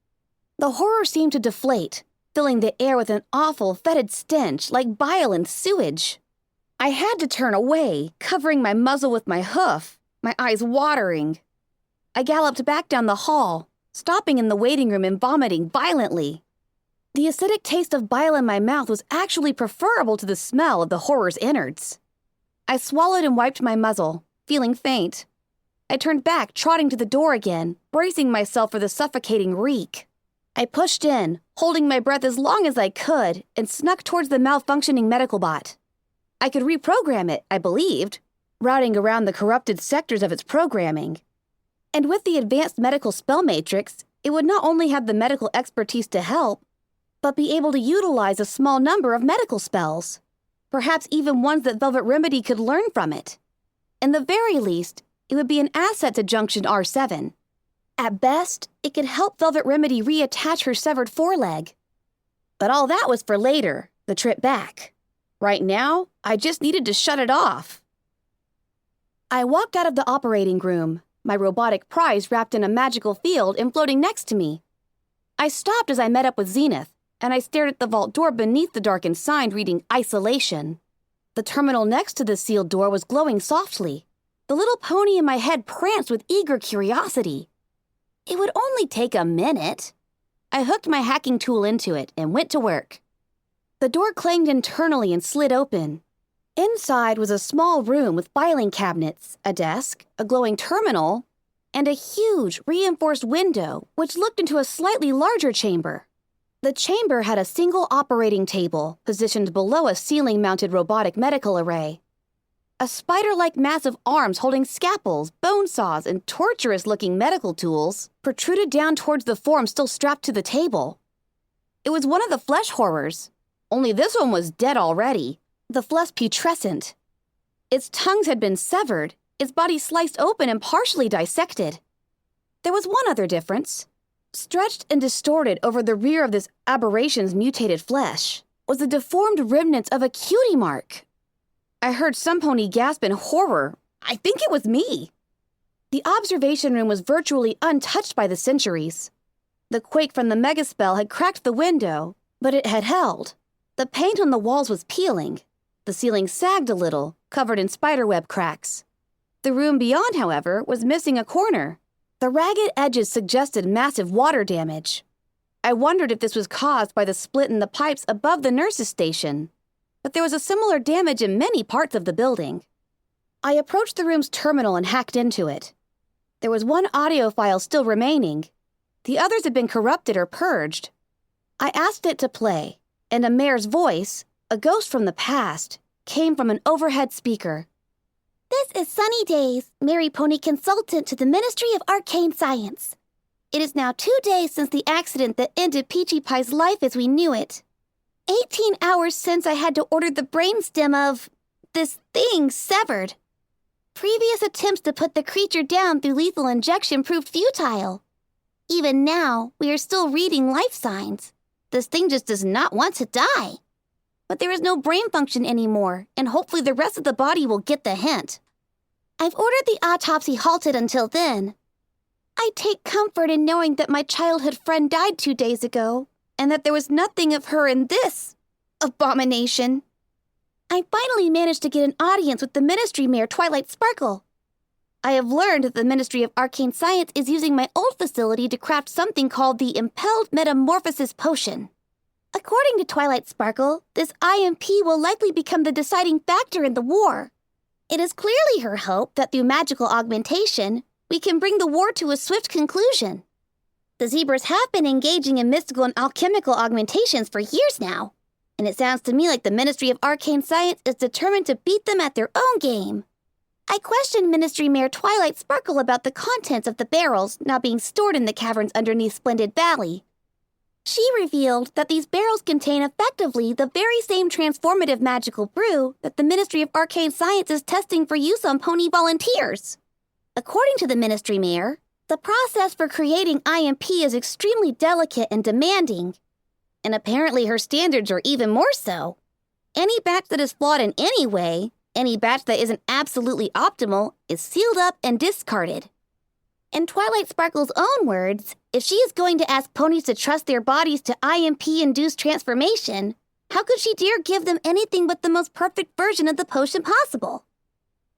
The horror seemed to deflate, filling the air with an awful, fetid stench like bile and sewage. I had to turn away, covering my muzzle with my hoof, my eyes watering. I galloped back down the hall, stopping in the waiting room and vomiting violently. The acidic taste of bile in my mouth was actually preferable to the smell of the horror's innards. I swallowed and wiped my muzzle, feeling faint. I turned back, trotting to the door again, bracing myself for the suffocating reek. I pushed in, holding my breath as long as I could, and snuck towards the malfunctioning medical bot. I could reprogram it, I believed, routing around the corrupted sectors of its programming. And with the advanced medical spell matrix, it would not only have the medical expertise to help, but be able to utilize a small number of medical spells, perhaps even ones that Velvet Remedy could learn from it. In the very least, it would be an asset to Junction R7. At best, it could help Velvet Remedy reattach her severed foreleg. But all that was for later, the trip back. Right now, I just needed to shut it off. I walked out of the operating room, my robotic prize wrapped in a magical field and floating next to me. I stopped as I met up with Zenith, and I stared at the vault door beneath the darkened sign reading Isolation. The terminal next to the sealed door was glowing softly. The little pony in my head pranced with eager curiosity. It would only take a minute. I hooked my hacking tool into it and went to work. The door clanged internally and slid open. Inside was a small room with filing cabinets, a desk, a glowing terminal, and a huge, reinforced window which looked into a slightly larger chamber. The chamber had a single operating table positioned below a ceiling-mounted robotic medical array. A spider-like mass of arms holding scalpels, bone saws, and torturous-looking medical tools protruded down towards the form still strapped to the table. It was one of the flesh horrors, only this one was dead already, the flesh putrescent. Its tongues had been severed, its body sliced open and partially dissected. There was one other difference. Stretched and distorted over the rear of this aberration's mutated flesh was the deformed remnants of a cutie mark. I heard some pony gasp in horror. I think it was me. The observation room was virtually untouched by the centuries. The quake from the megaspell had cracked the window, but it had held. The paint on the walls was peeling. The ceiling sagged a little, covered in spiderweb cracks. The room beyond, however, was missing a corner. The ragged edges suggested massive water damage. I wondered if this was caused by the split in the pipes above the nurse's station, but there was a similar damage in many parts of the building. I approached the room's terminal and hacked into it. There was one audio file still remaining. The others had been corrupted or purged. I asked it to play, and a mare's voice, a ghost from the past, came from an overhead speaker. This is Sunny Days, Mary Pony Consultant to the Ministry of Arcane Science. It is now 2 days since the accident that ended Peachy Pie's life as we knew it. 18 hours since I had to order the brainstem of this thing severed. Previous attempts to put the creature down through lethal injection proved futile. Even now, we are still reading life signs. This thing just does not want to die. But there is no brain function anymore, and hopefully the rest of the body will get the hint. I've ordered the autopsy halted until then. I take comfort in knowing that my childhood friend died 2 days ago, and that there was nothing of her in this abomination. I finally managed to get an audience with the Ministry Mayor Twilight Sparkle. I have learned that the Ministry of Arcane Science is using my old facility to craft something called the Impelled Metamorphosis Potion. According to Twilight Sparkle, this IMP will likely become the deciding factor in the war. It is clearly her hope that through magical augmentation, we can bring the war to a swift conclusion. The zebras have been engaging in mystical and alchemical augmentations for years now, and it sounds to me like the Ministry of Arcane Science is determined to beat them at their own game. I questioned Ministry Mayor Twilight Sparkle about the contents of the barrels now being stored in the caverns underneath Splendid Valley. She revealed that these barrels contain effectively the very same transformative magical brew that the Ministry of Arcane Science is testing for use on pony volunteers. According to the Ministry Mayor, the process for creating IMP is extremely delicate and demanding, and apparently her standards are even more so. Any batch that is flawed in any way, any batch that isn't absolutely optimal, is sealed up and discarded. In Twilight Sparkle's own words, if she is going to ask ponies to trust their bodies to IMP-induced transformation, how could she dare give them anything but the most perfect version of the potion possible?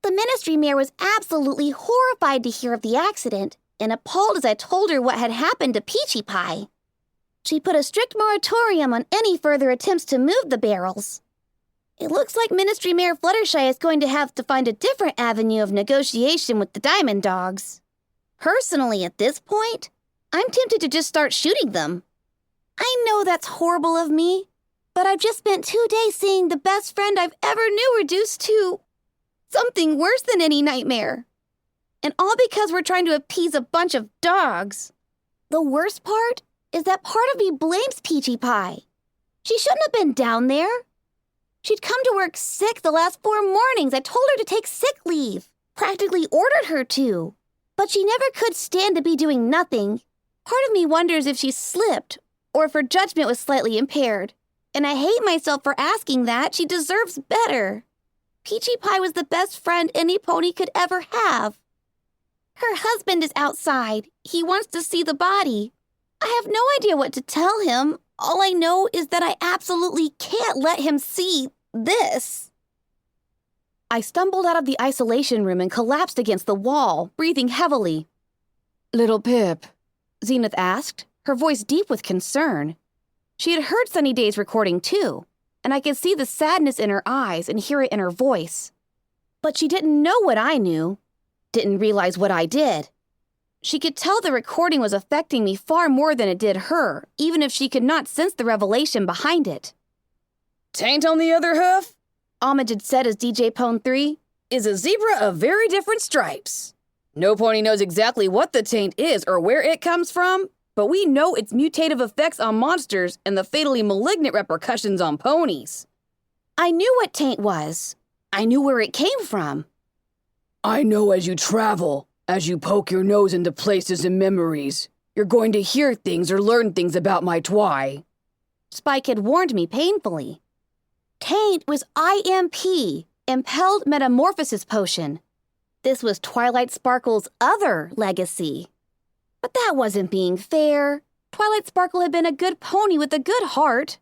The Ministry Mayor was absolutely horrified to hear of the accident and appalled as I told her what had happened to Peachy Pie. She put a strict moratorium on any further attempts to move the barrels. It looks like Ministry Mayor Fluttershy is going to have to find a different avenue of negotiation with the Diamond Dogs. Personally, at this point, I'm tempted to just start shooting them. I know that's horrible of me, but I've just spent 2 days seeing the best friend I've ever knew reduced to something worse than any nightmare. And all because we're trying to appease a bunch of dogs. The worst part is that part of me blames Peachy Pie. She shouldn't have been down there. She'd come to work sick the last 4 mornings. I told her to take sick leave. Practically ordered her to. But she never could stand to be doing nothing. Part of me wonders if she slipped, or if her judgment was slightly impaired. And I hate myself for asking that. She deserves better. Peachy Pie was the best friend any pony could ever have. Her husband is outside. He wants to see the body. I have no idea what to tell him. All I know is that I absolutely can't let him see this. I stumbled out of the isolation room and collapsed against the wall, breathing heavily. Little Pip, Zenith asked, her voice deep with concern. She had heard Sunny Day's recording too, and I could see the sadness in her eyes and hear it in her voice. But she didn't know what I knew, didn't realize what I did. She could tell the recording was affecting me far more than it did her, even if she could not sense the revelation behind it. Taint on the other hoof, Homage had said as DJ Pone 3, is a zebra of very different stripes. No pony knows exactly what the taint is or where it comes from, but we know its mutative effects on monsters and the fatally malignant repercussions on ponies. I knew what taint was. I knew where it came from. I know as you travel, as you poke your nose into places and memories, you're going to hear things or learn things about my Twi. Spike had warned me painfully. Taint was IMP, Impelled Metamorphosis Potion. This was Twilight Sparkle's other legacy. But that wasn't being fair. Twilight Sparkle had been a good pony with a good heart.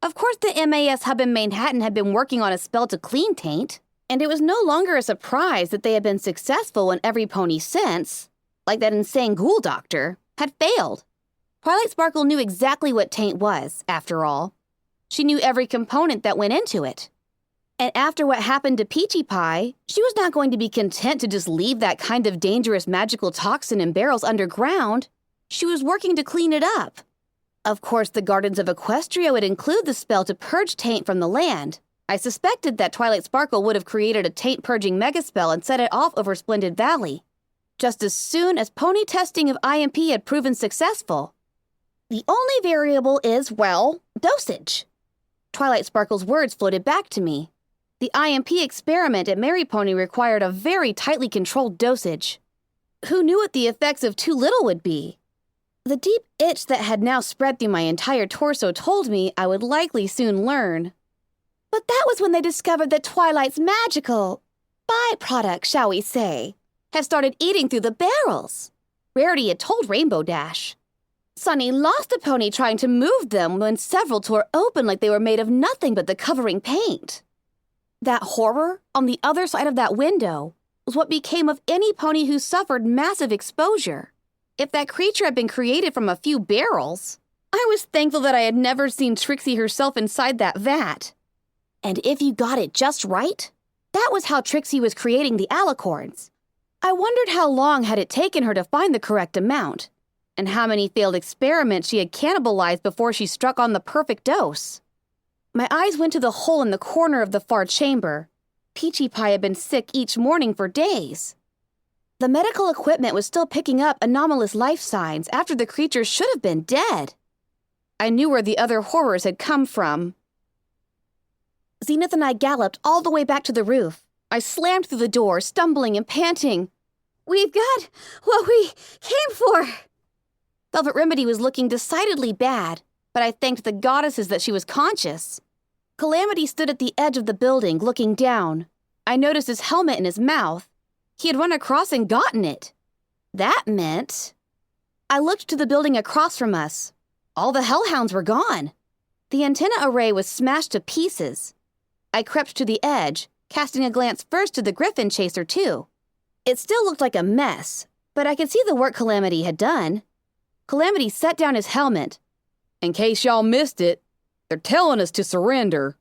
Of course, the MAS hub in Manhattan had been working on a spell to clean Taint, and it was no longer a surprise that they had been successful when every pony since, like that insane ghoul doctor, had failed. Twilight Sparkle knew exactly what Taint was, after all. She knew every component that went into it. And after what happened to Peachy Pie, she was not going to be content to just leave that kind of dangerous magical toxin in barrels underground. She was working to clean it up. Of course, the Gardens of Equestria would include the spell to purge Taint from the land. I suspected that Twilight Sparkle would have created a Taint-purging megaspell and set it off over Splendid Valley, just as soon as pony testing of IMP had proven successful. The only variable is, well, dosage. Twilight Sparkle's words floated back to me. The IMP experiment at Mary Pony required a very tightly controlled dosage. Who knew what the effects of too little would be? The deep itch that had now spread through my entire torso told me I would likely soon learn. But that was when they discovered that Twilight's magical byproduct, shall we say, had started eating through the barrels. Rarity had told Rainbow Dash. Sunny lost a pony trying to move them when several tore open like they were made of nothing but the covering paint. That horror on the other side of that window was what became of any pony who suffered massive exposure. If that creature had been created from a few barrels, I was thankful that I had never seen Trixie herself inside that vat. And if you got it just right, that was how Trixie was creating the alicorns. I wondered how long had it taken her to find the correct amount, and how many failed experiments she had cannibalized before she struck on the perfect dose. My eyes went to the hole in the corner of the far chamber. Peachy Pie had been sick each morning for days. The medical equipment was still picking up anomalous life signs after the creature should have been dead. I knew where the other horrors had come from. Zenith and I galloped all the way back to the roof. I slammed through the door, stumbling and panting. We've got what we came for. Velvet Remedy was looking decidedly bad, but I thanked the goddesses that she was conscious. Calamity stood at the edge of the building, looking down. I noticed his helmet in his mouth. He had run across and gotten it. That meant... I looked to the building across from us. All the hellhounds were gone. The antenna array was smashed to pieces. I crept to the edge, casting a glance first to the Griffin Chaser, too. It still looked like a mess, but I could see the work Calamity had done. Calamity set down his helmet. In case y'all missed it, they're telling us to surrender.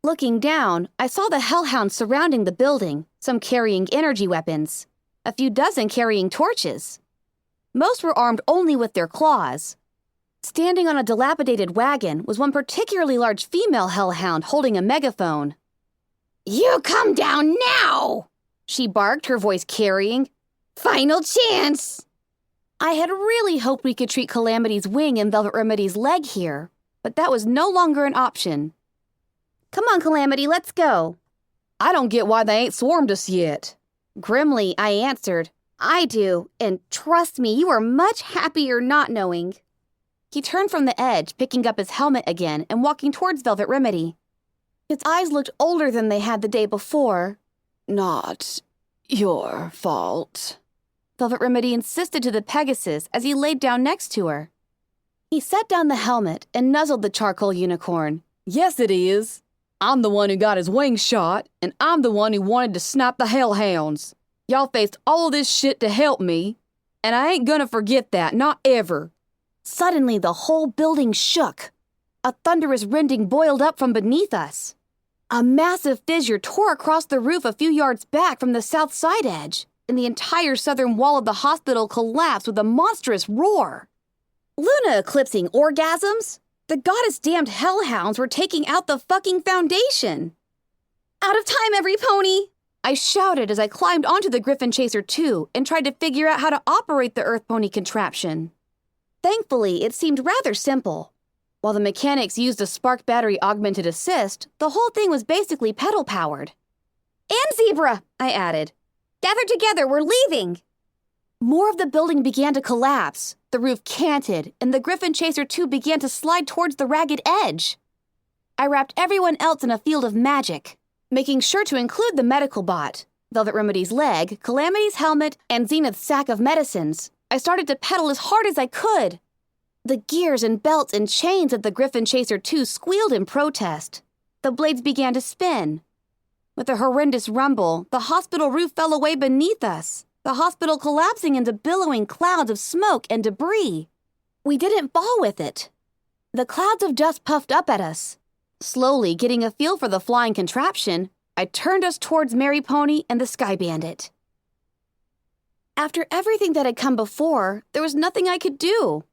Looking down, I saw the hellhounds surrounding the building, some carrying energy weapons, a few dozen carrying torches. Most were armed only with their claws. Standing on a dilapidated wagon was one particularly large female hellhound holding a megaphone. You come down now, she barked, her voice carrying. Final chance. I had really hoped we could treat Calamity's wing and Velvet Remedy's leg here, but that was no longer an option. Come on, Calamity, let's go. I don't get why they ain't swarmed us yet. Grimly, I answered, I do, and trust me, you are much happier not knowing. He turned from the edge, picking up his helmet again and walking towards Velvet Remedy. His eyes looked older than they had the day before. Not your fault. Velvet Remedy insisted to the Pegasus as he laid down next to her. He set down the helmet and nuzzled the charcoal unicorn. Yes, it is. I'm the one who got his wings shot, and I'm the one who wanted to snipe the hellhounds. Y'all faced all this shit to help me, and I ain't gonna forget that, not ever. Suddenly, the whole building shook. A thunderous rending boiled up from beneath us. A massive fissure tore across the roof a few yards back from the south side edge, and the entire southern wall of the hospital collapsed with a monstrous roar. Luna eclipsing orgasms? The goddess-damned hellhounds were taking out the fucking foundation. Out of time, every pony! I shouted as I climbed onto the Griffin Chaser 2 and tried to figure out how to operate the Earth Pony contraption. Thankfully, it seemed rather simple. While the mechanics used a spark battery augmented assist, the whole thing was basically pedal-powered. And zebra, I added. Gather together, we're leaving! More of the building began to collapse. The roof canted, and the Griffin Chaser 2 began to slide towards the ragged edge. I wrapped everyone else in a field of magic, making sure to include the medical bot, Velvet Remedy's leg, Calamity's helmet, and Zenith's sack of medicines. I started to pedal as hard as I could. The gears and belts and chains of the Griffin Chaser 2 squealed in protest. The blades began to spin. With a horrendous rumble, the hospital roof fell away beneath us, the hospital collapsing into billowing clouds of smoke and debris. We didn't fall with it. The clouds of dust puffed up at us. Slowly getting a feel for the flying contraption, I turned us towards Mary Pony and the Sky Bandit. After everything that had come before, there was nothing I could do.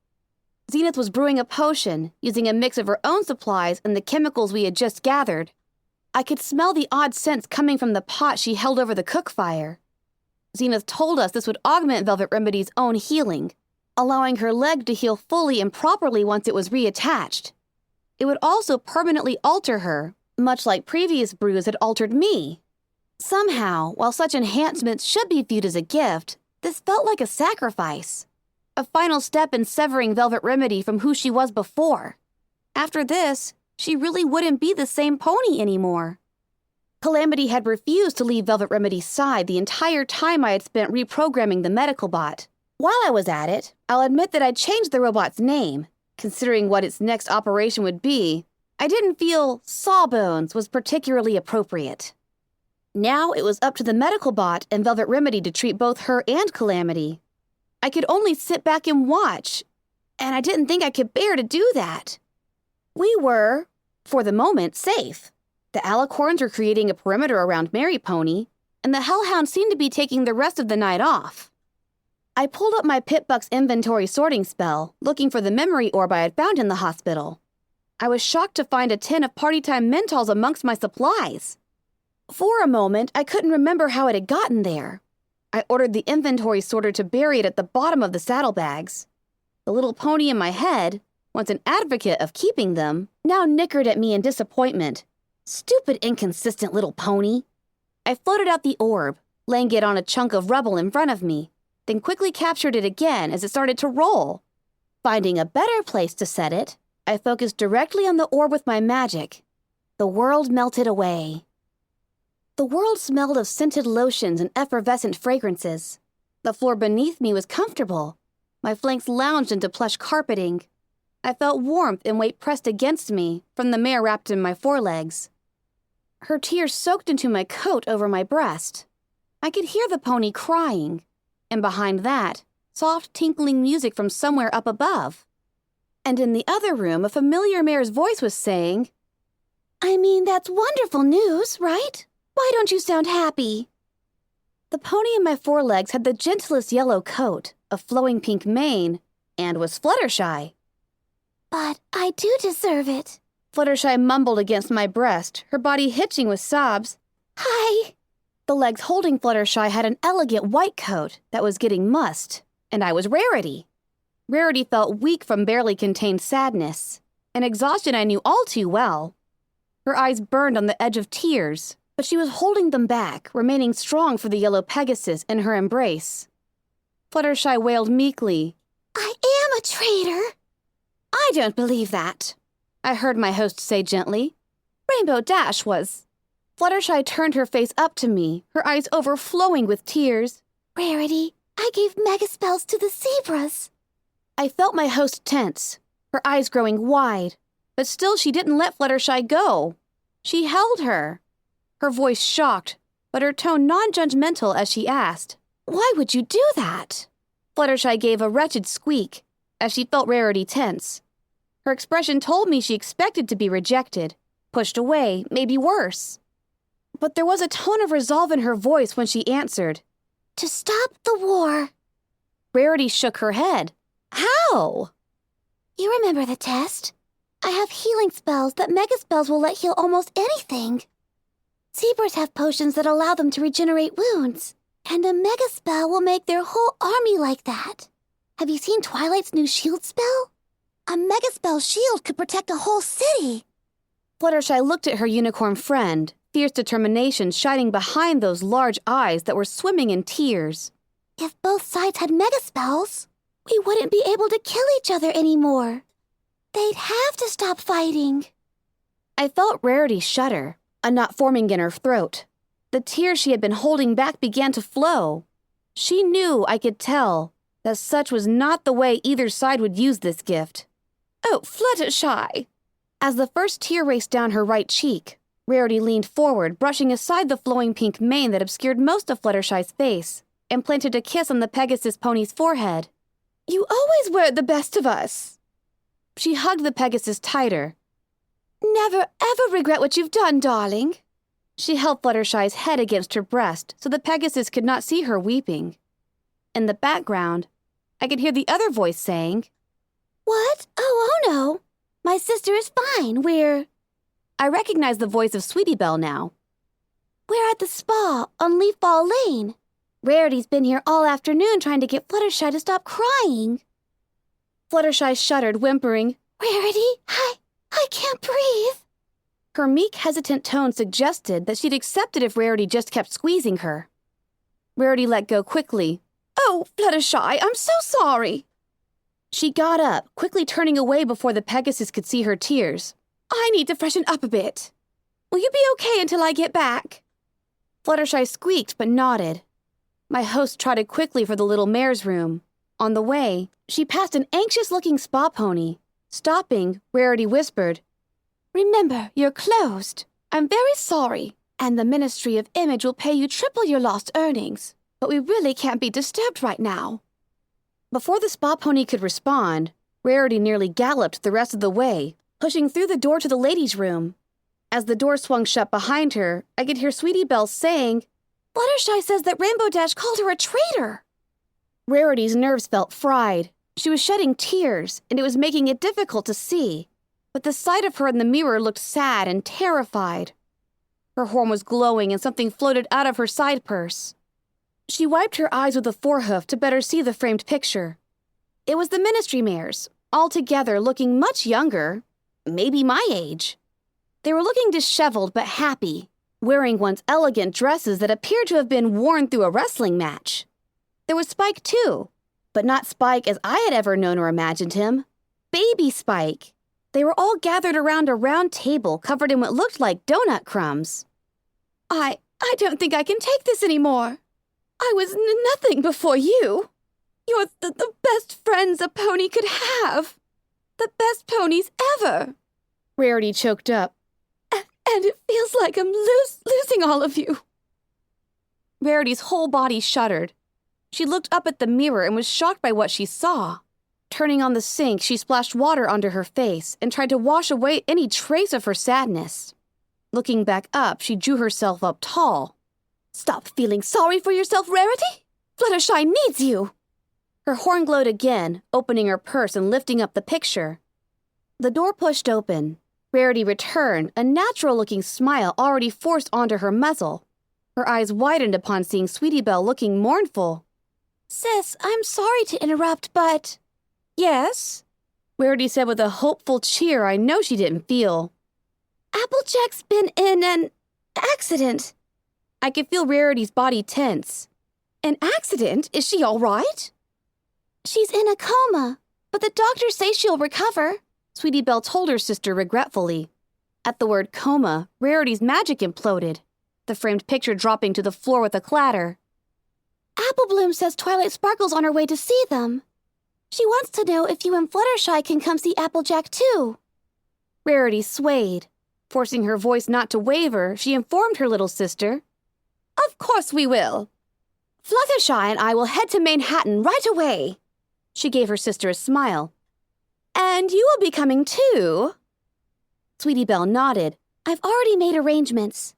Zenith was brewing a potion, using a mix of her own supplies and the chemicals we had just gathered. I could smell the odd scents coming from the pot she held over the cook fire. Zenith told us this would augment Velvet Remedy's own healing, allowing her leg to heal fully and properly once it was reattached. It would also permanently alter her, much like previous brews had altered me. Somehow, while such enhancements should be viewed as a gift, this felt like a sacrifice. A final step in severing Velvet Remedy from who she was before. After this, she really wouldn't be the same pony anymore. Calamity had refused to leave Velvet Remedy's side the entire time I had spent reprogramming the medical bot. While I was at it, I'll admit that I'd changed the robot's name. Considering what its next operation would be, I didn't feel Sawbones was particularly appropriate. Now it was up to the medical bot and Velvet Remedy to treat both her and Calamity. I could only sit back and watch, and I didn't think I could bear to do that. We were, for the moment, safe. The Alicorns were creating a perimeter around Mary Pony, and the Hellhounds seemed to be taking the rest of the night off. I pulled up my Pitbuck's inventory sorting spell, looking for the memory orb I had found in the hospital. I was shocked to find a tin of Party Time Mentols amongst my supplies. For a moment, I couldn't remember how it had gotten there. I ordered the inventory sorter to bury it at the bottom of the saddlebags. The little pony in my head, once an advocate of keeping them, now nickered at me in disappointment. Stupid, inconsistent little pony. I floated out the orb, laying it on a chunk of rubble in front of me, then quickly captured it again as it started to roll. Finding a better place to set it, I focused directly on the orb with my magic. The world melted away. The world smelled of scented lotions and effervescent fragrances. The floor beneath me was comfortable. My flanks lounged into plush carpeting. I felt warmth and weight pressed against me from the mare wrapped in my forelegs. Her tears soaked into my coat over my breast. I could hear the pony crying, and behind that, soft tinkling music from somewhere up above. And in the other room, a familiar mare's voice was saying, I mean, that's wonderful news, right? Why don't you sound happy? The pony in my forelegs had the gentlest yellow coat, a flowing pink mane, and was Fluttershy. But I do deserve it. Fluttershy mumbled against my breast, her body hitching with sobs. Hi. The legs holding Fluttershy had an elegant white coat that was getting mussed, and I was Rarity. Rarity felt weak from barely contained sadness, an exhaustion I knew all too well. Her eyes burned on the edge of tears, but she was holding them back, remaining strong for the yellow Pegasus in her embrace. Fluttershy wailed meekly, I am a traitor. I don't believe that, I heard my host say gently. Rainbow Dash was. Fluttershy turned her face up to me, her eyes overflowing with tears. Rarity, I gave mega spells to the zebras. I felt my host tense, her eyes growing wide, but still she didn't let Fluttershy go. She held her. Her voice shocked, but her tone non-judgmental as she asked, Why would you do that? Fluttershy gave a wretched squeak, as she felt Rarity tense. Her expression told me she expected to be rejected, pushed away, maybe worse. But there was a tone of resolve in her voice when she answered, To stop the war. Rarity shook her head. How? You remember the test? I have healing spells that mega spells will let heal almost anything. Zebras have potions that allow them to regenerate wounds, and a mega spell will make their whole army like that. Have you seen Twilight's new shield spell? A mega spell shield could protect a whole city. Fluttershy looked at her unicorn friend, fierce determination shining behind those large eyes that were swimming in tears. If both sides had mega spells, we wouldn't be able to kill each other anymore. They'd have to stop fighting. I felt Rarity shudder, a knot forming in her throat. The tears she had been holding back began to flow. She knew, I could tell, that such was not the way either side would use this gift. Oh, Fluttershy! As the first tear raced down her right cheek, Rarity leaned forward, brushing aside the flowing pink mane that obscured most of Fluttershy's face, and planted a kiss on the Pegasus pony's forehead. You always were the best of us. She hugged the Pegasus tighter. Never ever regret what you've done, darling. She held Fluttershy's head against her breast so the Pegasus could not see her weeping. In the background, I could hear the other voice saying, What? Oh no. My sister is fine. I recognized the voice of Sweetie Belle now. We're at the spa on Leaf Ball Lane. Rarity's been here all afternoon trying to get Fluttershy to stop crying. Fluttershy shuddered, whimpering, Rarity, I can't breathe. Her meek, hesitant tone suggested that she'd accept it if Rarity just kept squeezing her. Rarity let go quickly. Oh, Fluttershy, I'm so sorry. She got up, quickly turning away before the Pegasus could see her tears. I need to freshen up a bit. Will you be okay until I get back? Fluttershy squeaked but nodded. My host trotted quickly for the little mare's room. On the way, she passed an anxious-looking spa pony. Stopping, Rarity whispered, Remember, you're closed. I'm very sorry, and the Ministry of Image will pay you triple your lost earnings. But we really can't be disturbed right now. Before the spa pony could respond, Rarity nearly galloped the rest of the way, pushing through the door to the ladies' room. As the door swung shut behind her, I could hear Sweetie Belle saying, Fluttershy says that Rainbow Dash called her a traitor. Rarity's nerves felt fried. She was shedding tears, and it was making it difficult to see. But the sight of her in the mirror looked sad and terrified. Her horn was glowing and something floated out of her side purse. She wiped her eyes with a forehoof to better see the framed picture. It was the ministry mares, all together looking much younger, maybe my age. They were looking disheveled but happy, wearing once elegant dresses that appeared to have been worn through a wrestling match. There was Spike, too, but not Spike as I had ever known or imagined him. Baby Spike. They were all gathered around a round table covered in what looked like donut crumbs. I don't think I can take this anymore. I was nothing before you. You're the best friends a pony could have. The best ponies ever. Rarity choked up. And it feels like I'm losing all of you. Rarity's whole body shuddered. She looked up at the mirror and was shocked by what she saw. Turning on the sink, she splashed water onto her face and tried to wash away any trace of her sadness. Looking back up, she drew herself up tall. Stop feeling sorry for yourself, Rarity. Fluttershy needs you. Her horn glowed again, opening her purse and lifting up the picture. The door pushed open. Rarity returned, a natural-looking smile already forced onto her muzzle. Her eyes widened upon seeing Sweetie Belle looking mournful. Sis, I'm sorry to interrupt, but... Yes? Rarity said with a hopeful cheer I know she didn't feel. Applejack's been in an accident. I could feel Rarity's body tense. An accident? Is she all right? She's in a coma, but the doctors say she'll recover. Sweetie Belle told her sister regretfully. At the word coma, Rarity's magic imploded, the framed picture dropping to the floor with a clatter. Apple Bloom says Twilight Sparkle's on her way to see them. She wants to know if you and Fluttershy can come see Applejack too. Rarity swayed. Forcing her voice not to waver, she informed her little sister. Of course we will. Fluttershy and I will head to Manhattan right away. She gave her sister a smile. And you will be coming too? Sweetie Belle nodded. I've already made arrangements.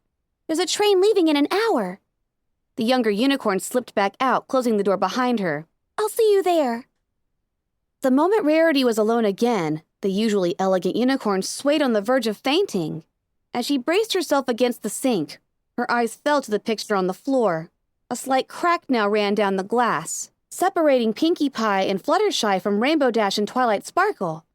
There's a train leaving in an hour. The younger unicorn slipped back out, closing the door behind her. I'll see you there. The moment Rarity was alone again, the usually elegant unicorn swayed on the verge of fainting. As she braced herself against the sink, her eyes fell to the picture on the floor. A slight crack now ran down the glass, separating Pinkie Pie and Fluttershy from Rainbow Dash and Twilight Sparkle.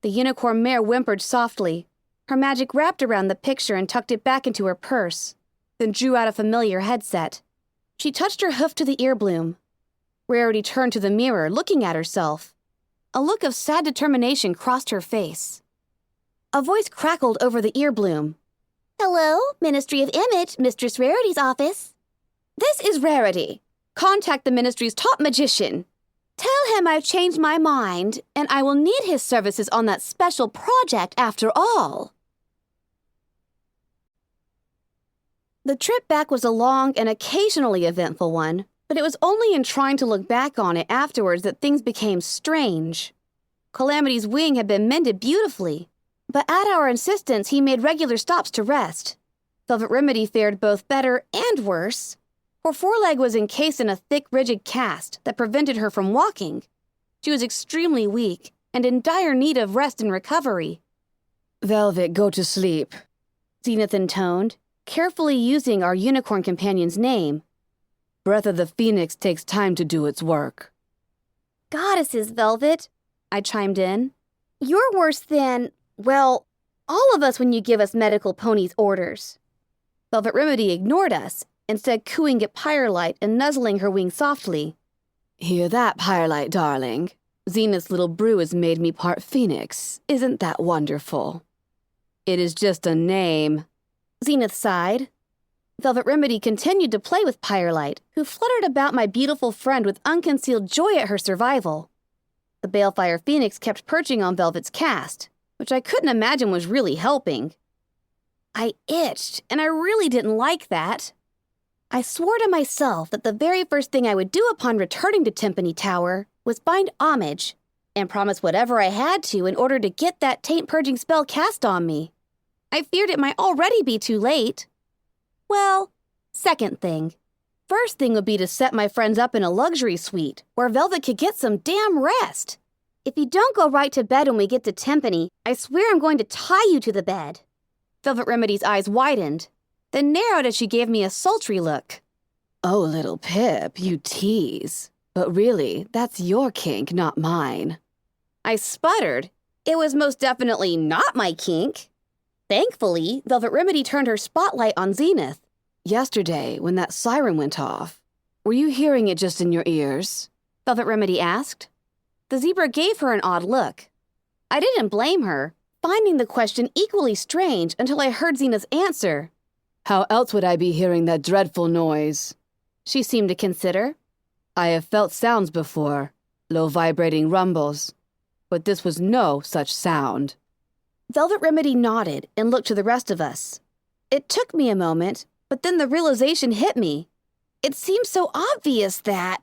The unicorn mare whimpered softly. Her magic wrapped around the picture and tucked it back into her purse, then drew out a familiar headset. She touched her hoof to the ear bloom. Rarity turned to the mirror, looking at herself. A look of sad determination crossed her face. A voice crackled over the ear bloom. Hello, Ministry of Image, Mistress Rarity's office. This is Rarity. Contact the Ministry's top magician. Tell him I've changed my mind, and I will need his services on that special project after all. The trip back was a long and occasionally eventful one, but it was only in trying to look back on it afterwards that things became strange. Calamity's wing had been mended beautifully, but at our insistence he made regular stops to rest. Velvet Remedy fared both better and worse. Her foreleg was encased in a thick, rigid cast that prevented her from walking. She was extremely weak and in dire need of rest and recovery. Velvet, go to sleep, Zenith intoned, carefully using our unicorn companion's name. Breath of the Phoenix takes time to do its work. Goddesses, Velvet, I chimed in. You're worse than, well, all of us when you give us medical ponies orders. Velvet Remedy ignored us, instead cooing at Pyrelight and nuzzling her wing softly. Hear that, Pyrelight, darling? Zenith's little brew has made me part Phoenix. Isn't that wonderful? It is just a name. Zenith sighed. Velvet Remedy continued to play with Pyrelight, who fluttered about my beautiful friend with unconcealed joy at her survival. The Balefire Phoenix kept perching on Velvet's cast, which I couldn't imagine was really helping. I itched, and I really didn't like that. I swore to myself that the very first thing I would do upon returning to Timpani Tower was find homage and promise whatever I had to in order to get that taint-purging spell cast on me. I feared it might already be too late. Well, second thing. First thing would be to set my friends up in a luxury suite where Velvet could get some damn rest. If you don't go right to bed when we get to Timpani, I swear I'm going to tie you to the bed. Velvet Remedy's eyes widened, then narrowed as she gave me a sultry look. Oh, little Pip, you tease. But really, that's your kink, not mine. I sputtered. It was most definitely not my kink. Thankfully, Velvet Remedy turned her spotlight on Zenith. Yesterday, when that siren went off, were you hearing it just in your ears? Velvet Remedy asked. The zebra gave her an odd look. I didn't blame her, finding the question equally strange until I heard Zenith's answer. How else would I be hearing that dreadful noise? She seemed to consider. I have felt sounds before, low vibrating rumbles, but this was no such sound. Velvet Remedy nodded and looked to the rest of us. It took me a moment, but then the realization hit me. It seemed so obvious that...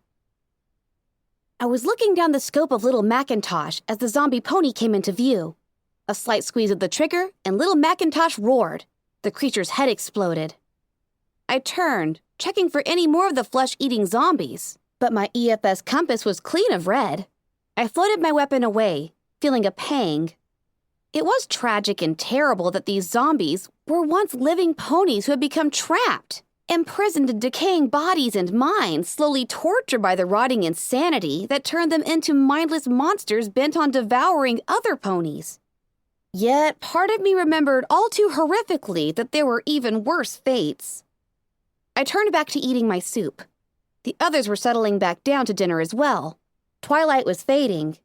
I was looking down the scope of Little Macintosh as the zombie pony came into view. A slight squeeze of the trigger, and Little Macintosh roared. The creature's head exploded. I turned, checking for any more of the flesh-eating zombies, but my EFS compass was clean of red. I floated my weapon away, feeling a pang. It was tragic and terrible that these zombies were once living ponies who had become trapped, imprisoned in decaying bodies and minds, slowly tortured by the rotting insanity that turned them into mindless monsters bent on devouring other ponies. Yet, part of me remembered all too horrifically that there were even worse fates. I turned back to eating my soup. The others were settling back down to dinner as well. Twilight was fading.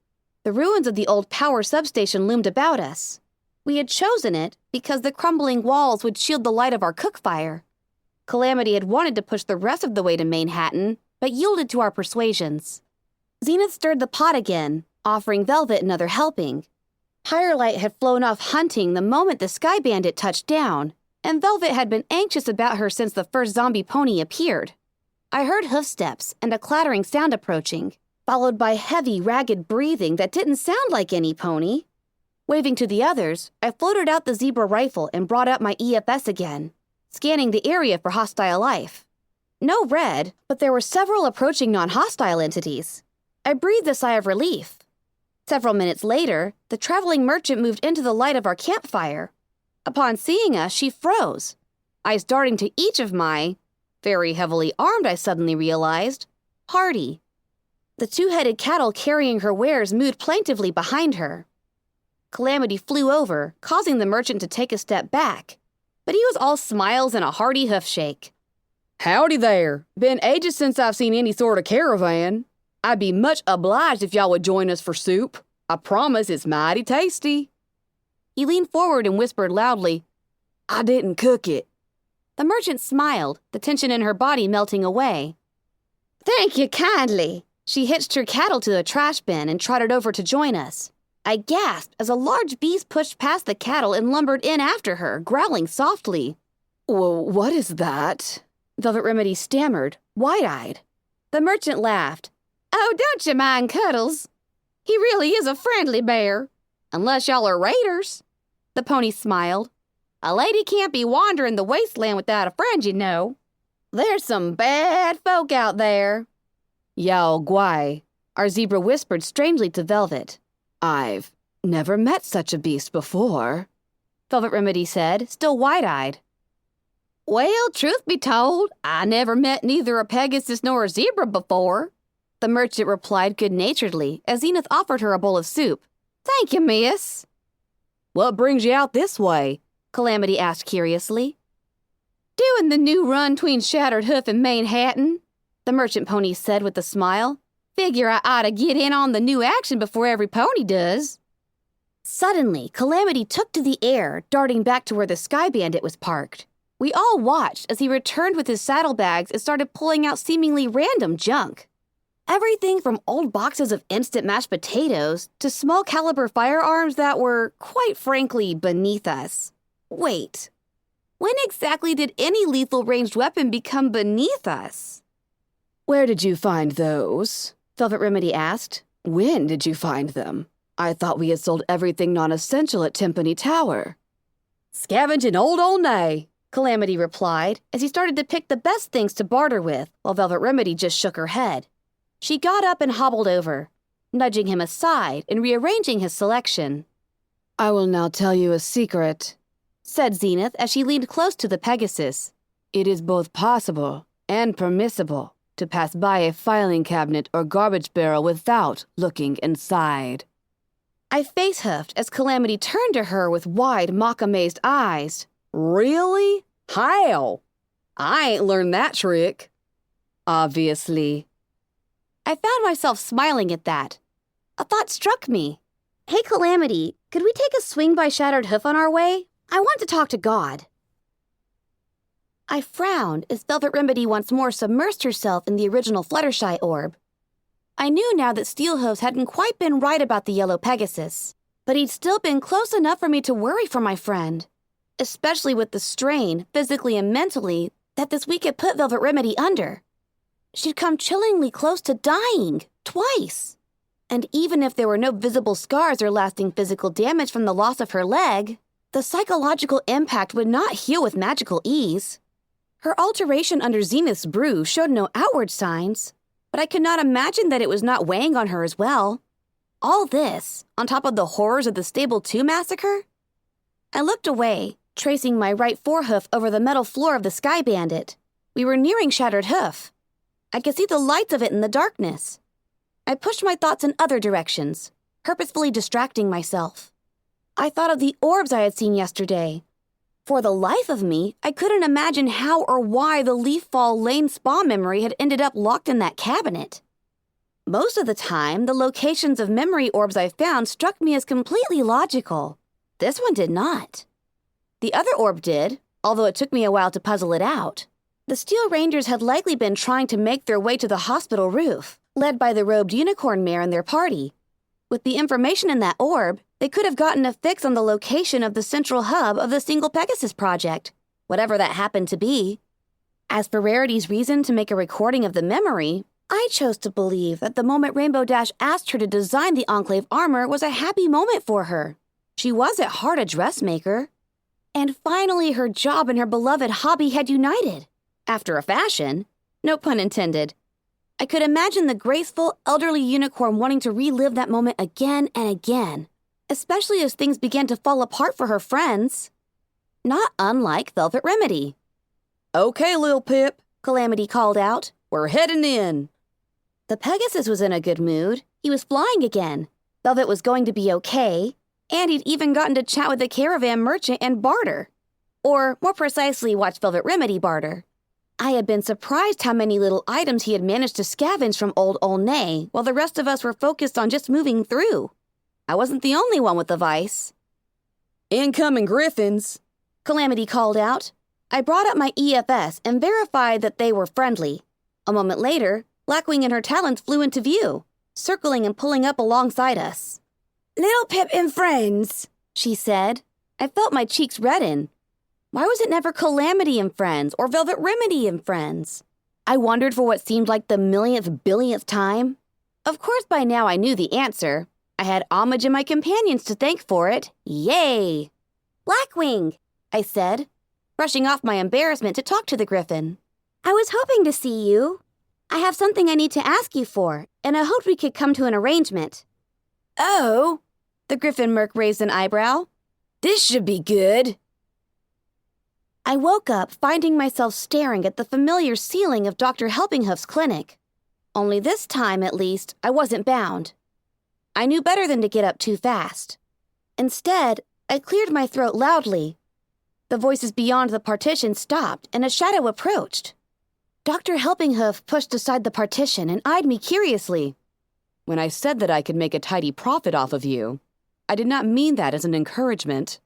The ruins of the old power substation loomed about us. We had chosen it because the crumbling walls would shield the light of our cook fire. Calamity had wanted to push the rest of the way to Manhattan, but yielded to our persuasions. Zenith stirred the pot again, offering Velvet another helping. Pyrelight had flown off hunting the moment the Sky Bandit touched down, and Velvet had been anxious about her since the first zombie pony appeared. I heard hoofsteps and a clattering sound approaching, followed by heavy, ragged breathing that didn't sound like any pony. Waving to the others, I floated out the zebra rifle and brought up my EFS again, scanning the area for hostile life. No red, but there were several approaching non-hostile entities. I breathed a sigh of relief. Several minutes later, the traveling merchant moved into the light of our campfire. Upon seeing us, she froze, eyes darting to each of my, very heavily armed, I suddenly realized, party. The two-headed cattle carrying her wares mooed plaintively behind her. Calamity flew over, causing the merchant to take a step back. But he was all smiles and a hearty hoof shake. Howdy there. Been ages since I've seen any sort of caravan. I'd be much obliged if y'all would join us for soup. I promise it's mighty tasty. He leaned forward and whispered loudly, I didn't cook it. The merchant smiled, the tension in her body melting away. Thank you kindly. She hitched her cattle to a trash bin and trotted over to join us. I gasped as a large beast pushed past the cattle and lumbered in after her, growling softly. Well, what is that? Velvet Remedy stammered, wide-eyed. The merchant laughed. Oh, don't you mind Cuddles. He really is a friendly bear. Unless y'all are raiders. The pony smiled. A lady can't be wandering the wasteland without a friend, you know. There's some bad folk out there. Yao Guai. Our zebra whispered strangely to Velvet. I've never met such a beast before, Velvet Remedy said, still wide-eyed. Well, truth be told, I never met neither a Pegasus nor a zebra before, the merchant replied good-naturedly as Zenith offered her a bowl of soup. Thank you, miss. What brings you out this way? Calamity asked curiously. Doing the new run between Shattered Hoof and Manhattan, the merchant pony said with a smile. Figure I ought to get in on the new action before every pony does. Suddenly, Calamity took to the air, darting back to where the Sky Bandit was parked. We all watched as he returned with his saddlebags and started pulling out seemingly random junk. Everything from old boxes of instant mashed potatoes to small caliber firearms that were, quite frankly, beneath us. Wait, when exactly did any lethal ranged weapon become beneath us? Where did you find those? Velvet Remedy asked. When did you find them? I thought we had sold everything non-essential at Timpani Tower. Scavenging old Olney, Calamity replied as he started to pick the best things to barter with, while Velvet Remedy just shook her head. She got up and hobbled over, nudging him aside and rearranging his selection. I will now tell you a secret, said Zenith as she leaned close to the Pegasus. It is both possible and permissible to pass by a filing cabinet or garbage barrel without looking inside. I face-huffed as Calamity turned to her with wide, mock-amazed eyes. Really? How? I ain't learned that trick. Obviously. I found myself smiling at that. A thought struck me. Hey, Calamity, could we take a swing by Shattered Hoof on our way? I want to talk to God. I frowned as Velvet Remedy once more submersed herself in the original Fluttershy orb. I knew now that Steelhooves hadn't quite been right about the yellow Pegasus, but he'd still been close enough for me to worry for my friend, especially with the strain, physically and mentally, that this week had put Velvet Remedy under. She'd come chillingly close to dying, twice. And even if there were no visible scars or lasting physical damage from the loss of her leg, the psychological impact would not heal with magical ease. Her alteration under Zenith's brew showed no outward signs, but I could not imagine that it was not weighing on her as well. All this, on top of the horrors of the Stable 2 massacre? I looked away, tracing my right forehoof over the metal floor of the Sky Bandit. We were nearing Shattered Hoof. I could see the lights of it in the darkness. I pushed my thoughts in other directions, purposefully distracting myself. I thought of the orbs I had seen yesterday. For the life of me, I couldn't imagine how or why the Leaf-Fall Lane spa memory had ended up locked in that cabinet. Most of the time, the locations of memory orbs I found struck me as completely logical. This one did not. The other orb did, although it took me a while to puzzle it out. The Steel Rangers had likely been trying to make their way to the hospital roof, led by the robed unicorn mare and their party. With the information in that orb, they could have gotten a fix on the location of the central hub of the Single Pegasus project, whatever that happened to be. As for Rarity's reason to make a recording of the memory, I chose to believe that the moment Rainbow Dash asked her to design the Enclave armor was a happy moment for her. She was at heart a dressmaker. And finally her job and her beloved hobby had united. After a fashion. No pun intended. I could imagine the graceful, elderly unicorn wanting to relive that moment again and again, especially as things began to fall apart for her friends. Not unlike Velvet Remedy. Okay, Lil Pip, Calamity called out. We're heading in. The Pegasus was in a good mood. He was flying again. Velvet was going to be okay. And he'd even gotten to chat with the caravan merchant and barter. Or, more precisely, watch Velvet Remedy barter. I had been surprised how many little items he had managed to scavenge from old Olney, while the rest of us were focused on just moving through. I wasn't the only one with the vice. Incoming griffins, Calamity called out. I brought up my EFS and verified that they were friendly. A moment later, Blackwing and her talons flew into view, circling and pulling up alongside us. Little Pip and friends, she said. I felt my cheeks redden. Why was it never Calamity and Friends or Velvet Remedy and Friends? I wondered for what seemed like the millionth billionth time. Of course, by now I knew the answer. I had homage and my companions to thank for it. Yay! Blackwing, I said, brushing off my embarrassment to talk to the griffin. I was hoping to see you. I have something I need to ask you for, and I hoped we could come to an arrangement. Oh, The griffin merc raised an eyebrow. this should be good. I woke up finding myself staring at the familiar ceiling of Dr. Helpinghoof's clinic. Only this time, at least, I wasn't bound. I knew better than to get up too fast. Instead, I cleared my throat loudly. The voices beyond the partition stopped, and a shadow approached. Dr. Helpinghoof pushed aside the partition and eyed me curiously. when I said that I could make a tidy profit off of you, I did not mean that as an encouragement.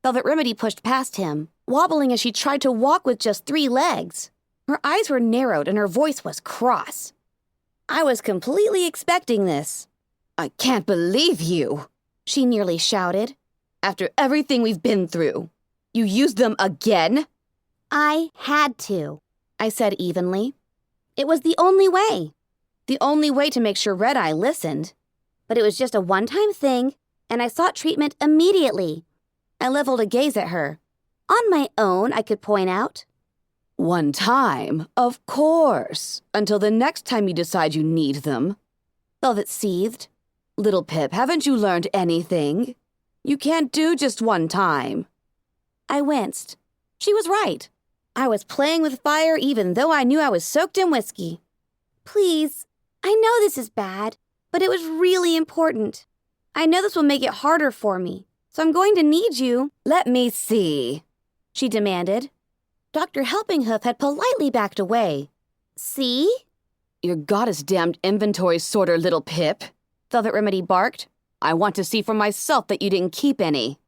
Velvet Remedy pushed past him, wobbling as she tried to walk with just 3 legs. Her eyes were narrowed and her voice was cross. I was completely expecting this. I can't believe you, She nearly shouted. after everything we've been through. You used them again? I had to, I said evenly. It was the only way. The only way to make sure Red Eye listened. But it was just a one-time thing, and I sought treatment immediately. I leveled a gaze at her. On my own, I could point out. One time, of course, until the next time you decide you need them. Velvet seethed. Little Pip, haven't you learned anything? You can't do just one time. I winced. She was right. I was playing with fire even though I knew I was soaked in whiskey. Please, I know this is bad, but it was really important. I know this will make it harder for me, so I'm going to need you. Let me see, She demanded. Dr. Helpinghoof had politely backed away. See? your goddess-damned inventory sorter, Little Pip. Velvet Remedy barked. I want to see for myself that you didn't keep any.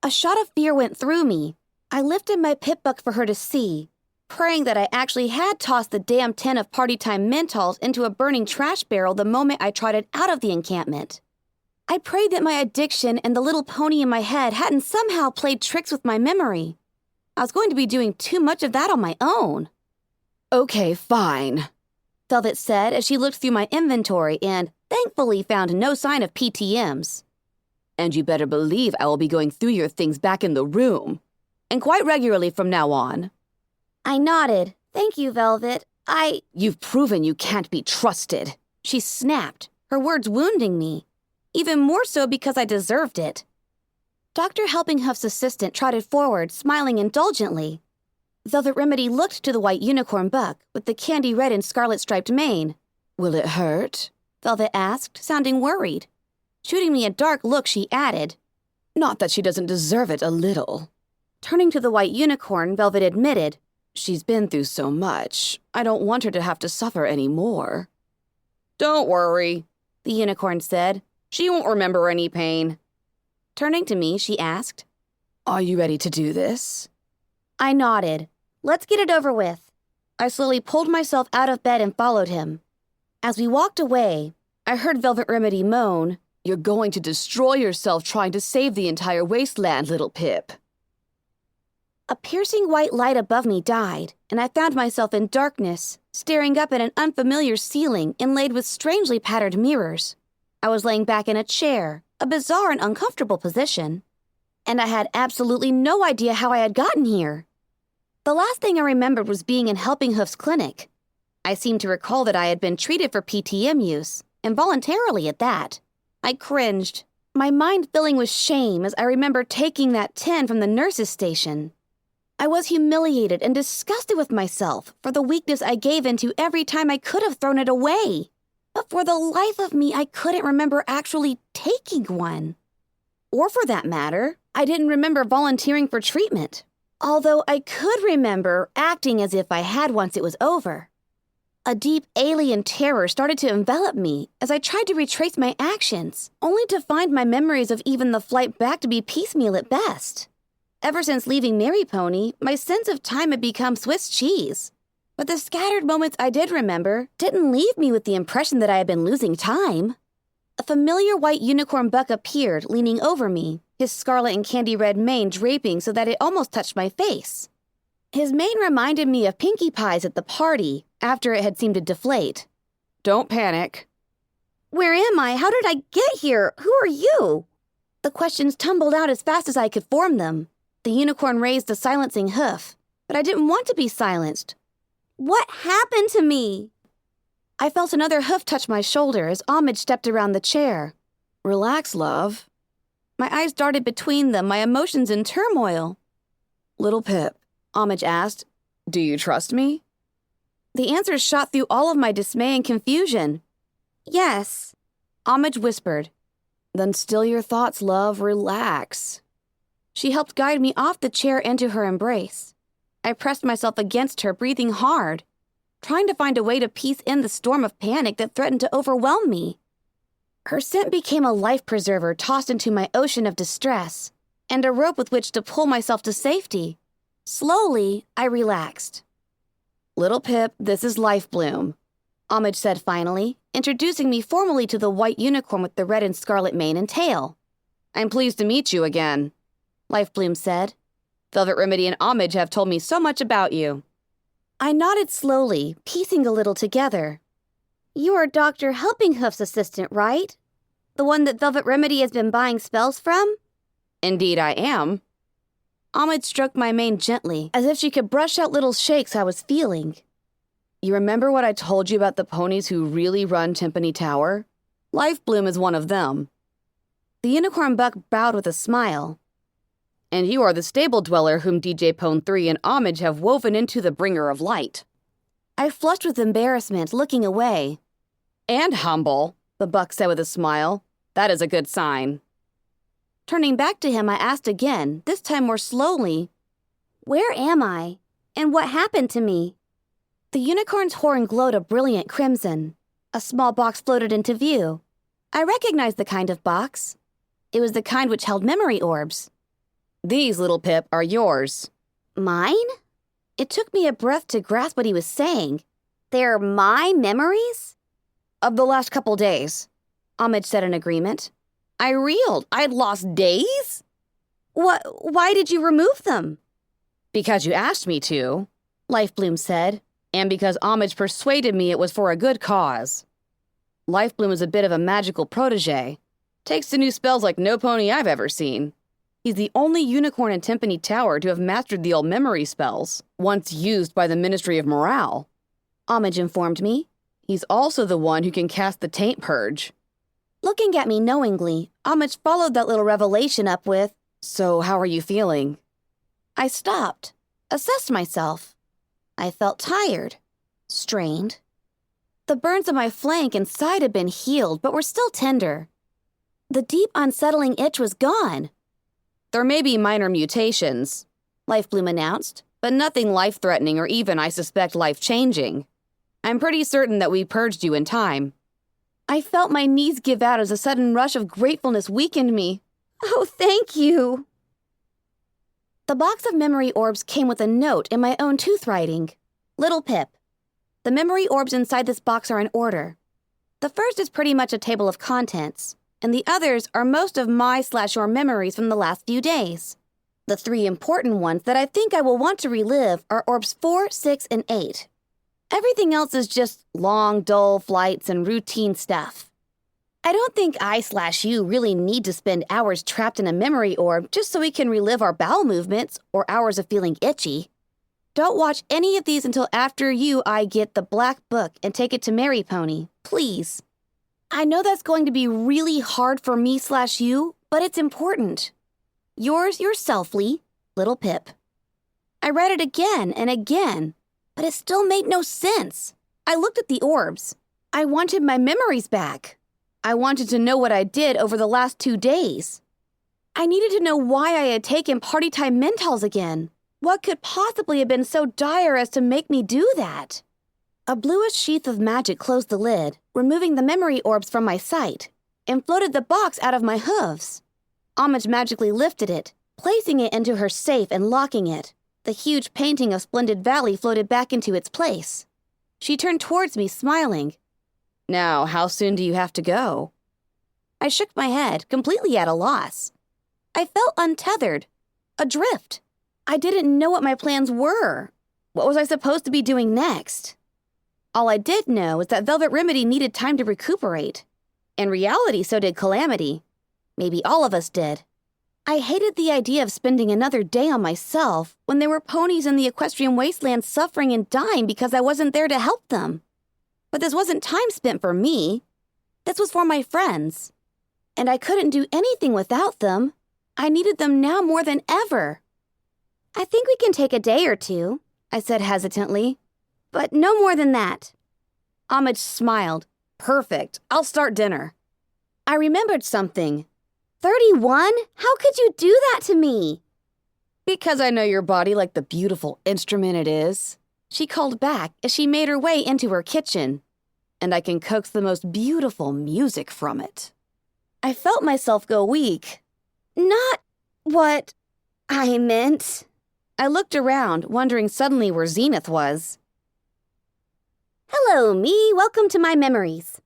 A shot of fear went through me. I lifted my pip book for her to see, praying that I actually had tossed the damn tin of party time Mentals into a burning trash barrel the moment I trotted out of the encampment. I prayed that my addiction and the little pony in my head hadn't somehow played tricks with my memory. I was going to be doing too much of that on my own. Okay, fine. Velvet said as she looked through my inventory and, thankfully, found no sign of PTMs. And you better believe I will be going through your things back in the room. And quite regularly from now on. I nodded. Thank you, Velvet. You've proven you can't be trusted. She snapped, her words wounding me. Even more so because I deserved it. Dr. Helpinghoof's assistant trotted forward, smiling indulgently. Velvet Remedy looked to the white unicorn buck with the candy red and scarlet striped mane. Will it hurt? Velvet asked, sounding worried. Shooting me a dark look, she added. Not that she doesn't deserve it a little. Turning to the white unicorn, Velvet admitted. She's been through so much. I don't want her to have to suffer any more. Don't worry, The unicorn said. she won't remember any pain. Turning to me, she asked. Are you ready to do this? I nodded. Let's get it over with. I slowly pulled myself out of bed and followed him. As we walked away, I heard Velvet Remedy moan. You're going to destroy yourself trying to save the entire wasteland, Little Pip. A piercing white light above me died, and I found myself in darkness, staring up at an unfamiliar ceiling inlaid with strangely patterned mirrors. I was laying back in a chair, a bizarre and uncomfortable position. And I had absolutely no idea how I had gotten here. The last thing I remembered was being in Helpinghoof's clinic. I seemed to recall that I had been treated for PTM use, involuntarily at that. I cringed, my mind filling with shame as I remembered taking that tin from the nurse's station. I was humiliated and disgusted with myself for the weakness I gave into every time I could have thrown it away. But for the life of me, I couldn't remember actually taking one. Or for that matter, I didn't remember volunteering for treatment. Although I could remember acting as if I had once it was over. A deep alien terror started to envelop me as I tried to retrace my actions, only to find my memories of even the flight back to be piecemeal at best. Ever since leaving Mary Pony, my sense of time had become Swiss cheese. But the scattered moments I did remember didn't leave me with the impression that I had been losing time. A familiar white unicorn buck appeared, leaning over me, his scarlet and candy red mane draping so that it almost touched my face. His mane reminded me of Pinkie Pie's at the party, after it had seemed to deflate. Don't panic. Where am I? How did I get here? Who are you? The questions tumbled out as fast as I could form them. The unicorn raised a silencing hoof, but I didn't want to be silenced. What happened to me? I felt another hoof touch my shoulder as Homage stepped around the chair. Relax, love. My eyes darted between them, my emotions in turmoil. Little Pip, Homage asked, do you trust me? The answers shot through all of my dismay and confusion. Yes, Homage whispered. Then still your thoughts, love. Relax. She helped guide me off the chair into her embrace. I pressed myself against her, breathing hard, trying to find a way to piece in the storm of panic that threatened to overwhelm me. Her scent became a life preserver tossed into my ocean of distress, and a rope with which to pull myself to safety. Slowly, I relaxed. Little Pip, this is Life Bloom, Homage said finally, introducing me formally to the white unicorn with the red and scarlet mane and tail. I'm pleased to meet you again, Life Bloom said. Velvet Remedy and Homage have told me so much about you. I nodded slowly, piecing a little together. You are Dr. Helpinghoof's assistant, right? The one that Velvet Remedy has been buying spells from? Indeed I am. Homage stroked my mane gently, as if she could brush out little shakes I was feeling. You remember what I told you about the ponies who really run Timpani Tower? Life Bloom is one of them. The unicorn buck bowed with a smile. And you are the stable dweller whom DJ Pone 3 and Homage have woven into the bringer of light. I flushed with embarrassment, looking away. And humble, the buck said with a smile. That is a good sign. Turning back to him, I asked again, this time more slowly, where am I? And what happened to me? The unicorn's horn glowed a brilliant crimson. A small box floated into view. I recognized the kind of box. It was the kind which held memory orbs. These, Little Pip, are yours. Mine? It took me a breath to grasp what he was saying. They're my memories? Of the last couple days, Homage said in agreement. I reeled. I'd lost days? Why did you remove them? Because you asked me to, Life Bloom said, and because Homage persuaded me it was for a good cause. Life Bloom is a bit of a magical protege. Takes to new spells like no pony I've ever seen. He's the only unicorn in Timpani Tower to have mastered the old memory spells, once used by the Ministry of Morale. Homage informed me. He's also the one who can cast the Taint Purge. Looking at me knowingly, Homage followed that little revelation up with, So how are you feeling? I stopped, assessed myself. I felt tired, strained. The burns on my flank and side had been healed, but were still tender. The deep, unsettling itch was gone. There may be minor mutations, Life Bloom announced, but nothing life-threatening or even, I suspect, life-changing. I'm pretty certain that we purged you in time. I felt my knees give out as a sudden rush of gratefulness weakened me. Oh, thank you. The box of memory orbs came with a note in my own tooth writing. Little Pip. The memory orbs inside this box are in order. The first is pretty much a table of contents, and the others are most of my/your memories from the last few days. The three important ones that I think I will want to relive are orbs 4, 6, and 8. Everything else is just long, dull flights and routine stuff. I don't think I/you really need to spend hours trapped in a memory orb just so we can relive our bowel movements or hours of feeling itchy. Don't watch any of these until after I get the black book and take it to Mary Pony, please. I know that's going to be really hard for me/you, but it's important. Yours yourselfly, Little Pip. I read it again and again, but it still made no sense. I looked at the orbs. I wanted my memories back. I wanted to know what I did over the last 2 days. I needed to know why I had taken party time mentals again. What could possibly have been so dire as to make me do that? A bluish sheath of magic closed the lid, removing the memory orbs from my sight, and floated the box out of my hooves. Homage magically lifted it, placing it into her safe and locking it. The huge painting of Splendid Valley floated back into its place. She turned towards me, smiling. Now, how soon do you have to go? I shook my head, completely at a loss. I felt untethered, adrift. I didn't know what my plans were. What was I supposed to be doing next? All I did know was that Velvet Remedy needed time to recuperate. In reality, so did Calamity. Maybe all of us did. I hated the idea of spending another day on myself when there were ponies in the equestrian wasteland suffering and dying because I wasn't there to help them. But this wasn't time spent for me. This was for my friends. And I couldn't do anything without them. I needed them now more than ever. I think we can take a day or two, I said hesitantly. But no more than that. Homage smiled. Perfect. I'll start dinner. I remembered something. 31? How could you do that to me? Because I know your body like the beautiful instrument it is, she called back as she made her way into her kitchen. And I can coax the most beautiful music from it. I felt myself go weak. Not what I meant. I looked around, wondering suddenly where Zenith was. Hello, me. Welcome to my memories.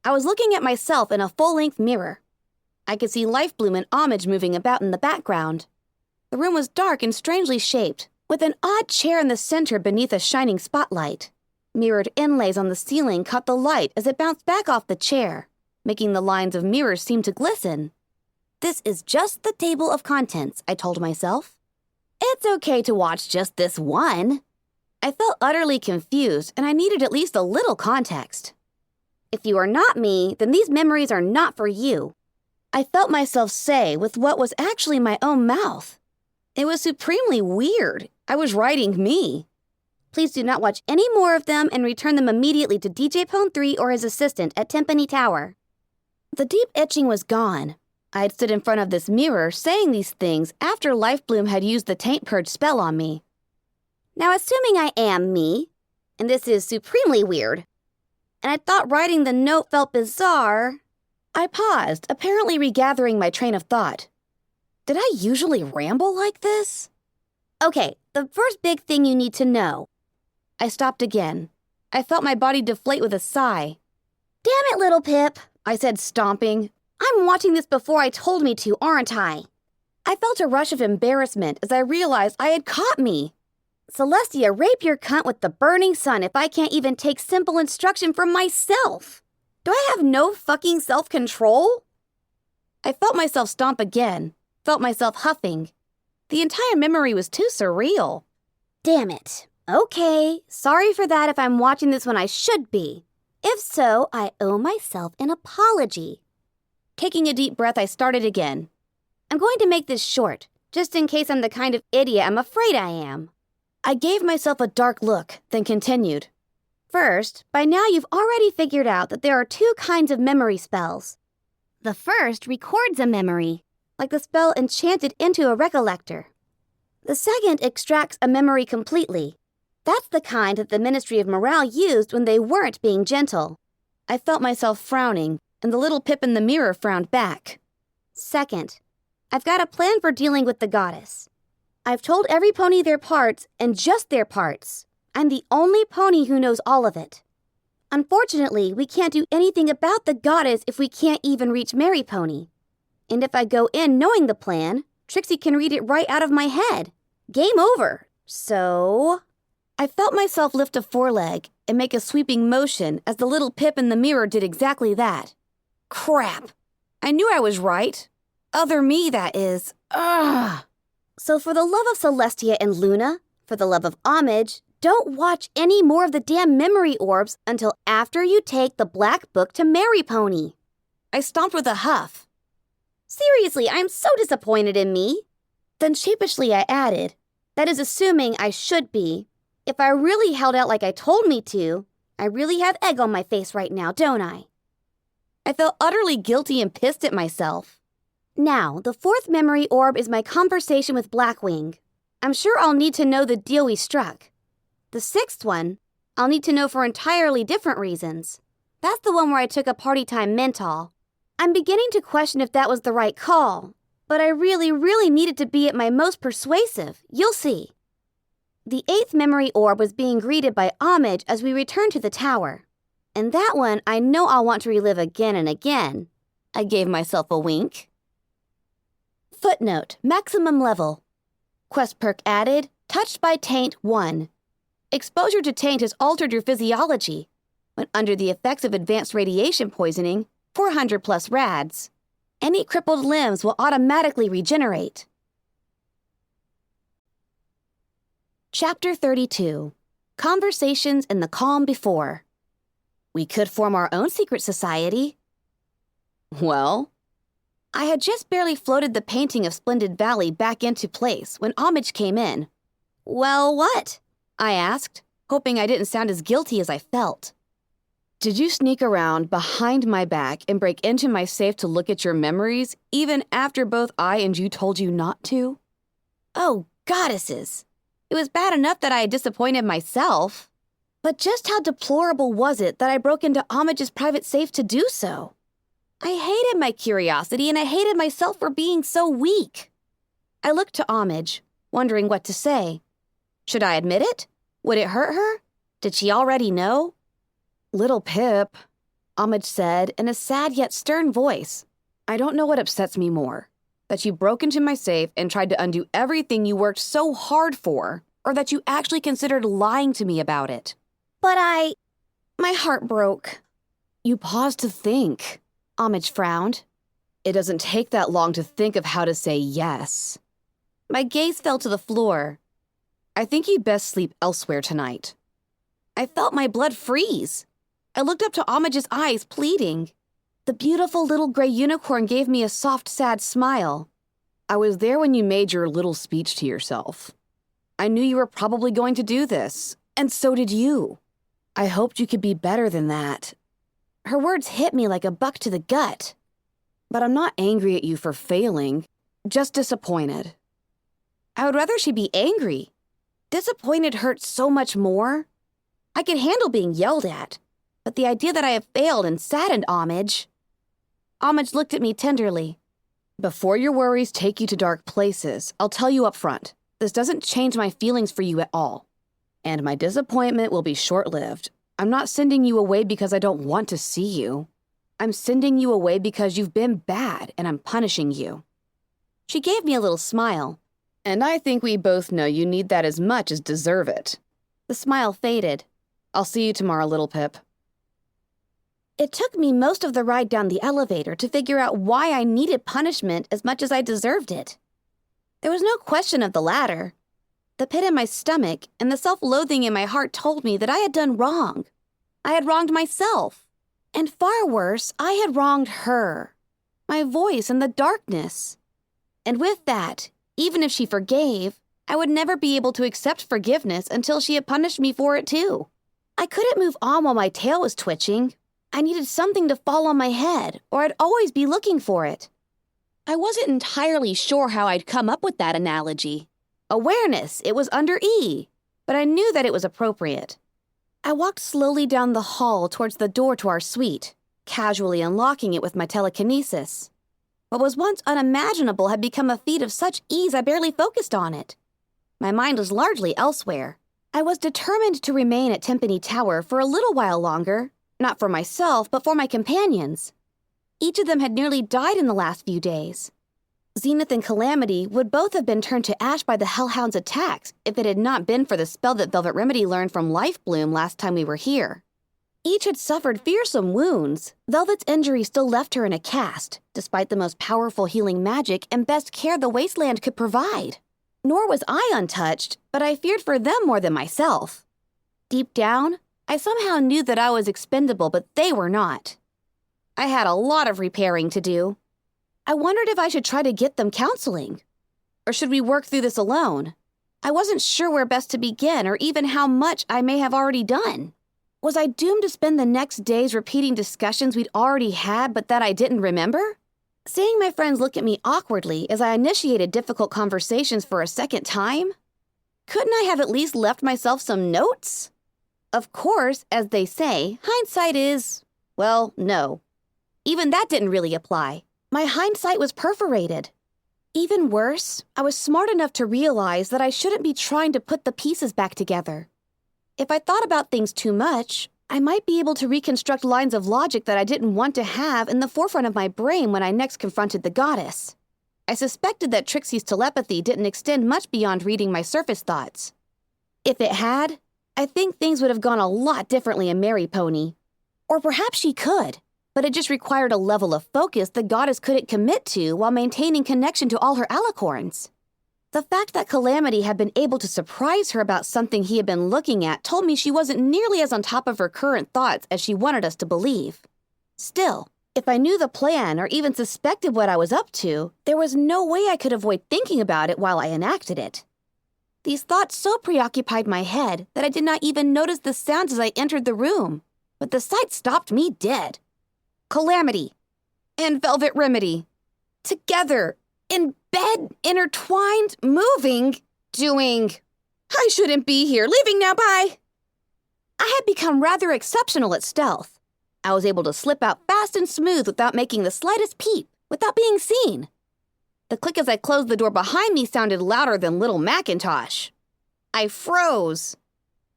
I was looking at myself in a full-length mirror. I could see Lifebloom and Homage moving about in the background. The room was dark and strangely shaped, with an odd chair in the center beneath a shining spotlight. Mirrored inlays on the ceiling caught the light as it bounced back off the chair, making the lines of mirrors seem to glisten. This is just the table of contents, I told myself. It's okay to watch just this one. I felt utterly confused, and I needed at least a little context. If you are not me, then these memories are not for you. I felt myself say with what was actually my own mouth. It was supremely weird. I was writing me. Please do not watch any more of them and return them immediately to DJ Pone 3 or his assistant at Timpani Tower. The deep itching was gone. I had stood in front of this mirror saying these things after Lifebloom had used the Taint Purge spell on me. Now, assuming I am me, and this is supremely weird, and I thought writing the note felt bizarre, I paused, apparently regathering my train of thought. Did I usually ramble like this? Okay, the first big thing you need to know. I stopped again. I felt my body deflate with a sigh. Damn it, little Pip, I said, stomping. I'm watching this before I told me to, aren't I? I felt a rush of embarrassment as I realized I had caught me. Celestia, rape your cunt with the burning sun if I can't even take simple instruction from myself. Do I have no fucking self-control? I felt myself stomp again, felt myself huffing. The entire memory was too surreal. Damn it. Okay, sorry for that if I'm watching this when I should be. If so, I owe myself an apology. Taking a deep breath, I started again. I'm going to make this short, just in case I'm the kind of idiot I'm afraid I am. I gave myself a dark look, then continued. First, by now you've already figured out that there are two kinds of memory spells. The first records a memory, like the spell Enchanted into a Recollector. The second extracts a memory completely. That's the kind that the Ministry of Morale used when they weren't being gentle. I felt myself frowning, and the little Pip in the mirror frowned back. Second, I've got a plan for dealing with the goddess. I've told every pony their parts, and just their parts. I'm the only pony who knows all of it. Unfortunately, we can't do anything about the goddess if we can't even reach Mary Pony. And if I go in knowing the plan, Trixie can read it right out of my head. Game over. So... I felt myself lift a foreleg and make a sweeping motion as the little Pip in the mirror did exactly that. Crap. I knew I was right. Other me, that is. Ugh. So for the love of Celestia and Luna, for the love of Homage, don't watch any more of the damn memory orbs until after you take the black book to Mary Pony. I stomped with a huff. Seriously, I'm so disappointed in me. Then sheepishly I added, that is assuming I should be. If I really held out like I told me to, I really have egg on my face right now, don't I? I felt utterly guilty and pissed at myself. Now, the fourth memory orb is my conversation with Blackwing. I'm sure I'll need to know the deal we struck. The sixth one, I'll need to know for entirely different reasons. That's the one where I took a party time menthol. I'm beginning to question if that was the right call, but I really needed to be at my most persuasive. You'll see. The eighth memory orb was being greeted by homage as we returned to the tower. And that one I know I'll want to relive again and again. I gave myself a wink. Footnote, maximum level. Quest perk added, touched by taint 1. Exposure to taint has altered your physiology. When under the effects of advanced radiation poisoning, 400 plus rads. Any crippled limbs will automatically regenerate. Chapter 32. Conversations in the Calm Before. We could form our own secret society. Well, I had just barely floated the painting of Splendid Valley back into place when Homage came in. Well, what? I asked, hoping I didn't sound as guilty as I felt. did you sneak around behind my back and break into my safe to look at your memories, even after both I and you told you not to? Oh, goddesses. It was bad enough that I had disappointed myself. But just how deplorable was it that I broke into Homage's private safe to do so? I hated my curiosity and I hated myself for being so weak. I looked to Homage, wondering what to say. Should I admit it? Would it hurt her? Did she already know? Little Pip, Homage said in a sad yet stern voice. I don't know what upsets me more. That you broke into my safe and tried to undo everything you worked so hard for, or that you actually considered lying to me about it. But my heart broke. You paused to think. Homage frowned. It doesn't take that long to think of how to say yes. My gaze fell to the floor. I think you'd best sleep elsewhere tonight. I felt my blood freeze. I looked up to Homage's eyes, pleading. The beautiful little gray unicorn gave me a soft, sad smile. I was there when you made your little speech to yourself. I knew you were probably going to do this, and so did you. I hoped you could be better than that. Her words hit me like a buck to the gut. But I'm not angry at you for failing, just disappointed. I would rather she be angry. Disappointed hurts so much more. I could handle being yelled at, but the idea that I have failed and saddened Homage. Homage looked at me tenderly. Before your worries take you to dark places, I'll tell you up front, this doesn't change my feelings for you at all. And my disappointment will be short-lived. I'm not sending you away because I don't want to see you. I'm sending you away because you've been bad and I'm punishing you. She gave me a little smile. And I think we both know you need that as much as deserve it. The smile faded. I'll see you tomorrow, little Pip. It took me most of the ride down the elevator to figure out why I needed punishment as much as I deserved it. There was no question of the latter. The pit in my stomach and the self-loathing in my heart told me that I had done wrong. I had wronged myself. And far worse, I had wronged her. My voice in the darkness. And with that, even if she forgave, I would never be able to accept forgiveness until she had punished me for it too. I couldn't move on while my tail was twitching. I needed something to fall on my head, or I'd always be looking for it. I wasn't entirely sure how I'd come up with that analogy. Awareness, it was under E, but I knew that it was appropriate. I walked slowly down the hall towards the door to our suite, casually unlocking it with my telekinesis. What was once unimaginable had become a feat of such ease I barely focused on it. My mind was largely elsewhere. I was determined to remain at Timpani Tower for a little while longer, not for myself, but for my companions. Each of them had nearly died in the last few days. Zenith and Calamity would both have been turned to ash by the Hellhound's attacks if it had not been for the spell that Velvet Remedy learned from Life Bloom last time we were here. Each had suffered fearsome wounds. Velvet's injury still left her in a cast, despite the most powerful healing magic and best care the Wasteland could provide. Nor was I untouched, but I feared for them more than myself. Deep down, I somehow knew that I was expendable, but they were not. I had a lot of repairing to do. I wondered if I should try to get them counseling. Or should we work through this alone? I wasn't sure where best to begin or even how much I may have already done. Was I doomed to spend the next days repeating discussions we'd already had but that I didn't remember? Seeing my friends look at me awkwardly as I initiated difficult conversations for a second time? Couldn't I have at least left myself some notes? Of course, as they say, hindsight is, well, no. Even that didn't really apply. My hindsight was perforated. Even worse, I was smart enough to realize that I shouldn't be trying to put the pieces back together. If I thought about things too much, I might be able to reconstruct lines of logic that I didn't want to have in the forefront of my brain when I next confronted the goddess. I suspected that Trixie's telepathy didn't extend much beyond reading my surface thoughts. If it had, I think things would have gone a lot differently in Mary Pony. Or perhaps she could, but it just required a level of focus the goddess couldn't commit to while maintaining connection to all her alicorns. The fact that Calamity had been able to surprise her about something he had been looking at told me she wasn't nearly as on top of her current thoughts as she wanted us to believe. Still, if I knew the plan or even suspected what I was up to, there was no way I could avoid thinking about it while I enacted it. These thoughts so preoccupied my head that I did not even notice the sounds as I entered the room, but the sight stopped me dead. Calamity and Velvet Remedy, together, in bed, intertwined, moving, doing. I shouldn't be here. Leaving now, bye. I had become rather exceptional at stealth. I was able to slip out fast and smooth without making the slightest peep, without being seen. The click as I closed the door behind me sounded louder than Little Macintosh. I froze.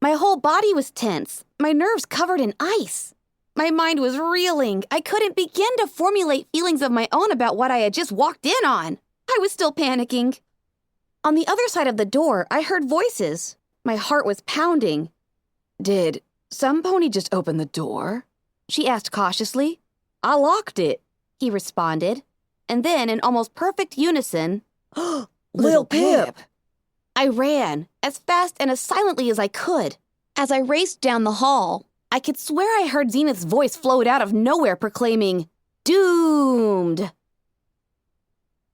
My whole body was tense, my nerves covered in ice. My mind was reeling. I couldn't begin to formulate feelings of my own about what I had just walked in on. I was still panicking. On the other side of the door, I heard voices. My heart was pounding. "Did some pony just open the door?" she asked cautiously. "I locked it," he responded. And then, in almost perfect unison, "Lil Pip!" I ran, as fast and as silently as I could. As I raced down the hall, I could swear I heard Zenith's voice float out of nowhere proclaiming, "Doomed!"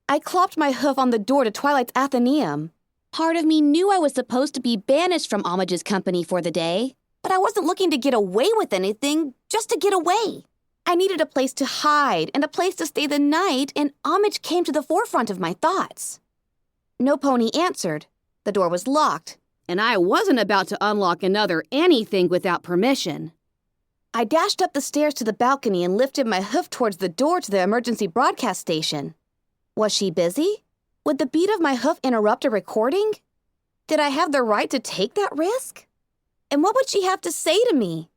I clopped my hoof on the door to Twilight's Athenaeum. Part of me knew I was supposed to be banished from Homage's company for the day, but I wasn't looking to get away with anything, just to get away. I needed a place to hide and a place to stay the night, and Homage came to the forefront of my thoughts. No pony answered. The door was locked, and I wasn't about to unlock another anything without permission. I dashed up the stairs to the balcony and lifted my hoof towards the door to the emergency broadcast station. Was she busy? Would the beat of my hoof interrupt a recording? Did I have the right to take that risk? And what would she have to say to me?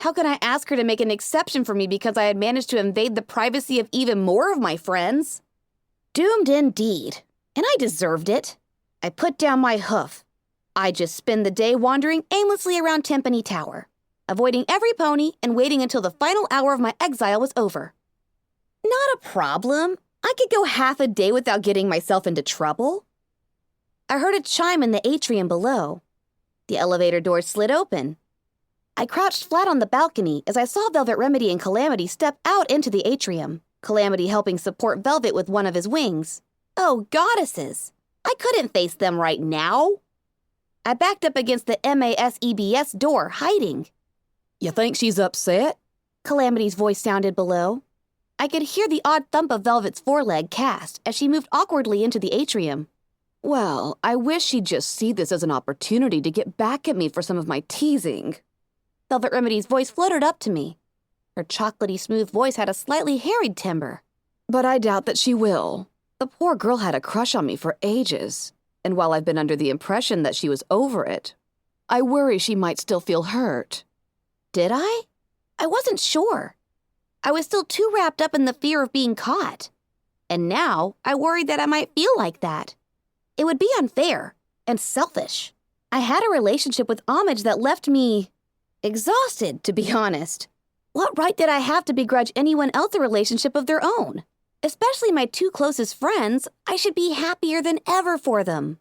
How could I ask her to make an exception for me because I had managed to invade the privacy of even more of my friends? Doomed indeed, and I deserved it. I put down my hoof. I'd just spend the day wandering aimlessly around Timpani Tower, avoiding every pony and waiting until the final hour of my exile was over. Not a problem. I could go half a day without getting myself into trouble. I heard a chime in the atrium below. The elevator door slid open. I crouched flat on the balcony as I saw Velvet Remedy and Calamity step out into the atrium, Calamity helping support Velvet with one of his wings. Oh, goddesses! I couldn't face them right now. I backed up against the MASEBS door, hiding. "You think she's upset?" Calamity's voice sounded below. I could hear the odd thump of Velvet's foreleg cast as she moved awkwardly into the atrium. "Well, I wish she'd just see this as an opportunity to get back at me for some of my teasing." Velvet Remedy's voice floated up to me. Her chocolatey smooth voice had a slightly harried timbre. "But I doubt that she will. The poor girl had a crush on me for ages, and while I've been under the impression that she was over it, I worry she might still feel hurt." Did I? I wasn't sure. I was still too wrapped up in the fear of being caught. And now I worried that I might feel like that. It would be unfair and selfish. I had a relationship with Homage that left me exhausted, to be honest. What right did I have to begrudge anyone else a relationship of their own? Especially my two closest friends, I should be happier than ever for them.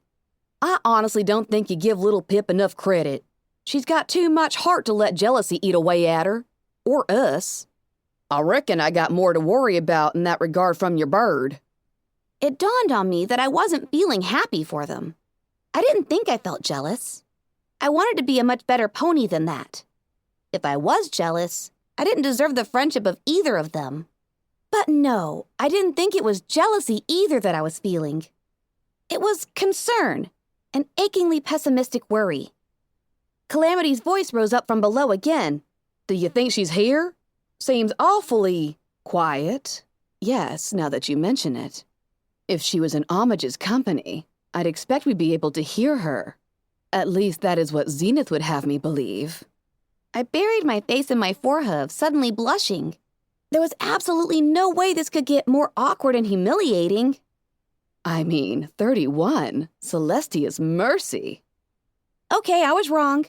I honestly don't think you give Little Pip enough credit. She's got too much heart to let jealousy eat away at her. Or us. I reckon I got more to worry about in that regard from your bird. It dawned on me that I wasn't feeling happy for them. I didn't think I felt jealous. I wanted to be a much better pony than that. If I was jealous, I didn't deserve the friendship of either of them. But no, I didn't think it was jealousy either that I was feeling. It was concern, an achingly pessimistic worry. Calamity's voice rose up from below again. Do you think she's here? Seems awfully quiet. Yes, now that you mention it. If she was in Homage's company, I'd expect we'd be able to hear her. At least that is what Zenith would have me believe. I buried my face in my forehead, suddenly blushing. There was absolutely no way this could get more awkward and humiliating. I mean, 31. Celestia's mercy. Okay, I was wrong.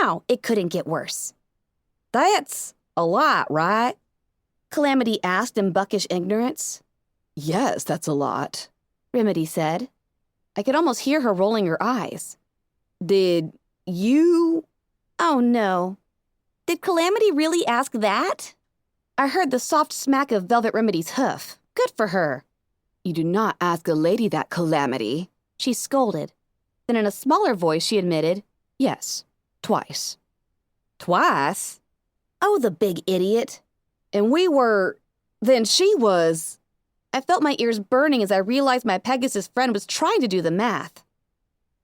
Now it couldn't get worse. That's a lot, right? Calamity asked in buckish ignorance. Yes, that's a lot, Remedy said. I could almost hear her rolling her eyes. Did you? Oh no. Did Calamity really ask that? I heard the soft smack of Velvet Remedy's hoof. Good for her. You do not ask a lady that, Calamity. She scolded. Then in a smaller voice she admitted, Yes, twice. Twice? Oh, the big idiot. And then she was. I felt my ears burning as I realized my Pegasus friend was trying to do the math.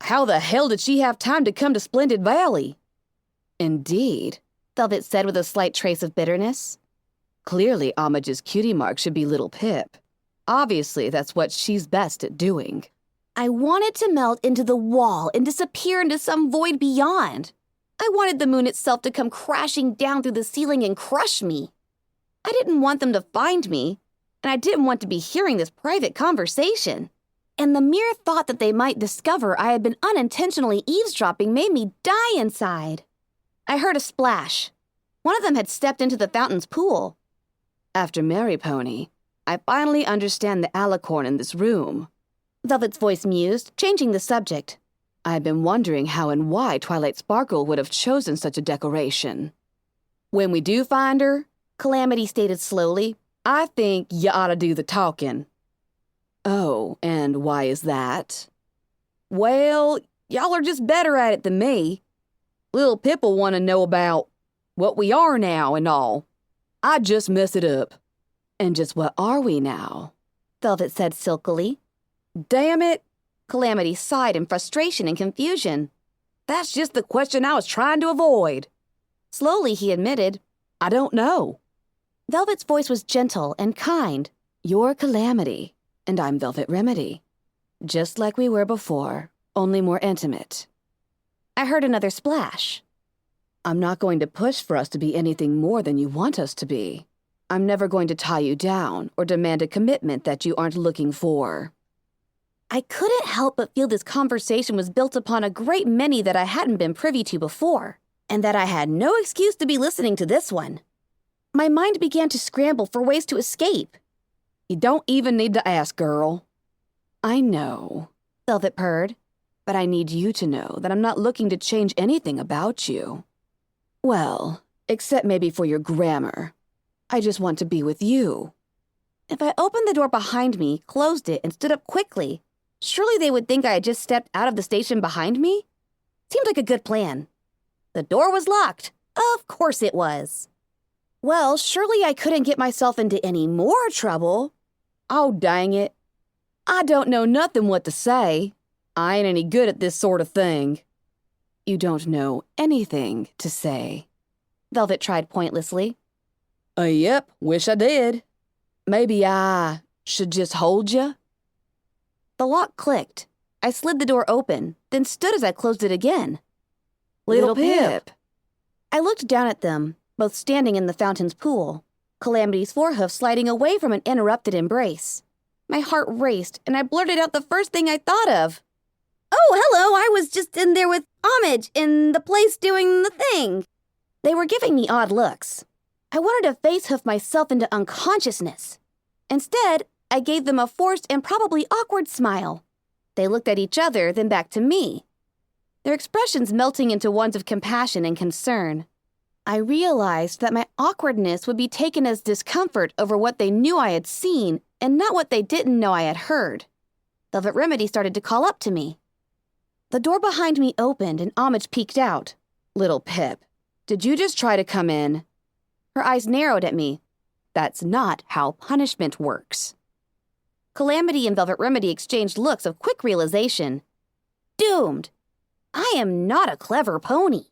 How the hell did she have time to come to Splendid Valley? Indeed, Velvet said with a slight trace of bitterness. Clearly, Homage's cutie mark should be Little Pip. Obviously, that's what she's best at doing. I wanted to melt into the wall and disappear into some void beyond. I wanted the moon itself to come crashing down through the ceiling and crush me. I didn't want them to find me, and I didn't want to be hearing this private conversation. And the mere thought that they might discover I had been unintentionally eavesdropping made me die inside. I heard a splash. One of them had stepped into the fountain's pool. After Mary Pony, I finally understand the alicorn in this room. Velvet's voice mused, changing the subject. I've been wondering how and why Twilight Sparkle would have chosen such a decoration. When we do find her, Calamity stated slowly, I think you ought to do the talking. Oh, and why is that? Well, y'all are just better at it than me. Little Pip will want to know about what we are now and all. I just mess it up. And just what are we now? Velvet said silkily. Damn it. Calamity sighed in frustration and confusion. That's just the question I was trying to avoid. Slowly, he admitted, I don't know. Velvet's voice was gentle and kind. You're Calamity, and I'm Velvet Remedy. Just like we were before, only more intimate. I heard another splash. I'm not going to push for us to be anything more than you want us to be. I'm never going to tie you down or demand a commitment that you aren't looking for. I couldn't help but feel this conversation was built upon a great many that I hadn't been privy to before, and that I had no excuse to be listening to this one. My mind began to scramble for ways to escape. You don't even need to ask, girl. I know, Velvet purred. But I need you to know that I'm not looking to change anything about you. Well, except maybe for your grammar. I just want to be with you. If I opened the door behind me, closed it, and stood up quickly, surely they would think I had just stepped out of the station behind me? Seemed like a good plan. The door was locked. Of course it was. Well, surely I couldn't get myself into any more trouble. Oh, dang it. I don't know nothing what to say. I ain't any good at this sort of thing. You don't know anything to say. Velvet tried pointlessly. Yep, wish I did. Maybe I should just hold you? The lock clicked. I slid the door open, then stood as I closed it again. Little Pip. I looked down at them, both standing in the fountain's pool, Calamity's forehoof sliding away from an interrupted embrace. My heart raced, and I blurted out the first thing I thought of. Oh, hello, I was just in there with Homage in the place doing the thing. They were giving me odd looks. I wanted to face-hoof myself into unconsciousness. Instead, I gave them a forced and probably awkward smile. They looked at each other, then back to me, their expressions melting into ones of compassion and concern. I realized that my awkwardness would be taken as discomfort over what they knew I had seen and not what they didn't know I had heard. Velvet Remedy started to call up to me. The door behind me opened and Homage peeked out. Little Pip, did you just try to come in? Her eyes narrowed at me. That's not how punishment works. Calamity and Velvet Remedy exchanged looks of quick realization. Doomed! I am not a clever pony.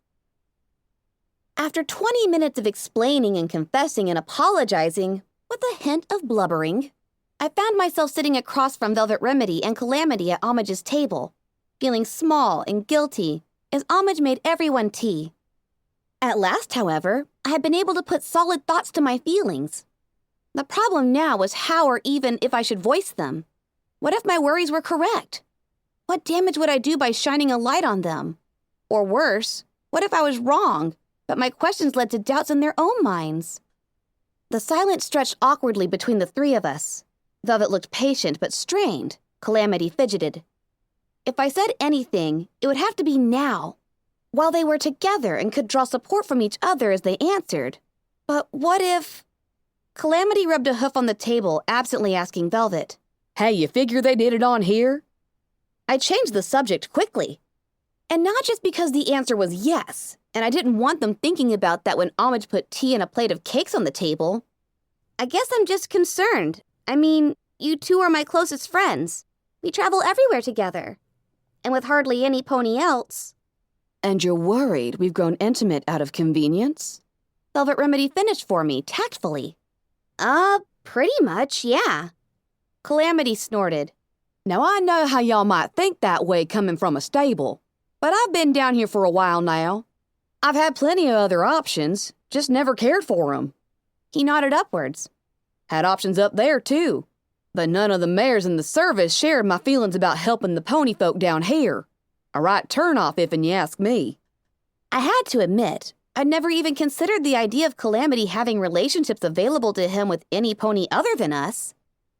After 20 minutes of explaining and confessing and apologizing, with a hint of blubbering, I found myself sitting across from Velvet Remedy and Calamity at Homage's table, feeling small and guilty as Homage made everyone tea. At last, however, I had been able to put solid thoughts to my feelings. The problem now was how or even if I should voice them. What if my worries were correct? What damage would I do by shining a light on them? Or worse, what if I was wrong, but my questions led to doubts in their own minds? The silence stretched awkwardly between the three of us. Velvet looked patient but strained. Calamity fidgeted. If I said anything, it would have to be now, while they were together and could draw support from each other as they answered. But what if... Calamity rubbed a hoof on the table, absently asking Velvet, Hey, you figure they did it on here? I changed the subject quickly. And not just because the answer was yes, and I didn't want them thinking about that when Homage put tea and a plate of cakes on the table. I guess I'm just concerned. I mean, you two are my closest friends. We travel everywhere together. And with hardly any pony else. And you're worried we've grown intimate out of convenience? Velvet Remedy finished for me, tactfully. Pretty much, yeah. Calamity snorted. Now I know how y'all might think that way coming from a stable, but I've been down here for a while now. I've had plenty of other options, just never cared for 'em. He nodded upwards. Had options up there, too. But none of the mares in the service shared my feelings about helping the pony folk down here. A right turnoff, if you ask me. I had to admit, I'd never even considered the idea of Calamity having relationships available to him with any pony other than us.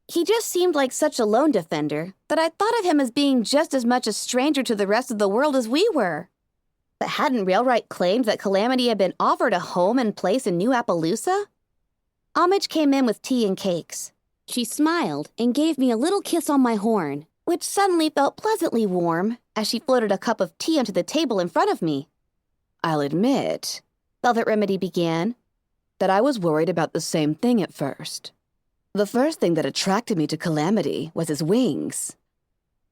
He just seemed like such a lone defender that I thought of him as being just as much a stranger to the rest of the world as we were. But hadn't Railright claimed that Calamity had been offered a home and place in New Appaloosa? Homage came in with tea and cakes. She smiled and gave me a little kiss on my horn, which suddenly felt pleasantly warm as she floated a cup of tea onto the table in front of me. I'll admit, Velvet Remedy began, that I was worried about the same thing at first. The first thing that attracted me to Calamity was his wings.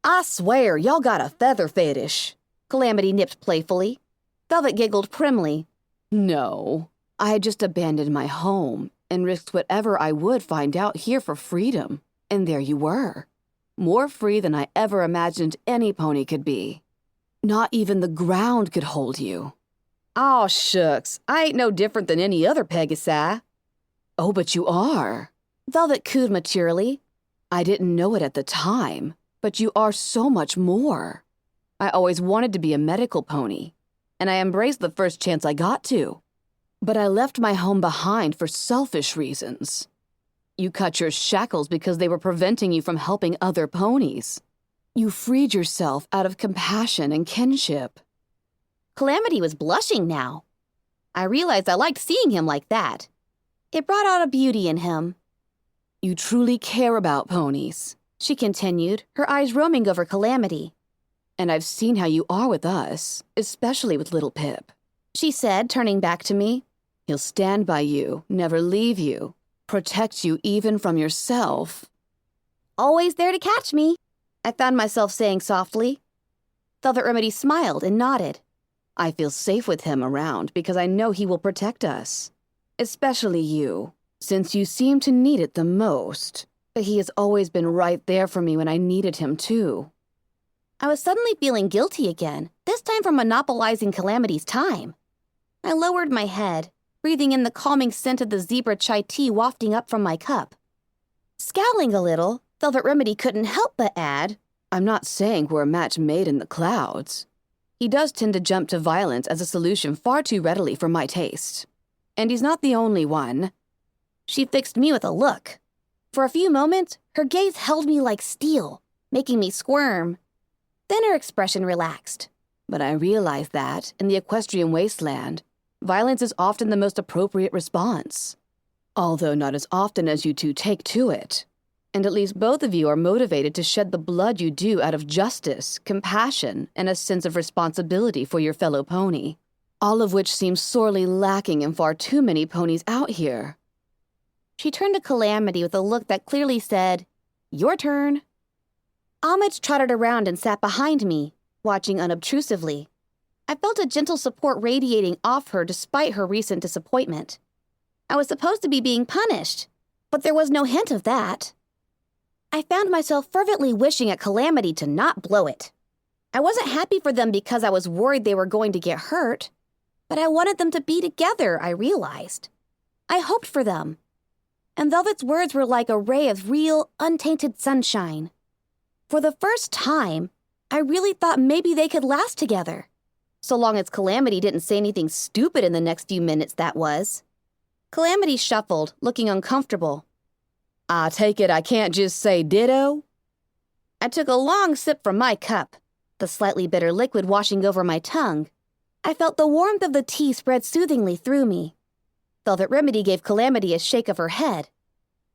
I swear, y'all got a feather fetish, Calamity nipped playfully. Velvet giggled primly. No, I had just abandoned my home and risked whatever I would find out here for freedom. And there you were. More free than I ever imagined any pony could be. Not even the ground could hold you. Aw, shucks. I ain't no different than any other Pegasi. Oh, but you are. Velvet cooed maturely. I didn't know it at the time, but you are so much more. I always wanted to be a medical pony, and I embraced the first chance I got to. But I left my home behind for selfish reasons. You cut your shackles because they were preventing you from helping other ponies. You freed yourself out of compassion and kinship. Calamity was blushing now. I realized I liked seeing him like that. It brought out a beauty in him. You truly care about ponies, she continued, her eyes roaming over Calamity. And I've seen how you are with us, especially with little Pip, she said, turning back to me. He'll stand by you, never leave you, protect you even from yourself. Always there to catch me, I found myself saying softly. Velvet Remedy smiled and nodded. I feel safe with him around because I know he will protect us. Especially you, since you seem to need it the most. But he has always been right there for me when I needed him too. I was suddenly feeling guilty again, this time for monopolizing Calamity's time. I lowered my head, breathing in the calming scent of the zebra chai tea wafting up from my cup. Scowling a little, Velvet Remedy couldn't help but add, I'm not saying we're a match made in the clouds. He does tend to jump to violence as a solution far too readily for my taste. And he's not the only one. She fixed me with a look. For a few moments, her gaze held me like steel, making me squirm. Then her expression relaxed. But I realize that, in the equestrian wasteland, violence is often the most appropriate response. Although not as often as you two take to it. And at least both of you are motivated to shed the blood you do out of justice, compassion, and a sense of responsibility for your fellow pony. All of which seems sorely lacking in far too many ponies out here. She turned to Calamity with a look that clearly said, "Your turn." Homage trotted around and sat behind me, watching unobtrusively. I felt a gentle support radiating off her despite her recent disappointment. I was supposed to be being punished, but there was no hint of that. I found myself fervently wishing at Calamity to not blow it. I wasn't happy for them because I was worried they were going to get hurt, but I wanted them to be together, I realized. I hoped for them. And Velvet's words were like a ray of real, untainted sunshine. For the first time, I really thought maybe they could last together. So long as Calamity didn't say anything stupid in the next few minutes, that was. Calamity shuffled, looking uncomfortable. I take it I can't just say ditto? I took a long sip from my cup, the slightly bitter liquid washing over my tongue. I felt the warmth of the tea spread soothingly through me. Velvet Remedy gave Calamity a shake of her head.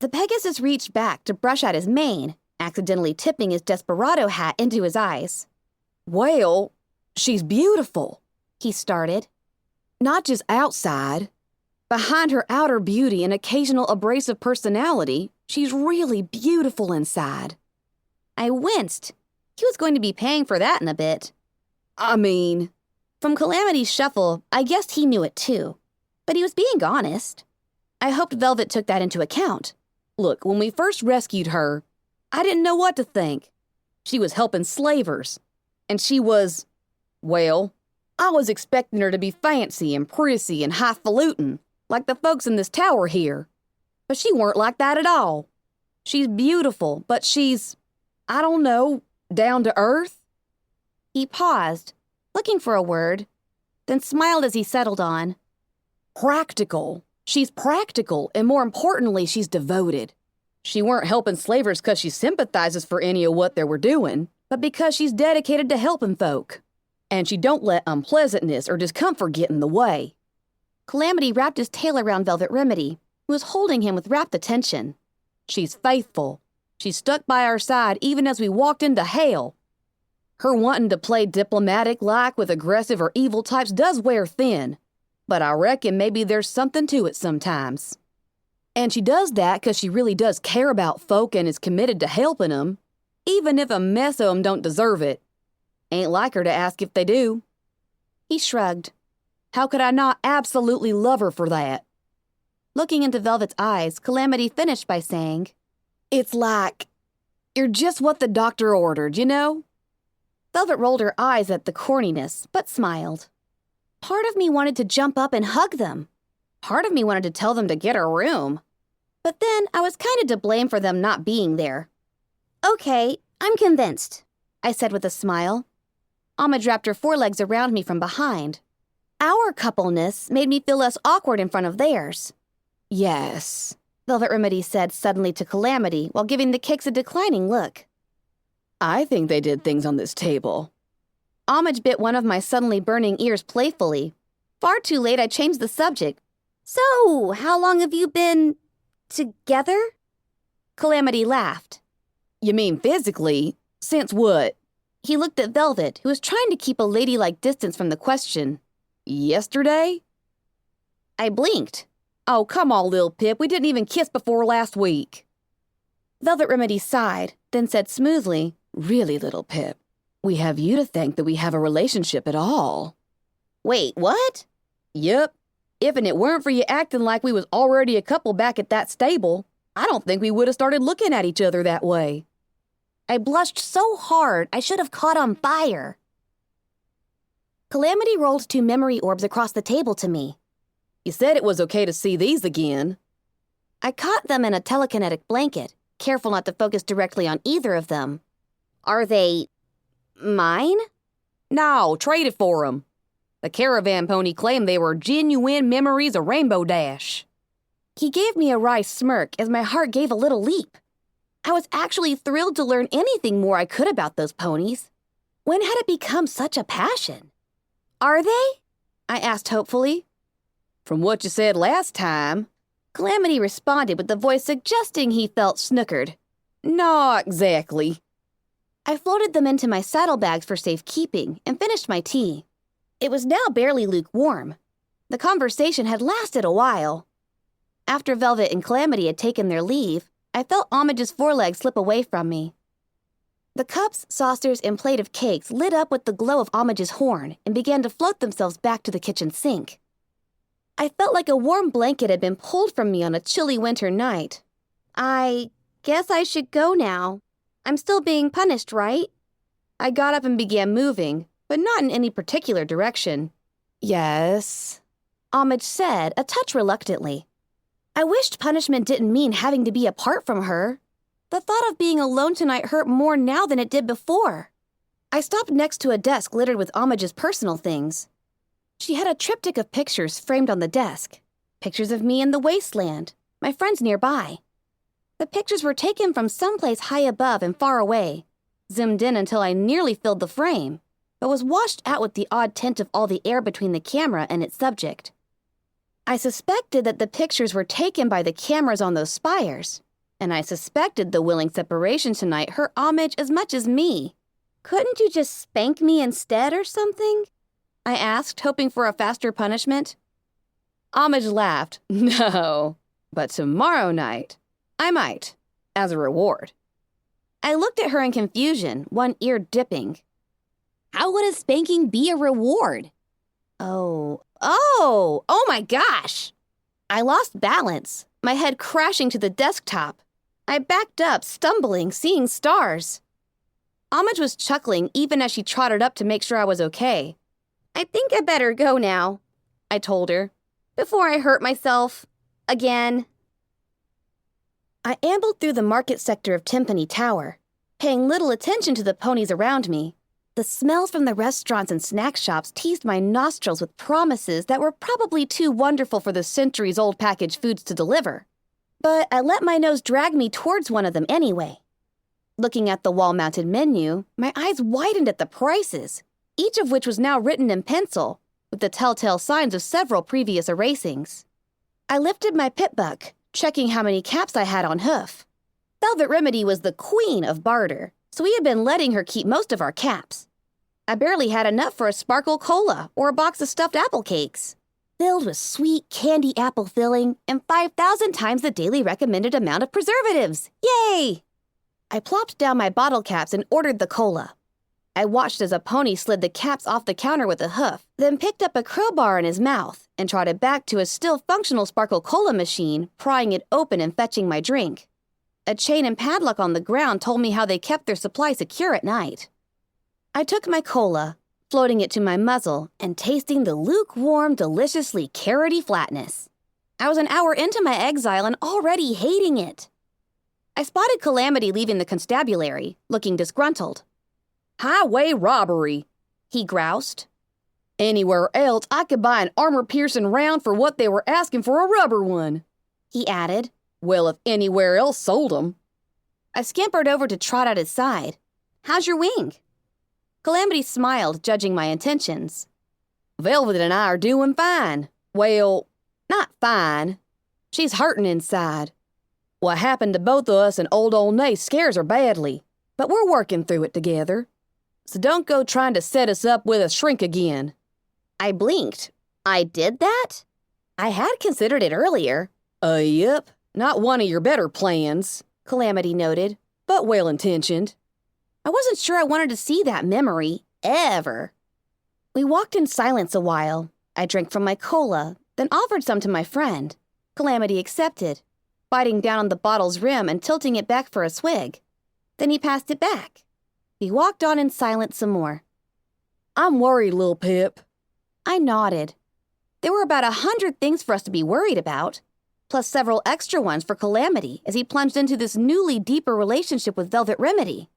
The Pegasus reached back to brush out his mane, accidentally tipping his desperado hat into his eyes. Well, she's beautiful, he started. not just outside. Behind her outer beauty and occasional abrasive personality, she's really beautiful inside. I winced. He was going to be paying for that in a bit. I mean, From Calamity's shuffle, I guessed he knew it too. But he was being honest. I hoped Velvet took that into account. look, when we first rescued her, I didn't know what to think. She was helping slavers. And she was, well, I was expecting her to be fancy and prissy and highfalutin, like the folks in this tower here. But she weren't like that at all. She's beautiful, but she's, I don't know, down to earth? He paused, looking for a word, then smiled as he settled on. Practical. She's practical, and more importantly, she's devoted. She weren't helping slavers 'cause she sympathizes for any of what they were doing, but because she's dedicated to helping folk. And she don't let unpleasantness or discomfort get in the way. Calamity wrapped his tail around Velvet Remedy, who was holding him with rapt attention. She's faithful. She stuck by our side even as we walked into hell. Her wanting to play diplomatic-like with aggressive or evil types does wear thin, but I reckon maybe there's something to it sometimes. And she does that 'cause she really does care about folk and is committed to helping them, even if a mess of 'em don't deserve it. Ain't like her to ask if they do. He shrugged. How could I not absolutely love her for that? Looking into Velvet's eyes, Calamity finished by saying, It's like, you're just what the doctor ordered, you know? Velvet rolled her eyes at the corniness, but smiled. Part of me wanted to jump up and hug them. Part of me wanted to tell them to get a room. But then I was kind of to blame for them not being there. Okay, I'm convinced, I said with a smile. Homage wrapped her forelegs around me from behind. Our coupleness made me feel less awkward in front of theirs. Yes, Velvet Remedy said suddenly to Calamity while giving the cakes a declining look. I think they did things on this table. Homage bit one of my suddenly burning ears playfully. Far too late, I changed the subject. So, how long have you been together? Calamity laughed. You mean physically? Since what? He looked at Velvet, who was trying to keep a ladylike distance from the question. Yesterday? I blinked. Oh, come on, Lil Pip. We didn't even kiss before last week. Velvet Remedy sighed, then said smoothly, Really, Little Pip, we have you to thank that we have a relationship at all. Wait, what? Yep. If and it weren't for you acting like we was already a couple back at that stable, I don't think we would have started looking at each other that way. I blushed so hard I should have caught on fire. Calamity rolled 2 memory orbs across the table to me. You said it was okay to see these again. I caught them in a telekinetic blanket, careful not to focus directly on either of them. Are they mine? No, traded for 'em. The caravan pony claimed they were genuine memories of Rainbow Dash. He gave me a wry smirk as my heart gave a little leap. I was actually thrilled to learn anything more I could about those ponies. When had it become such a passion? Are they? I asked hopefully. From what you said last time, Calamity responded with the voice suggesting he felt snookered. not exactly. I floated them into my saddlebags for safekeeping and finished my tea. It was now barely lukewarm. The conversation had lasted a while. After Velvet and Calamity had taken their leave, I felt Homage's foreleg slip away from me. The cups, saucers, and plate of cakes lit up with the glow of Homage's horn and began to float themselves back to the kitchen sink. I felt like a warm blanket had been pulled from me on a chilly winter night. I guess I should go now. I'm still being punished, right? I got up and began moving, but not in any particular direction. Yes, Homage said, a touch reluctantly. I wished punishment didn't mean having to be apart from her. The thought of being alone tonight hurt more now than it did before. I stopped next to a desk littered with Homage's personal things. She had a triptych of pictures framed on the desk. Pictures of me in the wasteland, my friends nearby. The pictures were taken from someplace high above and far away, zoomed in until I nearly filled the frame, but was washed out with the odd tint of all the air between the camera and its subject. I suspected that the pictures were taken by the cameras on those spires, and I suspected the willing separation tonight hurt Homage as much as me. Couldn't you just spank me instead or something? I asked, hoping for a faster punishment. Homage laughed. No, but tomorrow night, I might, as a reward. I looked at her in confusion, one ear dipping. How would a spanking be a reward? Oh my gosh! I lost balance, my head crashing to the desktop. I backed up, stumbling, seeing stars. Homage was chuckling even as she trotted up to make sure I was okay. I think I better go now, I told her, before I hurt myself. Again. I ambled through the market sector of Timpani Tower, paying little attention to the ponies around me. The smells from the restaurants and snack shops teased my nostrils with promises that were probably too wonderful for the centuries-old packaged foods to deliver. But I let my nose drag me towards one of them anyway. Looking at the wall-mounted menu, my eyes widened at the prices, each of which was now written in pencil, with the telltale signs of several previous erasings. I lifted my pitbuck, checking how many caps I had on hoof. Velvet Remedy was the queen of barter, so we had been letting her keep most of our caps. I barely had enough for a sparkle cola or a box of stuffed apple cakes, filled with sweet candy apple filling and 5,000 times the daily recommended amount of preservatives. Yay! I plopped down my bottle caps and ordered the cola. I watched as a pony slid the caps off the counter with a hoof, then picked up a crowbar in his mouth and trotted back to a still functional sparkle cola machine, prying it open and fetching my drink. A chain and padlock on the ground told me how they kept their supply secure at night. I took my cola, floating it to my muzzle and tasting the lukewarm, deliciously carroty flatness. I was an hour into my exile and already hating it. I spotted Calamity leaving the constabulary, looking disgruntled. Highway robbery, he groused. Anywhere else, I could buy an armor-piercing round for what they were asking for a rubber one, he added. Well, if anywhere else sold 'em. I scampered over to trot at his side. How's your wing? Calamity smiled, judging my intentions. Velvet and I are doing fine. Well, not fine. She's hurting inside. What happened to both of us and old Nay scares her badly, but we're working through it together. So don't go trying to set us up with a shrink again. I blinked. I did that? I had considered it earlier. Yep. Not one of your better plans, Calamity noted. but well-intentioned. I wasn't sure I wanted to see that memory, ever. We walked in silence a while. I drank from my cola, then offered some to my friend. Calamity accepted, biting down on the bottle's rim and tilting it back for a swig. Then he passed it back. We walked on in silence some more. I'm worried, Lil Pip. I nodded. There were about 100 things for us to be worried about, plus several extra ones for Calamity as he plunged into this newly deeper relationship with Velvet Remedy.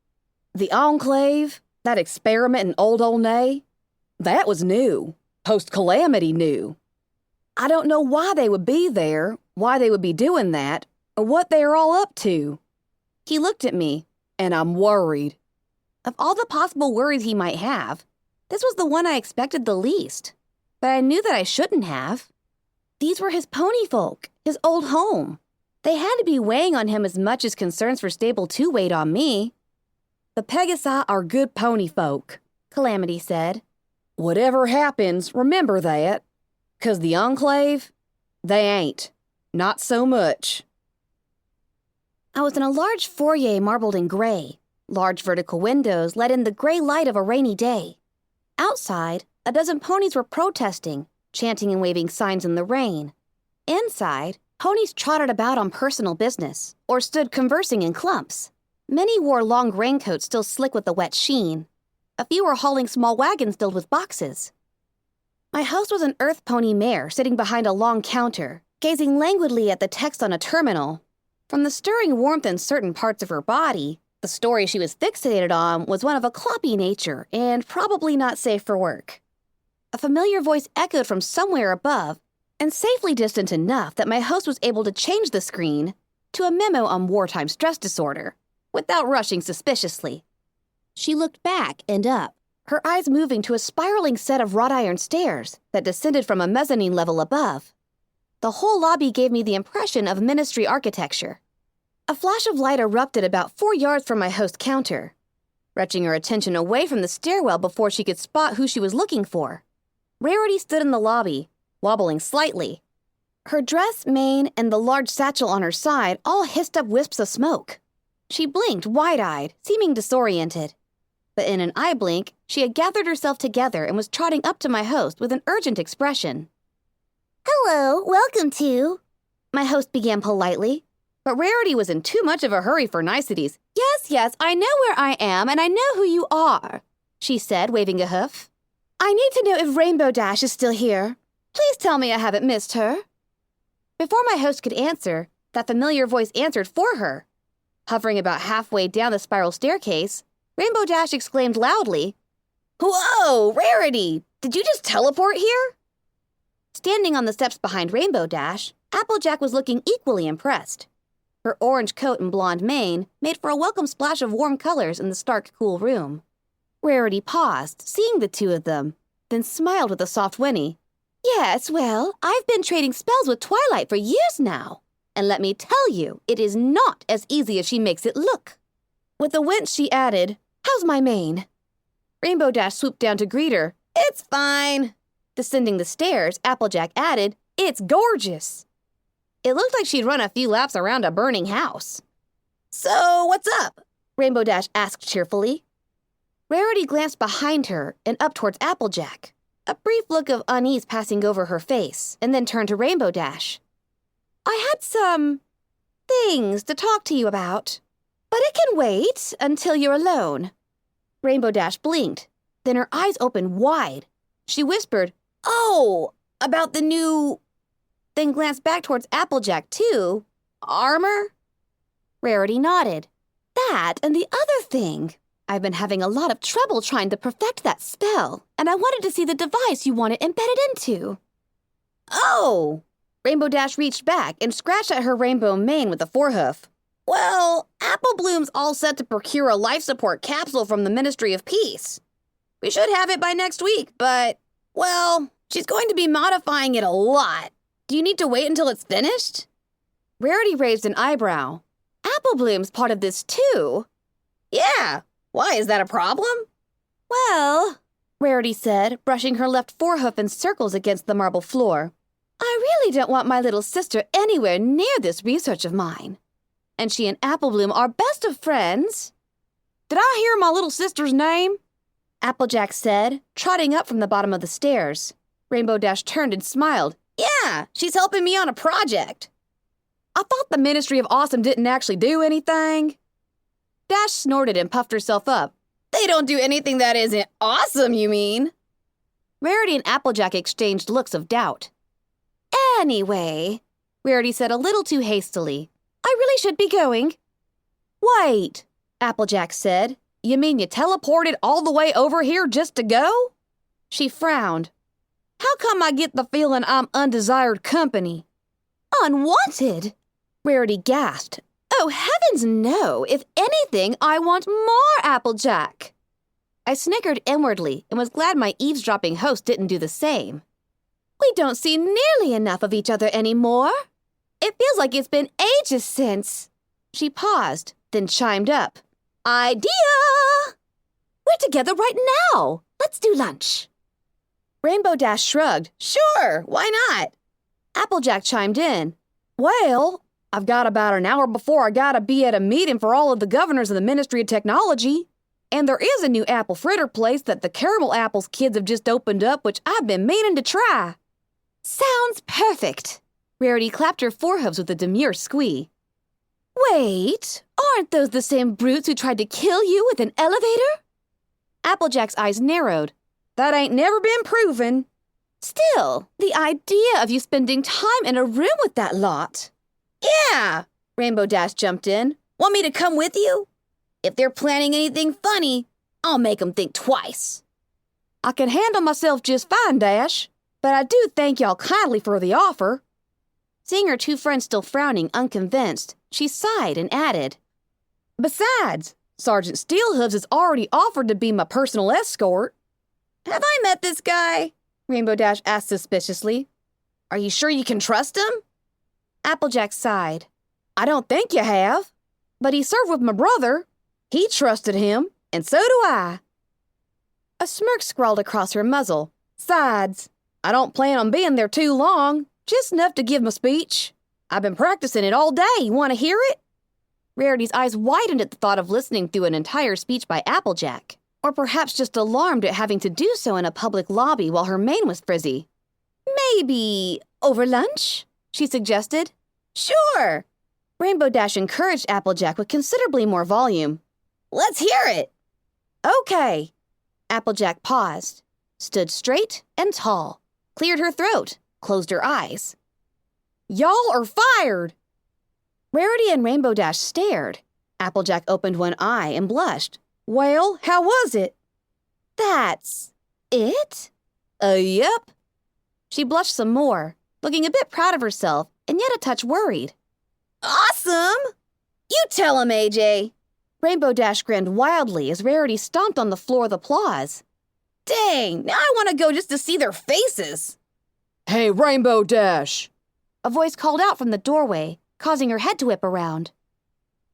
The Enclave, that experiment in old Nay, that was new. Post-Calamity new. I don't know why they would be there, why they would be doing that, or what they are all up to. He looked at me. And I'm worried. Of all the possible worries he might have, this was the one I expected the least. But I knew that I shouldn't have. These were his pony folk, his old home. They had to be weighing on him as much as concerns for Stable 2 weighed on me. The Pegasi are good pony folk, Calamity said. Whatever happens, remember that. 'Cause the Enclave, they ain't. Not so much. I was in a large foyer marbled in gray. Large vertical windows let in the gray light of a rainy day. Outside, a dozen ponies were protesting, chanting and waving signs in the rain. Inside, ponies trotted about on personal business or stood conversing in clumps. Many wore long raincoats still slick with the wet sheen. A few were hauling small wagons filled with boxes. My host was an earth pony mare sitting behind a long counter, gazing languidly at the text on a terminal. From the stirring warmth in certain parts of her body, the story she was fixated on was one of a cloppy nature and probably not safe for work. A familiar voice echoed from somewhere above, and safely distant enough that my host was able to change the screen to a memo on wartime stress disorder, without rushing suspiciously. She looked back and up. Her eyes moving to a spiraling set of wrought iron stairs that descended from a mezzanine level above. The whole lobby gave me the impression of ministry architecture. A flash of light erupted about 4 yards from my host's counter, wrenching her attention away from the stairwell before she could spot who she was looking for. Rarity stood in the lobby, wobbling slightly. Her dress, mane, and the large satchel on her side all hissed up wisps of smoke. She blinked wide-eyed, seeming disoriented. But in an eye blink, she had gathered herself together and was trotting up to my host with an urgent expression. Hello, welcome to... My host began politely, but Rarity was in too much of a hurry for niceties. Yes, I know where I am, and I know who you are, she said, waving a hoof. I need to know if Rainbow Dash is still here. Please tell me I haven't missed her. Before my host could answer, that familiar voice answered for her. Hovering about halfway down the spiral staircase, Rainbow Dash exclaimed loudly, "Whoa, Rarity! Did you just teleport here?" Standing on the steps behind Rainbow Dash, Applejack was looking equally impressed. Her orange coat and blonde mane made for a welcome splash of warm colors in the stark, cool room. Rarity paused, seeing the two of them, then smiled with a soft whinny. Yes, well, I've been trading spells with Twilight for years now. And let me tell you, it is not as easy as she makes it look. With a wince, she added, How's my mane? Rainbow Dash swooped down to greet her. It's fine. Descending the stairs, Applejack added, It's gorgeous. It looked like she'd run a few laps around a burning house. So, what's up? Rainbow Dash asked cheerfully. Rarity glanced behind her and up towards Applejack, a brief look of unease passing over her face, and then turned to Rainbow Dash. I had some things to talk to you about, but it can wait until you're alone. Rainbow Dash blinked, then her eyes opened wide. She whispered, Oh, about the new... then glanced back towards Applejack, too. Armor? Rarity nodded. That and the other thing. I've been having a lot of trouble trying to perfect that spell, and I wanted to see the device you want it embedded into. Oh! Rainbow Dash reached back and scratched at her rainbow mane with a forehoof. Well, Apple Bloom's all set to procure a life support capsule from the Ministry of Peace. We should have it by next week, but, well, she's going to be modifying it a lot. Do you need to wait until it's finished? Rarity raised an eyebrow. Apple Bloom's part of this too. Yeah, why, is that a problem? Well, Rarity said, brushing her left forehoof in circles against the marble floor. I really don't want my little sister anywhere near this research of mine. And she and Apple Bloom are best of friends. Did I hear my little sister's name? Applejack said, trotting up from the bottom of the stairs. Rainbow Dash turned and smiled. Yeah, she's helping me on a project. I thought the Ministry of Awesome didn't actually do anything. Dash snorted and puffed herself up. They don't do anything that isn't awesome, you mean? Rarity and Applejack exchanged looks of doubt. Anyway, Rarity said a little too hastily, I really should be going. Wait, Applejack said. You mean you teleported all the way over here just to go? She frowned. How come I get the feeling I'm undesired company? Unwanted? Rarity gasped. Oh, heavens no! If anything, I want more Applejack. I snickered inwardly and was glad my eavesdropping host didn't do the same. We don't see nearly enough of each other anymore. It feels like it's been ages since. She paused, then chimed up. Idea! We're together right now. Let's do lunch. Rainbow Dash shrugged. Sure, why not? Applejack chimed in. Well, I've got about an hour before I gotta be at a meeting for all of the governors of the Ministry of Technology. And there is a new apple fritter place that the Caramel Apples kids have just opened up, which I've been meaning to try. Sounds perfect. Rarity clapped her forehooves with a demure squee. Wait, aren't those the same brutes who tried to kill you with an elevator? Applejack's eyes narrowed. That ain't never been proven. Still, the idea of you spending time in a room with that lot. Yeah, Rainbow Dash jumped in. Want me to come with you? If they're planning anything funny, I'll make 'em think twice. I can handle myself just fine, Dash, but I do thank y'all kindly for the offer. Seeing her two friends still frowning, unconvinced, she sighed and added, Besides, Sergeant Steelhooves has already offered to be my personal escort. Have I met this guy? Rainbow Dash asked suspiciously. Are you sure you can trust him? Applejack sighed. I don't think you have, but he served with my brother. He trusted him, and so do I. A smirk scrawled across her muzzle. Besides, I don't plan on being there too long, just enough to give my speech. I've been practicing it all day. Want to hear it? Rarity's eyes widened at the thought of listening through an entire speech by Applejack, or perhaps just alarmed at having to do so in a public lobby while her mane was frizzy. Maybe over lunch? She suggested. Sure. Rainbow Dash encouraged Applejack with considerably more volume. Let's hear it. Okay. Applejack paused, stood straight and tall, cleared her throat, closed her eyes. Y'all are fired. Rarity and Rainbow Dash stared. Applejack opened one eye and blushed. Well, how was it? That's it? Yep. She blushed some more, looking a bit proud of herself and yet a touch worried. Awesome! You tell him, AJ. Rainbow Dash grinned wildly as Rarity stomped on the floor with applause. Dang, now I want to go just to see their faces. Hey, Rainbow Dash! A voice called out from the doorway, causing her head to whip around.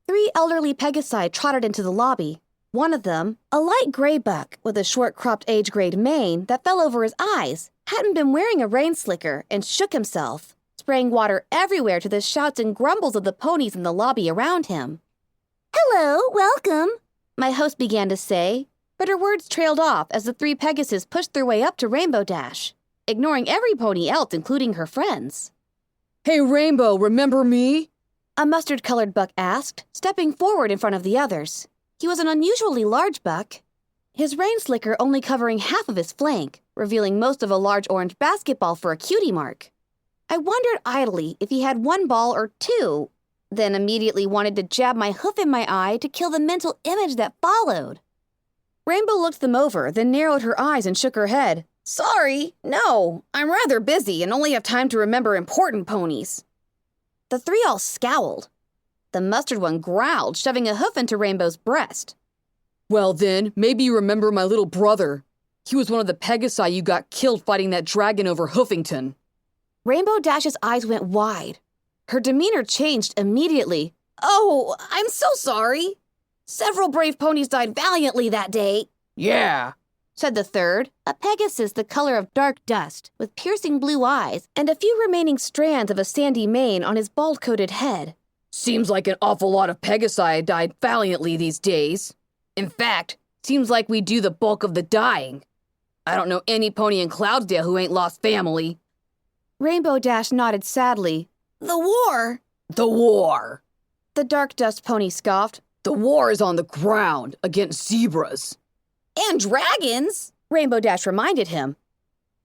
3 elderly Pegasi trotted into the lobby. One of them, a light gray buck with a short-cropped age-grade mane that fell over his eyes, hadn't been wearing a rain slicker and shook himself, spraying water everywhere to the shouts and grumbles of the ponies in the lobby around him. "Hello, welcome," my host began to say, but her words trailed off as the 3 Pegasus pushed their way up to Rainbow Dash, ignoring every pony else, including her friends. Hey, Rainbow, remember me? A mustard-colored buck asked, stepping forward in front of the others. He was an unusually large buck, his rain slicker only covering half of his flank, revealing most of a large orange basketball for a cutie mark. I wondered idly if he had 1 ball or 2, then immediately wanted to jab my hoof in my eye to kill the mental image that followed. Rainbow looked them over, then narrowed her eyes and shook her head. Sorry, no, I'm rather busy and only have time to remember important ponies. The 3 all scowled. The mustard one growled, shoving a hoof into Rainbow's breast. Well then, maybe you remember my little brother. He was one of the Pegasi you got killed fighting that dragon over Hoofington. Rainbow Dash's eyes went wide. Her demeanor changed immediately. Oh, I'm so sorry. Several brave ponies died valiantly that day. Yeah, said the third, a Pegasus the color of dark dust, with piercing blue eyes and a few remaining strands of a sandy mane on his bald-coated head. seems like an awful lot of Pegasi died valiantly these days. In fact, seems like we do the bulk of the dying. I don't know any pony in Cloudsdale who ain't lost family. Rainbow Dash nodded sadly. The war. The war. The dark dust pony scoffed. The war is on the ground against zebras. And dragons, Rainbow Dash reminded him.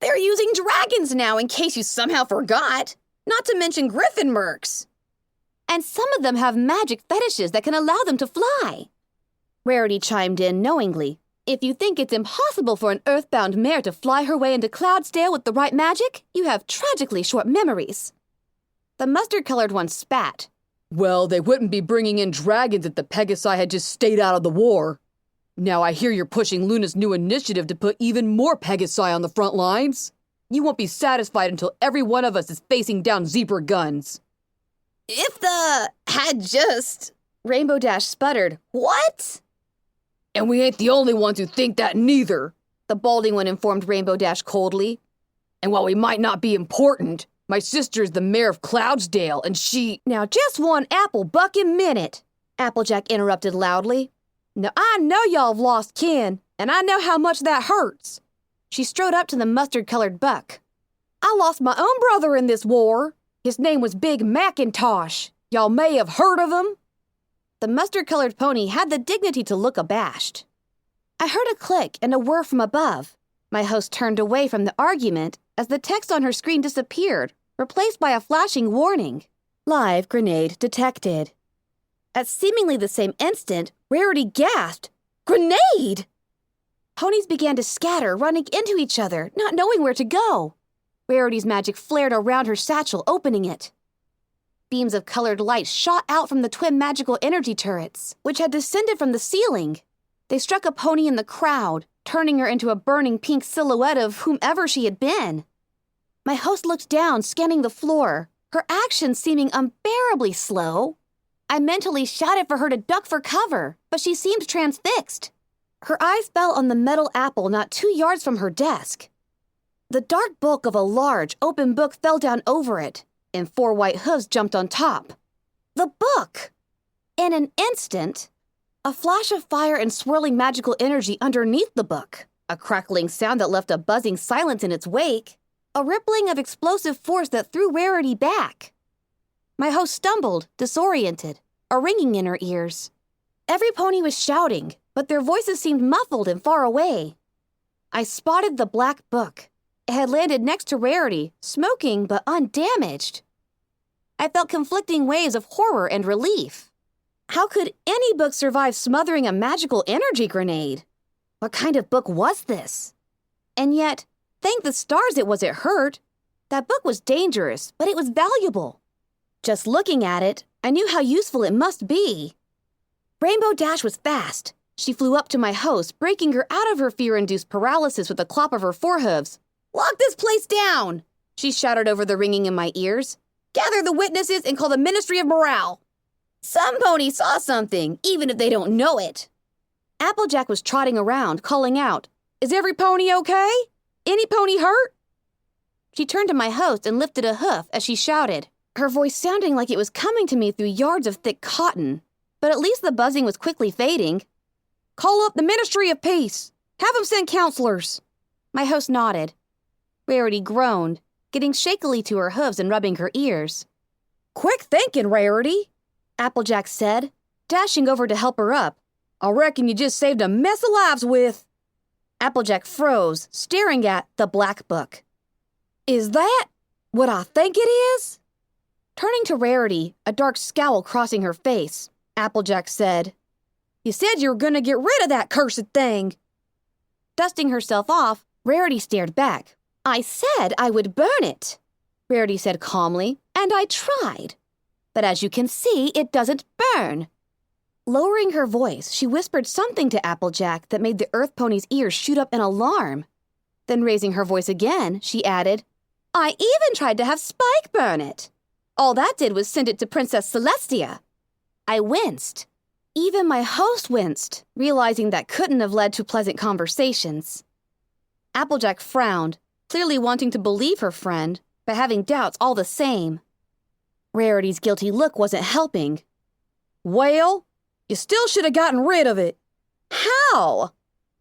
They're using dragons now in case you somehow forgot. Not to mention griffin mercs. And some of them have magic fetishes that can allow them to fly. Rarity chimed in knowingly. If you think it's impossible for an earthbound mare to fly her way into Cloudsdale with the right magic, you have tragically short memories. The mustard-colored one spat. Well, they wouldn't be bringing in dragons if the Pegasi had just stayed out of the war. Now I hear you're pushing Luna's new initiative to put even more Pegasi on the front lines. You won't be satisfied until every one of us is facing down zebra guns. If the had just... Rainbow Dash sputtered. What? And we ain't the only ones who think that neither, the balding one informed Rainbow Dash coldly. And while we might not be important, My sister's the mayor of Cloudsdale, and she— Now, just one apple bucking minute, Applejack interrupted loudly. Now, I know y'all have lost kin, and I know how much that hurts. She strode up to the mustard-colored buck. I lost my own brother in this war. His name was Big Macintosh. Y'all may have heard of him. The mustard-colored pony had the dignity to look abashed. I heard a click and a whir from above. My host turned away from the argument as the text on her screen disappeared, replaced by a flashing warning. Live grenade detected. At seemingly the same instant, Rarity gasped, "Grenade!" Ponies began to scatter, running into each other, not knowing where to go. Rarity's magic flared around her satchel, opening it. Beams of colored light shot out from the twin magical energy turrets, which had descended from the ceiling. They struck a pony in the crowd, turning her into a burning pink silhouette of whomever she had been. My host looked down, scanning the floor, her actions seeming unbearably slow. I mentally shouted for her to duck for cover, but she seemed transfixed. Her eyes fell on the metal apple not 2 yards from her desk. The dark bulk of a large, open book fell down over it, and 4 white hooves jumped on top. The book! In an instant, a flash of fire and swirling magical energy underneath the book, a crackling sound that left a buzzing silence in its wake, a rippling of explosive force that threw Rarity back. My host stumbled, disoriented, a ringing in her ears. Every pony was shouting, but their voices seemed muffled and far away. I spotted the black book. It had landed next to Rarity, smoking but undamaged. I felt conflicting waves of horror and relief. How could any book survive smothering a magical energy grenade? What kind of book was this? And yet, thank the stars it wasn't hurt. That book was dangerous, but it was valuable. Just looking at it, I knew how useful it must be. Rainbow Dash was fast. She flew up to my host, breaking her out of her fear-induced paralysis with a clop of her forehooves. "Lock this place down!" she shouted over the ringing in my ears. "Gather the witnesses and call the Ministry of Morale. Some pony saw something, even if they don't know it." Applejack was trotting around, calling out, "Is every pony okay? Any pony hurt?" She turned to my host and lifted a hoof as she shouted, her voice sounding like it was coming to me through yards of thick cotton. But at least the buzzing was quickly fading. "Call up the Ministry of Peace. Have them send counselors." My host nodded. Rarity groaned, getting shakily to her hooves and rubbing her ears. "Quick thinking, Rarity," Applejack said, dashing over to help her up. "I reckon you just saved a mess of lives with—" Applejack froze, staring at the black book. "Is that what I think it is?" Turning to Rarity, a dark scowl crossing her face, Applejack said, "You said you were going to get rid of that cursed thing." Dusting herself off, Rarity stared back. "I said I would burn it," Rarity said calmly, "and I tried. But as you can see, it doesn't burn." Lowering her voice, she whispered something to Applejack that made the Earth Pony's ears shoot up in alarm. Then raising her voice again, she added, "I even tried to have Spike burn it. All that did was send it to Princess Celestia." I winced. Even my host winced, realizing that couldn't have led to pleasant conversations. Applejack frowned, clearly wanting to believe her friend, but having doubts all the same. Rarity's guilty look wasn't helping. "Well, you still should have gotten rid of it." "How?"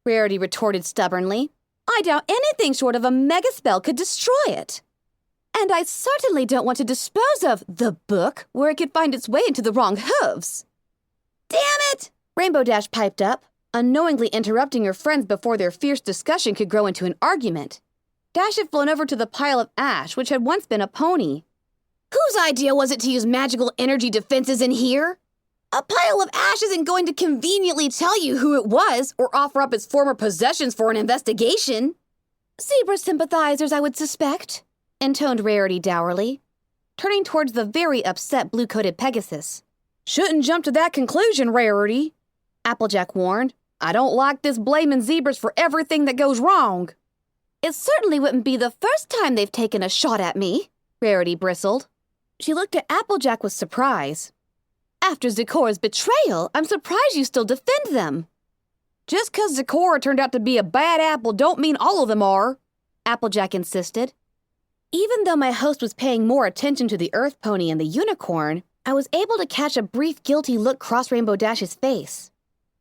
Rarity retorted stubbornly. "I doubt anything short of a mega spell could destroy it. And I certainly don't want to dispose of the book where it could find its way into the wrong hooves." "Damn it!" Rainbow Dash piped up, unknowingly interrupting her friends before their fierce discussion could grow into an argument. Dash had flown over to the pile of ash which had once been a pony. "Whose idea was it to use magical energy defenses in here? A pile of ash isn't going to conveniently tell you who it was or offer up its former possessions for an investigation." "Zebra sympathizers, I would suspect," intoned Rarity dourly, turning towards the very upset blue-coated Pegasus. "Shouldn't jump to that conclusion, Rarity," Applejack warned. "I don't like this blaming zebras for everything that goes wrong." "It certainly wouldn't be the first time they've taken a shot at me," Rarity bristled. She looked at Applejack with surprise. "After Zecora's betrayal, I'm surprised you still defend them." "Just 'cause Zecora turned out to be a bad apple don't mean all of them are," Applejack insisted. Even though my host was paying more attention to the earth pony and the unicorn, I was able to catch a brief guilty look cross Rainbow Dash's face.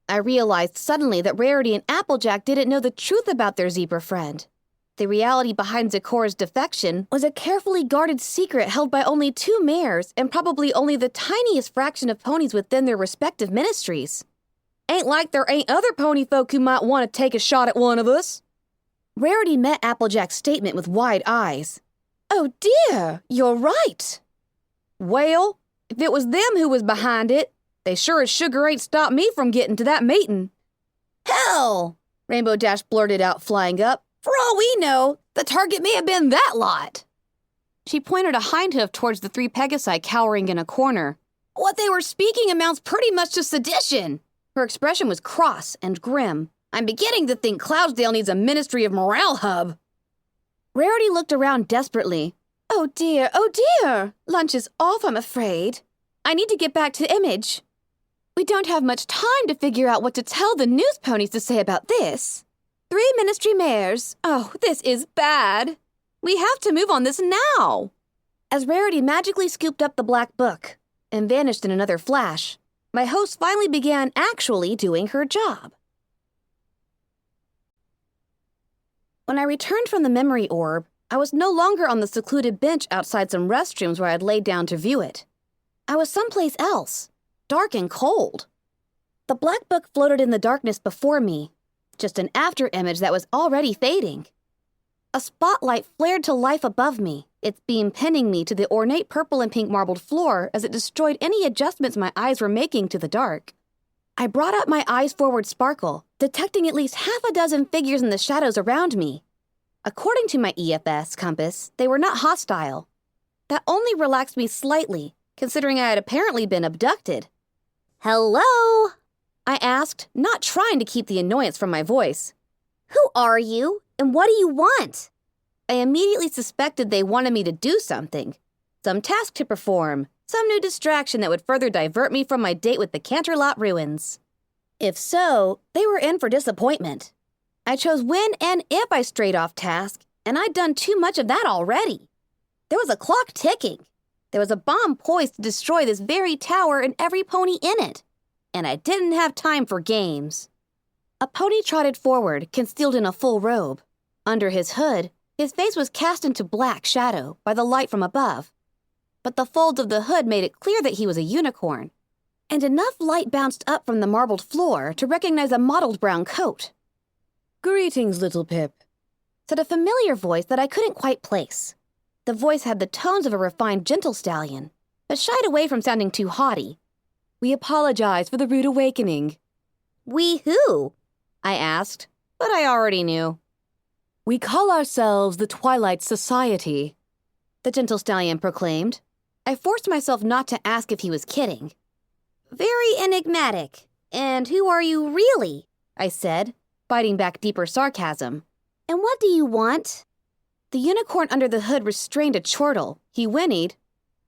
I realized suddenly that Rarity and Applejack didn't know the truth about their zebra friend. The reality behind Zecora's defection was a carefully guarded secret held by only 2 mares and probably only the tiniest fraction of ponies within their respective ministries. Ain't like there ain't other pony folk who might want to take a shot at one of us. Rarity met Applejack's statement with wide eyes. Oh dear, you're right. Well, if it was them who was behind it, they sure as sugar ain't stopped me from getting to that meeting. Hell! Rainbow Dash blurted out, flying up. For all we know, the target may have been that lot. She pointed a hindhoof towards the 3 Pegasi cowering in a corner. What they were speaking amounts pretty much to sedition. Her expression was cross and grim. I'm beginning to think Cloudsdale needs a Ministry of Morale hub. Rarity looked around desperately. Oh dear, lunch is off, I'm afraid. I need to get back to Image. We don't have much time to figure out what to tell the news ponies to say about this. 3 ministry mares. Oh, this is bad. We have to move on this now. As Rarity magically scooped up the black book and vanished in another flash, my host finally began actually doing her job. When I returned from the memory orb, I was no longer on the secluded bench outside some restrooms where I'd laid down to view it. I was someplace else, dark and cold. The black book floated in the darkness before me, just an after-image that was already fading. A spotlight flared to life above me, its beam pinning me to the ornate purple and pink marbled floor as it destroyed any adjustments my eyes were making to the dark. I brought up my eyes forward sparkle, detecting at least half a dozen figures in the shadows around me. According to my EFS compass, they were not hostile. That only relaxed me slightly, considering I had apparently been abducted. "Hello?" I asked, not trying to keep the annoyance from my voice. "Who are you, and what do you want?" I immediately suspected they wanted me to do something. Some task to perform, some new distraction that would further divert me from my date with the Canterlot ruins. If so, they were in for disappointment. I chose when and if I strayed off task, and I'd done too much of that already. There was a clock ticking. There was a bomb poised to destroy this very tower and every pony in it. And I didn't have time for games. A pony trotted forward, concealed in a full robe. Under his hood, his face was cast into black shadow by the light from above. But the folds of the hood made it clear that he was a unicorn, and enough light bounced up from the marbled floor to recognize a mottled brown coat. "Greetings, little Pip," said a familiar voice that I couldn't quite place. The voice had the tones of a refined gentle stallion, but shied away from sounding too haughty. "We apologize for the rude awakening." "We who?" I asked, but I already knew. "We call ourselves the Twilight Society," the gentle stallion proclaimed. I forced myself not to ask if he was kidding. "Very enigmatic. And who are you really?" I said, biting back deeper sarcasm. "And what do you want?" The unicorn under the hood restrained a chortle. He whinnied.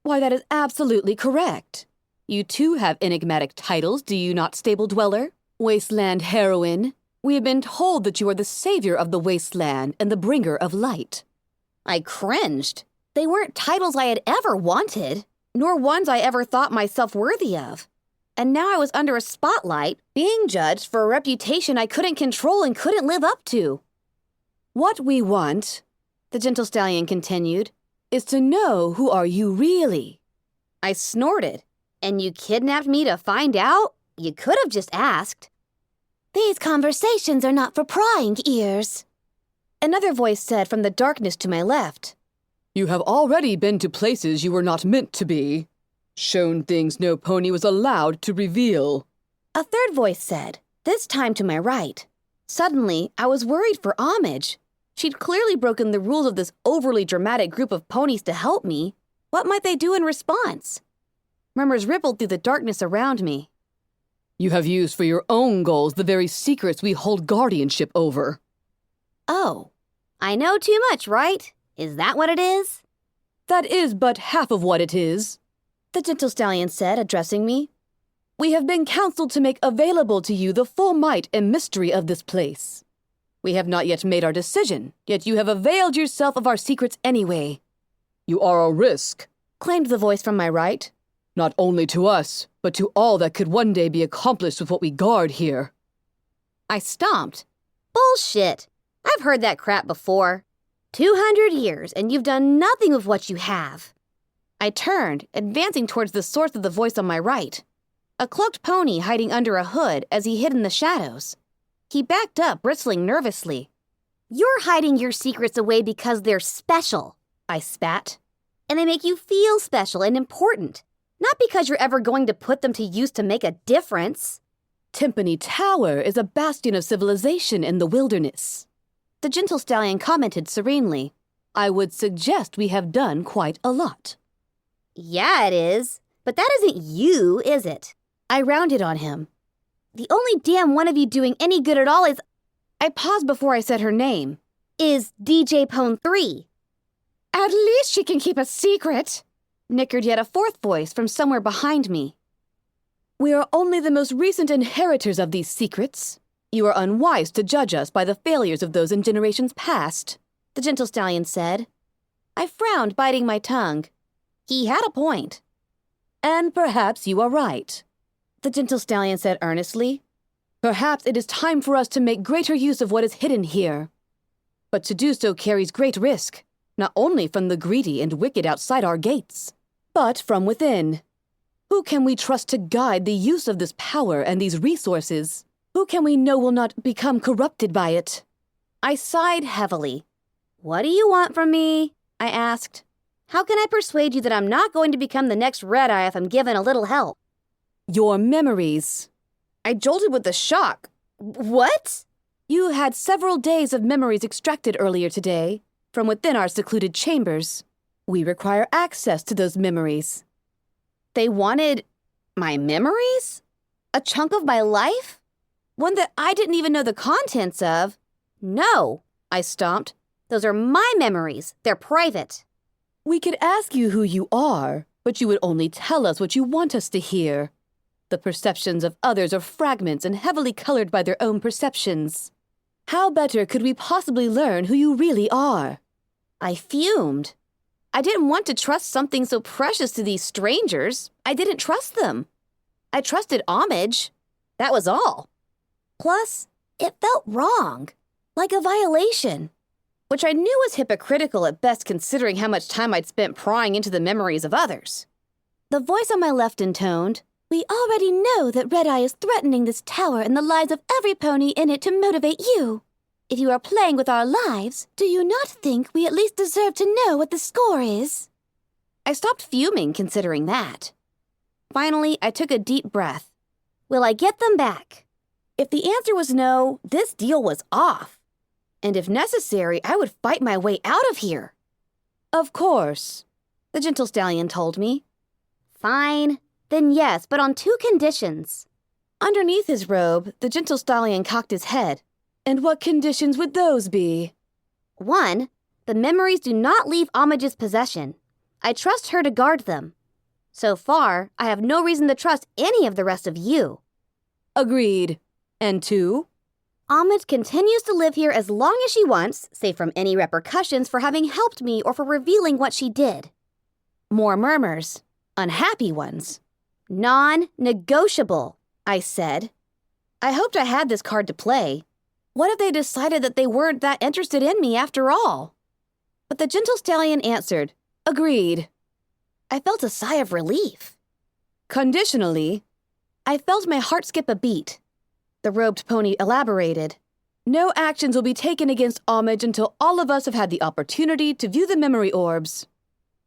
"Why, that is absolutely correct. You too have enigmatic titles, do you not, Stable Dweller? Wasteland Heroine. We have been told that you are the savior of the wasteland and the bringer of light." I cringed. They weren't titles I had ever wanted, nor ones I ever thought myself worthy of. And now I was under a spotlight, being judged for a reputation I couldn't control and couldn't live up to. "What we want," the gentle stallion continued, "is to know who are you really." I snorted. "And you kidnapped me to find out? You could have just asked." "These conversations are not for prying ears," another voice said from the darkness to my left. You have already been to places you were not meant to be. Shown things no pony was allowed to reveal. A third voice said, this time to my right. Suddenly, I was worried for Homage. She'd clearly broken the rules of this overly dramatic group of ponies to help me. What might they do in response? Murmurs rippled through the darkness around me. You have used for your own goals the very secrets we hold guardianship over. Oh, I know too much, right? Is that what it is? That is but half of what it is, the gentle stallion said, addressing me. We have been counseled to make available to you the full might and mystery of this place. We have not yet made our decision, yet you have availed yourself of our secrets anyway. You are a risk, claimed the voice from my right. not only to us, but to all that could one day be accomplished with what we guard here. I stomped. Bullshit! I've heard that crap before. 200 years, and you've done nothing with what you have. I turned, advancing towards the source of the voice on my right. A cloaked pony hiding under a hood as he hid in the shadows. He backed up, bristling nervously. You're hiding your secrets away because they're special, I spat. And they make you feel special and important. Not because you're ever going to put them to use to make a difference. Timpani Tower is a bastion of civilization in the wilderness. The gentle stallion commented serenely. I would suggest we have done quite a lot. Yeah, it is. But that isn't you, is it? I rounded on him. The only damn one of you doing any good at all is... I paused before I said her name. Is DJ Pone 3. At least she can keep a secret, nickered yet a fourth voice from somewhere behind me. We are only the most recent inheritors of these secrets. You are unwise to judge us by the failures of those in generations past, the gentle stallion said. I frowned, biting my tongue. He had a point. And perhaps you are right, the gentle stallion said earnestly. Perhaps it is time for us to make greater use of what is hidden here. But to do so carries great risk, not only from the greedy and wicked outside our gates, but from within. Who can we trust to guide the use of this power and these resources? Who can we know will not become corrupted by it? I sighed heavily. What do you want from me? I asked. How can I persuade you that I'm not going to become the next Red Eye if I'm given a little help? Your memories. I jolted with the shock. What? You had several days of memories extracted earlier today from within our secluded chambers. We require access to those memories. They wanted my memories? A chunk of my life? One that I didn't even know the contents of? No, I stomped. Those are my memories. They're private. We could ask you who you are, but you would only tell us what you want us to hear. The perceptions of others are fragments and heavily colored by their own perceptions. How better could we possibly learn who you really are? I fumed. I didn't want to trust something so precious to these strangers. I didn't trust them. I trusted homage. That was all. Plus, it felt wrong, like a violation, which I knew was hypocritical at best considering how much time I'd spent prying into the memories of others. The voice on my left intoned, "We already know that Red Eye is threatening this tower and the lives of every pony in it to motivate you. If you are playing with our lives, do you not think we at least deserve to know what the score is?" I stopped fuming considering that. Finally, I took a deep breath. Will I get them back? If the answer was no, this deal was off. And if necessary, I would fight my way out of here. Of course, the gentle stallion told me. Fine. Then yes, but on two conditions. Underneath his robe, the gentle stallion cocked his head. And what conditions would those be? 1, the memories do not leave Homage's possession. I trust her to guard them. So far, I have no reason to trust any of the rest of you. Agreed. And 2? Homage continues to live here as long as she wants, save from any repercussions for having helped me or for revealing what she did. More murmurs. Unhappy ones. Non-negotiable, I said. I hoped I had this card to play. What if they decided that they weren't that interested in me after all? But the gentle stallion answered, "Agreed." I felt a sigh of relief. Conditionally, I felt my heart skip a beat. The robed pony elaborated. No actions will be taken against Homage until all of us have had the opportunity to view the memory orbs.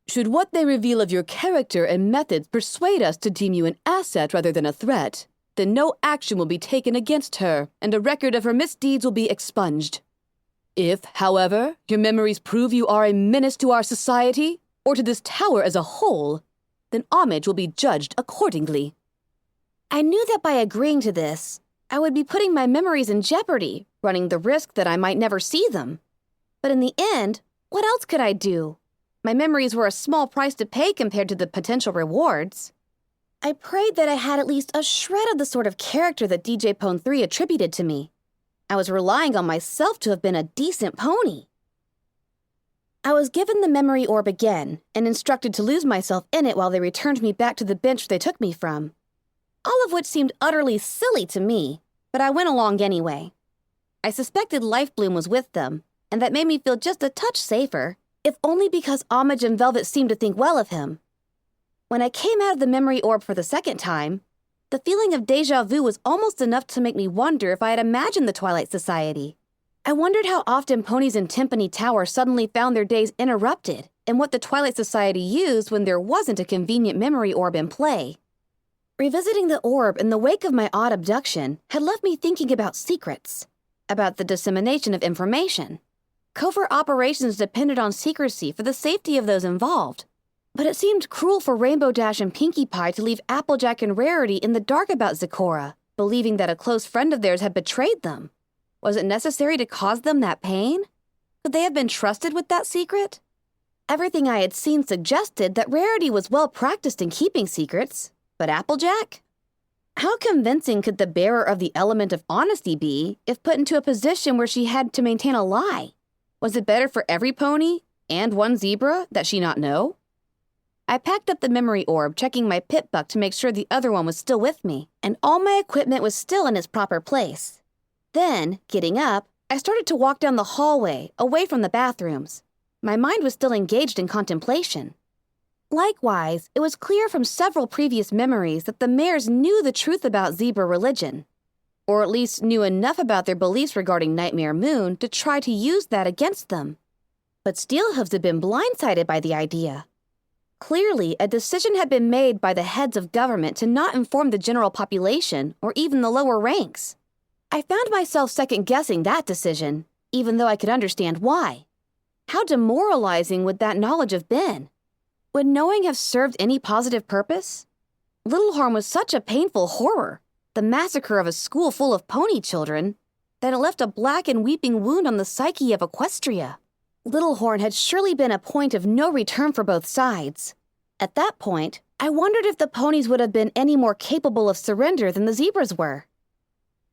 Should what they reveal of your character and methods persuade us to deem you an asset rather than a threat, then no action will be taken against her, and a record of her misdeeds will be expunged. If, however, your memories prove you are a menace to our society, or to this tower as a whole, then Homage will be judged accordingly. I knew that by agreeing to this, I would be putting my memories in jeopardy, running the risk that I might never see them. But in the end, what else could I do? My memories were a small price to pay compared to the potential rewards. I prayed that I had at least a shred of the sort of character that DJ Pone 3 attributed to me. I was relying on myself to have been a decent pony. I was given the memory orb again and instructed to lose myself in it while they returned me back to the bench they took me from. All of which seemed utterly silly to me, but I went along anyway. I suspected Lifebloom was with them, and that made me feel just a touch safer, if only because Homage and Velvet seemed to think well of him. When I came out of the memory orb for the second time, the feeling of déjà vu was almost enough to make me wonder if I had imagined the Twilight Society. I wondered how often ponies in Timpani Tower suddenly found their days interrupted, and what the Twilight Society used when there wasn't a convenient memory orb in play. Revisiting the orb in the wake of my odd abduction had left me thinking about secrets, about the dissemination of information. Covert operations depended on secrecy for the safety of those involved. But it seemed cruel for Rainbow Dash and Pinkie Pie to leave Applejack and Rarity in the dark about Zecora, believing that a close friend of theirs had betrayed them. Was it necessary to cause them that pain? Could they have been trusted with that secret? Everything I had seen suggested that Rarity was well practiced in keeping secrets, but Applejack? How convincing could the bearer of the element of honesty be if put into a position where she had to maintain a lie? Was it better for every pony, and one zebra, that she not know? I packed up the memory orb, checking my pit buck to make sure the other one was still with me, and all my equipment was still in its proper place. Then, getting up, I started to walk down the hallway, away from the bathrooms. My mind was still engaged in contemplation. Likewise, it was clear from several previous memories that the mares knew the truth about zebra religion, or at least knew enough about their beliefs regarding Nightmare Moon to try to use that against them. But Steelhooves had been blindsided by the idea. Clearly, a decision had been made by the heads of government to not inform the general population or even the lower ranks. I found myself second-guessing that decision, even though I could understand why. How demoralizing would that knowledge have been? Would knowing have served any positive purpose? Littlehorn was such a painful horror, the massacre of a school full of pony children, that it left a black and weeping wound on the psyche of Equestria. Littlehorn had surely been a point of no return for both sides. At that point, I wondered if the ponies would have been any more capable of surrender than the zebras were.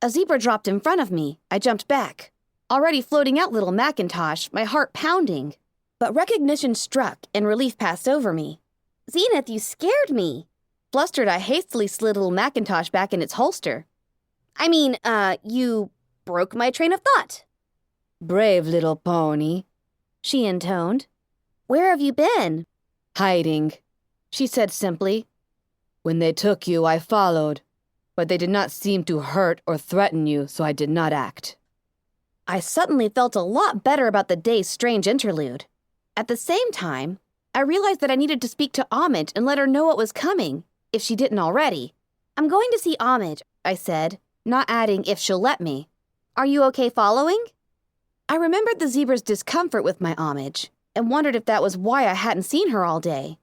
A zebra dropped in front of me. I jumped back. Already floating out little Macintosh, my heart pounding. But recognition struck and relief passed over me. Zenith, you scared me. Flustered, I hastily slid little Macintosh back in its holster. You broke my train of thought. Brave little pony, She intoned. Where have you been? hiding. She said simply. When they took you, I followed, but they did not seem to hurt or threaten you, so I did not act. I suddenly felt a lot better about the day's strange interlude. At the same time, I realized that I needed to speak to Homage and let her know what was coming, if she didn't already. I'm going to see Homage, I said, not adding if she'll let me. Are you okay following? I remembered the zebra's discomfort with my Homage, and wondered if that was why I hadn't seen her all day.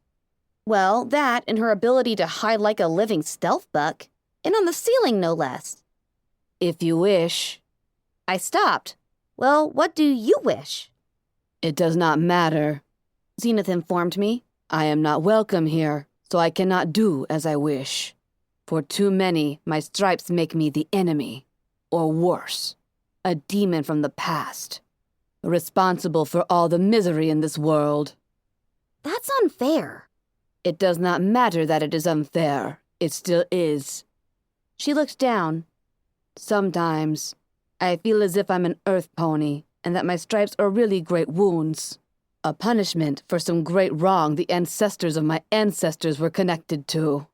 Well, that and her ability to hide like a living stealth buck, and on the ceiling no less. If you wish. I stopped. Well, what do you wish? It does not matter. Zenith informed me. I am not welcome here, so I cannot do as I wish. For too many, my stripes make me the enemy, or worse, a demon from the past, responsible for all the misery in this world. That's unfair. It does not matter that it is unfair. It still is. She looked down. Sometimes, I feel as if I'm an earth pony, and that my stripes are really great wounds. A punishment for some great wrong the ancestors of my ancestors were connected to.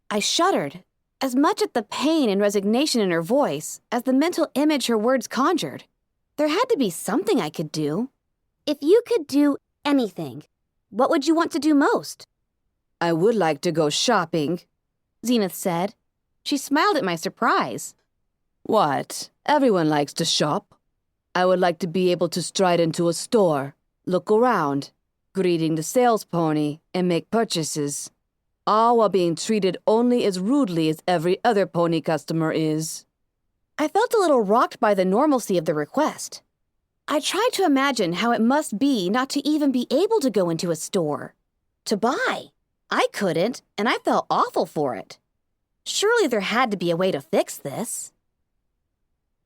I shuddered, as much at the pain and resignation in her voice as the mental image her words conjured. There had to be something I could do. If you could do anything, What would you want to do most? I would like to go shopping. Zenith said. She smiled at my surprise. What? Everyone likes to shop. I would like to be able to stride into a store, look around, greeting the sales pony, and make purchases, all while being treated only as rudely as every other pony customer is. I felt a little rocked by the normalcy of the request. I tried to imagine how it must be not to even be able to go into a store. To buy. I couldn't, and I felt awful for it. Surely there had to be a way to fix this.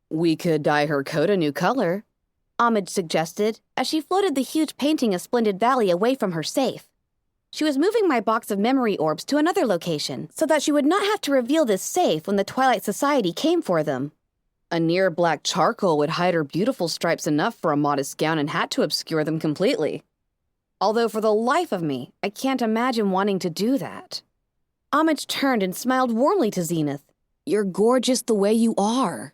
We could dye her coat a new color. Homage suggested, as she floated the huge painting of Splendid Valley away from her safe. She was moving my box of memory orbs to another location, so that she would not have to reveal this safe when the Twilight Society came for them. A near black charcoal would hide her beautiful stripes enough for a modest gown and hat to obscure them completely. Although for the life of me, I can't imagine wanting to do that. Homage turned and smiled warmly to Zenith. You're gorgeous the way you are.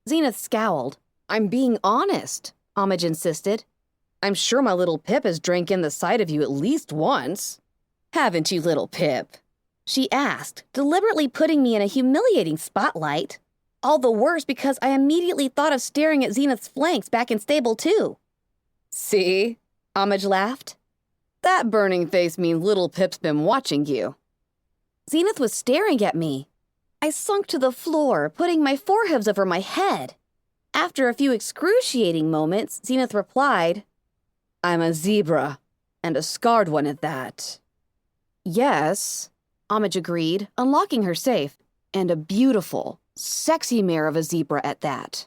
Zenith scowled. I'm being honest, Homage insisted. I'm sure my little Pip has drank in the sight of you at least once. Haven't you, little Pip? She asked, deliberately putting me in a humiliating spotlight. All the worse because I immediately thought of staring at Zenith's flanks back in stable 2. See? Homage laughed. That burning face means little Pip's been watching you. Zenith was staring at me. I sunk to the floor, putting my forehooves over my head. After a few excruciating moments, Zenith replied, I'm a zebra, and a scarred one at that. Yes, Homage agreed, unlocking her safe, and a beautiful, sexy mare of a zebra at that.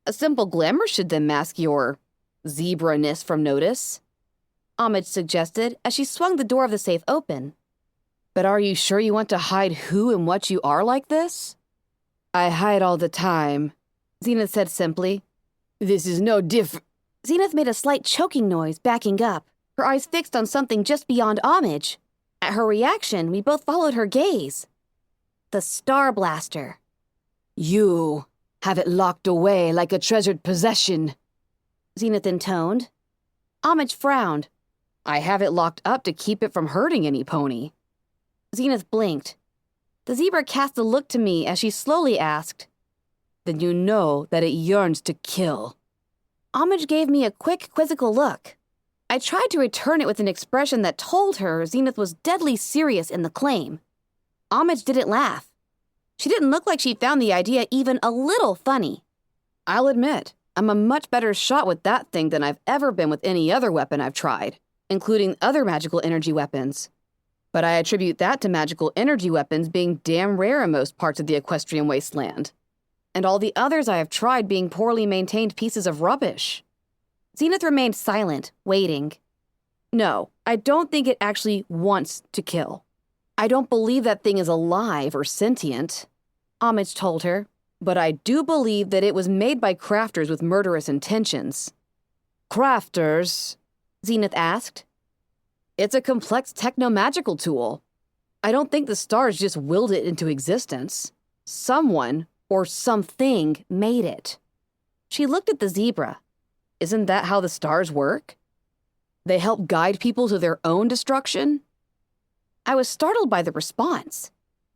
A simple glamour should then mask your zebra-ness from notice, Homage suggested as she swung the door of the safe open. But are you sure you want to hide who and what you are like this? I hide all the time, Zenith said simply. This is no different. Zenith made a slight choking noise, backing up, her eyes fixed on something just beyond Homage. At her reaction, we both followed her gaze. The Star Blaster. You have it locked away like a treasured possession, Zenith intoned. Homage frowned. I have it locked up to keep it from hurting any pony. Zenith blinked. The zebra cast a look to me as she slowly asked, Then you know that it yearns to kill. Homage gave me a quick, quizzical look. I tried to return it with an expression that told her Zenith was deadly serious in the claim. Homage didn't laugh. She didn't look like she found the idea even a little funny. I'll admit, I'm a much better shot with that thing than I've ever been with any other weapon I've tried, including other magical energy weapons. But I attribute that to magical energy weapons being damn rare in most parts of the equestrian wasteland, and all the others I have tried being poorly maintained pieces of rubbish. Zenith remained silent, waiting. No, I don't think it actually wants to kill. I don't believe that thing is alive or sentient, Homage told her. But I do believe that it was made by crafters with murderous intentions. Crafters? Zenith asked. It's a complex techno-magical tool. I don't think the stars just willed it into existence. Someone or something made it. She looked at the zebra. Isn't that how the stars work? They help guide people to their own destruction? I was startled by the response.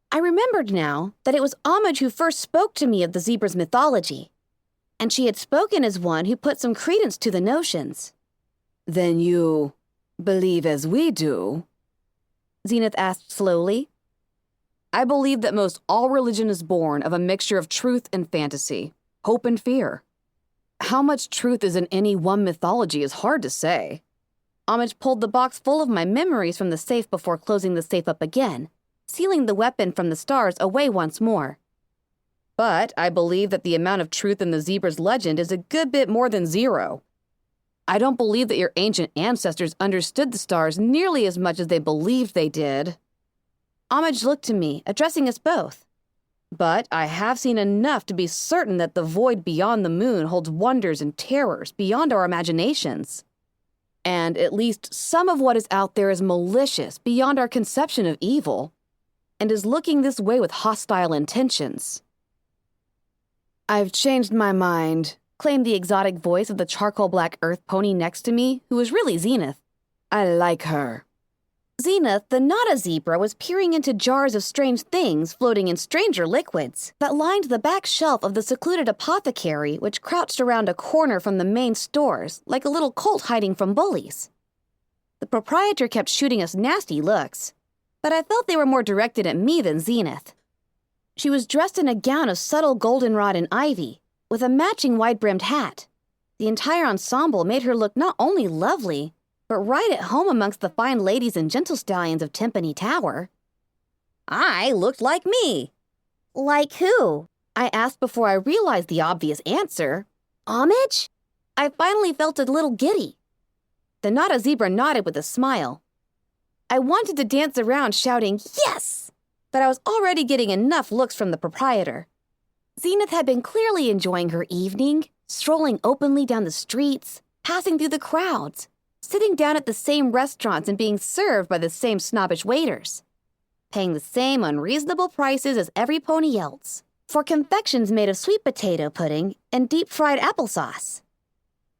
I remembered now that it was Homage who first spoke to me of the zebra's mythology, and she had spoken as one who put some credence to the notions. Then you believe as we do? Zenith asked slowly. I believe that most all religion is born of a mixture of truth and fantasy, hope and fear. How much truth is in any one mythology is hard to say. Homage pulled the box full of my memories from the safe before closing the safe up again, sealing the weapon from the stars away once more. But I believe that the amount of truth in the zebra's legend is a good bit more than 0. I don't believe that your ancient ancestors understood the stars nearly as much as they believed they did. Homage looked to me, addressing us both. But I have seen enough to be certain that the void beyond the moon holds wonders and terrors beyond our imaginations. And at least some of what is out there is malicious beyond our conception of evil, and is looking this way with hostile intentions. I've changed my mind, claimed the exotic voice of the charcoal black earth pony next to me, who was really Zenith. I like her. Zenith, the not a zebra, was peering into jars of strange things floating in stranger liquids that lined the back shelf of the secluded apothecary, which crouched around a corner from the main stores like a little colt hiding from bullies. The proprietor kept shooting us nasty looks, but I felt they were more directed at me than Zenith. She was dressed in a gown of subtle goldenrod and ivy, with a matching wide-brimmed hat. The entire ensemble made her look not only lovely, but right at home amongst the fine ladies and gentle stallions of Timpani Tower. I looked like me. Like who? I asked before I realized the obvious answer. Homage? I finally felt a little giddy. The Nada Zebra nodded with a smile. I wanted to dance around shouting, "Yes!" but I was already getting enough looks from the proprietor. Zenith had been clearly enjoying her evening, strolling openly down the streets, passing through the crowds, sitting down at the same restaurants and being served by the same snobbish waiters, paying the same unreasonable prices as every pony else, for confections made of sweet potato pudding and deep-fried applesauce.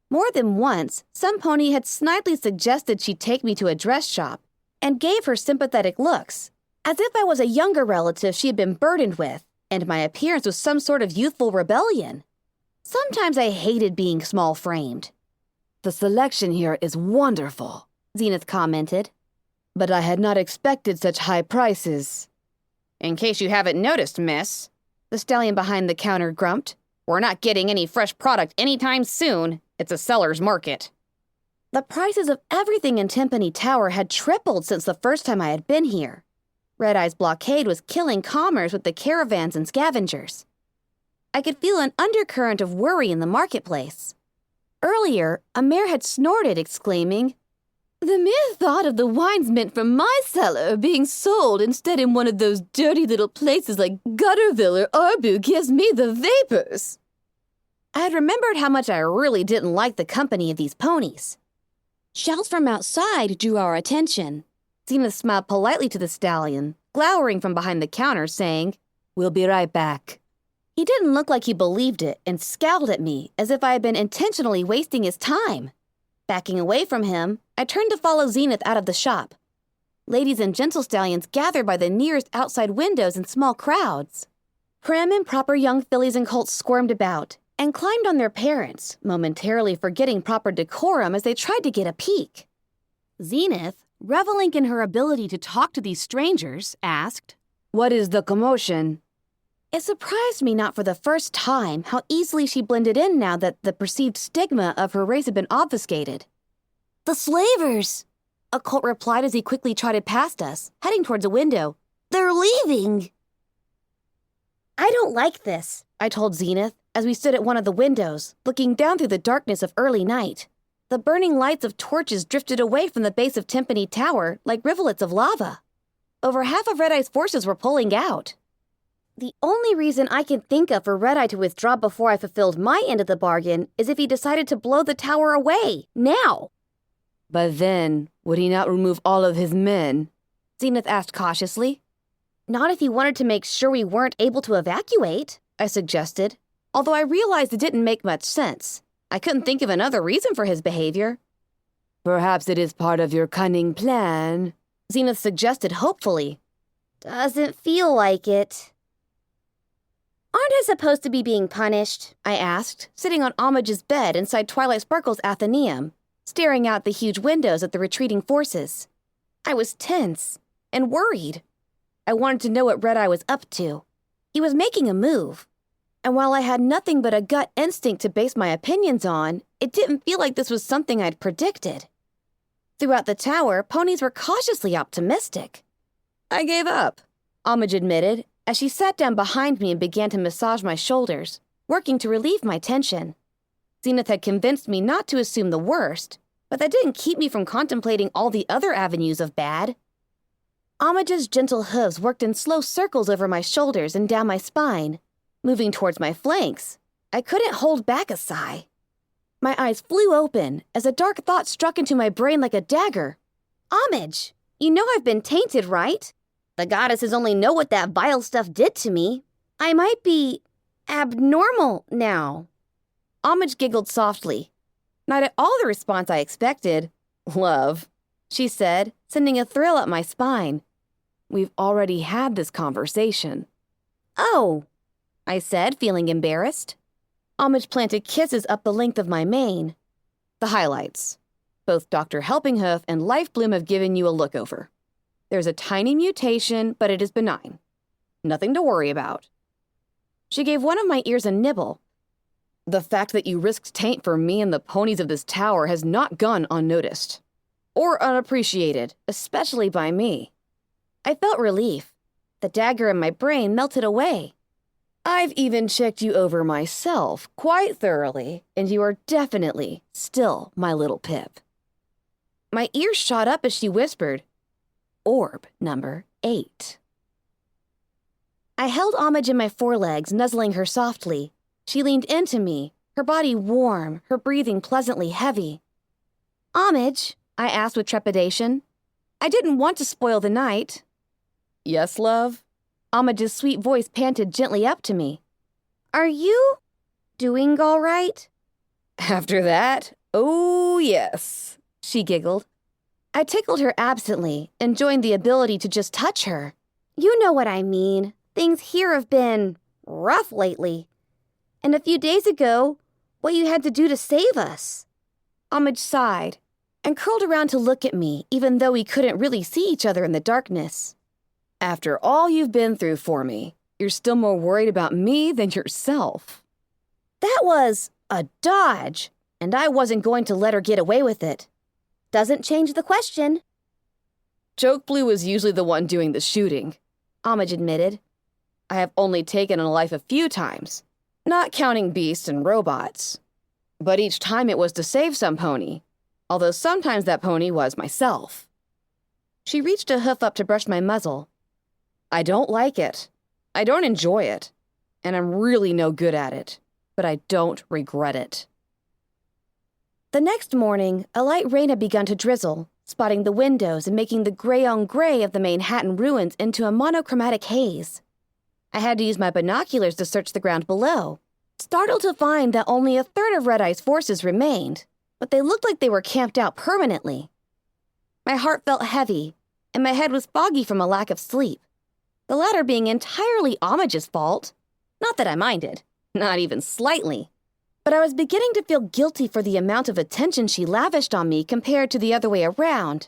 More than once, some pony had snidely suggested she take me to a dress shop and gave her sympathetic looks, as if I was a younger relative she had been burdened with, and my appearance was some sort of youthful rebellion. Sometimes I hated being small-framed. The selection here is wonderful, Zenith commented. but I had not expected such high prices. In case you haven't noticed, miss, the stallion behind the counter grumped, we're not getting any fresh product anytime soon. It's a seller's market. The prices of everything in Timpani Tower had tripled since the first time I had been here. Red Eye's blockade was killing commerce with the caravans and scavengers. I could feel an undercurrent of worry in the marketplace. Earlier, a mare had snorted, exclaiming, "The mere thought of the wines meant from my cellar being sold instead in one of those dirty little places like Gutterville or Arbu gives me the vapors." I had remembered how much I really didn't like the company of these ponies. Shouts from outside drew our attention. Zenith smiled politely to the stallion, glowering from behind the counter, saying, We'll be right back. He didn't look like he believed it and scowled at me as if I had been intentionally wasting his time. Backing away from him, I turned to follow Zenith out of the shop. Ladies and gentle stallions gathered by the nearest outside windows in small crowds. Prim and proper young fillies and colts squirmed about and climbed on their parents, momentarily forgetting proper decorum as they tried to get a peek. Zenith, reveling in her ability to talk to these strangers, asked, What is the commotion? It surprised me not for the first time how easily she blended in now that the perceived stigma of her race had been obfuscated. "The slavers," a colt replied as he quickly trotted past us, heading towards a window. "They're leaving." "I don't like this," I told Zenith as we stood at one of the windows, looking down through the darkness of early night. The burning lights of torches drifted away from the base of Timpani Tower like rivulets of lava. Over half of Red Eye's forces were pulling out. The only reason I can think of for Red Eye to withdraw before I fulfilled my end of the bargain is if he decided to blow the tower away, now. But then, would he not remove all of his men? Zenith asked cautiously. Not if he wanted to make sure we weren't able to evacuate, I suggested, although I realized it didn't make much sense. I couldn't think of another reason for his behavior. Perhaps it is part of your cunning plan, Zenith suggested hopefully. Doesn't feel like it. Aren't I supposed to be being punished? I asked, sitting on Homage's bed inside Twilight Sparkle's Athenaeum, staring out the huge windows at the retreating forces. I was tense and worried. I wanted to know what Red Eye was up to. He was making a move. And while I had nothing but a gut instinct to base my opinions on, it didn't feel like this was something I'd predicted. Throughout the tower, ponies were cautiously optimistic. I gave up, Homage admitted, as she sat down behind me and began to massage my shoulders, working to relieve my tension. Zenith had convinced me not to assume the worst, but that didn't keep me from contemplating all the other avenues of bad. Homage's gentle hooves worked in slow circles over my shoulders and down my spine, moving towards my flanks. I couldn't hold back a sigh. My eyes flew open as a dark thought struck into my brain like a dagger. Homage, you know I've been tainted, right? The goddesses only know what that vile stuff did to me. I might be abnormal now. Homage giggled softly. Not at all the response I expected. Love, she said, sending a thrill up my spine. We've already had this conversation. Oh, I said, feeling embarrassed. Homage planted kisses up the length of my mane. The highlights. Both Dr. Helpinghoof and Lifebloom have given you a look over. There's a tiny mutation, but it is benign. Nothing to worry about. She gave one of my ears a nibble. The fact that you risked taint for me and the ponies of this tower has not gone unnoticed. Or unappreciated, especially by me. I felt relief. The dagger in my brain melted away. I've even checked you over myself quite thoroughly, and you are definitely still my little Pip. My ears shot up as she whispered, "Orb number 8. I held Homage in my forelegs, nuzzling her softly. She leaned into me, her body warm, her breathing pleasantly heavy. "Homage?" I asked with trepidation. I didn't want to spoil the night. Yes, love? Homage's sweet voice panted gently up to me. Are you doing all right? After that? Oh, yes, she giggled. I tickled her absently, enjoying the ability to just touch her. You know what I mean. Things here have been rough lately. And a few days ago, what you had to do to save us. Homage sighed and curled around to look at me, even though we couldn't really see each other in the darkness. After all you've been through for me, you're still more worried about me than yourself. That was a dodge, and I wasn't going to let her get away with it. Doesn't change the question. Joke Blue is usually the one doing the shooting, Homage admitted. I have only taken a life a few times, not counting beasts and robots. But each time it was to save some pony, although sometimes that pony was myself. She reached a hoof up to brush my muzzle. I don't like it. I don't enjoy it. And I'm really no good at it. But I don't regret it. The next morning, a light rain had begun to drizzle, spotting the windows and making the gray-on-gray of the Manhattan ruins into a monochromatic haze. I had to use my binoculars to search the ground below, startled to find that only a third of Red Eye's forces remained, but they looked like they were camped out permanently. My heart felt heavy, and my head was foggy from a lack of sleep, the latter being entirely Homage's fault. Not that I minded, not even slightly, but I was beginning to feel guilty for the amount of attention she lavished on me compared to the other way around.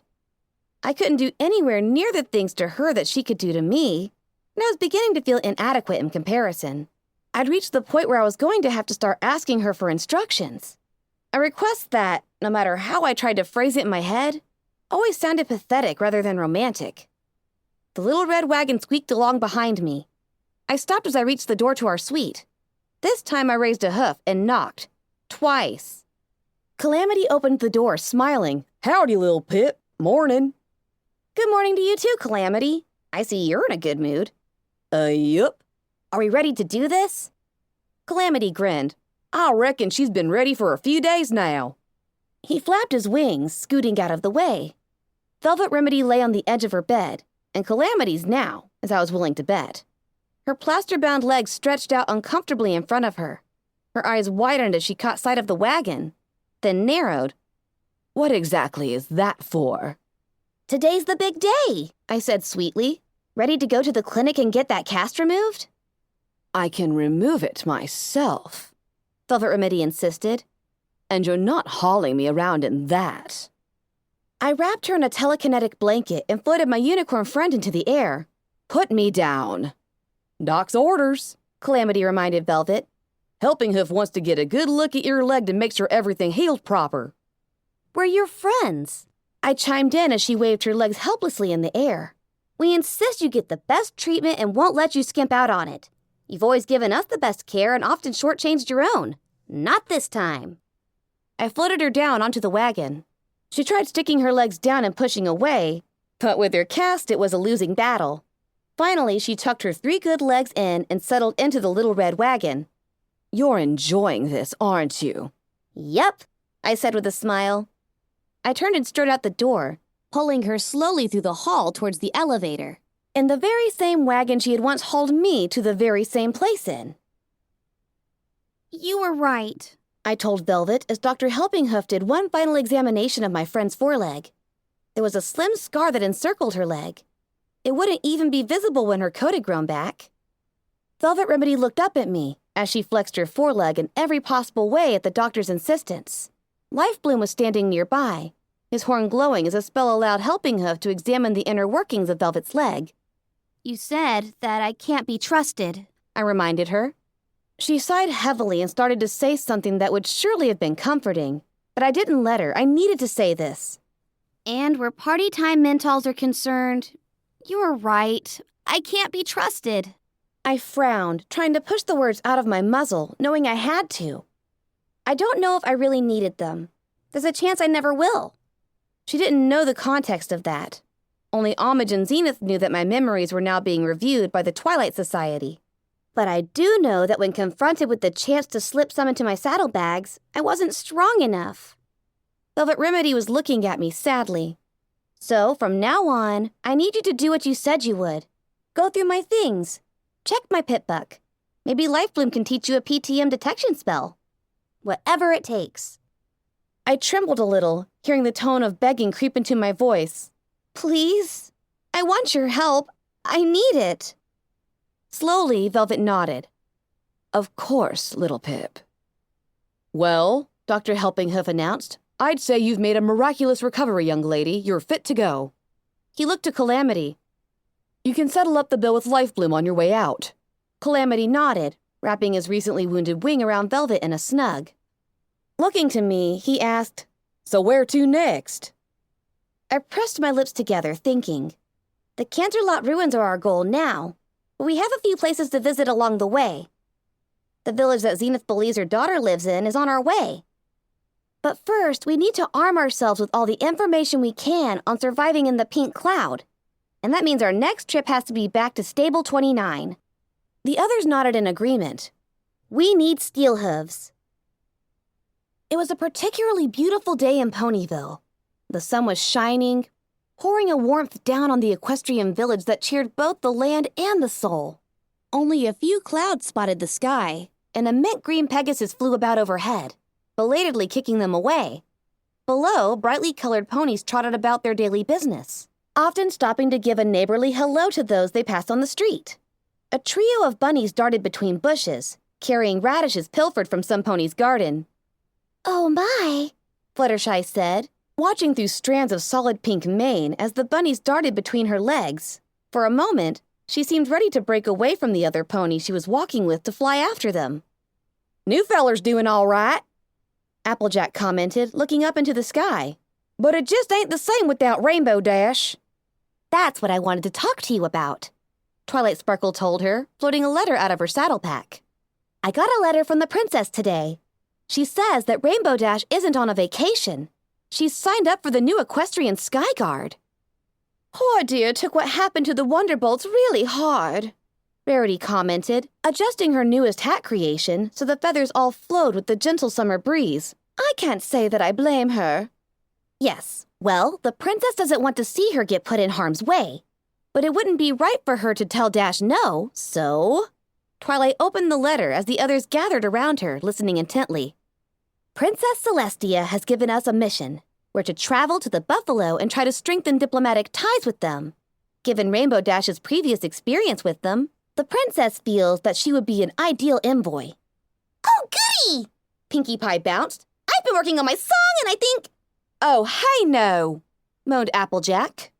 I couldn't do anywhere near the things to her that she could do to me, and I was beginning to feel inadequate in comparison. I'd reached the point where I was going to have to start asking her for instructions. A request that, no matter how I tried to phrase it in my head, always sounded pathetic rather than romantic. The little red wagon squeaked along behind me. I stopped as I reached the door to our suite. This time I raised a hoof and knocked. Twice. Calamity opened the door, smiling. Howdy, little Pip. Morning. Good morning to you too, Calamity. I see you're in a good mood. Yup. Are we ready to do this? Calamity grinned. I reckon she's been ready for a few days now. He flapped his wings, scooting out of the way. Velvet Remedy lay on the edge of her bed, and Calamity's now, as I was willing to bet. Her plaster-bound legs stretched out uncomfortably in front of her. Her eyes widened as she caught sight of the wagon, then narrowed. What exactly is that for? Today's the big day, I said sweetly. Ready to go to the clinic and get that cast removed? I can remove it myself, Velvet Remedy insisted. And you're not hauling me around in that. I wrapped her in a telekinetic blanket and floated my unicorn friend into the air. Put me down. Doc's orders, Calamity reminded Velvet. Helping Hoof wants to get a good look at your leg to make sure everything healed proper. We're your friends, I chimed in as she waved her legs helplessly in the air. We insist you get the best treatment and won't let you skimp out on it. You've always given us the best care and often shortchanged your own. Not this time. I floated her down onto the wagon. She tried sticking her legs down and pushing away, but with her cast it was a losing battle. Finally, she tucked her 3 good legs in and settled into the little red wagon. You're enjoying this, aren't you? Yep, I said with a smile. I turned and strode out the door, pulling her slowly through the hall towards the elevator. in the very same wagon she had once hauled me to the very same place in. You were right, I told Velvet as Dr. Helpinghoof did one final examination of my friend's foreleg. There was a slim scar that encircled her leg. It wouldn't even be visible when her coat had grown back. Velvet Remedy looked up at me as she flexed her foreleg in every possible way at the doctor's insistence. Life Bloom was standing nearby, his horn glowing as a spell allowed Helpinghoof to examine the inner workings of Velvet's leg. You said that I can't be trusted, I reminded her. She sighed heavily and started to say something that would surely have been comforting, but I didn't let her. I needed to say this. And where party time mentals are concerned, you were right. I can't be trusted. I frowned, trying to push the words out of my muzzle, knowing I had to. I don't know if I really needed them. There's a chance I never will. She didn't know the context of that. Only Homage and Zenith knew that my memories were now being reviewed by the Twilight Society. But I do know that when confronted with the chance to slip some into my saddlebags, I wasn't strong enough. Velvet Remedy was looking at me sadly. So, from now on, I need you to do what you said you would. Go through my things. Check my pit buck. Maybe Life Bloom can teach you a PTM detection spell. Whatever it takes. I trembled a little, hearing the tone of begging creep into my voice. Please? I want your help. I need it. Slowly, Velvet nodded. Of course, little Pip. Well, Dr. Helpinghoof announced, I'd say you've made a miraculous recovery, young lady. You're fit to go. He looked to Calamity. You can settle up the bill with Life Bloom on your way out. Calamity nodded, wrapping his recently wounded wing around Velvet in a snug. Looking to me, he asked, So where to next? I pressed my lips together, thinking. The Canterlot ruins are our goal now, but we have a few places to visit along the way. The village that Zenith believes her daughter lives in is on our way. But first, we need to arm ourselves with all the information we can on surviving in the Pink Cloud. And that means our next trip has to be back to Stable 29. The others nodded in agreement. We need steel hooves. It was a particularly beautiful day in Ponyville. The sun was shining, pouring a warmth down on the equestrian village that cheered both the land and the soul. Only a few clouds spotted the sky. And a mint green Pegasus flew about overhead, belatedly kicking them away. Below, brightly colored ponies trotted about their daily business, often stopping to give a neighborly hello to those they passed on the street. A trio of bunnies darted between bushes, carrying radishes pilfered from some pony's garden. Oh my, Fluttershy said, watching through strands of solid pink mane as the bunnies darted between her legs. For a moment, she seemed ready to break away from the other pony she was walking with to fly after them. New feller's doing all right, Applejack commented, looking up into the sky. but it just ain't the same without Rainbow Dash. That's what I wanted to talk to you about, Twilight Sparkle told her, floating a letter out of her saddle pack. I got a letter from the princess today. She says that Rainbow Dash isn't on a vacation. She's signed up for the new Equestrian Sky Guard. Poor dear took what happened to the Wonderbolts really hard, Rarity commented, adjusting her newest hat creation so the feathers all flowed with the gentle summer breeze. I can't say that I blame her. Yes, well, the princess doesn't want to see her get put in harm's way. But it wouldn't be right for her to tell Dash no, so... Twilight opened the letter as the others gathered around her, listening intently. Princess Celestia has given us a mission. We're to travel to the Buffalo and try to strengthen diplomatic ties with them. Given Rainbow Dash's previous experience with them, the princess feels that she would be an ideal envoy. Oh, goody! Pinkie Pie bounced. I've been working on my song and I think... Oh, hey no, moaned Applejack.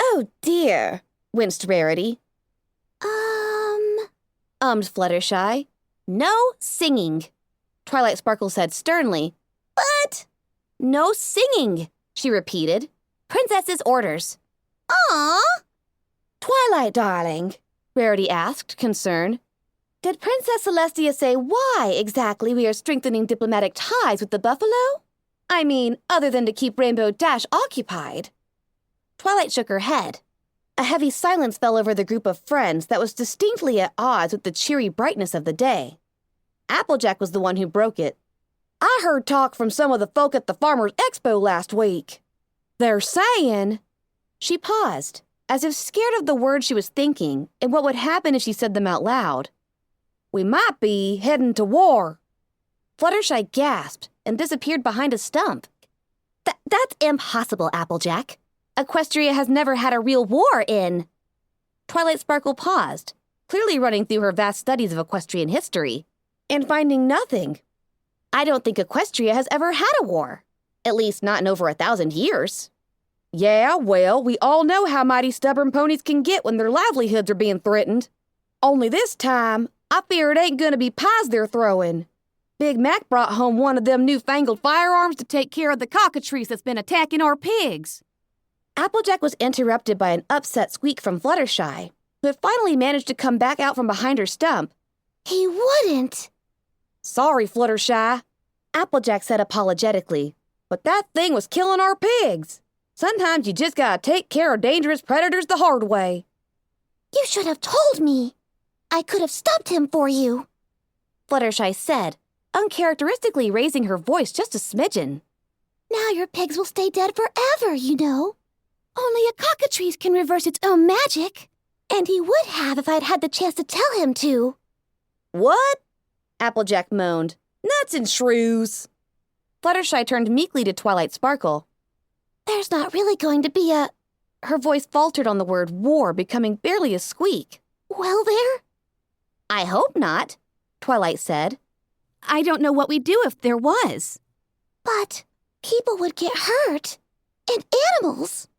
Oh dear, winced Rarity. Ummed Fluttershy. No singing, Twilight Sparkle said sternly. But... No singing, she repeated. Princess's orders. Aww. Twilight, darling, Rarity asked, concerned. Did Princess Celestia say why exactly we are strengthening diplomatic ties with the Buffalo? I mean, other than to keep Rainbow Dash occupied. Twilight shook her head. A heavy silence fell over the group of friends that was distinctly at odds with the cheery brightness of the day. Applejack was the one who broke it. I heard talk from some of the folk at the Farmers' Expo last week. They're saying... She paused, as if scared of the words she was thinking and what would happen if she said them out loud. We might be heading to war. Fluttershy gasped and disappeared behind a stump. That's impossible, Applejack. Equestria has never had a real war in... Twilight Sparkle paused, clearly running through her vast studies of equestrian history, and finding nothing. I don't think Equestria has ever had a war. At least not in over 1,000 years. Yeah, well, we all know how mighty stubborn ponies can get when their livelihoods are being threatened. Only this time, I fear it ain't gonna be pies they're throwing. Big Mac brought home one of them newfangled firearms to take care of the cockatrice that's been attacking our pigs. Applejack was interrupted by an upset squeak from Fluttershy. who had finally managed to come back out from behind her stump. He wouldn't. Sorry, Fluttershy, Applejack said apologetically, but that thing was killing our pigs. Sometimes you just gotta take care of dangerous predators the hard way. You should have told me. I could have stopped him for you, Fluttershy said, uncharacteristically raising her voice just a smidgen. Now your pigs will stay dead forever, you know. Only a cockatrice can reverse its own magic. And he would have if I'd had the chance to tell him to. What? Applejack moaned. Nuts and shrews. Fluttershy turned meekly to Twilight Sparkle. There's not really going to be a... Her voice faltered on the word war, becoming barely a squeak. Well, there? I hope not, Twilight said. I don't know what we'd do if there was. But people would get hurt. And animals.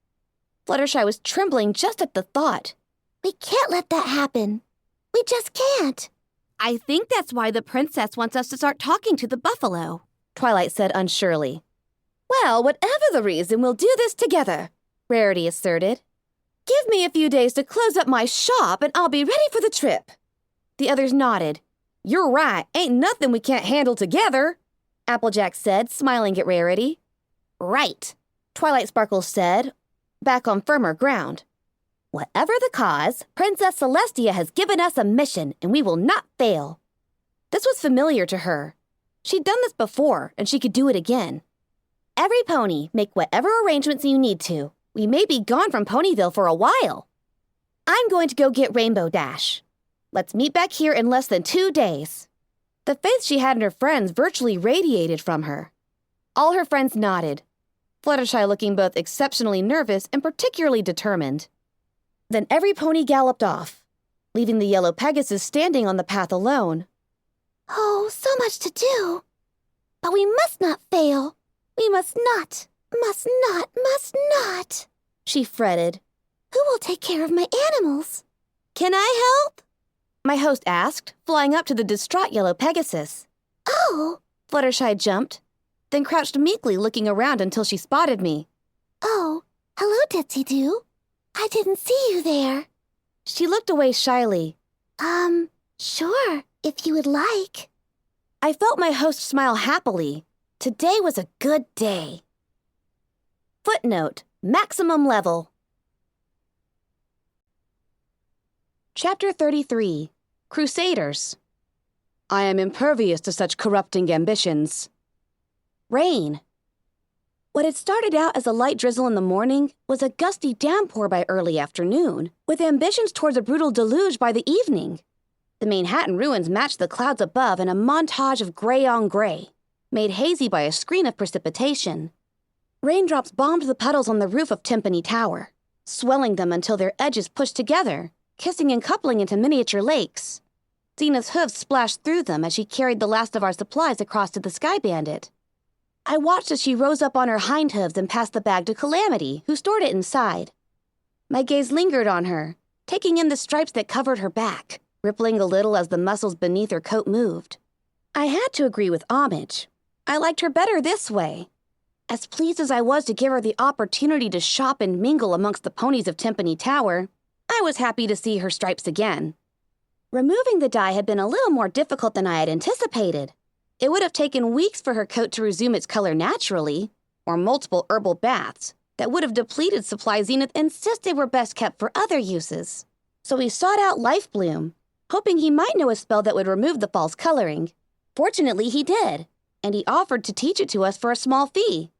Fluttershy was trembling just at the thought. We can't let that happen. We just can't. I think that's why the princess wants us to start talking to the buffalo, Twilight said unsurely. Well, whatever the reason, we'll do this together, Rarity asserted. Give me a few days to close up my shop and I'll be ready for the trip. The others nodded. You're right, ain't nothing we can't handle together, Applejack said, smiling at Rarity. Right, Twilight Sparkle said, back on firmer ground. Whatever the cause, Princess Celestia has given us a mission, and we will not fail. This was familiar to her. She'd done this before, and she could do it again. Every pony, make whatever arrangements you need to. We may be gone from Ponyville for a while. I'm going to go get Rainbow Dash. Let's meet back here in less than 2 days. The faith she had in her friends virtually radiated from her. All her friends nodded, Fluttershy looking both exceptionally nervous and particularly determined. Then every pony galloped off, leaving the yellow Pegasus standing on the path alone. Oh, so much to do. But we must not fail. We must not, she fretted. Who will take care of my animals? Can I help? My host asked, flying up to the distraught yellow Pegasus. Oh, Fluttershy jumped, then crouched meekly looking around until she spotted me. Oh, hello, Ditsy-Doo. I didn't see you there. She looked away shyly. Sure, if you would like. I felt my host smile happily. Today was a good day. Footnote, maximum level. Chapter 33, Crusaders. I am impervious to such corrupting ambitions. Rain. What had started out as a light drizzle in the morning was a gusty downpour by early afternoon, with ambitions towards a brutal deluge by the evening. The Manhattan ruins matched the clouds above in a montage of gray on gray, made hazy by a screen of precipitation. Raindrops bombed the puddles on the roof of Timpani Tower, swelling them until their edges pushed together, kissing and coupling into miniature lakes. Zenith's hooves splashed through them as she carried the last of our supplies across to the Sky Bandit. I watched as she rose up on her hind hooves and passed the bag to Calamity, who stored it inside. My gaze lingered on her, taking in the stripes that covered her back, rippling a little as the muscles beneath her coat moved. I had to agree with Homage. I liked her better this way. As pleased as I was to give her the opportunity to shop and mingle amongst the ponies of Timpani Tower, I was happy to see her stripes again. Removing the dye had been a little more difficult than I had anticipated. It would have taken weeks for her coat to resume its color naturally, or multiple herbal baths that would have depleted supplies Zenith insisted were best kept for other uses. So we sought out Life Bloom, hoping he might know a spell that would remove the false coloring. Fortunately, he did, and he offered to teach it to us for a small fee.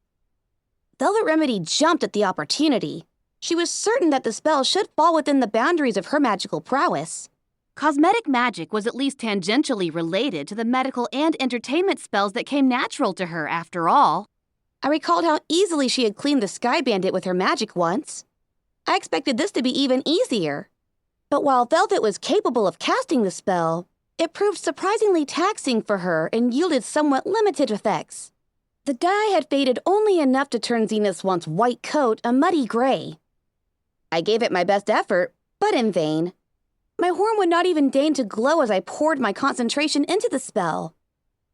Velvet Remedy jumped at the opportunity. She was certain that the spell should fall within the boundaries of her magical prowess. Cosmetic magic was at least tangentially related to the medical and entertainment spells that came natural to her, after all. I recalled how easily she had cleaned the Sky Bandit with her magic once. I expected this to be even easier. But while Velvet was capable of casting the spell, it proved surprisingly taxing for her and yielded somewhat limited effects. The dye had faded only enough to turn Zenith's once white coat a muddy gray. I gave it my best effort, but in vain. My horn would not even deign to glow as I poured my concentration into the spell.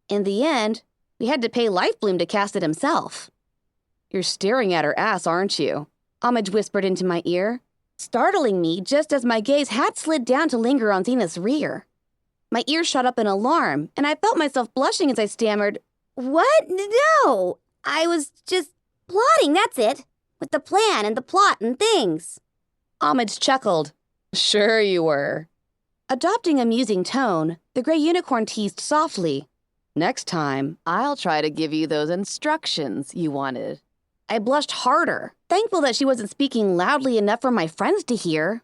In the end, we had to pay Life Bloom to cast it himself. You're staring at her ass, aren't you? Homage whispered into my ear, startling me just as my gaze had slid down to linger on Zenith's rear. My ears shot up in alarm, and I felt myself blushing as I stammered, What? No! I was just plotting, that's it. With the plan and the plot and things. Homage chuckled. Sure you were. Adopting a musing tone, the gray unicorn teased softly. Next time, I'll try to give you those instructions you wanted. I blushed harder, thankful that she wasn't speaking loudly enough for my friends to hear.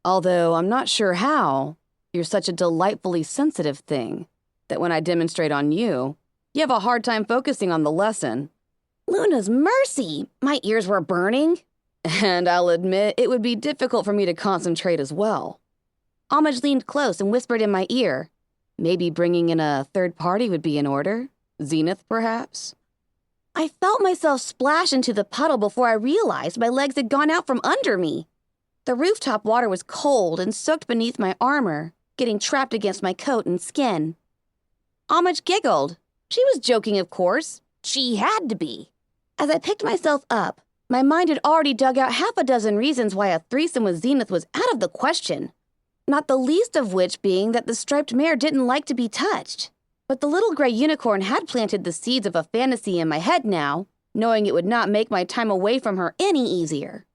Although I'm not sure how. You're such a delightfully sensitive thing that when I demonstrate on you, you have a hard time focusing on the lesson. Luna's mercy! My ears were burning. And I'll admit it would be difficult for me to concentrate as well. Homage leaned close and whispered in my ear. Maybe bringing in a third party would be in order? Zenith, perhaps? I felt myself splash into the puddle before I realized my legs had gone out from under me. The rooftop water was cold and soaked beneath my armor, getting trapped against my coat and skin. Homage giggled. She was joking, of course. She had to be. As I picked myself up, my mind had already dug out half a dozen reasons why a threesome with Zenith was out of the question. Not the least of which being that the striped mare didn't like to be touched. But the little gray unicorn had planted the seeds of a fantasy in my head now, knowing it would not make my time away from her any easier.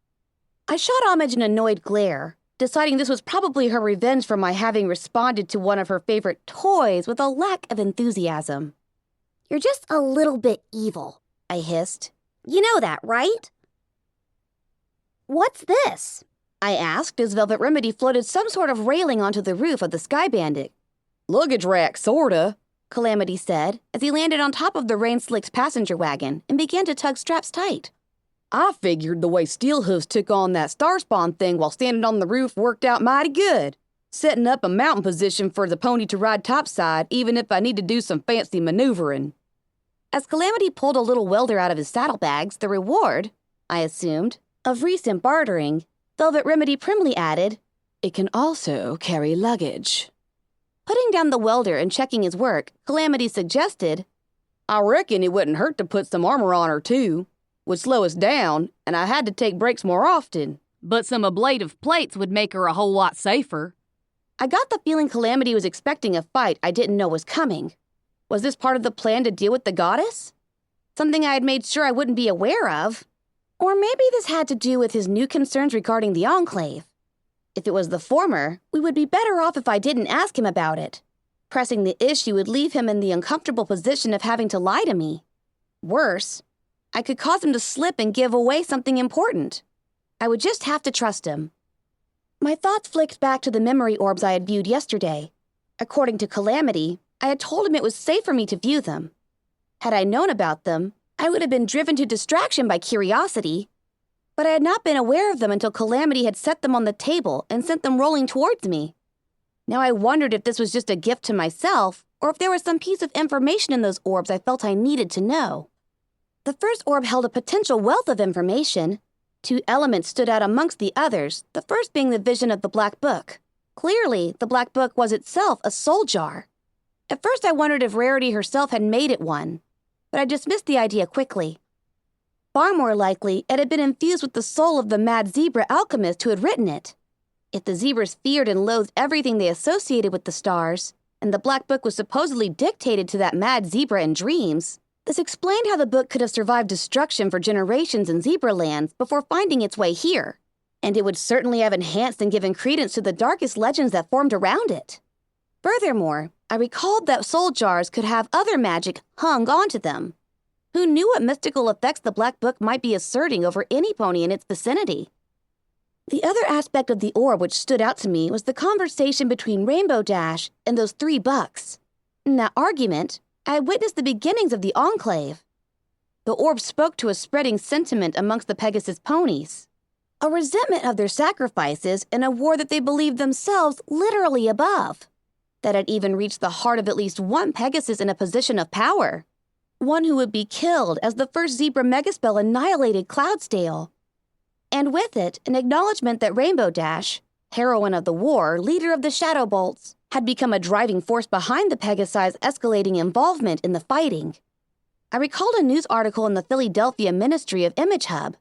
I shot Homage an annoyed glare, deciding this was probably her revenge for my having responded to one of her favorite toys with a lack of enthusiasm. You're just a little bit evil, I hissed. You know that, right? What's this? I asked as Velvet Remedy floated some sort of railing onto the roof of the Sky Bandit. Luggage rack, sorta, Calamity said as he landed on top of the rain-slicked passenger wagon and began to tug straps tight. I figured the way Steelhooves took on that Starspawn thing while standing on the roof worked out mighty good, setting up a mountain position for the pony to ride topside even if I need to do some fancy maneuvering. As Calamity pulled a little welder out of his saddlebags, the reward, I assumed, of recent bartering, Velvet Remedy primly added, It can also carry luggage. Putting down the welder and checking his work, Calamity suggested, I reckon it wouldn't hurt to put some armor on her, too. Would slow us down, and I had to take breaks more often. But some ablative plates would make her a whole lot safer. I got the feeling Calamity was expecting a fight I didn't know was coming. Was this part of the plan to deal with the goddess? Something I had made sure I wouldn't be aware of? Or maybe this had to do with his new concerns regarding the Enclave. If it was the former, we would be better off if I didn't ask him about it. Pressing the issue would leave him in the uncomfortable position of having to lie to me. Worse, I could cause him to slip and give away something important. I would just have to trust him. My thoughts flicked back to the memory orbs I had viewed yesterday. According to Calamity, I had told him it was safe for me to view them. Had I known about them, I would have been driven to distraction by curiosity. But I had not been aware of them until Calamity had set them on the table and sent them rolling towards me. Now I wondered if this was just a gift to myself, or if there was some piece of information in those orbs I felt I needed to know. The first orb held a potential wealth of information. 2 elements stood out amongst the others, the first being the vision of the Black Book. Clearly, the Black Book was itself a soul jar. At first I wondered if Rarity herself had made it one, but I dismissed the idea quickly. Far more likely, it had been infused with the soul of the mad zebra alchemist who had written it. If the zebras feared and loathed everything they associated with the stars, and the Black Book was supposedly dictated to that mad zebra in dreams, this explained how the book could have survived destruction for generations in zebra lands before finding its way here, and it would certainly have enhanced and given credence to the darkest legends that formed around it. Furthermore, I recalled that soul jars could have other magic hung onto them. Who knew what mystical effects the Black Book might be asserting over any pony in its vicinity? The other aspect of the orb which stood out to me was the conversation between Rainbow Dash and those 3 bucks. In that argument, I had witnessed the beginnings of the Enclave. The orb spoke to a spreading sentiment amongst the Pegasus ponies, a resentment of their sacrifices in a war that they believed themselves literally above, that had even reached the heart of at least one Pegasus in a position of power. One who would be killed as the first zebra megaspell annihilated Cloudsdale. And with it, an acknowledgement that Rainbow Dash, heroine of the war, leader of the Shadow Bolts, had become a driving force behind the Pegasi's escalating involvement in the fighting. I recalled a news article in the Philadelphia Ministry of Image Hub.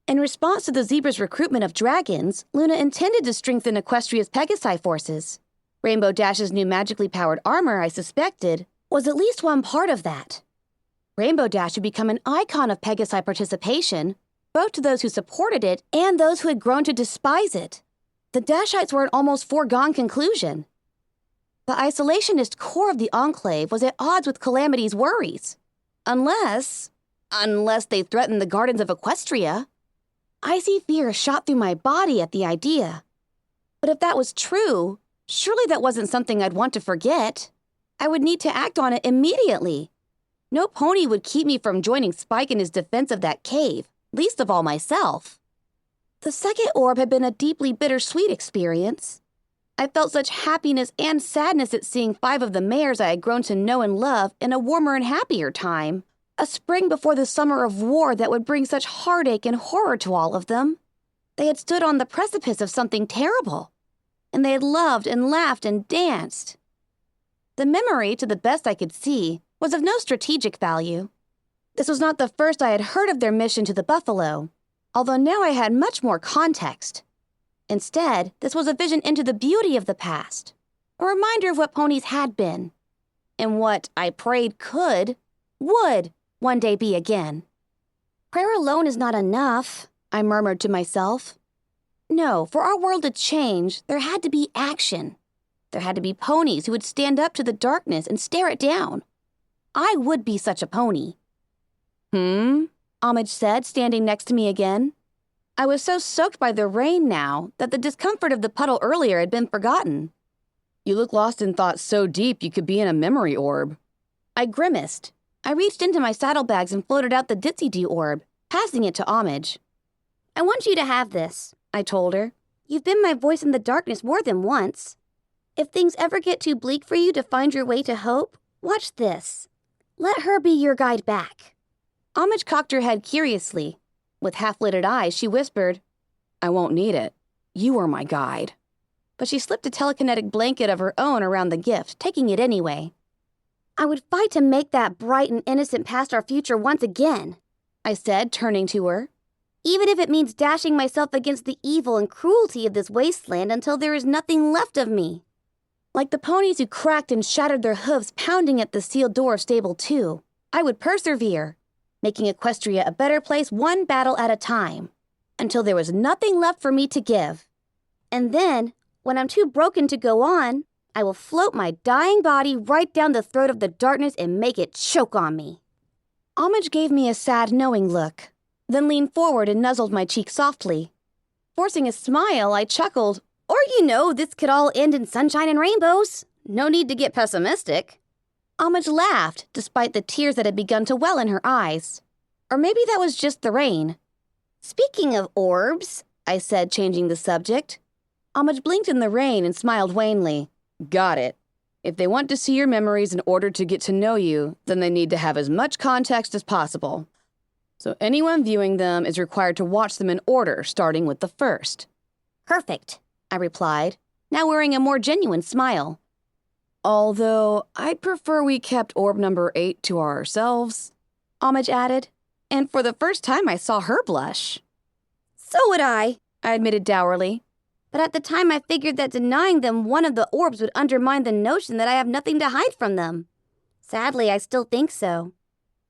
In response to the zebra's recruitment of dragons, Luna intended to strengthen Equestria's Pegasi forces. Rainbow Dash's new magically powered armor, I suspected, was at least one part of that. Rainbow Dash had become an icon of Pegasi participation, both to those who supported it and those who had grown to despise it. The Dashites were an almost foregone conclusion. The isolationist core of the Enclave was at odds with Calamity's worries. Unless they threatened the gardens of Equestria. Icy fear shot through my body at the idea. But if that was true, surely that wasn't something I'd want to forget. I would need to act on it immediately. No pony would keep me from joining Spike in his defense of that cave, least of all myself. The second orb had been a deeply bittersweet experience. I felt such happiness and sadness at seeing 5 of the mares I had grown to know and love in a warmer and happier time. A spring before the summer of war that would bring such heartache and horror to all of them. They had stood on the precipice of something terrible, and they had loved and laughed and danced. The memory, to the best I could see, was of no strategic value. This was not the first I had heard of their mission to the buffalo, although now I had much more context. Instead, this was a vision into the beauty of the past, a reminder of what ponies had been, and what I prayed would one day be again. Prayer alone is not enough, I murmured to myself. No, for our world to change, there had to be action. There had to be ponies who would stand up to the darkness and stare it down. I would be such a pony. Homage said, standing next to me again. I was so soaked by the rain now that the discomfort of the puddle earlier had been forgotten. You look lost in thought so deep you could be in a memory orb. I grimaced. I reached into my saddlebags and floated out the Ditzy-Doo orb, passing it to Homage. I want you to have this, I told her. You've been my voice in the darkness more than once. If things ever get too bleak for you to find your way to hope, watch this. Let her be your guide back. Homage cocked her head curiously. With half-lidded eyes, she whispered, I won't need it. You are my guide. But she slipped a telekinetic blanket of her own around the gift, taking it anyway. I would fight to make that bright and innocent past our future once again, I said, turning to her. Even if it means dashing myself against the evil and cruelty of this wasteland until there is nothing left of me. Like the ponies who cracked and shattered their hooves pounding at the sealed door of Stable 2, I would persevere, making Equestria a better place one battle at a time, until there was nothing left for me to give. And then, when I'm too broken to go on, I will float my dying body right down the throat of the darkness and make it choke on me. Homage gave me a sad, knowing look, then leaned forward and nuzzled my cheek softly. Forcing a smile, I chuckled, Or this could all end in sunshine and rainbows. No need to get pessimistic. Homage laughed, despite the tears that had begun to well in her eyes. Or maybe that was just the rain. Speaking of orbs, I said, changing the subject. Homage blinked in the rain and smiled wanly. Got it. If they want to see your memories in order to get to know you, then they need to have as much context as possible. So anyone viewing them is required to watch them in order, starting with the first. Perfect, I replied, now wearing a more genuine smile. Although I'd prefer we kept orb number 8 to ourselves, Homage added, and for the first time I saw her blush. So would I admitted dourly. But at the time I figured that denying them one of the orbs would undermine the notion that I have nothing to hide from them. Sadly, I still think so.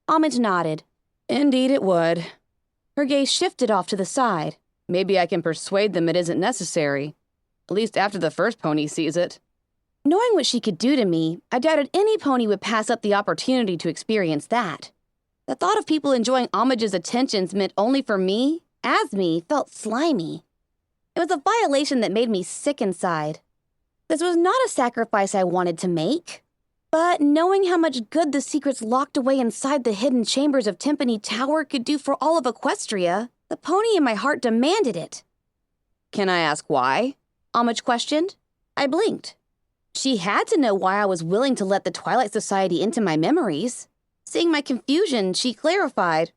Homage nodded. Indeed it would. Her gaze shifted off to the side. Maybe I can persuade them it isn't necessary. At least after the first pony sees it. Knowing what she could do to me, I doubted any pony would pass up the opportunity to experience that. The thought of people enjoying Homage's attentions meant only for me, as me, felt slimy. It was a violation that made me sick inside. This was not a sacrifice I wanted to make. But knowing how much good the secrets locked away inside the hidden chambers of Timpani Tower could do for all of Equestria, the pony in my heart demanded it. Can I ask why? Homage questioned. I blinked. She had to know why I was willing to let the Twilight Society into my memories. Seeing my confusion, she clarified.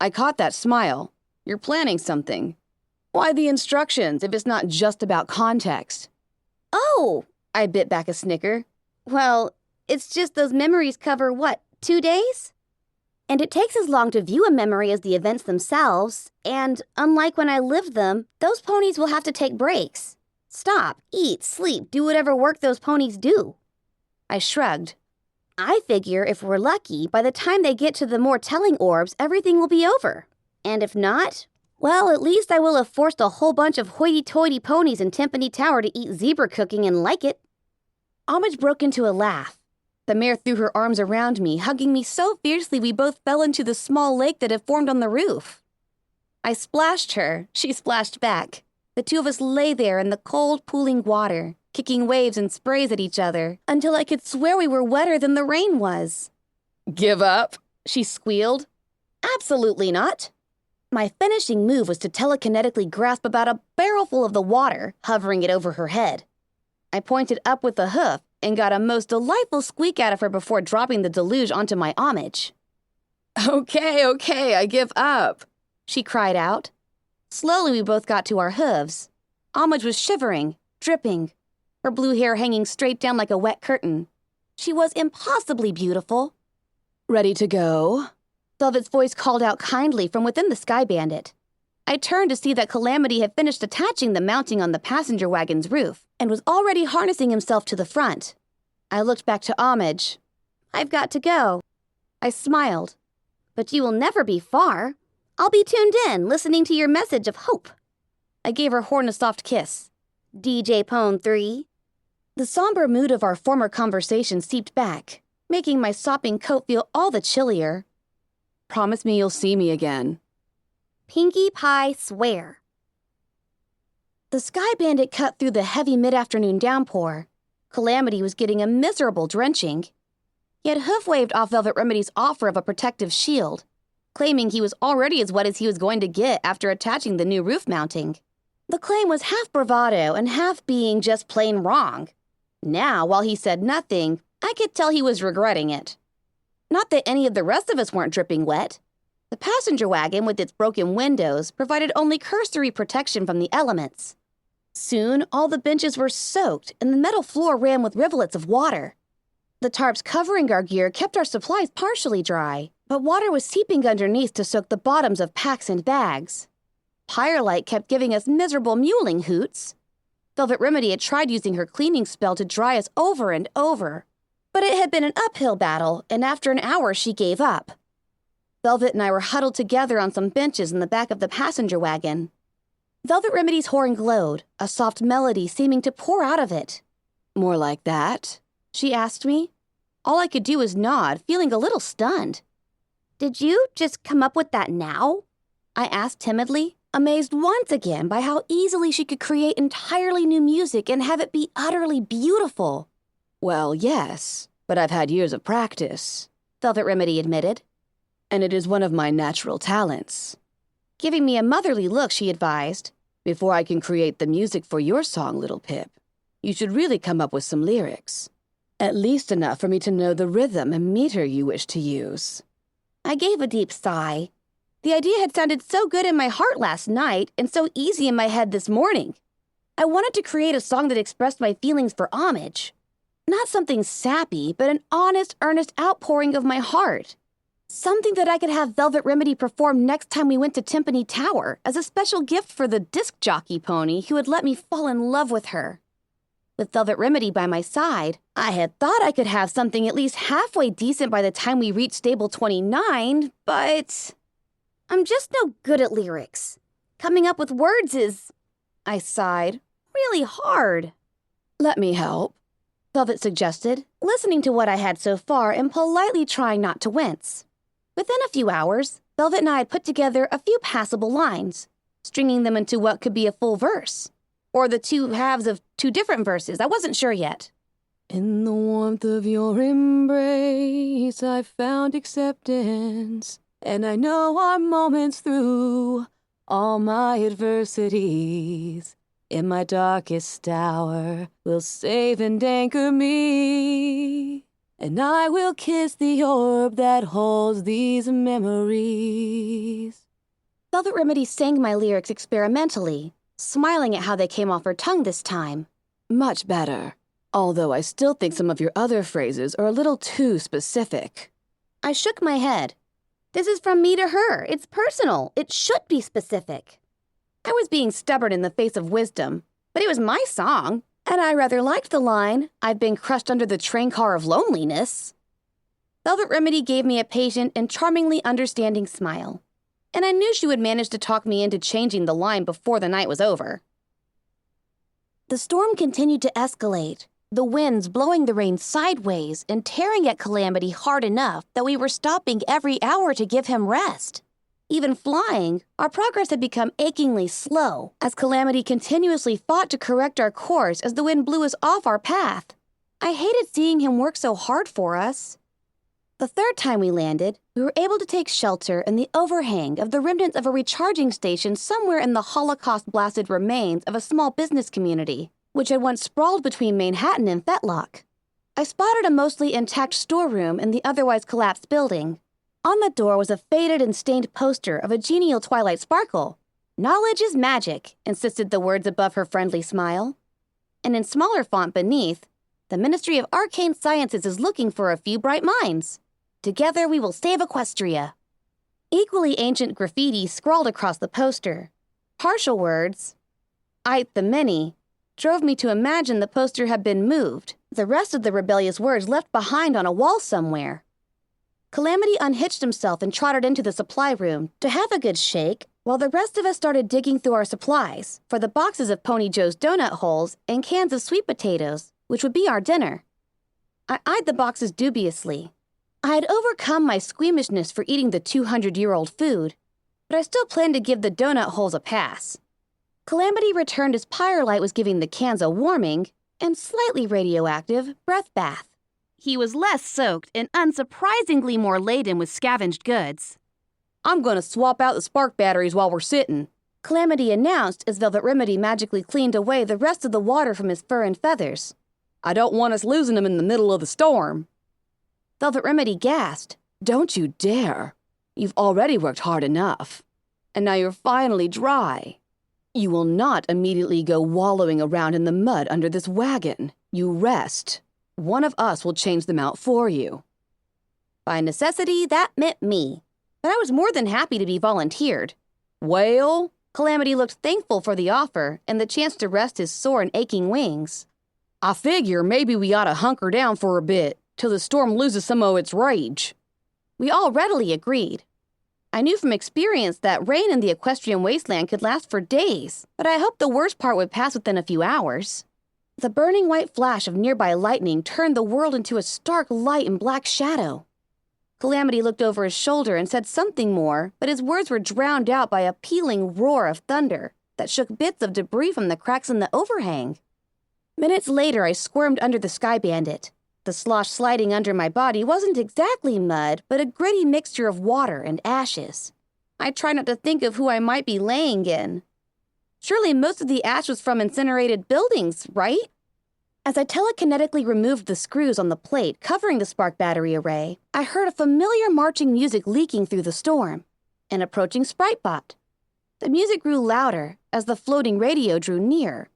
I caught that smile. You're planning something. Why the instructions if it's not just about context? Oh, I bit back a snicker. Well, it's just those memories cover, 2 days? And it takes as long to view a memory as the events themselves, and unlike when I lived them, those ponies will have to take breaks. Stop, eat, sleep, do whatever work those ponies do. I shrugged. I figure if we're lucky, by the time they get to the more telling orbs, everything will be over. And if not, well, at least I will have forced a whole bunch of hoity-toity ponies in Timpani Tower to eat zebra cooking and like it. Homage broke into a laugh. The mare threw her arms around me, hugging me so fiercely we both fell into the small lake that had formed on the roof. I splashed her. She splashed back. The two of us lay there in the cold, pooling water, kicking waves and sprays at each other, until I could swear we were wetter than the rain was. Give up? She squealed. Absolutely not. My finishing move was to telekinetically grasp about a barrelful of the water, hovering it over her head. I pointed up with the hoof and got a most delightful squeak out of her before dropping the deluge onto my homage. Okay, I give up, she cried out. Slowly we both got to our hooves. Homage was shivering, dripping, her blue hair hanging straight down like a wet curtain. She was impossibly beautiful. Ready to go? Velvet's voice called out kindly from within the Sky Bandit. I turned to see that Calamity had finished attaching the mounting on the passenger wagon's roof and was already harnessing himself to the front. I looked back to Homage. I've got to go. I smiled. But you will never be far. I'll be tuned in, listening to your message of hope. I gave her horn a soft kiss. DJ Pone 3. The somber mood of our former conversation seeped back, making my sopping coat feel all the chillier. Promise me you'll see me again. Pinkie Pie swear. The Sky Bandit cut through the heavy mid-afternoon downpour. Calamity was getting a miserable drenching. Yet Hoof waved off Velvet Remedy's offer of a protective shield, claiming he was already as wet as he was going to get after attaching the new roof mounting. The claim was half bravado and half being just plain wrong. Now, while he said nothing, I could tell he was regretting it. Not that any of the rest of us weren't dripping wet. The passenger wagon, with its broken windows, provided only cursory protection from the elements. Soon, all the benches were soaked, and the metal floor ran with rivulets of water. The tarps covering our gear kept our supplies partially dry, but water was seeping underneath to soak the bottoms of packs and bags. Firelight kept giving us miserable mewling hoots. Velvet Remedy had tried using her cleaning spell to dry us over and over, but it had been an uphill battle, and after an hour she gave up. Velvet and I were huddled together on some benches in the back of the passenger wagon. Velvet Remedy's horn glowed, a soft melody seeming to pour out of it. More like that? She asked me. All I could do was nod, feeling a little stunned. Did you just come up with that now? I asked timidly, amazed once again by how easily she could create entirely new music and have it be utterly beautiful. Well, yes, but I've had years of practice, Velvet Remedy admitted. And it is one of my natural talents. Giving me a motherly look, she advised. Before I can create the music for your song, Little Pip, you should really come up with some lyrics. At least enough for me to know the rhythm and meter you wish to use. I gave a deep sigh. The idea had sounded so good in my heart last night and so easy in my head this morning. I wanted to create a song that expressed my feelings for Homage. Not something sappy, but an honest, earnest outpouring of my heart. Something that I could have Velvet Remedy perform next time we went to Timpani Tower as a special gift for the disc jockey pony who had let me fall in love with her. With Velvet Remedy by my side, I had thought I could have something at least halfway decent by the time we reached Stable 29, but I'm just no good at lyrics. Coming up with words is, I sighed, really hard. Let me help, Velvet suggested, listening to what I had so far and politely trying not to wince. Within a few hours, Velvet and I had put together a few passable lines, stringing them into what could be a full verse. Or the two halves of two different verses. I wasn't sure yet. In the warmth of your embrace, I found acceptance, and I know our moments through all my adversities. In my darkest hour, will save and anchor me, and I will kiss the orb that holds these memories. Velvet Remedy sang my lyrics experimentally, smiling at how they came off her tongue this time. Much better, although I still think some of your other phrases are a little too specific. I shook my head. This is from me to her. It's personal. It should be specific. I was being stubborn in the face of wisdom, but it was my song, and I rather liked the line, "I've been crushed under the train car of loneliness." Velvet Remedy gave me a patient and charmingly understanding smile, and I knew she would manage to talk me into changing the line before the night was over. The storm continued to escalate, the winds blowing the rain sideways and tearing at Calamity hard enough that we were stopping every hour to give him rest. Even flying, our progress had become achingly slow as Calamity continuously fought to correct our course as the wind blew us off our path. I hated seeing him work so hard for us. The third time we landed, we were able to take shelter in the overhang of the remnants of a recharging station somewhere in the Holocaust-blasted remains of a small business community, which had once sprawled between Manhattan and Fetlock. I spotted a mostly intact storeroom in the otherwise collapsed building. On the door was a faded and stained poster of a genial twilight sparkle. "Knowledge is magic," insisted the words above her friendly smile. And in smaller font beneath, "The Ministry of Arcane Sciences is looking for a few bright minds. Together we will save Equestria." Equally ancient graffiti scrawled across the poster. Partial words, "Ite the many," drove me to imagine the poster had been moved, the rest of the rebellious words left behind on a wall somewhere. Calamity unhitched himself and trotted into the supply room to have a good shake, while the rest of us started digging through our supplies for the boxes of Pony Joe's donut holes and cans of sweet potatoes, which would be our dinner. I eyed the boxes dubiously. I had overcome my squeamishness for eating the 200-year-old food, but I still planned to give the donut holes a pass. Calamity returned as Firelight was giving the cans a warming and slightly radioactive breath bath. He was less soaked and unsurprisingly more laden with scavenged goods. I'm gonna swap out the spark batteries while we're sitting, Calamity announced as Velvet Remedy magically cleaned away the rest of the water from his fur and feathers. I don't want us losing them in the middle of the storm. Velvet Remedy gasped. Don't you dare. You've already worked hard enough. And now you're finally dry. You will not immediately go wallowing around in the mud under this wagon. You rest. One of us will change them out for you. By necessity, that meant me. But I was more than happy to be volunteered. Well, Calamity looked thankful for the offer and the chance to rest his sore and aching wings. I figure maybe we ought to hunker down for a bit till the storm loses some of its rage. We all readily agreed. I knew from experience that rain in the equestrian wasteland could last for days, but I hoped the worst part would pass within a few hours. The burning white flash of nearby lightning turned the world into a stark light and black shadow. Calamity looked over his shoulder and said something more, but his words were drowned out by a pealing roar of thunder that shook bits of debris from the cracks in the overhang. Minutes later, I squirmed under the Sky Bandit. The slosh sliding under my body wasn't exactly mud, but a gritty mixture of water and ashes. I tried not to think of who I might be laying in. Surely most of the ash was from incinerated buildings, right? As I telekinetically removed the screws on the plate covering the spark battery array, I heard a familiar marching music leaking through the storm. An approaching sprite bot. The music grew louder as the floating radio drew near,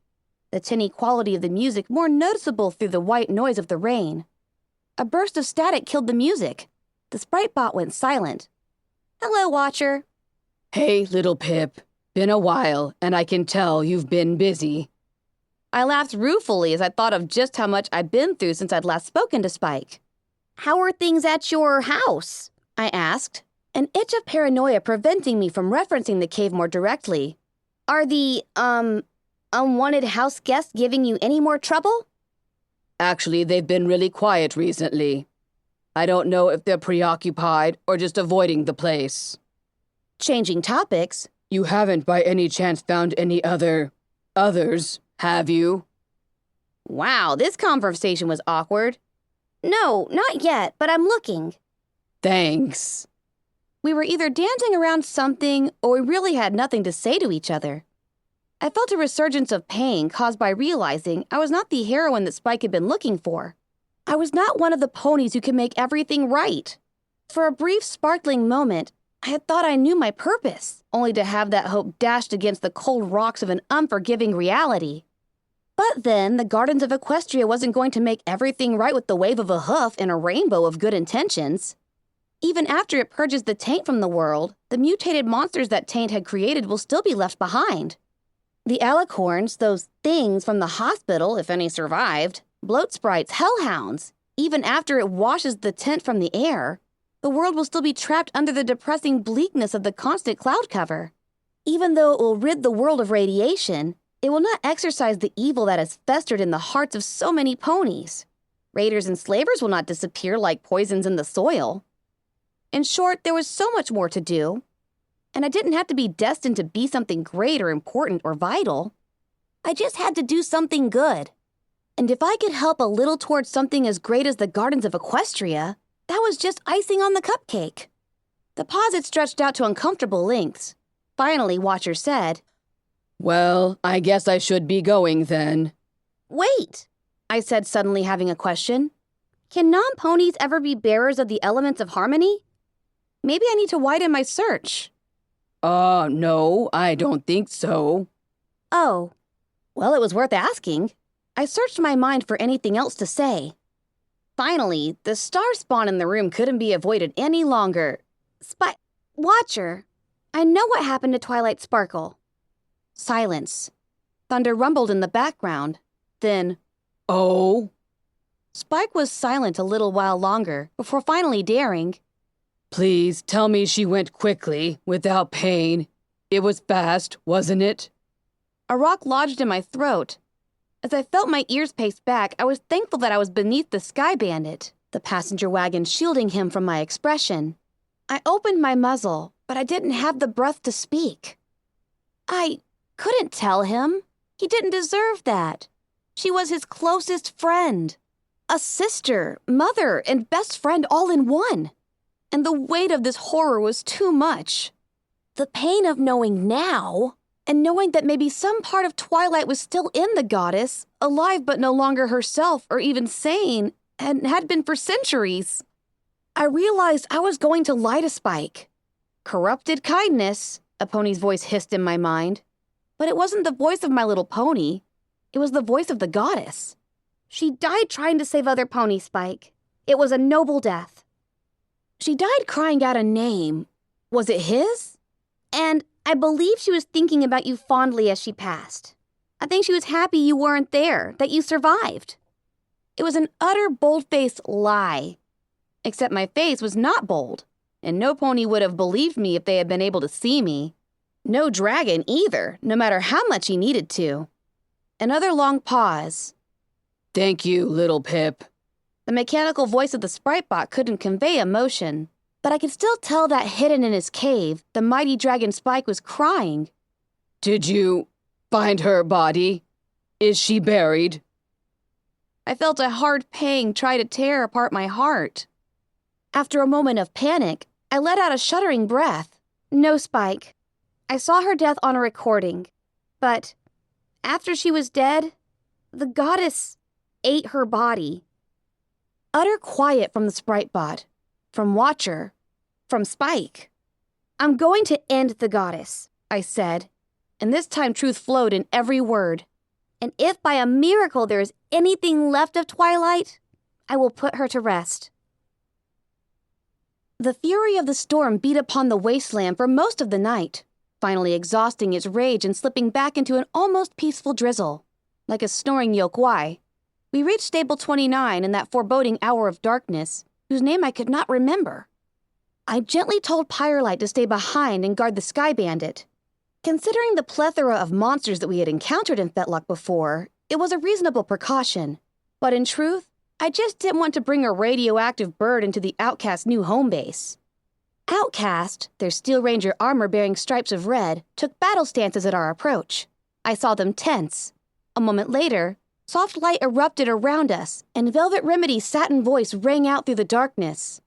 the tinny quality of the music more noticeable through the white noise of the rain. A burst of static killed the music. The sprite bot went silent. "Hello, Watcher." Hey, little Pip. Been a while, and I can tell you've been busy. I laughed ruefully as I thought of just how much I'd been through since I'd last spoken to Spike. "How are things at your house?" I asked, an itch of paranoia preventing me from referencing the cave more directly. "Are the, unwanted house guests giving you any more trouble?" Actually, they've been really quiet recently. I don't know if they're preoccupied or just avoiding the place. Changing topics. You haven't by any chance found any others, have you? Wow, this conversation was awkward. "No, not yet, but I'm looking." Thanks. We were either dancing around something or we really had nothing to say to each other. I felt a resurgence of pain caused by realizing I was not the heroine that Spike had been looking for. I was not one of the ponies who could make everything right. For a brief, sparkling moment, I had thought I knew my purpose, only to have that hope dashed against the cold rocks of an unforgiving reality. But then, the Gardens of Equestria wasn't going to make everything right with the wave of a hoof and a rainbow of good intentions. Even after it purges the taint from the world, the mutated monsters that taint had created will still be left behind. The alicorns, those things from the hospital, if any survived, bloat sprites, hellhounds. Even after it washes the tint from the air, the world will still be trapped under the depressing bleakness of the constant cloud cover. Even though it will rid the world of radiation, it will not exorcise the evil that has festered in the hearts of so many ponies. Raiders and slavers will not disappear like poisons in the soil. In short, there was so much more to do. And I didn't have to be destined to be something great or important or vital. I just had to do something good. And if I could help a little towards something as great as the gardens of Equestria, that was just icing on the cupcake. The pause had stretched out to uncomfortable lengths. Finally, Watcher said, Well, I guess I should be going then. Wait, I said, suddenly having a question. Can non-ponies ever be bearers of the elements of harmony? Maybe I need to widen my search. No, I don't think so. Oh, well, it was worth asking. I searched my mind for anything else to say. Finally, the star spawn in the room couldn't be avoided any longer. Watcher, I know what happened to Twilight Sparkle. Silence. Thunder rumbled in the background. Then, Oh? Spike was silent a little while longer before finally daring. Please tell me she went quickly, without pain. It was fast, wasn't it? A rock lodged in my throat. As I felt my ears pace back, I was thankful that I was beneath the Sky Bandit, the passenger wagon shielding him from my expression. I opened my muzzle, but I didn't have the breath to speak. I couldn't tell him. He didn't deserve that. She was his closest friend. A sister, mother, and best friend all in one. And the weight of this horror was too much. The pain of knowing now, and knowing that maybe some part of Twilight was still in the goddess, alive but no longer herself or even sane, and had been for centuries. I realized I was going to lie to Spike. Corrupted kindness, a pony's voice hissed in my mind. But it wasn't the voice of my little pony. It was the voice of the goddess. She died trying to save other ponies, Spike. It was a noble death. She died crying out a name. Was it his? And I believe she was thinking about you fondly as she passed. I think she was happy you weren't there, that you survived. It was an utter bold-faced lie. Except my face was not bold, and no pony would have believed me if they had been able to see me. No dragon either, no matter how much he needed to. Another long pause. Thank you, little Pip. The mechanical voice of the sprite bot couldn't convey emotion, but I could still tell that hidden in his cave, the mighty dragon Spike was crying. Did you find her body? Is she buried? I felt a hard pang try to tear apart my heart. After a moment of panic, I let out a shuddering breath. No, Spike. I saw her death on a recording, but after she was dead, the goddess ate her body. Utter quiet from the sprite bot, from Watcher, from Spike. I'm going to end the goddess, I said, and this time truth flowed in every word. And if by a miracle there is anything left of Twilight, I will put her to rest. The fury of the storm beat upon the wasteland for most of the night, finally exhausting its rage and slipping back into an almost peaceful drizzle. Like a snoring yokwai, we reached Stable 29 in that foreboding hour of darkness, whose name I could not remember. I gently told Pyrelight to stay behind and guard the Sky Bandit. Considering the plethora of monsters that we had encountered in Fetlock before, it was a reasonable precaution. But in truth, I just didn't want to bring a radioactive bird into the Outcast new home base. Outcast, their Steel Ranger armor bearing stripes of red, took battle stances at our approach. I saw them tense. A moment later, soft light erupted around us, and Velvet Remedy's satin voice rang out through the darkness.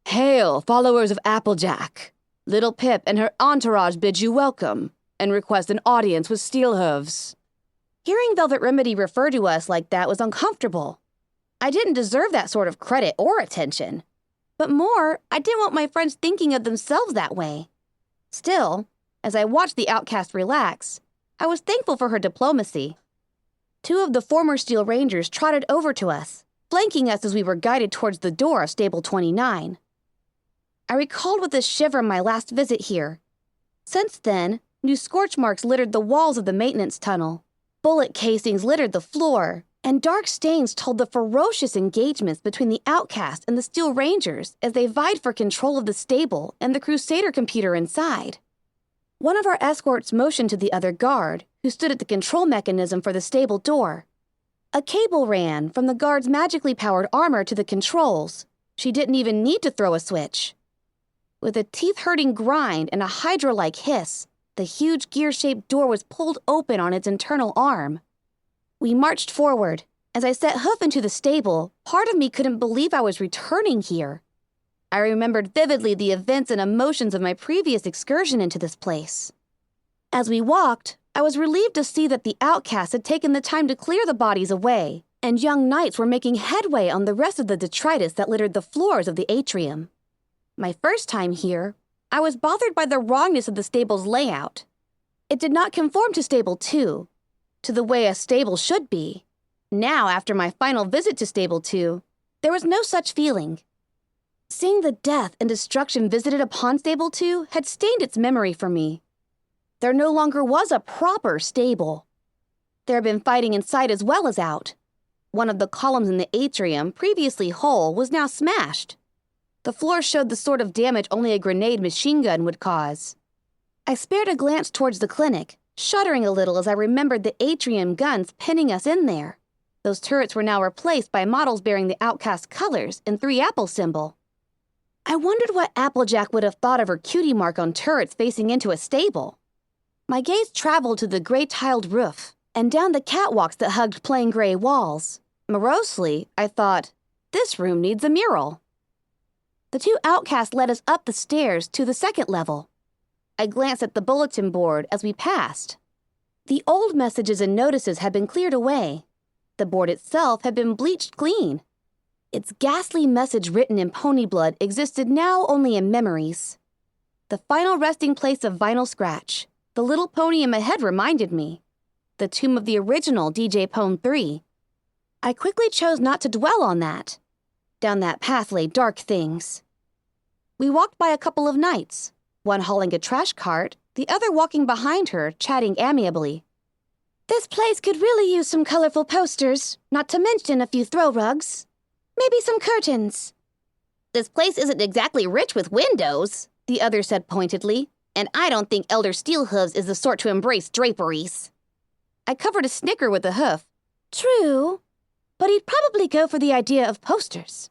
Hail, followers of Applejack. Little Pip and her entourage bid you welcome, and request an audience with Steelhooves. Hearing Velvet Remedy refer to us like that was uncomfortable. I didn't deserve that sort of credit or attention. But more, I didn't want my friends thinking of themselves that way. Still, as I watched the outcast relax, I was thankful for her diplomacy. Two of the former Steel Rangers trotted over to us, flanking us as we were guided towards the door of Stable 29. I recalled with a shiver my last visit here. Since then, new scorch marks littered the walls of the maintenance tunnel. Bullet casings littered the floor, and dark stains told the ferocious engagements between the Outcast and the Steel Rangers as they vied for control of the stable and the Crusader computer inside. One of our escorts motioned to the other guard, who stood at the control mechanism for the stable door. A cable ran from the guard's magically powered armor to the controls. She didn't even need to throw a switch. With a teeth-hurting grind and a hydra-like hiss, the huge gear-shaped door was pulled open on its internal arm. We marched forward. As I set hoof into the stable, part of me couldn't believe I was returning here. I remembered vividly the events and emotions of my previous excursion into this place. As we walked, I was relieved to see that the outcasts had taken the time to clear the bodies away, and young knights were making headway on the rest of the detritus that littered the floors of the atrium. My first time here, I was bothered by the wrongness of the stable's layout. It did not conform to Stable 2, to the way a stable should be. Now, after my final visit to Stable 2, there was no such feeling. Seeing the death and destruction visited upon Stable 2 had stained its memory for me. There no longer was a proper stable. There had been fighting inside as well as out. One of the columns in the atrium, previously whole, was now smashed. The floor showed the sort of damage only a grenade machine gun would cause. I spared a glance towards the clinic, shuddering a little as I remembered the atrium guns pinning us in there. Those turrets were now replaced by models bearing the Outcast colors and 3 apple symbol. I wondered what Applejack would have thought of her cutie mark on turrets facing into a stable. My gaze traveled to the gray-tiled roof and down the catwalks that hugged plain gray walls. Morosely, I thought, this room needs a mural. The 2 outcasts led us up the stairs to the second level. I glanced at the bulletin board as we passed. The old messages and notices had been cleared away. The board itself had been bleached clean. Its ghastly message written in pony blood existed now only in memories. The final resting place of Vinyl Scratch, the little pony in my head reminded me. The tomb of the original DJ Pone 3. I quickly chose not to dwell on that. Down that path lay dark things. We walked by a couple of knights, one hauling a trash cart, the other walking behind her, chatting amiably. This place could really use some colorful posters, not to mention a few throw rugs. Maybe some curtains. This place isn't exactly rich with windows, the other said pointedly, and I don't think Elder Steelhooves is the sort to embrace draperies. I covered a snicker with a hoof. True, but he'd probably go for the idea of posters.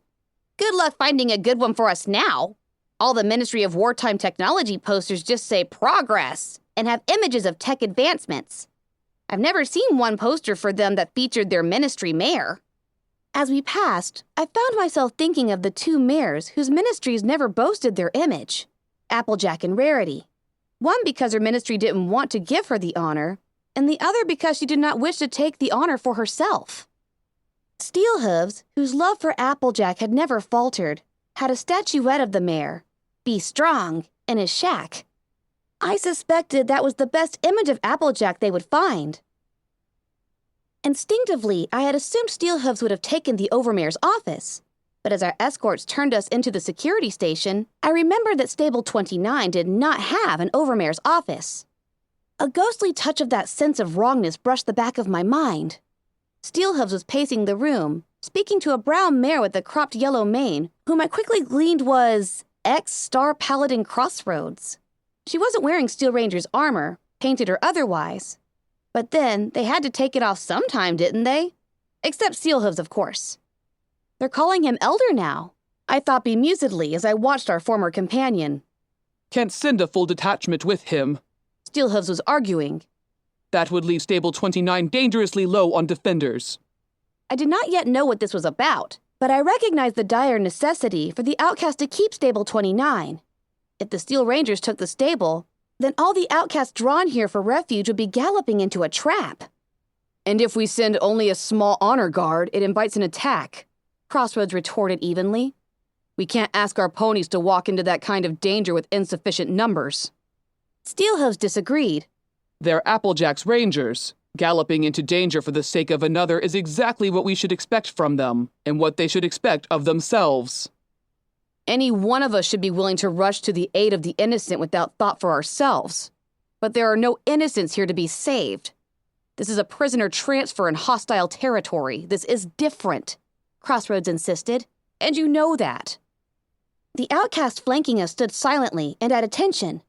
Good luck finding a good one for us now. All the Ministry of Wartime Technology posters just say progress and have images of tech advancements. I've never seen one poster for them that featured their ministry mayor. As we passed, I found myself thinking of the 2 mayors whose ministries never boasted their image, Applejack and Rarity. One because her ministry didn't want to give her the honor, and the other because she did not wish to take the honor for herself. Steelhooves, whose love for Applejack had never faltered, had a statuette of the mayor, Be Strong, in his shack. I suspected that was the best image of Applejack they would find. Instinctively, I had assumed Steelhooves would have taken the Overmayor's office, but as our escorts turned us into the security station, I remembered that Stable 29 did not have an Overmayor's office. A ghostly touch of that sense of wrongness brushed the back of my mind. Steelhooves was pacing the room, speaking to a brown mare with a cropped yellow mane, whom I quickly gleaned was ex-Star Paladin Crossroads. She wasn't wearing Steel Ranger's armor, painted or otherwise. But then, they had to take it off sometime, didn't they? Except Steelhooves, of course. They're calling him Elder now, I thought bemusedly as I watched our former companion. Can't send a full detachment with him, Steelhooves was arguing. That would leave Stable 29 dangerously low on defenders. I did not yet know what this was about, but I recognized the dire necessity for the outcast to keep Stable 29. If the Steel Rangers took the stable, then all the outcasts drawn here for refuge would be galloping into a trap. And if we send only a small honor guard, it invites an attack, Crossroads retorted evenly. We can't ask our ponies to walk into that kind of danger with insufficient numbers. Steelhooves disagreed. They're Applejack's Rangers. Galloping into danger for the sake of another is exactly what we should expect from them, and what they should expect of themselves. Any one of us should be willing to rush to the aid of the innocent without thought for ourselves. But there are no innocents here to be saved. This is a prisoner transfer in hostile territory. This is different, Crossroads insisted. and you know that. The outcast flanking us stood silently and at attention.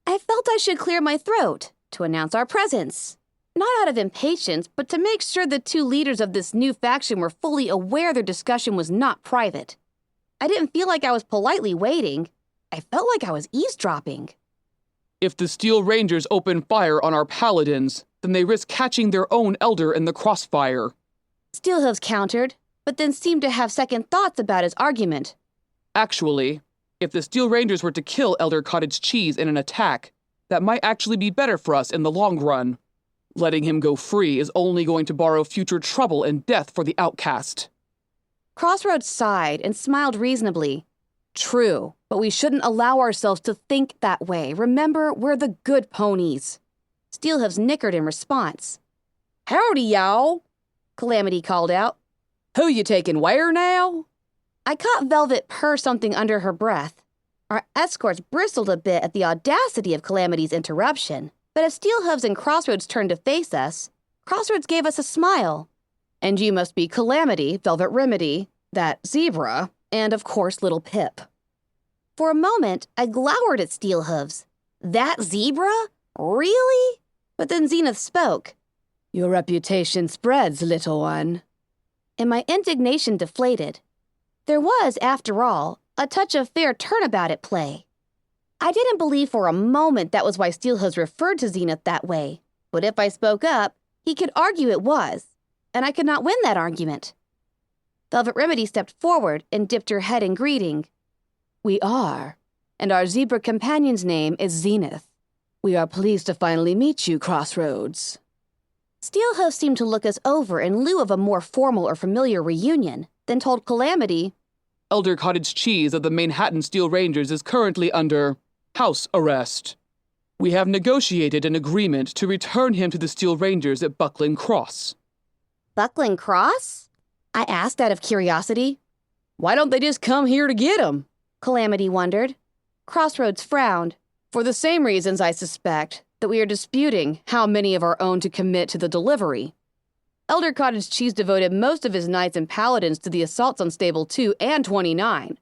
I felt I should clear my throat to announce our presence. Not out of impatience, but to make sure the two leaders of this new faction were fully aware their discussion was not private. I didn't feel like I was politely waiting. I felt like I was eavesdropping. If the Steel Rangers open fire on our paladins, then they risk catching their own elder in the crossfire. Steelhooves countered, but then seemed to have second thoughts about his argument. Actually, if the Steel Rangers were to kill Elder Cottage Cheese in an attack, that might actually be better for us in the long run. Letting him go free is only going to borrow future trouble and death for the outcast. Crossroads sighed and smiled reasonably. True, but we shouldn't allow ourselves to think that way. Remember, we're the good ponies. Steelhooves nickered in response. Howdy, y'all, Calamity called out. Who you taking where now? I caught Velvet purr something under her breath. Our escorts bristled a bit at the audacity of Calamity's interruption, but as Steelhooves and Crossroads turned to face us, Crossroads gave us a smile. And you must be Calamity, Velvet Remedy, that zebra, and of course Little Pip. For a moment, I glowered at Steelhooves. That zebra? Really? But then Zenith spoke. Your reputation spreads, little one. And my indignation deflated. There was, after all, a touch of fair turnabout at play. I didn't believe for a moment that was why Steelhooves referred to Zenith that way, but if I spoke up, he could argue it was, and I could not win that argument. Velvet Remedy stepped forward and dipped her head in greeting. We are, and our zebra companion's name is Zenith. We are pleased to finally meet you, Crossroads. Steelhooves seemed to look us over in lieu of a more formal or familiar reunion, then told Calamity, Elder Cottage Cheese of the Manhattan Steel Rangers is currently under house arrest. We have negotiated an agreement to return him to the Steel Rangers at Buckland Cross. Buckland Cross? I asked out of curiosity. Why don't they just come here to get him? Calamity wondered. Crossroads frowned. For the same reasons, I suspect, that we are disputing how many of our own to commit to the delivery. Elder Cottage Cheese devoted most of his knights and paladins to the assaults on Stable 2 and 29.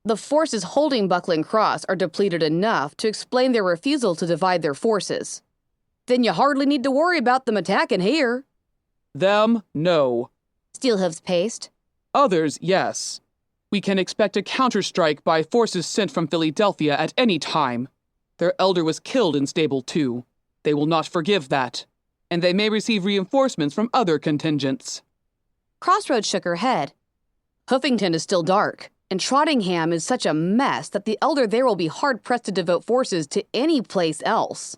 The forces holding Buckland Cross are depleted enough to explain their refusal to divide their forces. Then you hardly need to worry about them attacking here. Them, no. Steelhooves paced. Others, yes. We can expect a counterstrike by forces sent from Philadelphia at any time. Their elder was killed in Stable 2. They will not forgive that. And they may receive reinforcements from other contingents. Crossroads shook her head. Huffington is still dark, and Trottingham is such a mess that the elder there will be hard-pressed to devote forces to any place else.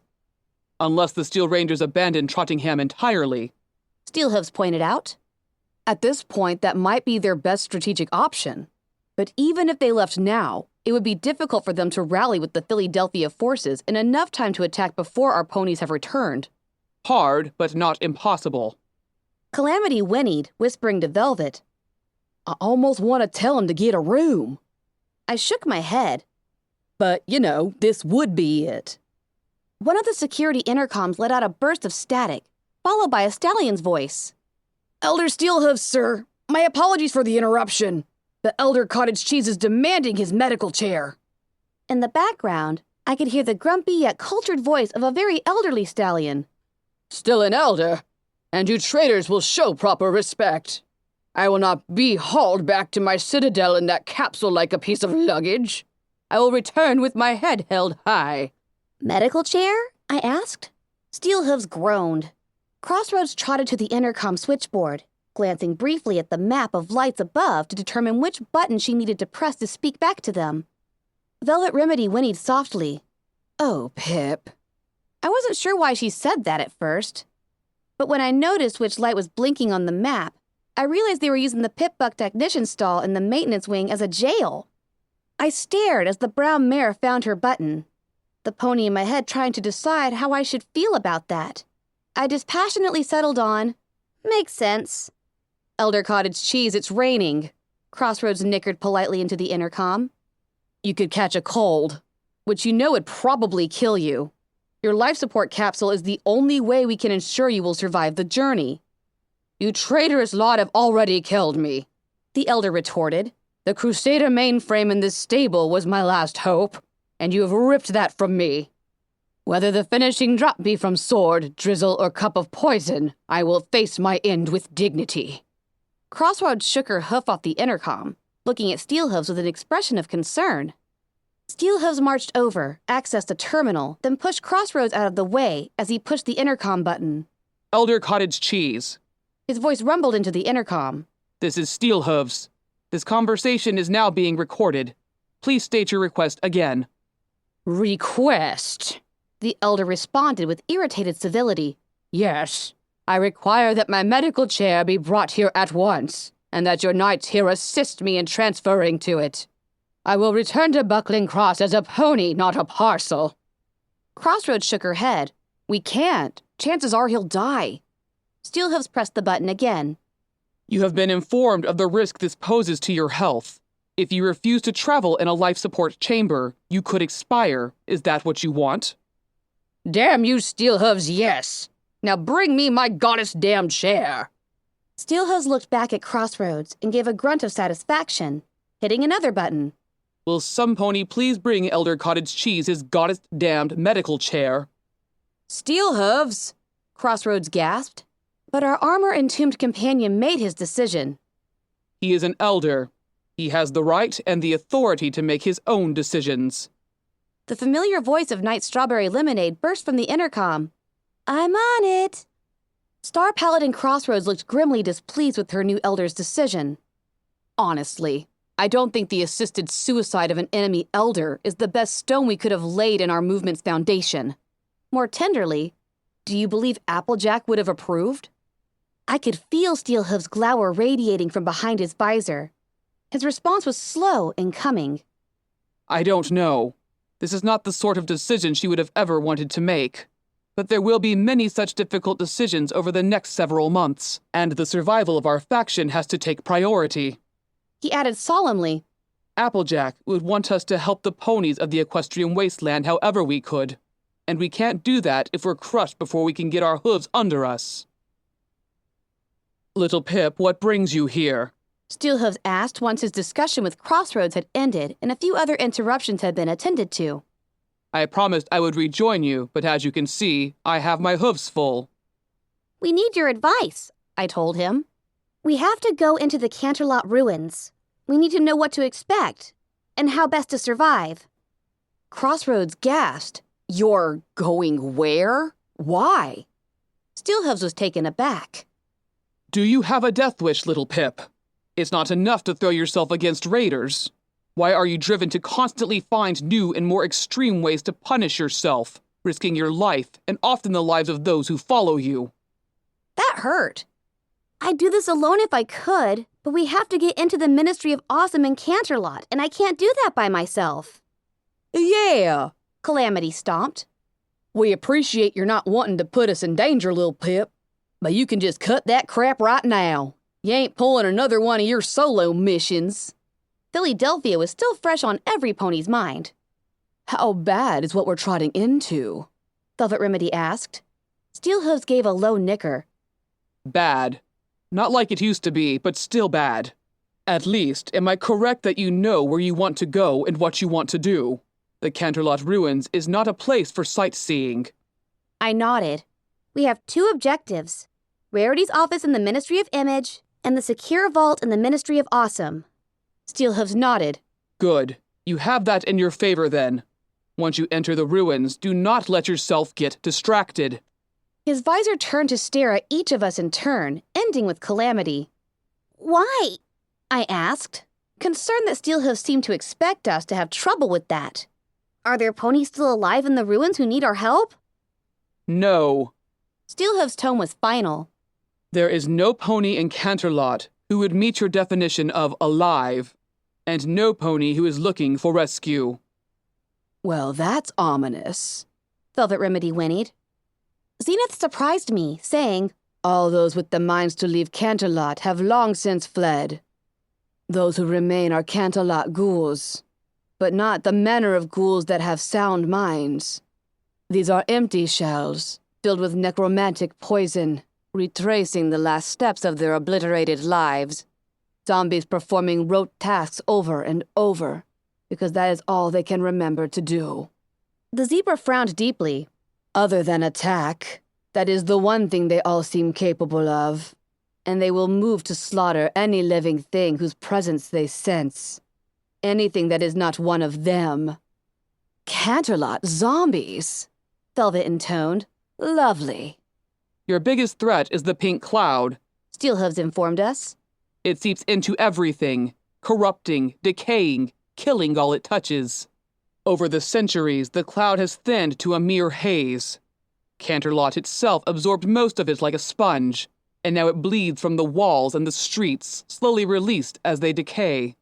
Unless the Steel Rangers abandon Trottingham entirely. Steelhooves pointed out. At this point, that might be their best strategic option. But even if they left now, it would be difficult for them to rally with the Philadelphia forces in enough time to attack before our ponies have returned. Hard, but not impossible. Calamity whinnied, whispering to Velvet. I almost want to tell him to get a room. I shook my head. But, this would be it. One of the security intercoms let out a burst of static, followed by a stallion's voice. Elder Steelhooves, sir. My apologies for the interruption. The Elder Cottage Cheese is demanding his medical chair. In the background, I could hear the grumpy yet cultured voice of a very elderly stallion. Still an elder, and you traitors will show proper respect. I will not be hauled back to my citadel in that capsule like a piece of luggage. I will return with my head held high. Medical chair? I asked. Steelhooves groaned. Crossroads trotted to the intercom switchboard, glancing briefly at the map of lights above to determine which button she needed to press to speak back to them. Velvet Remedy whinnied softly. Oh, Pip. I wasn't sure why she said that at first. But when I noticed which light was blinking on the map, I realized they were using the Pip-Buck technician stall in the maintenance wing as a jail. I stared as the brown mare found her button, the pony in my head trying to decide how I should feel about that. I dispassionately settled on, makes sense. Elder Cottage Cheese, it's raining. Crossroads nickered politely into the intercom. You could catch a cold, which you know would probably kill you. Your life support capsule is the only way we can ensure you will survive the journey. You traitorous lot have already killed me, the elder retorted. The Crusader mainframe in this stable was my last hope, and you have ripped that from me. Whether the finishing drop be from sword, drizzle, or cup of poison, I will face my end with dignity. Crossroads shook her hoof off the intercom, looking at Steelhooves with an expression of concern. Steelhooves marched over, accessed a terminal, then pushed Crossroads out of the way as he pushed the intercom button. Elder Cottage Cheese. His voice rumbled into the intercom. This is Steelhooves. This conversation is now being recorded. Please state your request again. Request? The elder responded with irritated civility. Yes, I require that my medical chair be brought here at once, and that your knights here assist me in transferring to it. I will return to Buckling Cross as a pony, not a parcel. Crossroads shook her head. We can't. Chances are he'll die. Steelhooves pressed the button again. You have been informed of the risk this poses to your health. If you refuse to travel in a life support chamber, you could expire. Is that what you want? Damn you, Steelhooves, yes. Now bring me my goddess-damn chair. Steelhooves looked back at Crossroads and gave a grunt of satisfaction, hitting another button. Will some pony please bring Elder Cottage Cheese his goddess-damned medical chair? Steelhooves, Crossroads gasped. But our armor-entombed companion made his decision. He is an elder. He has the right and the authority to make his own decisions. The familiar voice of Knight Strawberry Lemonade burst from the intercom. I'm on it. Star Paladin Crossroads looked grimly displeased with her new elder's decision. Honestly, I don't think the assisted suicide of an enemy elder is the best stone we could have laid in our movement's foundation. More tenderly, do you believe Applejack would have approved? I could feel Steelhooves' glower radiating from behind his visor. His response was slow in coming. I don't know. This is not the sort of decision she would have ever wanted to make. But there will be many such difficult decisions over the next several months, and the survival of our faction has to take priority. He added solemnly, Applejack would want us to help the ponies of the equestrian wasteland however we could, and we can't do that if we're crushed before we can get our hooves under us. Little Pip, what brings you here? Steelhooves asked once his discussion with Crossroads had ended and a few other interruptions had been attended to. I promised I would rejoin you, but as you can see, I have my hooves full. We need your advice, I told him. We have to go into the Canterlot ruins. We need to know what to expect and how best to survive. Crossroads gasped. You're going where? Why? Steelhooves was taken aback. Do you have a death wish, little Pip? It's not enough to throw yourself against raiders. Why are you driven to constantly find new and more extreme ways to punish yourself, risking your life and often the lives of those who follow you? That hurt. I'd do this alone if I could, but we have to get into the Ministry of Awesome in Canterlot, and I can't do that by myself. Yeah, Calamity stomped. We appreciate your not wanting to put us in danger, Lil Pip, but you can just cut that crap right now. You ain't pulling another one of your solo missions. Philadelphia was still fresh on every pony's mind. How bad is what we're trotting into? Velvet Remedy asked. Steelhooves gave a low nicker. Bad. Not like it used to be, but still bad. At least, am I correct that you know where you want to go and what you want to do? The Canterlot Ruins is not a place for sightseeing. I nodded. We have two objectives. Rarity's office in the Ministry of Image, and the secure vault in the Ministry of Awesome. Steelhooves nodded. Good. You have that in your favor, then. Once you enter the ruins, do not let yourself get distracted. His visor turned to stare at each of us in turn, ending with Calamity. Why? I asked, concerned that Steelhooves seemed to expect us to have trouble with that. Are there ponies still alive in the ruins who need our help? No. Steelhooves' tone was final. There is no pony in Canterlot who would meet your definition of alive, and no pony who is looking for rescue. Well, that's ominous, Velvet Remedy whinnied. Zenith surprised me, saying, All those with the minds to leave Canterlot have long since fled. Those who remain are Canterlot ghouls. but not the manner of ghouls that have sound minds. These are empty shells, filled with necromantic poison, retracing the last steps of their obliterated lives. Zombies performing rote tasks over and over, because that is all they can remember to do. The zebra frowned deeply. Other than attack, that is the one thing they all seem capable of. And they will move to slaughter any living thing whose presence they sense. Anything that is not one of them. Canterlot zombies, Velvet intoned. lovely. Your biggest threat is the pink cloud. Steelhooves informed us. It seeps into everything, corrupting, decaying, killing all it touches. Over the centuries, the cloud has thinned to a mere haze. Canterlot itself absorbed most of it like a sponge, and now it bleeds from the walls and the streets, slowly released as they decay.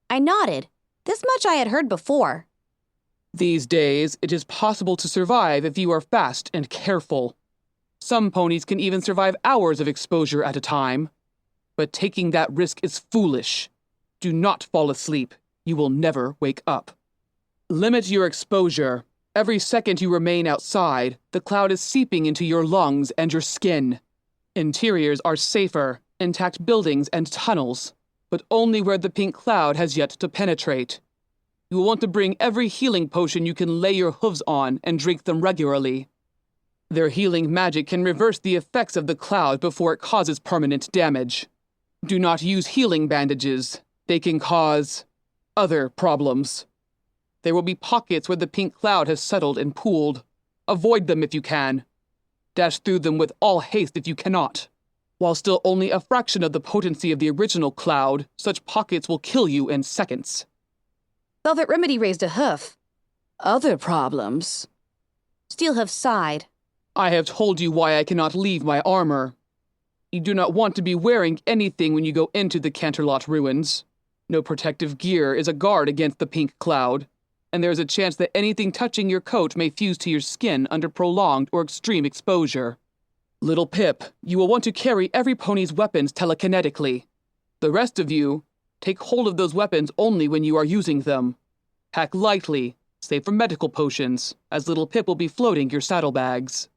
I nodded. This much I had heard before. These days, it is possible to survive if you are fast and careful. Some ponies can even survive hours of exposure at a time. But taking that risk is foolish. Do not fall asleep. You will never wake up. Limit your exposure. Every second you remain outside, the cloud is seeping into your lungs and your skin. Interiors are safer, intact buildings and tunnels, but only where the pink cloud has yet to penetrate. You will want to bring every healing potion you can lay your hooves on and drink them regularly. Their healing magic can reverse the effects of the cloud before it causes permanent damage. Do not use healing bandages. They can cause other problems. There will be pockets where the pink cloud has settled and pooled. Avoid them if you can. Dash through them with all haste if you cannot. While still only a fraction of the potency of the original cloud, such pockets will kill you in seconds. Velvet Remedy raised a hoof. Other problems? Steelhoof sighed. I have told you why I cannot leave my armor. You do not want to be wearing anything when you go into the Canterlot ruins. No protective gear is a guard against the pink cloud, and there is a chance that anything touching your coat may fuse to your skin under prolonged or extreme exposure. Little Pip, you will want to carry every pony's weapons telekinetically. The rest of you, take hold of those weapons only when you are using them. Pack lightly, save for medical potions, as Little Pip will be floating your saddlebags.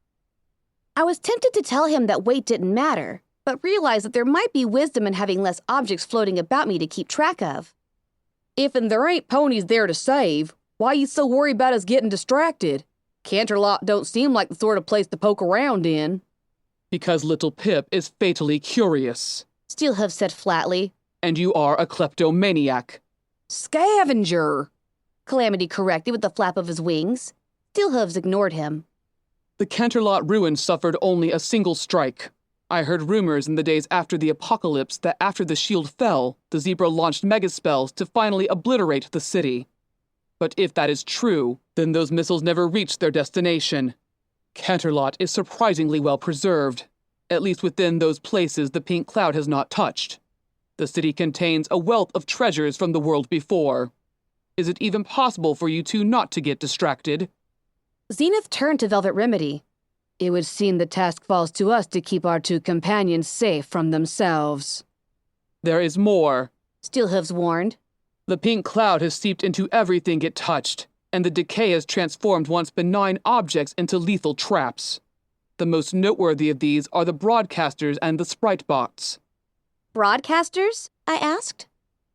I was tempted to tell him that weight didn't matter, but realized that there might be wisdom in having less objects floating about me to keep track of. If and there ain't ponies there to save, why you so worried about us getting distracted? Canterlot don't seem like the sort of place to poke around in. Because Little Pip is fatally curious. Steelhoof said flatly. And you are a kleptomaniac. Scavenger! Calamity corrected with a flap of his wings. Steelhooves ignored him. The Canterlot ruins suffered only a single strike. I heard rumors in the days after the apocalypse that after the shield fell, the zebra launched megaspells to finally obliterate the city. But if that is true, then those missiles never reached their destination. Canterlot is surprisingly well preserved, at least within those places the pink cloud has not touched. The city contains a wealth of treasures from the world before. Is it even possible for you two not to get distracted? Zenith turned to Velvet Remedy. It would seem the task falls to us to keep our two companions safe from themselves. There is more. Steelhooves warned. The pink cloud has seeped into everything it touched, and the decay has transformed once benign objects into lethal traps. The most noteworthy of these are the broadcasters and the sprite bots. Broadcasters? I asked.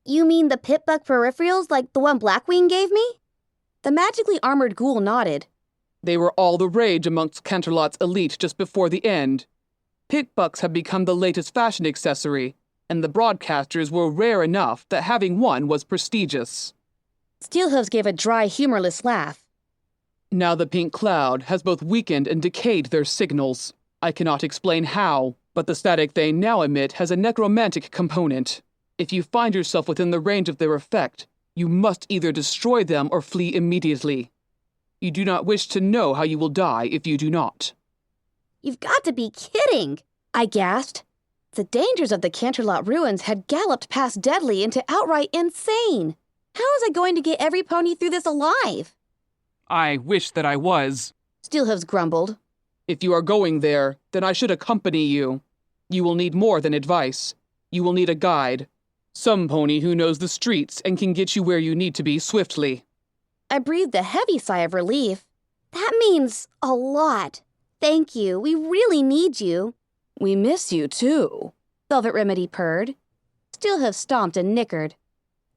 You mean the pit-bug peripherals like the one Blackwing gave me? The magically armored ghoul nodded. They were all the rage amongst Canterlot's elite just before the end. Pit-bucks have become the latest fashion accessory, and the broadcasters were rare enough that having one was prestigious. Steelhooves gave a dry, humorless laugh. Now the pink cloud has both weakened and decayed their signals. I cannot explain how, but the static they now emit has a necromantic component. If you find yourself within the range of their effect, you must either destroy them or flee immediately. You do not wish to know how you will die if you do not. You've got to be kidding, I gasped. The dangers of the Canterlot ruins had galloped past deadly into outright insane. How was I going to get every pony through this alive? I wish that I was. Steelhooves grumbled. If you are going there, then I should accompany you. You will need more than advice. You will need a guide. Some pony who knows the streets and can get you where you need to be swiftly. I breathed a heavy sigh of relief. That means a lot. Thank you. We really need you. We miss you, too. Velvet Remedy purred. Steelhoof stomped and nickered.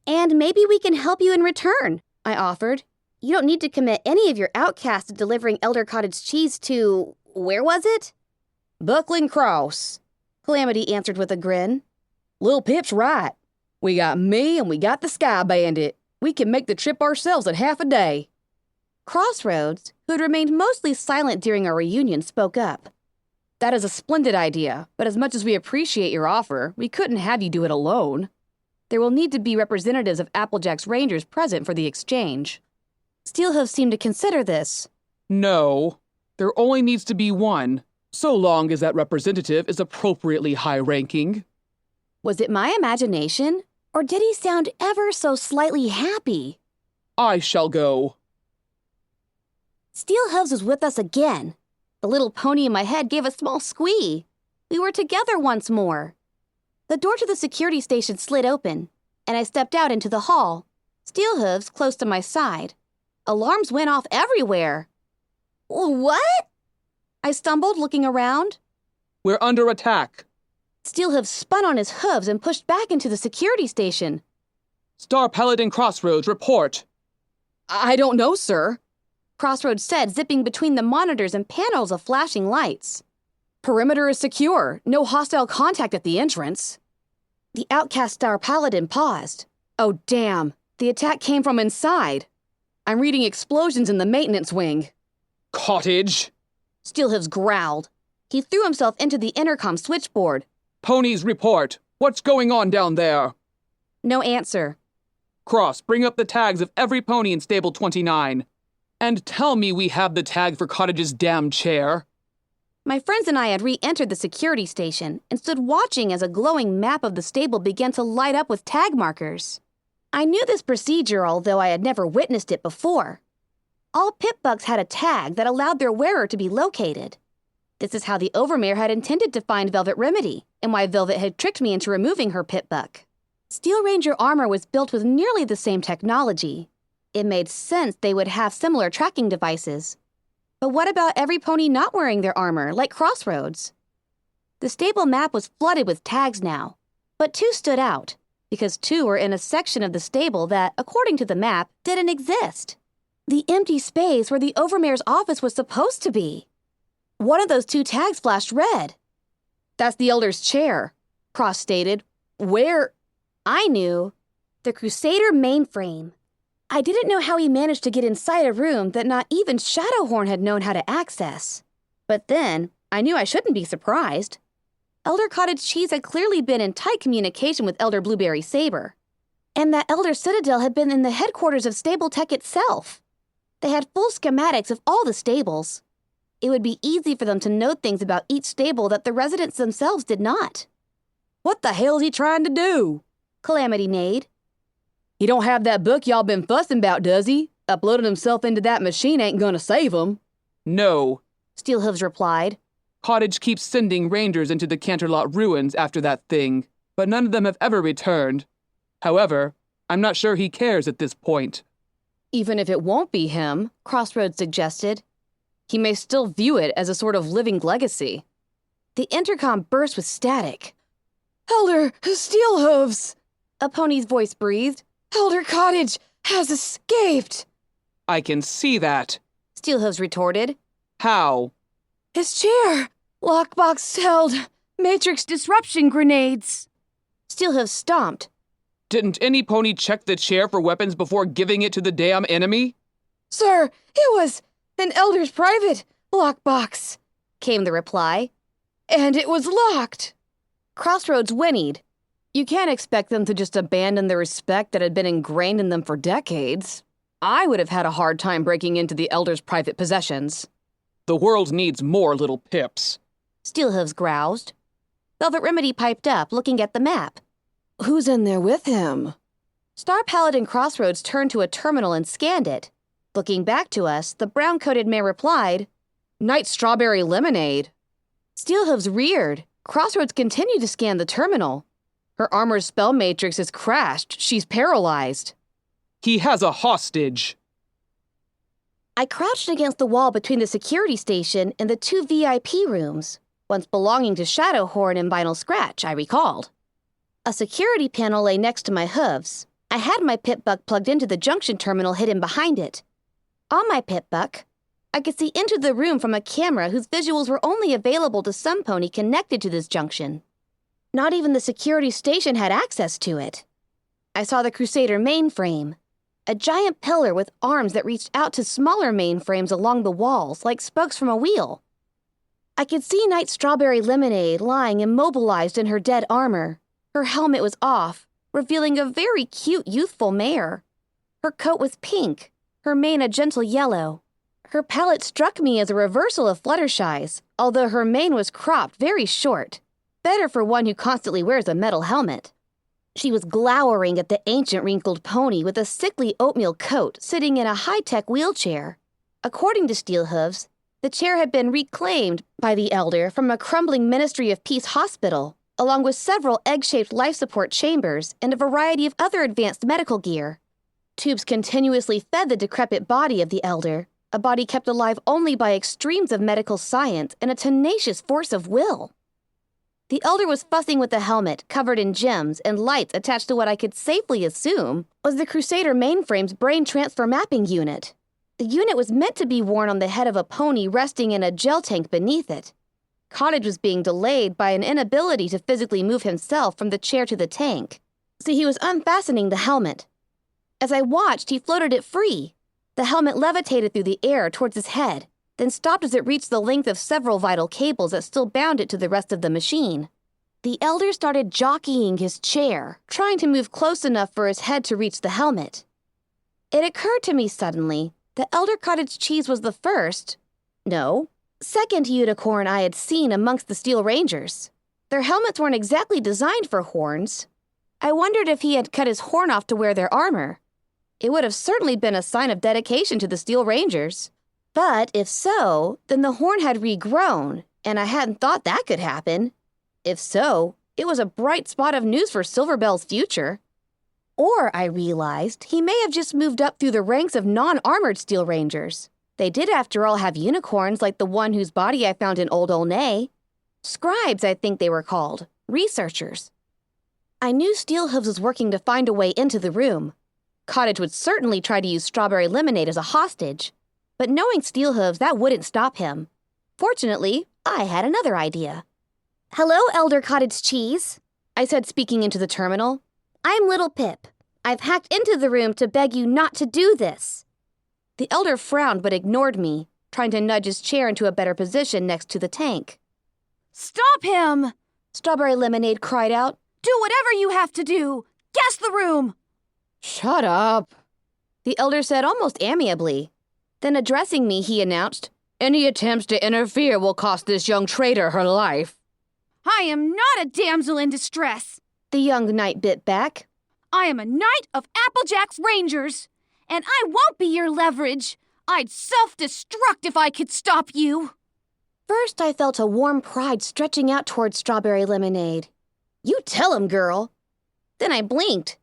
And maybe we can help you in return, I offered. You don't need to commit any of your outcasts to delivering Elder Cottage cheese to... where was it? Buckling Cross, Calamity answered with a grin. Lil Pip's right. We got me and we got the Sky Bandit. We can make the trip ourselves in half a day. Crossroads, who had remained mostly silent during our reunion, spoke up. That is a splendid idea, but as much as we appreciate your offer, we couldn't have you do it alone. There will need to be representatives of Applejack's Rangers present for the exchange. Steelhoof seemed to consider this. No, there only needs to be one, so long as that representative is appropriately high-ranking. Was it my imagination, or did he sound ever so slightly happy? I shall go. Steelhooves was with us again. The little pony in my head gave a small squee. We were together once more. The door to the security station slid open, and I stepped out into the hall, Steelhooves close to my side. Alarms went off everywhere. What? I stumbled, looking around. We're under attack. Steelhooves spun on his hooves and pushed back into the security station. Star Paladin Crossroads, report. I don't know, sir. Crossroads said, zipping between the monitors and panels of flashing lights. Perimeter is secure. No hostile contact at the entrance. The outcast Star Paladin paused. Oh, damn. The attack came from inside. I'm reading explosions in the maintenance wing. Cottage. Steelhooves growled. He threw himself into the intercom switchboard. Ponies, report. What's going on down there? No answer. Cross, bring up the tags of every pony in Stable 29. And tell me we have the tag for Cottage's damn chair. My friends and I had re-entered the security station and stood watching as a glowing map of the stable began to light up with tag markers. I knew this procedure, although I had never witnessed it before. All pit bucks had a tag that allowed their wearer to be located. This is how the Overmare had intended to find Velvet Remedy, and why Velvet had tricked me into removing her pit buck. Steel Ranger armor was built with nearly the same technology. It made sense they would have similar tracking devices. But what about every pony not wearing their armor, like Crossroads? The stable map was flooded with tags now, but two stood out, because two were in a section of the stable that, according to the map, didn't exist. The empty space where the Overmare's office was supposed to be. One of those two tags flashed red. That's the Elder's chair, Cross stated. Where? I knew. The Crusader mainframe. I didn't know how he managed to get inside a room that not even Shadowhorn had known how to access. But then, I knew I shouldn't be surprised. Elder Cottage Cheese had clearly been in tight communication with Elder Blueberry Saber. And that Elder Citadel had been in the headquarters of Stable Tech itself. They had full schematics of all the stables. It would be easy for them to know things about each stable that the residents themselves did not. What the hell's he trying to do? Calamity neighed. He don't have that book y'all been fussing about, does he? Uploading himself into that machine ain't gonna save him. No, Steelhooves replied. Cottage keeps sending rangers into the Canterlot ruins after that thing, but none of them have ever returned. However, I'm not sure he cares at this point. Even if it won't be him, Crossroads suggested. He may still view it as a sort of living legacy. The intercom burst with static. Elder Steelhooves, A pony's voice breathed. Elder Cottage has escaped. I can see that. Steelhooves retorted. How? His chair. Lockbox held. Matrix disruption grenades. Steelhooves stomped. Didn't any pony check the chair for weapons before giving it to the damn enemy? Sir, it was an Elder's private lockbox, came the reply. And it was locked. Crossroads whinnied. You can't expect them to just abandon the respect that had been ingrained in them for decades. I would have had a hard time breaking into the Elder's private possessions. The world needs more little pips. Steelhooves groused. Velvet Remedy piped up, looking at the map. Who's in there with him? Star Paladin Crossroads turned to a terminal and scanned it. Looking back to us, the brown-coated mare replied, Night Strawberry Lemonade. Steelhooves reared. Crossroads continued to scan the terminal. Her armor's spell matrix is crashed. She's paralyzed. He has a hostage. I crouched against the wall between the security station and the 2 VIP rooms, once belonging to Shadowhorn and Vinyl Scratch, I recalled. A security panel lay next to my hooves. I had my pip-buck plugged into the junction terminal hidden behind it. On my pip-buck, I could see into the room from a camera whose visuals were only available to some pony connected to this junction. Not even the security station had access to it. I saw the Crusader mainframe, a giant pillar with arms that reached out to smaller mainframes along the walls like spokes from a wheel. I could see Night Strawberry Lemonade lying immobilized in her dead armor. Her helmet was off, revealing a very cute youthful mare. Her coat was pink, her mane a gentle yellow. Her palette struck me as a reversal of Fluttershy's, although her mane was cropped very short, better for one who constantly wears a metal helmet. She was glowering at the ancient wrinkled pony with a sickly oatmeal coat sitting in a high-tech wheelchair. According to Steelhooves, the chair had been reclaimed by the elder from a crumbling Ministry of Peace hospital, along with several egg-shaped life support chambers and a variety of other advanced medical gear. Tubes continuously fed the decrepit body of the elder, a body kept alive only by extremes of medical science and a tenacious force of will. The elder was fussing with a helmet covered in gems and lights attached to what I could safely assume was the Crusader mainframe's brain transfer mapping unit. The unit was meant to be worn on the head of a pony resting in a gel tank beneath it. Cottage was being delayed by an inability to physically move himself from the chair to the tank, so he was unfastening the helmet. As I watched, he floated it free. The helmet levitated through the air towards his head, then stopped as it reached the length of several vital cables that still bound it to the rest of the machine. The elder started jockeying his chair, trying to move close enough for his head to reach the helmet. It occurred to me suddenly that Elder Cottage Cheese was the second unicorn I had seen amongst the Steel Rangers. Their helmets weren't exactly designed for horns. I wondered if he had cut his horn off to wear their armor. It would have certainly been a sign of dedication to the Steel Rangers. But if so, then the horn had regrown, and I hadn't thought that could happen. If so, it was a bright spot of news for Silverbell's future. Or, I realized, he may have just moved up through the ranks of non-armored Steel Rangers. They did, after all, have unicorns like the one whose body I found in Old Olney. Scribes, I think they were called. Researchers. I knew Steelhooves was working to find a way into the room. Cottage would certainly try to use Strawberry Lemonade as a hostage. But knowing Steelhooves, that wouldn't stop him. Fortunately, I had another idea. "Hello, Elder Cottage Cheese," I said, speaking into the terminal. "I'm Little Pip. I've hacked into the room to beg you not to do this." The elder frowned but ignored me, trying to nudge his chair into a better position next to the tank. Stop him! Strawberry Lemonade cried out. Do whatever you have to do! Gas the room! Shut up, The elder said almost amiably. Then addressing me, he announced, Any attempts to interfere will cost this young traitor her life. I am not a damsel in distress. The young knight bit back. I am a knight of Applejack's Rangers, and I won't be your leverage. I'd self-destruct if I could stop you. First, I felt a warm pride stretching out towards Strawberry Lemonade. You tell him, girl. Then I blinked.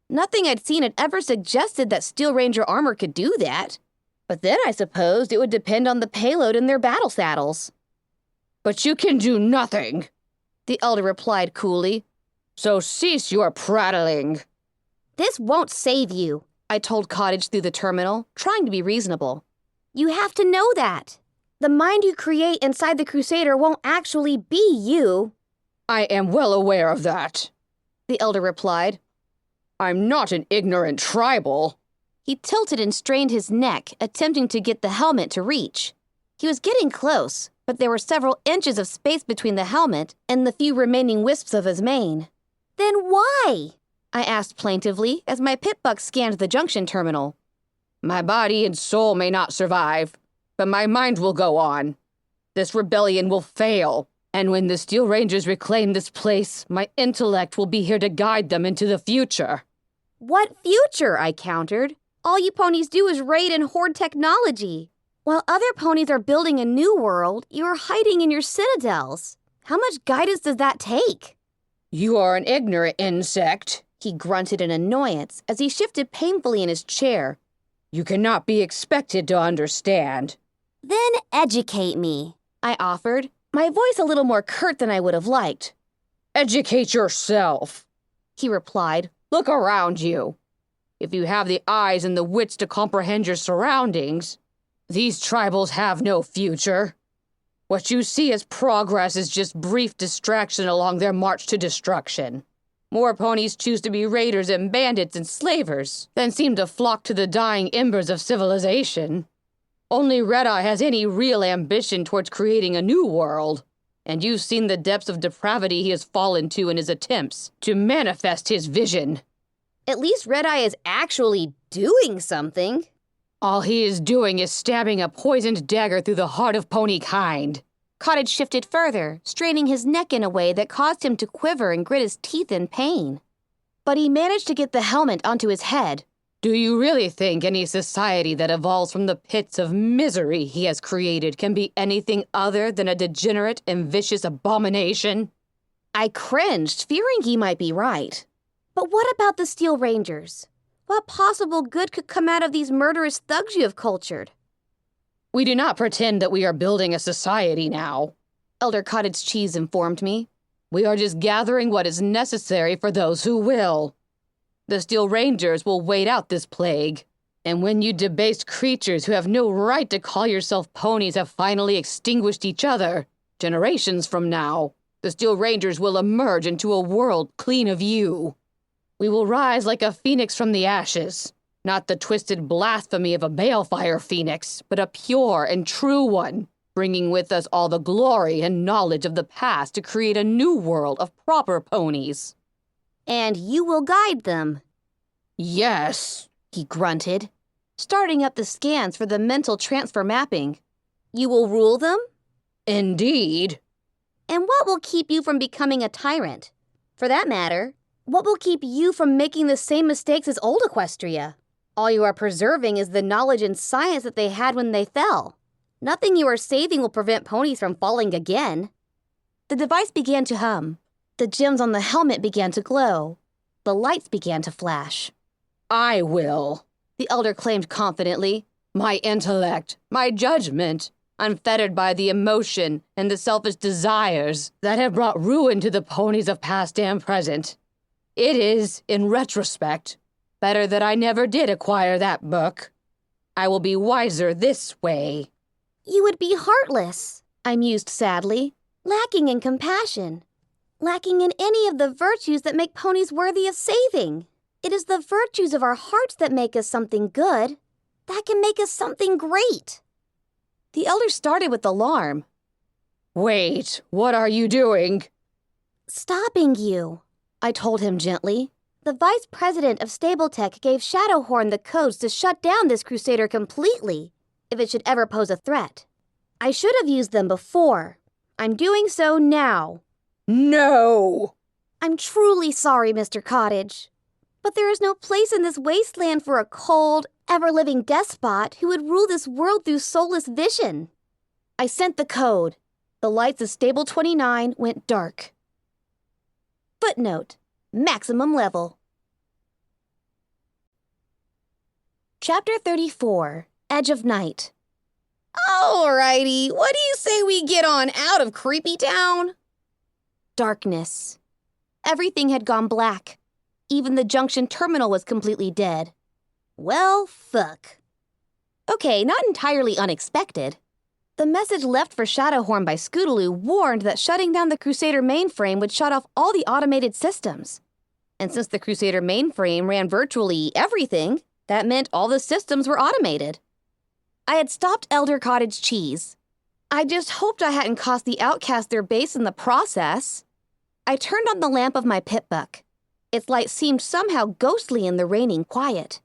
Nothing I'd seen had ever suggested that Steel Ranger armor could do that. But then I supposed it would depend on the payload in their battle saddles. But you can do nothing, the elder replied coolly. So cease your prattling. This won't save you, I told Cottage through the terminal, trying to be reasonable. You have to know that. The mind you create inside the Crusader won't actually be you. I am well aware of that, the elder replied. I'm not an ignorant tribal. He tilted and strained his neck, attempting to get the helmet to reach. He was getting close, but there were several inches of space between the helmet and the few remaining wisps of his mane. Then why? I asked plaintively as my pitbuck scanned the junction terminal. My body and soul may not survive, but my mind will go on. This rebellion will fail, and when the Steel Rangers reclaim this place, my intellect will be here to guide them into the future. What future? I countered. All you ponies do is raid and hoard technology. While other ponies are building a new world, you're hiding in your citadels. How much guidance does that take? You are an ignorant insect, He grunted in annoyance as he shifted painfully in his chair. You cannot be expected to understand. Then educate me, I offered, my voice a little more curt than I would have liked. Educate yourself, He replied. Look around you. If you have the eyes and the wits to comprehend your surroundings, these tribals have no future. What you see as progress is just brief distraction along their march to destruction. More ponies choose to be raiders and bandits and slavers than seem to flock to the dying embers of civilization. Only Red Eye has any real ambition towards creating a new world, and you've seen the depths of depravity he has fallen to in his attempts to manifest his vision. At least Red Eye is actually doing something. All he is doing is stabbing a poisoned dagger through the heart of pony kind. Cottage shifted further, straining his neck in a way that caused him to quiver and grit his teeth in pain. But he managed to get the helmet onto his head. Do you really think any society that evolves from the pits of misery he has created can be anything other than a degenerate and vicious abomination? I cringed, fearing he might be right. But what about the Steel Rangers? What possible good could come out of these murderous thugs you have cultured? We do not pretend that we are building a society now, Elder Cottage Cheese informed me. We are just gathering what is necessary for those who will. The Steel Rangers will wait out this plague, and when you debased creatures who have no right to call yourself ponies have finally extinguished each other, generations from now, the Steel Rangers will emerge into a world clean of you. We will rise like a phoenix from the ashes, not the twisted blasphemy of a balefire phoenix, but a pure and true one, bringing with us all the glory and knowledge of the past to create a new world of proper ponies. And you will guide them. Yes, He grunted, starting up the scans for the mental transfer mapping. You will rule them? indeed. And what will keep you from becoming a tyrant? For that matter, what will keep you from making the same mistakes as old Equestria? All you are preserving is the knowledge and science that they had when they fell. Nothing you are saving will prevent ponies from falling again. The device began to hum. The gems on the helmet began to glow. The lights began to flash. I will, The elder claimed confidently. my intellect, my judgment, unfettered by the emotion and the selfish desires that have brought ruin to the ponies of past and present. It is, in retrospect, better that I never did acquire that book. I will be wiser this way. You would be heartless, I mused sadly, lacking in compassion, lacking in any of the virtues that make ponies worthy of saving. It is the virtues of our hearts that make us something good, that can make us something great. The elder started with alarm. Wait, what are you doing? Stopping you, I told him gently. The vice president of Stabletech gave Shadowhorn the codes to shut down this crusader completely, if it should ever pose a threat. I should have used them before. I'm doing so now. No! I'm truly sorry, Mr. Cottage. But there is no place in this wasteland for a cold, ever-living despot who would rule this world through soulless vision. I sent the code. The lights of Stable 29 went dark. Footnote: maximum level. Chapter 34, Edge of Night. Alrighty, what do you say we get on out of Creepy Town? Darkness. Everything had gone black. Even the junction terminal was completely dead. Well, fuck. Okay, not entirely unexpected. The message left for Shadowhorn by Scootaloo warned that shutting down the Crusader mainframe would shut off all the automated systems. And since the Crusader mainframe ran virtually everything, that meant all the systems were automated. I had stopped Elder Cottage Cheese. I just hoped I hadn't cost the outcast their base in the process. I turned on the lamp of my pitbuck. Its light seemed somehow ghostly in the reigning quiet.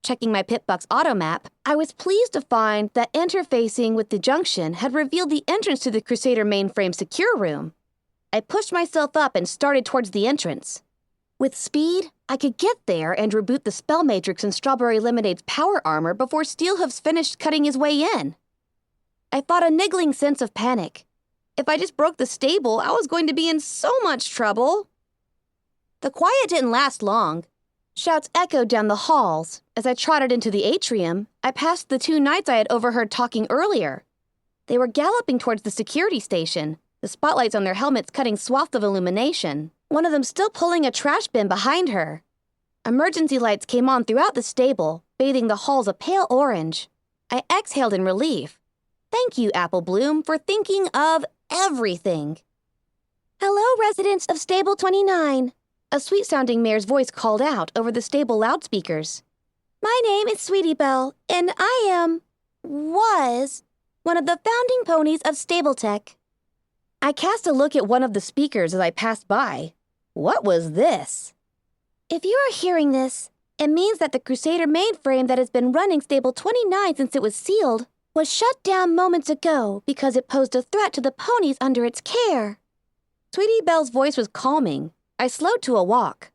Checking my pitbuck's automap, I was pleased to find that interfacing with the junction had revealed the entrance to the Crusader mainframe secure room. I pushed myself up and started towards the entrance. With speed, I could get there and reboot the spell matrix in Strawberry Lemonade's power armor before Steelhoof's finished cutting his way in. I fought a niggling sense of panic. If I just broke the stable, I was going to be in so much trouble. The quiet didn't last long. Shouts echoed down the halls. As I trotted into the atrium, I passed the two knights I had overheard talking earlier. They were galloping towards the security station, the spotlights on their helmets cutting swaths of illumination, one of them still pulling a trash bin behind her. Emergency lights came on throughout the stable, bathing the halls a pale orange. I exhaled in relief. Thank you, Apple Bloom, for thinking of everything. Hello, residents of Stable 29. A sweet-sounding mare's voice called out over the stable loudspeakers. My name is Sweetie Belle, and I was one of the founding ponies of Stable Tech. I cast a look at one of the speakers as I passed by. What was this? If you are hearing this, it means that the Crusader mainframe that has been running Stable 29 since it was sealed was shut down moments ago because it posed a threat to the ponies under its care. Sweetie Belle's voice was calming. I slowed to a walk.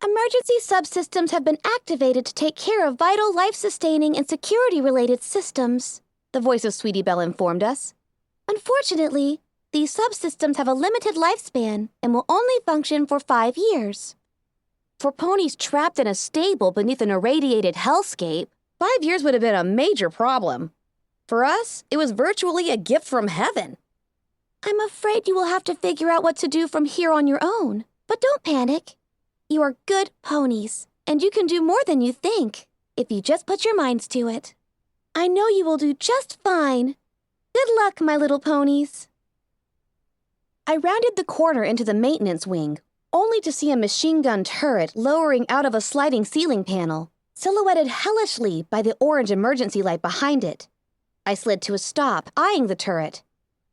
Emergency subsystems have been activated to take care of vital life-sustaining and security-related systems, the voice of Sweetie Belle informed us. Unfortunately, these subsystems have a limited lifespan and will only function for 5 years. For ponies trapped in a stable beneath an irradiated hellscape, 5 years would have been a major problem. For us, it was virtually a gift from heaven. I'm afraid you will have to figure out what to do from here on your own. But don't panic. You are good ponies, and you can do more than you think, if you just put your minds to it. I know you will do just fine. Good luck, my little ponies. I rounded the corner into the maintenance wing, only to see a machine gun turret lowering out of a sliding ceiling panel, silhouetted hellishly by the orange emergency light behind it. I slid to a stop, eyeing the turret.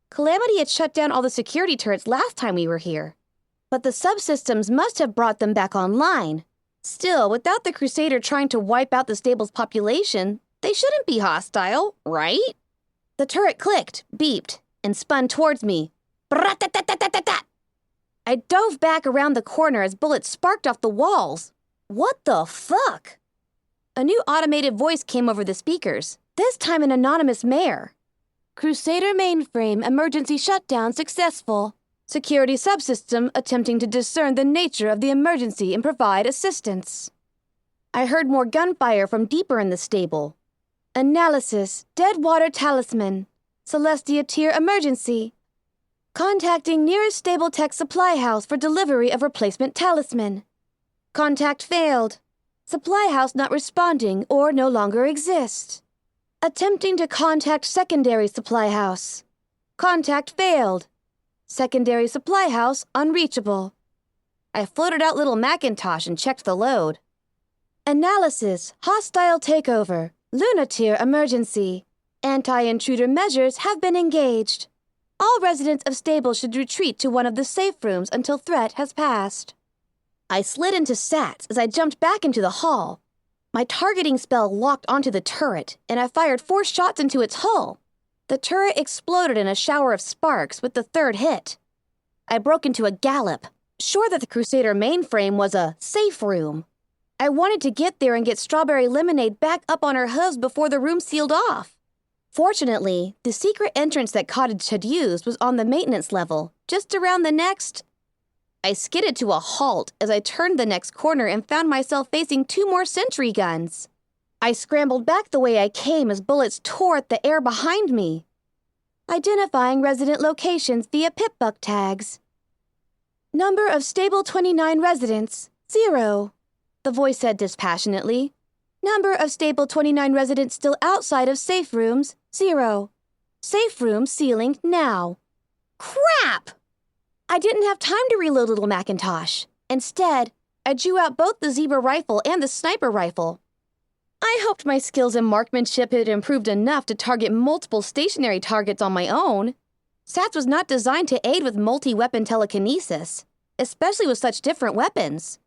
Calamity had shut down all the security turrets last time we were here. But the subsystems must have brought them back online. Still, without the Crusader trying to wipe out the stable's population, they shouldn't be hostile, right? The turret clicked, beeped, and spun towards me. Brat-tat-tat-tat-tat-tat. I dove back around the corner as bullets sparked off the walls. What the fuck? A new automated voice came over the speakers, this time an anonymous mare. Crusader mainframe emergency shutdown successful. Security subsystem attempting to discern the nature of the emergency and provide assistance. I heard more gunfire from deeper in the stable. Analysis, dead water talisman. Celestia tier emergency. Contacting nearest Stable Tech supply house for delivery of replacement talisman. Contact failed. Supply house not responding or no longer exists. Attempting to contact secondary supply house. Contact failed. Secondary supply house unreachable. I floated out little Macintosh and checked the load. Analysis, hostile takeover, Lunateer emergency. Anti-intruder measures have been engaged. All residents of stable should retreat to one of the safe rooms until threat has passed. I slid into SATS as I jumped back into the hall. My targeting spell locked onto the turret, and I fired 4 shots into its hull. The turret exploded in a shower of sparks with the 3rd hit. I broke into a gallop, sure that the Crusader mainframe was a safe room. I wanted to get there and get Strawberry Lemonade back up on her hooves before the room sealed off. Fortunately, the secret entrance that Cottage had used was on the maintenance level, just around the next... I skidded to a halt as I turned the next corner and found myself facing 2 more sentry guns. I scrambled back the way I came as bullets tore at the air behind me. Identifying resident locations via pip-buck tags. Number of Stable 29 residents, 0. The voice said dispassionately. Number of Stable 29 residents still outside of safe rooms, 0. Safe room sealing now. Crap! I didn't have time to reload little Macintosh. Instead, I drew out both the zebra rifle and the sniper rifle. I hoped my skills in marksmanship had improved enough to target multiple stationary targets on my own. SATS was not designed to aid with multi-weapon telekinesis, especially with such different weapons.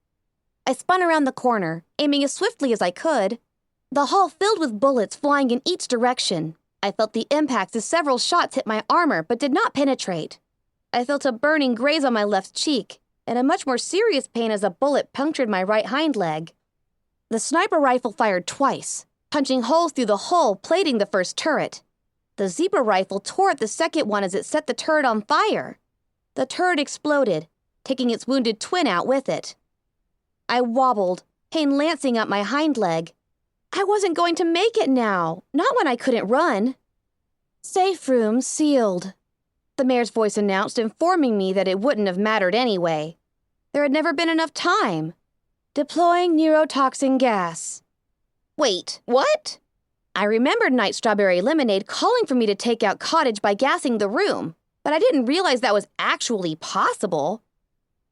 I spun around the corner, aiming as swiftly as I could. The hall filled with bullets flying in each direction. I felt the impacts as several shots hit my armor but did not penetrate. I felt a burning graze on my left cheek, and a much more serious pain as a bullet punctured my right hind leg. The sniper rifle fired twice, punching holes through the hull, plating the first turret. The zebra rifle tore at the second one as it set the turret on fire. The turret exploded, taking its wounded twin out with it. I wobbled, pain lancing up my hind leg. I wasn't going to make it now, not when I couldn't run. Safe room sealed, the mayor's voice announced, informing me that it wouldn't have mattered anyway. There had never been enough time. Deploying neurotoxin gas. Wait, what? I remembered Night Strawberry Lemonade calling for me to take out Cottage by gassing the room, but I didn't realize that was actually possible.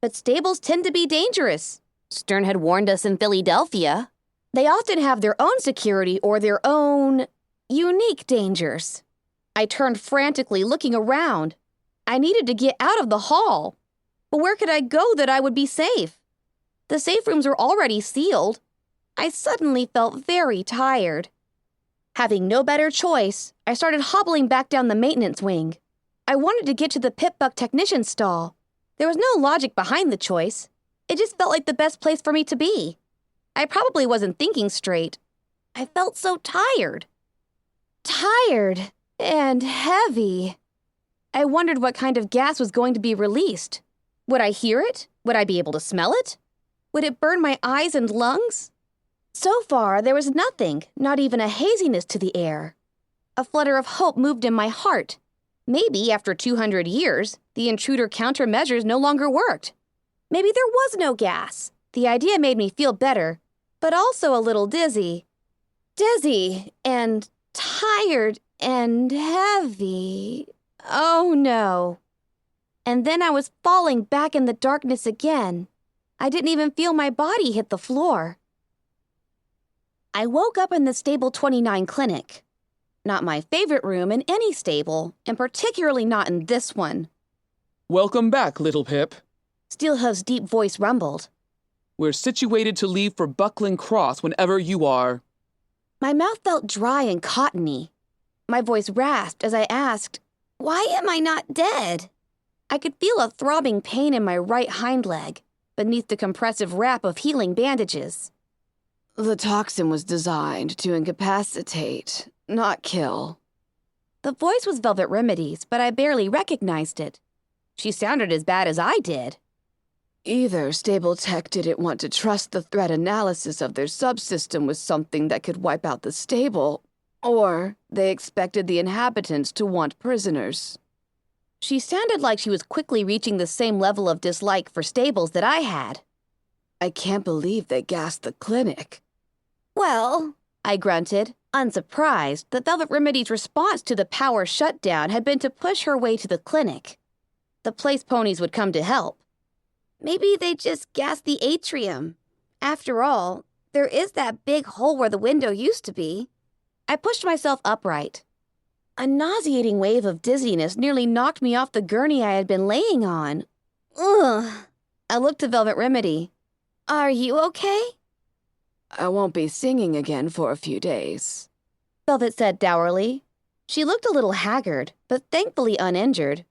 But stables tend to be dangerous. Stern had warned us in Philadelphia. They often have their own security or their own unique dangers. I turned frantically, looking around. I needed to get out of the hall. But where could I go that I would be safe? The safe rooms were already sealed. I suddenly felt very tired. Having no better choice, I started hobbling back down the maintenance wing. I wanted to get to the Pip-Buck technician's stall. There was no logic behind the choice. It just felt like the best place for me to be. I probably wasn't thinking straight. I felt so tired. Tired and heavy. I wondered what kind of gas was going to be released. Would I hear it? Would I be able to smell it? Would it burn my eyes and lungs? So far, there was nothing, not even a haziness to the air. A flutter of hope moved in my heart. Maybe, after 200 years, the intruder countermeasures no longer worked. Maybe there was no gas. The idea made me feel better, but also a little dizzy. Dizzy and tired and heavy. Oh no. And then I was falling back in the darkness again. I didn't even feel my body hit the floor. I woke up in the Stable 29 clinic. Not my favorite room in any stable, and particularly not in this one. Welcome back, little Pip. Steelhoof's deep voice rumbled. We're situated to leave for Buckland Cross whenever you are. My mouth felt dry and cottony. My voice rasped as I asked, "Why am I not dead?" I could feel a throbbing pain in my right hind leg, beneath the compressive wrap of healing bandages. The toxin was designed to incapacitate, not kill. The voice was Velvet Remedy's, but I barely recognized it. She sounded as bad as I did. Either Stable Tech didn't want to trust the threat analysis of their subsystem was something that could wipe out the stable, or they expected the inhabitants to want prisoners. She sounded like she was quickly reaching the same level of dislike for stables that I had. I can't believe they gassed the clinic. Well, I grunted, unsurprised that Velvet Remedy's response to the power shutdown had been to push her way to the clinic. The place ponies would come to help. Maybe they just gassed the atrium. After all, there is that big hole where the window used to be. I pushed myself upright. A nauseating wave of dizziness nearly knocked me off the gurney I had been laying on. Ugh. I looked to Velvet Remedy. Are you okay? I won't be singing again for a few days, Velvet said dourly. She looked a little haggard, but thankfully uninjured.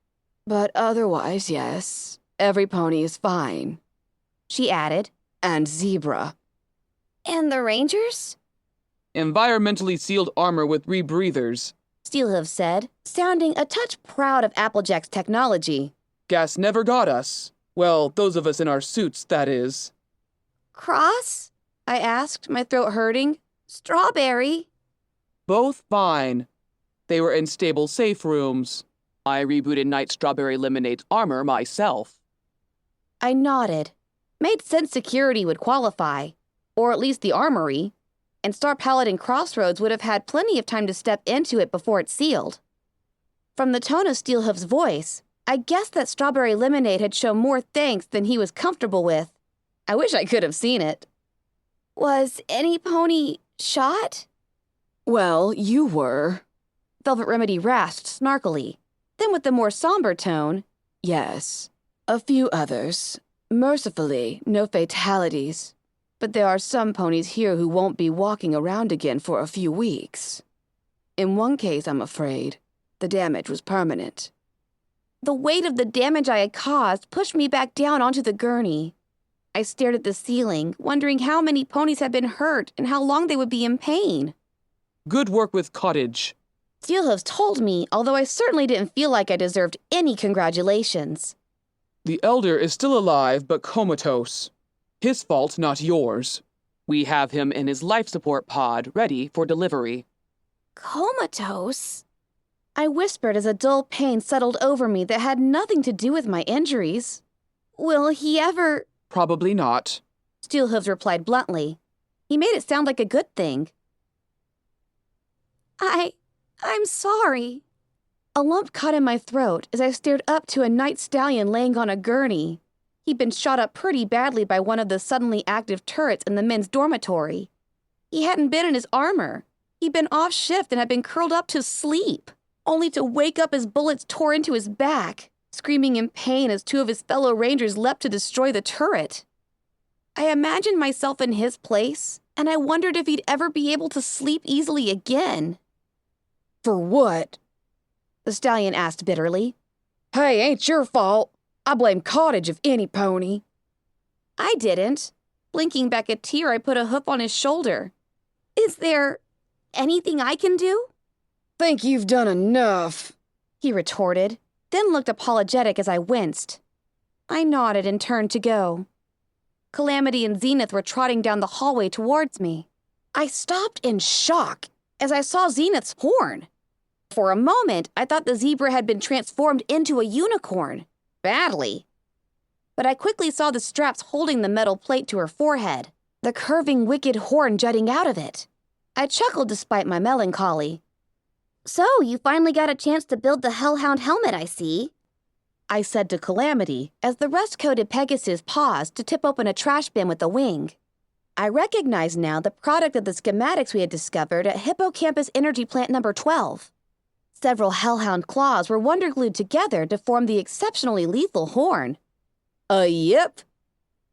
But otherwise, yes, every pony is fine. She added. And Zebra. And the Rangers? Environmentally sealed armor with rebreathers. Steelhoof said, sounding a touch proud of Applejack's technology. Gas never got us. Well, those of us in our suits, that is. Cross? I asked, my throat hurting. Strawberry? Both fine. They were in stable safe rooms. I rebooted Night Strawberry Lemonade's armor myself. I nodded. Made sense security would qualify. Or at least the armory. And Star Paladin Crossroads would have had plenty of time to step into it before it sealed. From the tone of Steelhoof's voice, I guessed that Strawberry Lemonade had shown more thanks than he was comfortable with. I wish I could have seen it. Was any pony shot? Well, you were. Velvet Remedy rasped snarkily. Then with a more somber tone, Yes, a few others. Mercifully, no fatalities. But there are some ponies here who won't be walking around again for a few weeks. In one case, I'm afraid, the damage was permanent. The weight of the damage I had caused pushed me back down onto the gurney. I stared at the ceiling, wondering how many ponies had been hurt and how long they would be in pain. Good work with Cottage. Steelhoofs told me, although I certainly didn't feel like I deserved any congratulations. The Elder is still alive, but comatose. His fault, not yours. We have him in his life support pod, ready for delivery. Comatose? I whispered as a dull pain settled over me that had nothing to do with my injuries. Will he ever? Probably not. Steelhooves replied bluntly. He made it sound like a good thing. I'm sorry. A lump caught in my throat as I stared up to a night stallion laying on a gurney. He'd been shot up pretty badly by one of the suddenly active turrets in the men's dormitory. He hadn't been in his armor. He'd been off shift and had been curled up to sleep, only to wake up as bullets tore into his back, screaming in pain as two of his fellow rangers leapt to destroy the turret. I imagined myself in his place, and I wondered if he'd ever be able to sleep easily again. For what? The stallion asked bitterly. Hey, ain't your fault. I blame Cottage if any, pony. I didn't. Blinking back a tear, I put a hoof on his shoulder. Is there anything I can do? Think you've done enough, he retorted, then looked apologetic as I winced. I nodded and turned to go. Calamity and Zenith were trotting down the hallway towards me. I stopped in shock as I saw Zenith's horn. For a moment, I thought the zebra had been transformed into a unicorn. Badly. But I quickly saw the straps holding the metal plate to her forehead, the curving wicked horn jutting out of it. I chuckled despite my melancholy. So, you finally got a chance to build the Hellhound helmet, I see. I said to Calamity as the rust-coated Pegasus paused to tip open a trash bin with a wing. I recognized now the product of the schematics we had discovered at Hippocampus Energy Plant number 12. Several Hellhound claws were wonder-glued together to form the exceptionally lethal horn. Yep,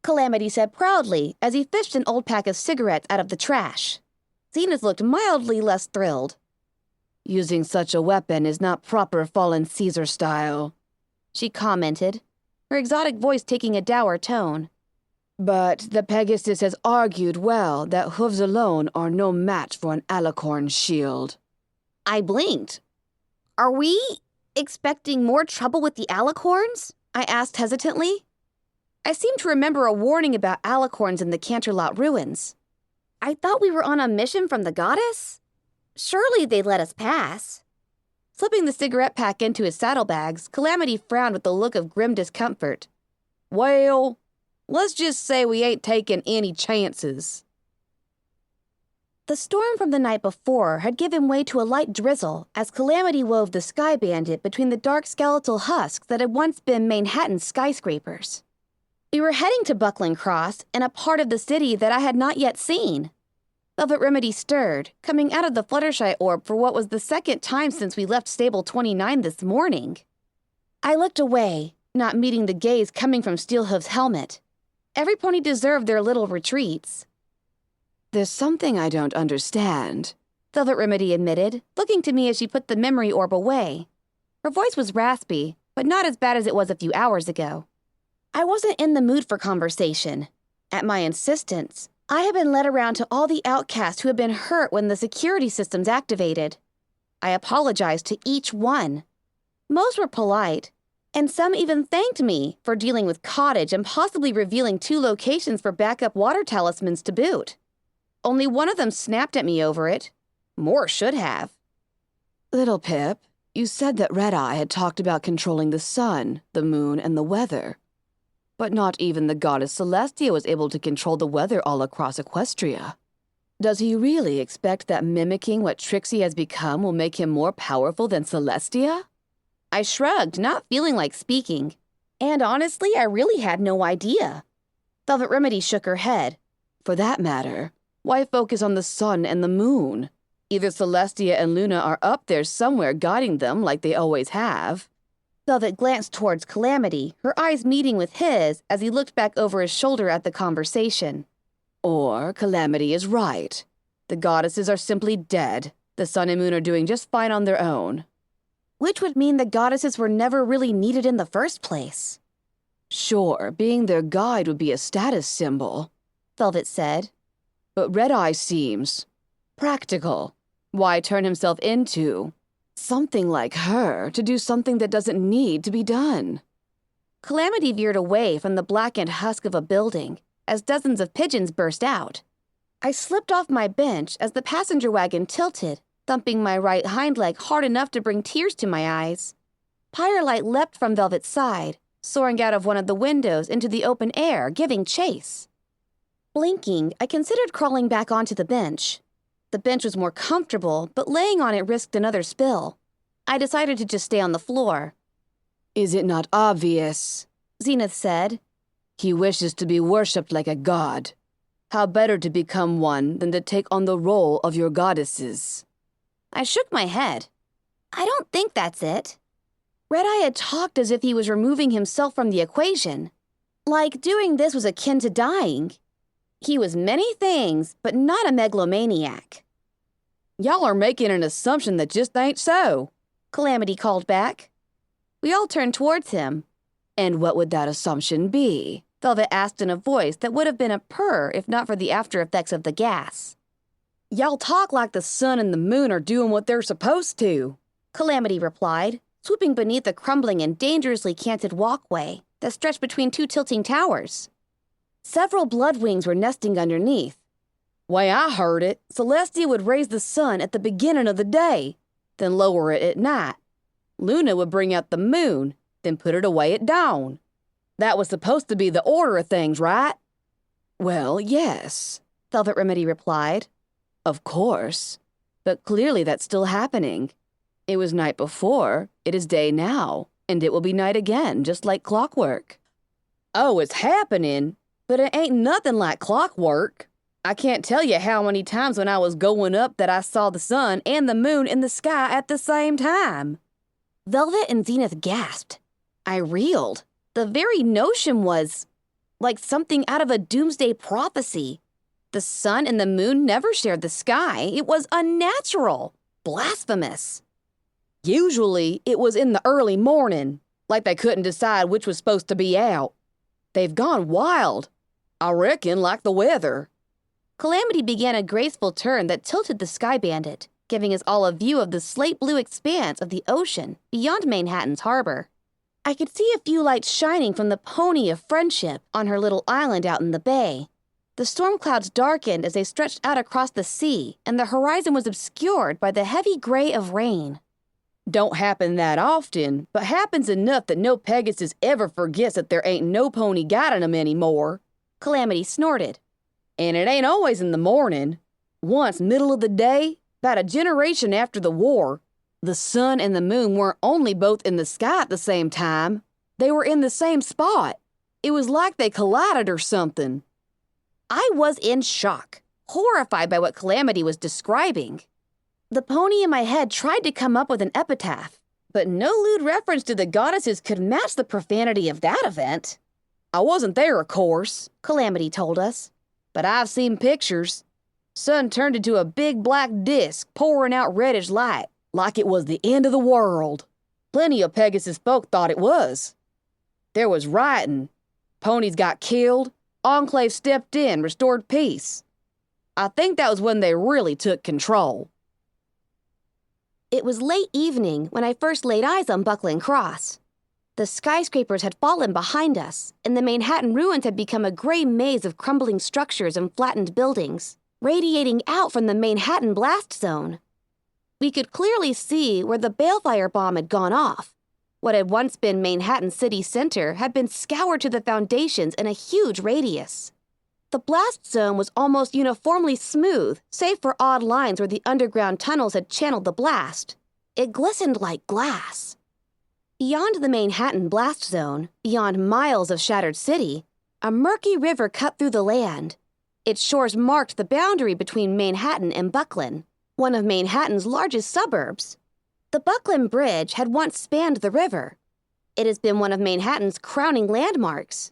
Calamity said proudly as he fished an old pack of cigarettes out of the trash. Zenith looked mildly less thrilled. Using such a weapon is not proper fallen Caesar style, she commented, her exotic voice taking a dour tone. But the Pegasus has argued well that hooves alone are no match for an alicorn shield. I blinked. Are we expecting more trouble with the alicorns? I asked hesitantly. I seemed to remember a warning about alicorns in the Canterlot ruins. I thought we were on a mission from the goddess? Surely they'd let us pass. Slipping the cigarette pack into his saddlebags, Calamity frowned with a look of grim discomfort. Well, let's just say we ain't taking any chances. The storm from the night before had given way to a light drizzle as Calamity wove the Sky Bandit between the dark skeletal husks that had once been Manhattan's skyscrapers. We were heading to Buckland Cross in a part of the city that I had not yet seen. Velvet Remedy stirred, coming out of the Fluttershy orb for what was the second time since we left Stable 29 this morning. I looked away, not meeting the gaze coming from Steelhoof's helmet. Every pony deserved their little retreats. There's something I don't understand, Velvet Remedy admitted, looking to me as she put the memory orb away. Her voice was raspy, but not as bad as it was a few hours ago. I wasn't in the mood for conversation. At my insistence, I had been led around to all the outcasts who had been hurt when the security systems activated. I apologized to each one. Most were polite, and some even thanked me for dealing with Cottage and possibly revealing 2 locations for backup water talismans to boot. Only one of them snapped at me over it. More should have. Little Pip, you said that Red Eye had talked about controlling the sun, the moon, and the weather. But not even the goddess Celestia was able to control the weather all across Equestria. Does he really expect that mimicking what Trixie has become will make him more powerful than Celestia? I shrugged, not feeling like speaking. And honestly, I really had no idea. Velvet Remedy shook her head. For that matter, why focus on the sun and the moon? Either Celestia and Luna are up there somewhere guiding them like they always have. Velvet glanced towards Calamity, her eyes meeting with his as he looked back over his shoulder at the conversation. Or Calamity is right. The goddesses are simply dead. The sun and moon are doing just fine on their own. Which would mean the goddesses were never really needed in the first place. Sure, being their guide would be a status symbol, Velvet said. But Red Eye seems practical. Why turn himself into something like her to do something that doesn't need to be done? Calamity veered away from the blackened husk of a building, as dozens of pigeons burst out. I slipped off my bench as the passenger wagon tilted, thumping my right hind leg hard enough to bring tears to my eyes. Firelight leapt from Velvet's side, soaring out of one of the windows into the open air, giving chase. Blinking, I considered crawling back onto the bench. The bench was more comfortable, but laying on it risked another spill. I decided to just stay on the floor. Is it not obvious? Zenith said. He wishes to be worshipped like a god. How better to become one than to take on the role of your goddesses? I shook my head. I don't think that's it. Red-Eye had talked as if he was removing himself from the equation. Like doing this was akin to dying. He was many things, but not a megalomaniac. Y'all are making an assumption that just ain't so, Calamity called back. We all turned towards him. And what would that assumption be? Velvet asked in a voice that would have been a purr if not for the after effects of the gas. Y'all talk like the sun and the moon are doing what they're supposed to, Calamity replied, swooping beneath the crumbling and dangerously canted walkway that stretched between two tilting towers. Several bloodwings were nesting underneath. Way I heard it, Celestia would raise the sun at the beginning of the day, then lower it at night. Luna would bring out the moon, then put it away at dawn. That was supposed to be the order of things, right? Well, yes, Velvet Remedy replied. Of course, but clearly that's still happening. It was night before, it is day now, and it will be night again, just like clockwork. Oh, it's happening, but it ain't nothing like clockwork. I can't tell you how many times when I was going up that I saw the sun and the moon in the sky at the same time. Velvet and Zenith gasped. I reeled. The very notion was like something out of a doomsday prophecy. The sun and the moon never shared the sky. It was unnatural, blasphemous. Usually, it was in the early morning, like they couldn't decide which was supposed to be out. They've gone wild. I reckon like the weather. Calamity began a graceful turn that tilted the Sky Bandit, giving us all a view of the slate blue expanse of the ocean beyond Manhattan's harbor. I could see a few lights shining from the Pony of Friendship on her little island out in the bay. The storm clouds darkened as they stretched out across the sea, and the horizon was obscured by the heavy gray of rain. Don't happen that often, but happens enough that no Pegasus ever forgets that there ain't no pony guiding 'em anymore. Calamity snorted. And it ain't always in the morning. Once, middle of the day, about a generation after the war, the sun and the moon weren't only both in the sky at the same time, they were in the same spot. It was like they collided or something. I was in shock, horrified by what Calamity was describing. The pony in my head tried to come up with an epitaph, but no lewd reference to the goddesses could match the profanity of that event. I wasn't there, of course, Calamity told us, but I've seen pictures. Sun turned into a big black disk, pouring out reddish light, like it was the end of the world. Plenty of Pegasus folk thought it was. There was rioting. Ponies got killed. Enclave stepped in, restored peace. I think that was when they really took control. It was late evening when I first laid eyes on Buckland Cross. The skyscrapers had fallen behind us, and the Manhattan ruins had become a gray maze of crumbling structures and flattened buildings, radiating out from the Manhattan blast zone. We could clearly see where the balefire bomb had gone off. What had once been Manhattan City Center had been scoured to the foundations in a huge radius. The blast zone was almost uniformly smooth, save for odd lines where the underground tunnels had channeled the blast. It glistened like glass. Beyond the Manhattan blast zone, beyond miles of shattered city, a murky river cut through the land. Its shores marked the boundary between Manhattan and Buckland, one of Manhattan's largest suburbs. The Buckland Bridge had once spanned the river. It has been one of Manhattan's crowning landmarks.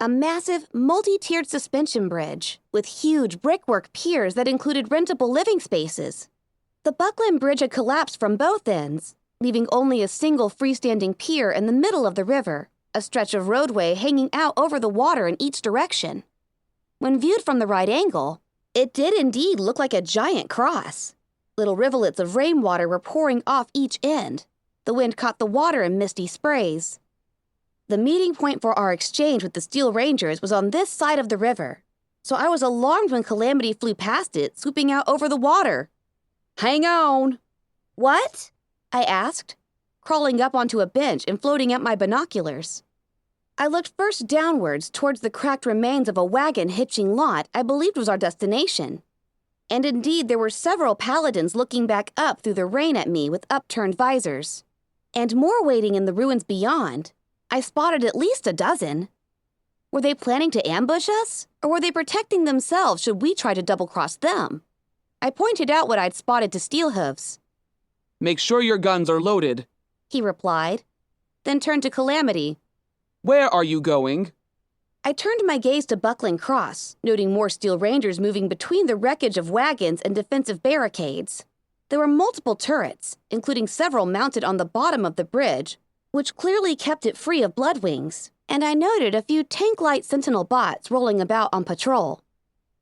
A massive, multi-tiered suspension bridge with huge brickwork piers that included rentable living spaces. The Buckland Bridge had collapsed from both ends, leaving only a single freestanding pier in the middle of the river, a stretch of roadway hanging out over the water in each direction. When viewed from the right angle, it did indeed look like a giant cross. Little rivulets of rainwater were pouring off each end. The wind caught the water in misty sprays. The meeting point for our exchange with the Steel Rangers was on this side of the river, so I was alarmed when Calamity flew past it, swooping out over the water. Hang on! What? I asked, crawling up onto a bench and floating up my binoculars. I looked first downwards towards the cracked remains of a wagon hitching lot I believed was our destination. And indeed, there were several paladins looking back up through the rain at me with upturned visors. And more waiting in the ruins beyond. I spotted at least a dozen. Were they planning to ambush us, or were they protecting themselves should we try to double-cross them? I pointed out what I'd spotted to Steelhooves. Make sure your guns are loaded, He replied, then turned to Calamity. Where are you going? I turned my gaze to Buckling Cross, noting more Steel Rangers moving between the wreckage of wagons and defensive barricades. There were multiple turrets, including several mounted on the bottom of the bridge, which clearly kept it free of bloodwings, and I noted a few tank-light sentinel bots rolling about on patrol.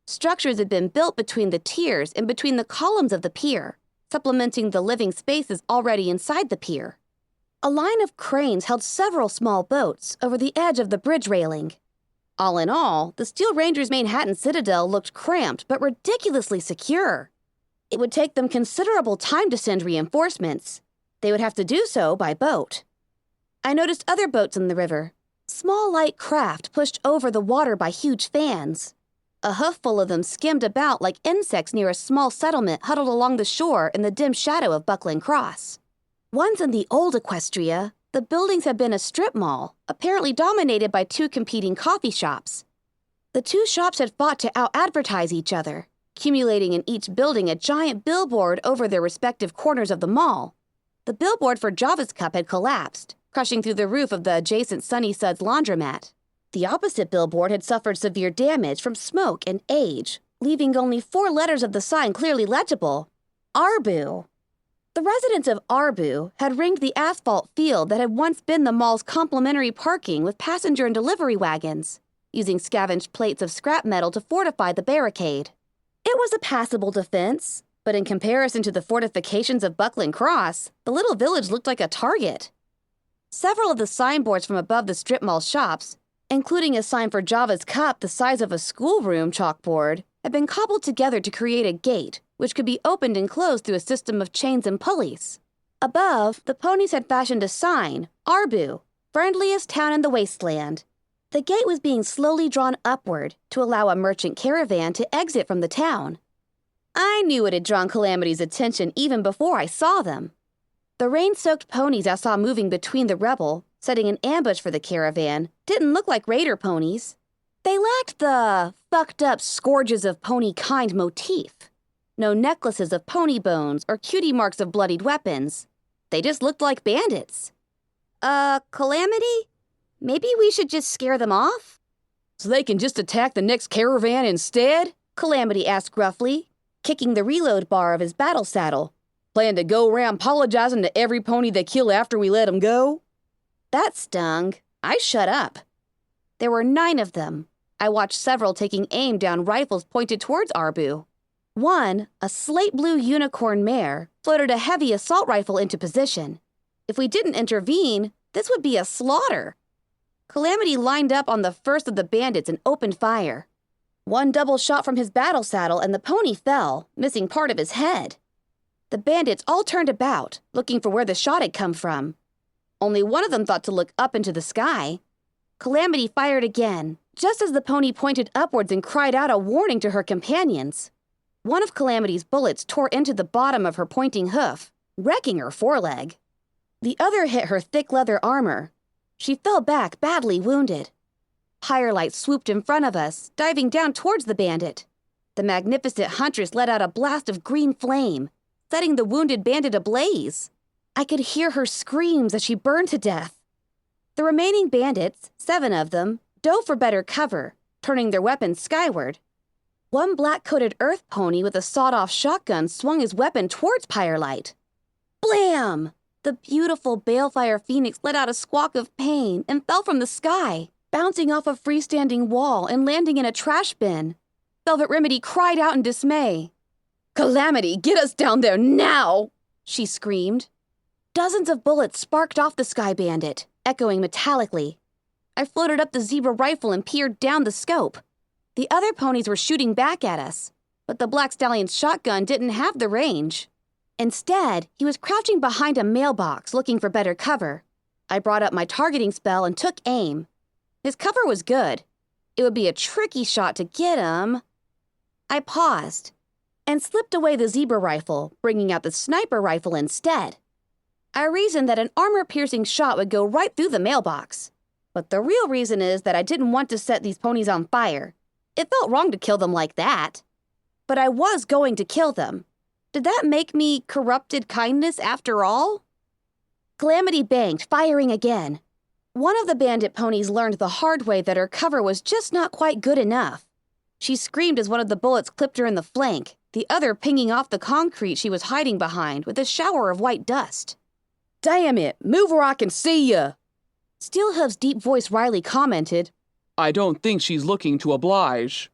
Structures had been built between the tiers and between the columns of the pier, supplementing the living spaces already inside the pier. A line of cranes held several small boats over the edge of the bridge railing. All in all, the Steel Rangers' Manhattan Citadel looked cramped but ridiculously secure. It would take them considerable time to send reinforcements. They would have to do so by boat. I noticed other boats in the river, small light craft pushed over the water by huge fans. A hoofful of them skimmed about like insects near a small settlement huddled along the shore in the dim shadow of Buckling Cross. Once in the old Equestria, the buildings had been a strip mall, apparently dominated by two competing coffee shops. The two shops had fought to out-advertise each other, accumulating in each building a giant billboard over their respective corners of the mall. The billboard for Java's Cup had collapsed, crushing through the roof of the adjacent Sunny Suds laundromat. The opposite billboard had suffered severe damage from smoke and age, leaving only 4 letters of the sign clearly legible: Arbu. The residents of Arbu had ringed the asphalt field that had once been the mall's complimentary parking with passenger and delivery wagons, using scavenged plates of scrap metal to fortify the barricade. It was a passable defense, but in comparison to the fortifications of Buckling Cross, the little village looked like a target. Several of the signboards from above the strip mall shops, including a sign for Java's Cup the size of a schoolroom chalkboard, had been cobbled together to create a gate, which could be opened and closed through a system of chains and pulleys. Above, the ponies had fashioned a sign, Arbu, friendliest town in the wasteland. The gate was being slowly drawn upward to allow a merchant caravan to exit from the town. I knew it had drawn Calamity's attention even before I saw them. The rain-soaked ponies I saw moving between the rubble, setting an ambush for the caravan, didn't look like raider ponies. They lacked the fucked-up scourges of pony kind motif. No necklaces of pony bones or cutie marks of bloodied weapons. They just looked like bandits. Calamity? Maybe we should just scare them off? So they can just attack the next caravan instead? Calamity asked gruffly, kicking the reload bar of his battle saddle. Plan to go around apologizing to every pony they kill after we let them go? That stung. I shut up. There were 9 of them. I watched several taking aim down rifles pointed towards Arbu. One, a slate blue unicorn mare, floated a heavy assault rifle into position. If we didn't intervene, this would be a slaughter. Calamity lined up on the first of the bandits and opened fire. One double shot from his battle saddle and the pony fell, missing part of his head. The bandits all turned about, looking for where the shot had come from. Only one of them thought to look up into the sky. Calamity fired again, just as the pony pointed upwards and cried out a warning to her companions. One of Calamity's bullets tore into the bottom of her pointing hoof, wrecking her foreleg. The other hit her thick leather armor. She fell back, badly wounded. Firelight swooped in front of us, diving down towards the bandit. The magnificent huntress let out a blast of green flame, setting the wounded bandit ablaze. I could hear her screams as she burned to death. The remaining bandits, 7 of them, dove for better cover, turning their weapons skyward. One black-coated earth pony with a sawed-off shotgun swung his weapon towards Firelight. Blam! The beautiful balefire phoenix let out a squawk of pain and fell from the sky, bouncing off a freestanding wall and landing in a trash bin. Velvet Remedy cried out in dismay. Calamity, get us down there now! She screamed. Dozens of bullets sparked off the sky bandit, echoing metallically. I floated up the zebra rifle and peered down the scope. The other ponies were shooting back at us, but the black stallion's shotgun didn't have the range. Instead, he was crouching behind a mailbox looking for better cover. I brought up my targeting spell and took aim. His cover was good. It would be a tricky shot to get him. I paused and slipped away the zebra rifle, bringing out the sniper rifle instead. I reasoned that an armor-piercing shot would go right through the mailbox. But the real reason is that I didn't want to set these ponies on fire. It felt wrong to kill them like that. But I was going to kill them. Did that make me corrupted kindness after all? Calamity banked, firing again. One of the bandit ponies learned the hard way that her cover was just not quite good enough. She screamed as one of the bullets clipped her in the flank, the other pinging off the concrete she was hiding behind with a shower of white dust. Damn it, move where I can see ya! Steelhoof's deep voice wryly commented. I don't think she's looking to oblige.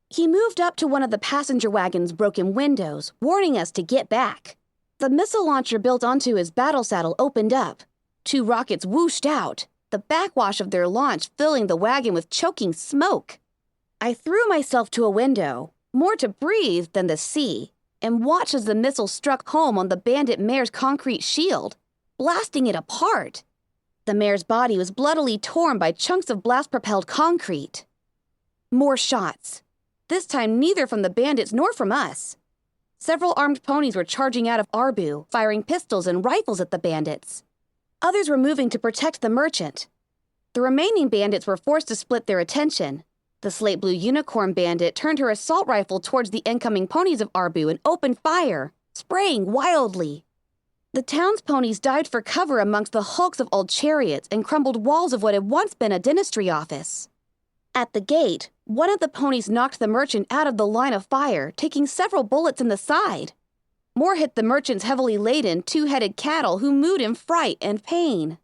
He moved up to one of the passenger wagon's broken windows, warning us to get back. The missile launcher built onto his battle saddle opened up. 2 rockets whooshed out, the backwash of their launch filling the wagon with choking smoke. I threw myself to a window, more to breathe than the sea, and watched as the missile struck home on the bandit mare's concrete shield, blasting it apart. The mare's body was bloodily torn by chunks of blast-propelled concrete. More shots. This time neither from the bandits nor from us. Several armed ponies were charging out of Arbu, firing pistols and rifles at the bandits. Others were moving to protect the merchant. The remaining bandits were forced to split their attention. The slate blue unicorn bandit turned her assault rifle towards the incoming ponies of Arbu and opened fire, spraying wildly. The town's ponies dived for cover amongst the hulks of old chariots and crumbled walls of what had once been a dentistry office. At the gate, one of the ponies knocked the merchant out of the line of fire, taking several bullets in the side. More hit the merchant's heavily laden, 2-headed cattle who mooed in fright and pain.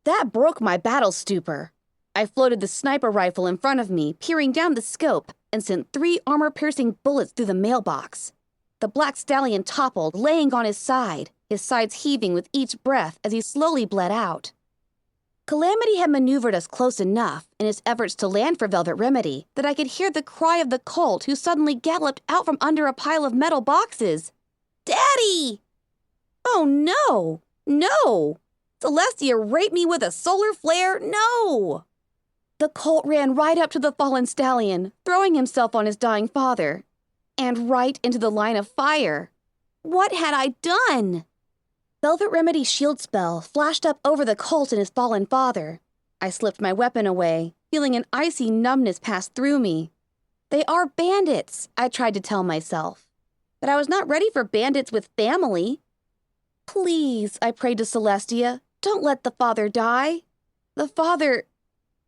That broke my battle stupor. I floated the sniper rifle in front of me, peering down the scope, and sent 3 armor-piercing bullets through the mailbox. The black stallion toppled, laying on his sides heaving with each breath as he slowly bled out. Calamity had maneuvered us close enough in his efforts to land for Velvet Remedy that I could hear the cry of the colt who suddenly galloped out from under a pile of metal boxes. Daddy! Oh no! No! Celestia raped me with a solar flare? No! The colt ran right up to the fallen stallion, throwing himself on his dying father, and right into the line of fire. What had I done? Velvet Remedy's shield spell flashed up over the colt and his fallen father. I slipped my weapon away, feeling an icy numbness pass through me. They are bandits, I tried to tell myself. But I was not ready for bandits with family. Please, I prayed to Celestia, don't let the father die. The father...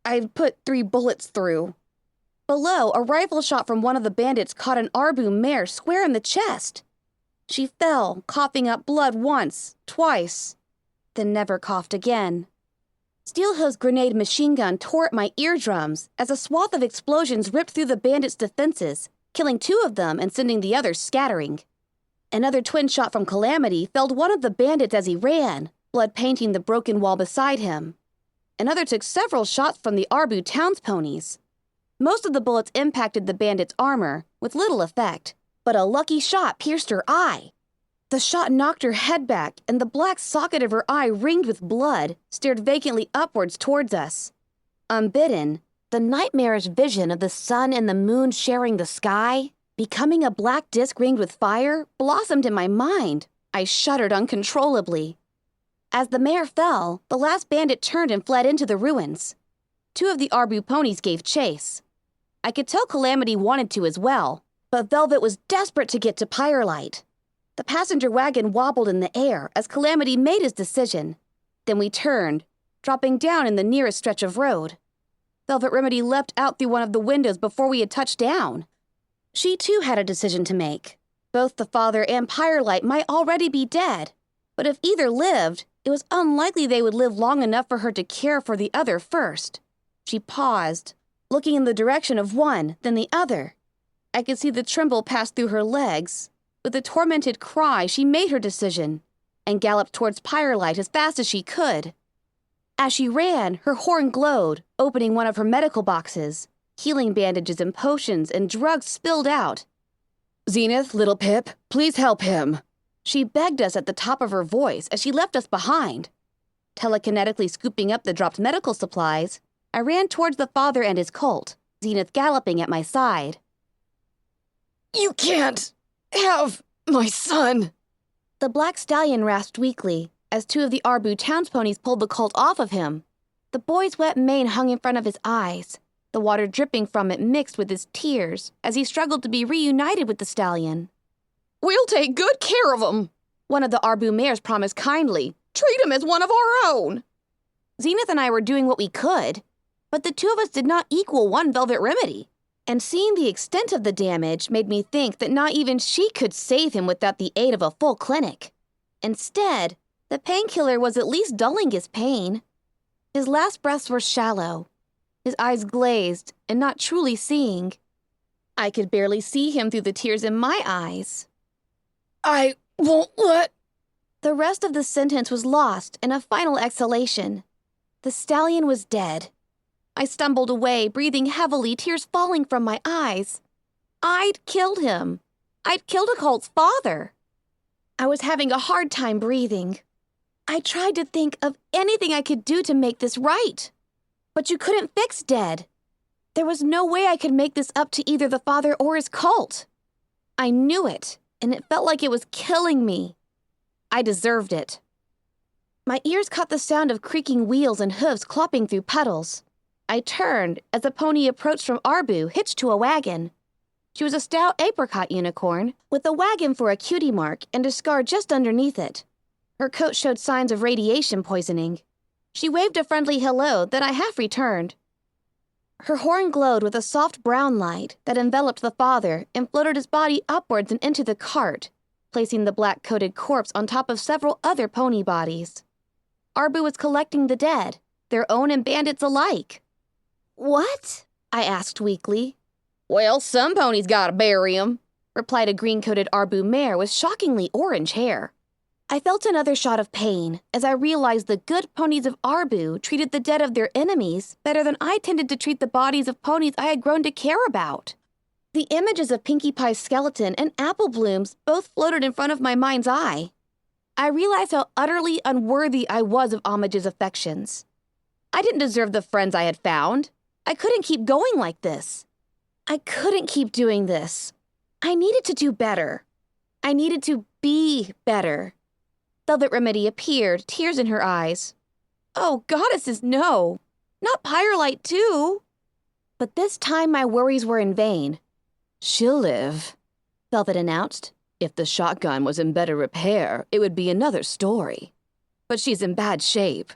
I put 3 bullets through. Below, a rifle shot from one of the bandits caught an Arbu mare square in the chest. She fell, coughing up blood once, twice, then never coughed again. Steelhoof's grenade machine gun tore at my eardrums as a swath of explosions ripped through the bandits' defenses, killing 2 of them and sending the others scattering. Another twin shot from Calamity felled one of the bandits as he ran, blood painting the broken wall beside him. Another took several shots from the Arbu townsponies. Most of the bullets impacted the bandit's armor, with little effect, but a lucky shot pierced her eye. The shot knocked her head back, and the black socket of her eye ringed with blood, stared vacantly upwards towards us. Unbidden, the nightmarish vision of the sun and the moon sharing the sky, becoming a black disk ringed with fire, blossomed in my mind. I shuddered uncontrollably. As the mare fell, the last bandit turned and fled into the ruins. 2 of the Arbu ponies gave chase. I could tell Calamity wanted to as well, but Velvet was desperate to get to Pyrelight. The passenger wagon wobbled in the air as Calamity made his decision. Then we turned, dropping down in the nearest stretch of road. Velvet Remedy leapt out through one of the windows before we had touched down. She too had a decision to make. Both the father and Pyrelight might already be dead, but if either lived, it was unlikely they would live long enough for her to care for the other first. She paused, looking in the direction of one, then the other. I could see the tremble pass through her legs. With a tormented cry, she made her decision and galloped towards Pyrelight as fast as she could. As she ran, her horn glowed, opening one of her medical boxes. Healing bandages and potions and drugs spilled out. Zenith, little Pip, please help him. She begged us at the top of her voice as she left us behind. Telekinetically scooping up the dropped medical supplies, I ran towards the father and his colt, Zenith galloping at my side. You can't have my son. The black stallion rasped weakly as two of the Arbu townsponies pulled the colt off of him. The boy's wet mane hung in front of his eyes, the water dripping from it mixed with his tears as he struggled to be reunited with the stallion. We'll take good care of him, one of the Arbu mares promised kindly. Treat him as one of our own. Zenith and I were doing what we could, but the two of us did not equal one Velvet Remedy. And seeing the extent of the damage made me think that not even she could save him without the aid of a full clinic. Instead, the painkiller was at least dulling his pain. His last breaths were shallow, his eyes glazed and not truly seeing. I could barely see him through the tears in my eyes. I won't let... The rest of the sentence was lost in a final exhalation. The stallion was dead. I stumbled away, breathing heavily, tears falling from my eyes. I'd killed him. I'd killed a colt's father. I was having a hard time breathing. I tried to think of anything I could do to make this right. But you couldn't fix dead. There was no way I could make this up to either the father or his cult. I knew it, and it felt like it was killing me. I deserved it. My ears caught the sound of creaking wheels and hooves clopping through puddles. I turned as a pony approached from Arbu, hitched to a wagon. She was a stout apricot unicorn, with a wagon for a cutie mark and a scar just underneath it. Her coat showed signs of radiation poisoning. She waved a friendly hello that I half returned. Her horn glowed with a soft brown light that enveloped the father and floated his body upwards and into the cart, placing the black-coated corpse on top of several other pony bodies. Arbu was collecting the dead, their own and bandits alike. "What?" I asked weakly. Well, some ponies gotta bury 'em, replied a green-coated Arbu mare with shockingly orange hair. I felt another shot of pain as I realized the good ponies of Arbu treated the dead of their enemies better than I tended to treat the bodies of ponies I had grown to care about. The images of Pinkie Pie's skeleton and Apple Bloom's both floated in front of my mind's eye. I realized how utterly unworthy I was of Homage's affections. I didn't deserve the friends I had found. I couldn't keep going like this. I couldn't keep doing this. I needed to do better. I needed to be better. Velvet Remedy appeared, tears in her eyes. Oh, goddesses, no. Not Pyrelite, too. But this time my worries were in vain. She'll live, Velvet announced. If the shotgun was in better repair, it would be another story. But she's in bad shape.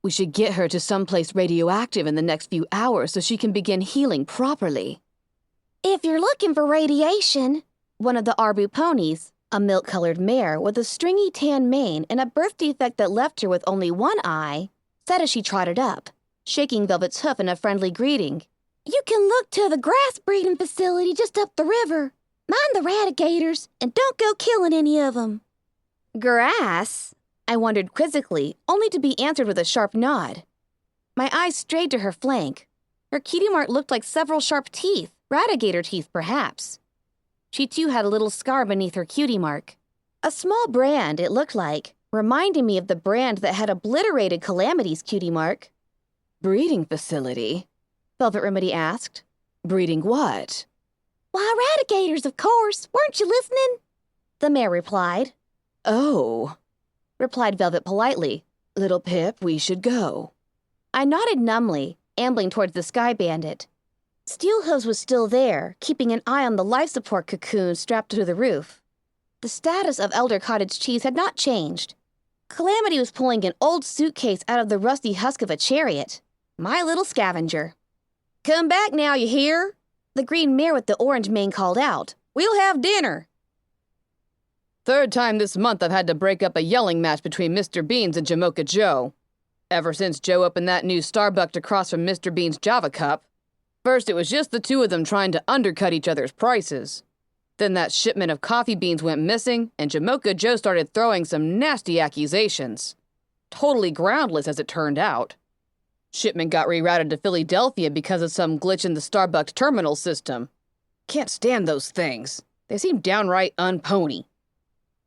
We should get her to someplace radioactive in the next few hours so she can begin healing properly. If you're looking for radiation, one of the Arbu ponies, a milk-colored mare with a stringy tan mane and a birth defect that left her with only one eye, said as she trotted up, shaking Velvet's hoof in a friendly greeting. You can look to the grass breeding facility just up the river. Mind the radigators and don't go killing any of them. Grass? I wondered quizzically, only to be answered with a sharp nod. My eyes strayed to her flank. Her cutie mark looked like several sharp teeth, radigator teeth perhaps. She too had a little scar beneath her cutie mark. A small brand, it looked like, reminding me of the brand that had obliterated Calamity's cutie mark. Breeding facility? Velvet Remedy asked. Breeding what? Why, radigators, of course. Weren't you listening? The mare replied. Oh, replied Velvet politely. Little Pip, we should go. I nodded numbly, ambling towards the Sky Bandit. Steelhooves was still there, keeping an eye on the life support cocoon strapped to the roof. The status of Elder Cottage Cheese had not changed. Calamity was pulling an old suitcase out of the rusty husk of a chariot. My little scavenger. Come back now, you hear? The green mare with the orange mane called out. We'll have dinner. Third time this month I've had to break up a yelling match between Mr. Beans and Jamocha Joe. Ever since Joe opened that new Starbucks across from Mr. Bean's Java Cup. First it was just the two of them trying to undercut each other's prices. Then that shipment of coffee beans went missing, and Jamocha Joe started throwing some nasty accusations. Totally groundless, as it turned out. Shipment got rerouted to Philadelphia because of some glitch in the Starbucks terminal system. Can't stand those things. They seem downright unpony.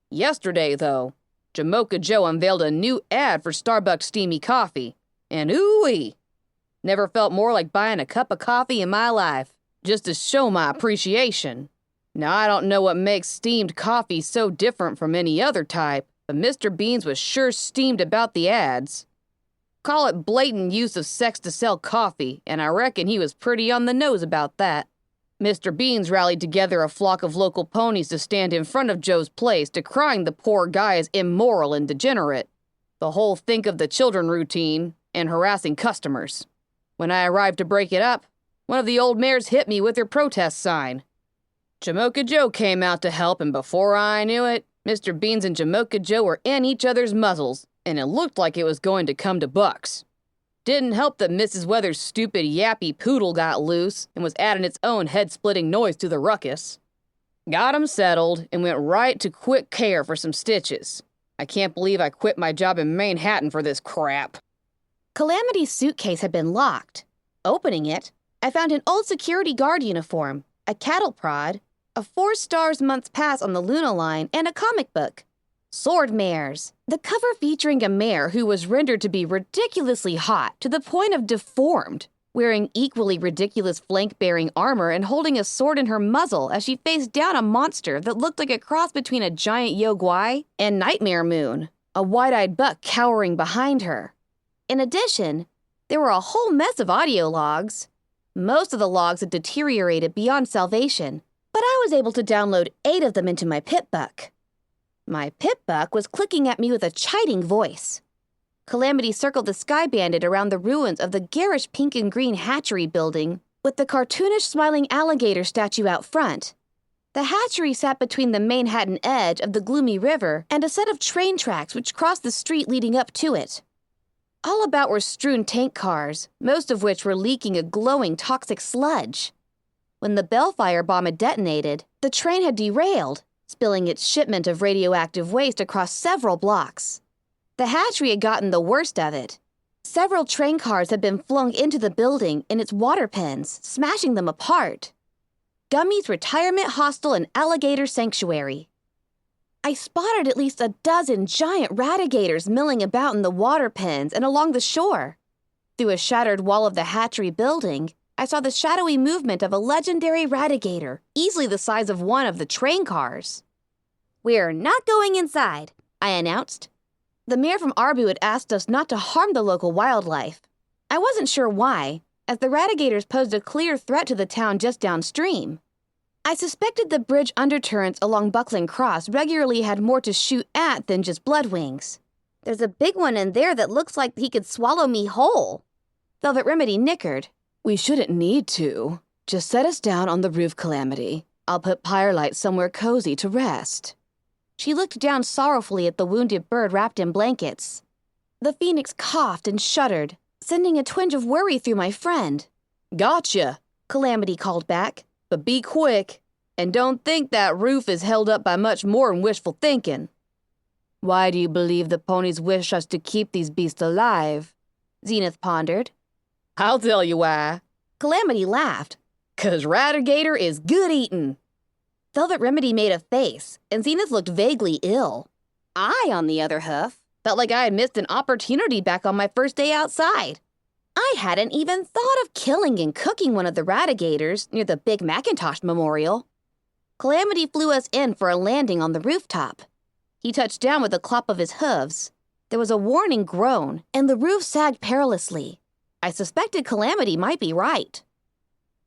Yesterday, though, Jamocha Joe unveiled a new ad for Starbucks steamy coffee. And ooh-wee! Never felt more like buying a cup of coffee in my life, just to show my appreciation. Now, I don't know what makes steamed coffee so different from any other type, but Mr. Beans was sure steamed about the ads. Call it blatant use of sex to sell coffee, and I reckon he was pretty on the nose about that. Mr. Beans rallied together a flock of local ponies to stand in front of Joe's place, decrying the poor guy as immoral and degenerate. The whole think of the children routine and harassing customers. When I arrived to break it up, one of the old mares hit me with her protest sign. Jamocha Joe came out to help, and before I knew it, Mr. Beans and Jamocha Joe were in each other's muzzles, and it looked like it was going to come to bucks. Didn't help that Mrs. Weathers' stupid yappy poodle got loose and was adding its own head-splitting noise to the ruckus. Got 'em settled and went right to quick care for some stitches. I can't believe I quit my job in Manhattan for this crap. Calamity's suitcase had been locked. Opening it, I found an old security guard uniform, a cattle prod, a 4 stars month's pass on the Luna line, and a comic book. Sword Mares. The cover featuring a mare who was rendered to be ridiculously hot to the point of deformed, wearing equally ridiculous flank-bearing armor and holding a sword in her muzzle as she faced down a monster that looked like a cross between a giant Yogwai and Nightmare Moon, a wide-eyed buck cowering behind her. In addition, there were a whole mess of audio logs. Most of the logs had deteriorated beyond salvation, but I was able to download 8 of them into my PipBuck. My PipBuck was clicking at me with a chiding voice. Calamity circled the Sky Bandit around the ruins of the garish pink and green hatchery building with the cartoonish smiling alligator statue out front. The hatchery sat between the Manhattan edge of the gloomy river and a set of train tracks which crossed the street leading up to it. All about were strewn tank cars, most of which were leaking a glowing toxic sludge. When the Bellfire bomb had detonated, the train had derailed, spilling its shipment of radioactive waste across several blocks. The hatchery had gotten the worst of it. Several train cars had been flung into the building in its water pens, smashing them apart. Gummy's Retirement Hostel and Alligator Sanctuary. I spotted at least a dozen giant radigators milling about in the water pens and along the shore. Through a shattered wall of the hatchery building, I saw the shadowy movement of a legendary radigator, easily the size of one of the train cars. We're not going inside, I announced. The mayor from Arbu had asked us not to harm the local wildlife. I wasn't sure why, as the radigators posed a clear threat to the town just downstream. I suspected the bridge undercurrents along Buckland Cross regularly had more to shoot at than just bloodwings. There's a big one in there that looks like he could swallow me whole. Velvet Remedy nickered. We shouldn't need to. Just set us down on the roof, Calamity. I'll put Firelight somewhere cozy to rest. She looked down sorrowfully at the wounded bird wrapped in blankets. The phoenix coughed and shuddered, sending a twinge of worry through my friend. Gotcha, Calamity called back. but be quick, and don't think that roof is held up by much more than wishful thinking. Why do you believe the ponies wish us to keep these beasts alive? Zenith pondered. I'll tell you why. Calamity laughed. 'Cause Radigator is good eatin'. Velvet Remedy made a face, and Zenith looked vaguely ill. I, on the other hoof, felt like I had missed an opportunity back on my first day outside. I hadn't even thought of killing and cooking one of the Radigators near the Big Macintosh Memorial. Calamity flew us in for a landing on the rooftop. He touched down with a clop of his hooves. There was a warning groan, and the roof sagged perilously. I suspected Calamity might be right.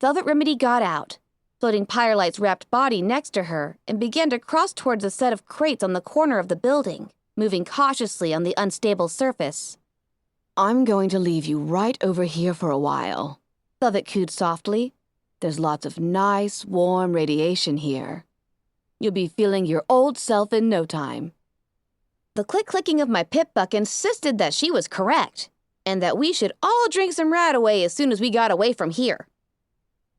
Velvet Remedy got out, floating Pyrelight's wrapped body next to her, and began to cross towards a set of crates on the corner of the building, moving cautiously on the unstable surface. I'm going to leave you right over here for a while, Velvet cooed softly. There's lots of nice, warm radiation here. You'll be feeling your old self in no time. The click-clicking of my PipBuck insisted that she was correct, and that we should all drink some Radaway as soon as we got away from here.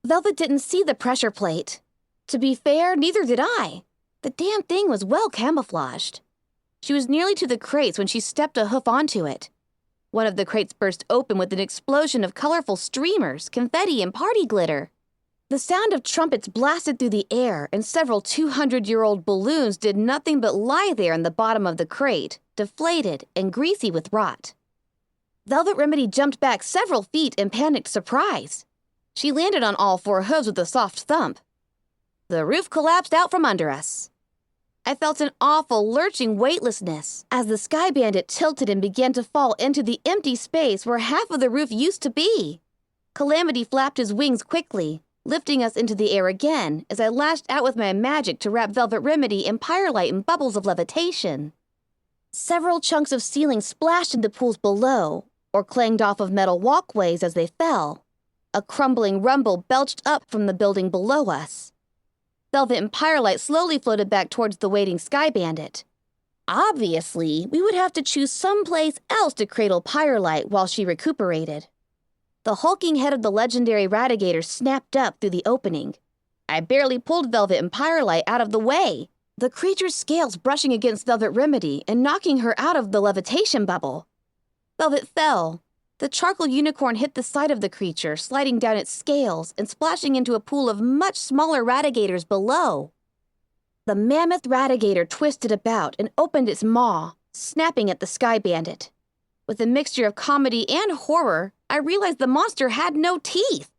Velvet didn't see the pressure plate. To be fair, neither did I. The damn thing was well camouflaged. She was nearly to the crates when she stepped a hoof onto it. One of the crates burst open with an explosion of colorful streamers, confetti, and party glitter. The sound of trumpets blasted through the air, and several 200-year-old balloons did nothing but lie there in the bottom of the crate, deflated and greasy with rot. Velvet Remedy jumped back several feet in panicked surprise. She landed on all four hooves with a soft thump. The roof collapsed out from under us. I felt an awful, lurching weightlessness as the Sky Bandit tilted and began to fall into the empty space where half of the roof used to be. Calamity flapped his wings quickly, lifting us into the air again as I lashed out with my magic to wrap Velvet Remedy in pyrelight and bubbles of levitation. Several chunks of ceiling splashed into pools below, or clanged off of metal walkways as they fell. A crumbling rumble belched up from the building below us. Velvet and Pyrelight slowly floated back towards the waiting Sky Bandit. Obviously, we would have to choose someplace else to cradle Pyrelight while she recuperated. The hulking head of the legendary Radigator snapped up through the opening. I barely pulled Velvet and Pyrelight out of the way, the creature's scales brushing against Velvet Remedy and knocking her out of the levitation bubble. Velvet fell. The charcoal unicorn hit the side of the creature, sliding down its scales and splashing into a pool of much smaller Radigators below. The mammoth Radigator twisted about and opened its maw, snapping at the Sky Bandit. With a mixture of comedy and horror, I realized the monster had no teeth.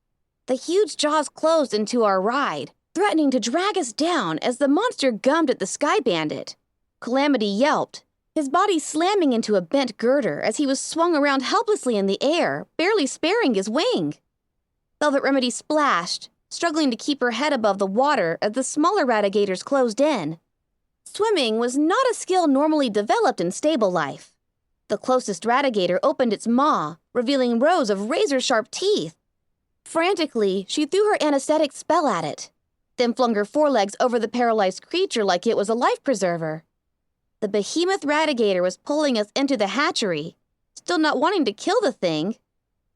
The huge jaws closed into our ride, threatening to drag us down as the monster gummed at the Sky Bandit. Calamity yelped, his body slamming into a bent girder as he was swung around helplessly in the air, barely sparing his wing. Velvet Remedy splashed, struggling to keep her head above the water as the smaller Radigators closed in. Swimming was not a skill normally developed in stable life. The closest Radigator opened its maw, revealing rows of razor-sharp teeth. Frantically, she threw her anesthetic spell at it, then flung her forelegs over the paralyzed creature like it was a life preserver. The behemoth Radigator was pulling us into the hatchery, still not wanting to kill the thing.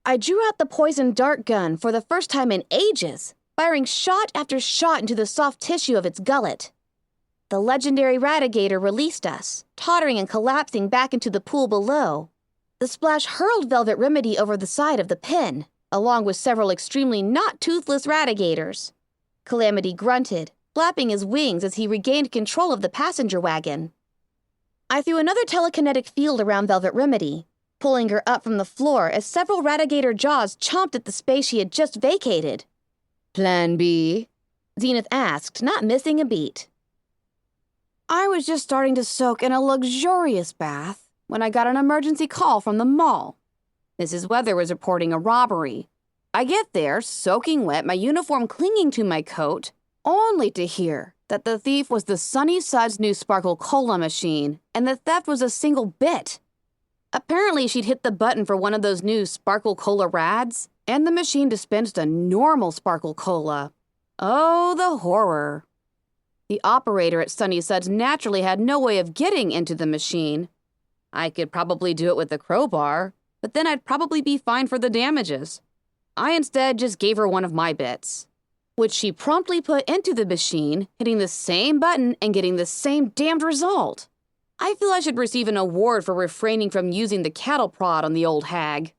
I drew out the poison dart gun for the first time in ages, firing shot after shot into the soft tissue of its gullet. The legendary Radigator released us, tottering and collapsing back into the pool below. The splash hurled Velvet Remedy over the side of the pen, along with several extremely not toothless Radigators. Calamity grunted, flapping his wings as he regained control of the passenger wagon. I threw another telekinetic field around Velvet Remedy, pulling her up from the floor as several Radigator jaws chomped at the space she had just vacated. Plan B? Zenith asked, not missing a beat. I was just starting to soak in a luxurious bath when I got an emergency call from the mall. Mrs. Weather was reporting a robbery. I get there, soaking wet, my uniform clinging to my coat, only to hear that the thief was the Sunny Suds new Sparkle Cola machine, and the theft was a single bit. Apparently, she'd hit the button for one of those new Sparkle Cola rads, and the machine dispensed a normal Sparkle Cola. Oh, the horror. The operator at Sunny Suds naturally had no way of getting into the machine. I could probably do it with a crowbar, but then I'd probably be fined for the damages. I instead just gave her one of my bits, which she promptly put into the machine, hitting the same button and getting the same damned result. I feel I should receive an award for refraining from using the cattle prod on the old hag.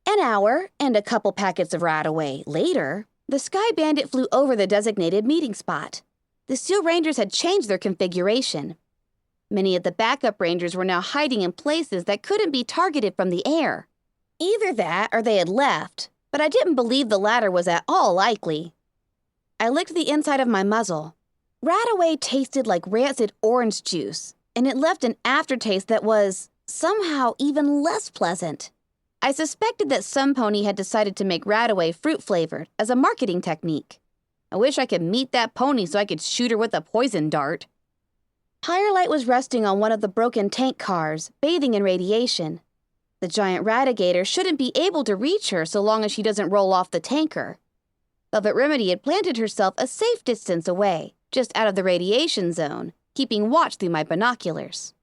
An hour and a couple packets of Radaway later, the Sky Bandit flew over the designated meeting spot. The Steel Rangers had changed their configuration. Many of the backup Rangers were now hiding in places that couldn't be targeted from the air. Either that or they had left, but I didn't believe the latter was at all likely. I licked the inside of my muzzle. Radaway tasted like rancid orange juice, and it left an aftertaste that was, somehow, even less pleasant. I suspected that some pony had decided to make Radaway fruit-flavored as a marketing technique. I wish I could meet that pony so I could shoot her with a poison dart. Firelight was resting on one of the broken tank cars, bathing in radiation. The giant Radigator shouldn't be able to reach her so long as she doesn't roll off the tanker. Velvet Remedy had planted herself a safe distance away, just out of the radiation zone, keeping watch through my binoculars.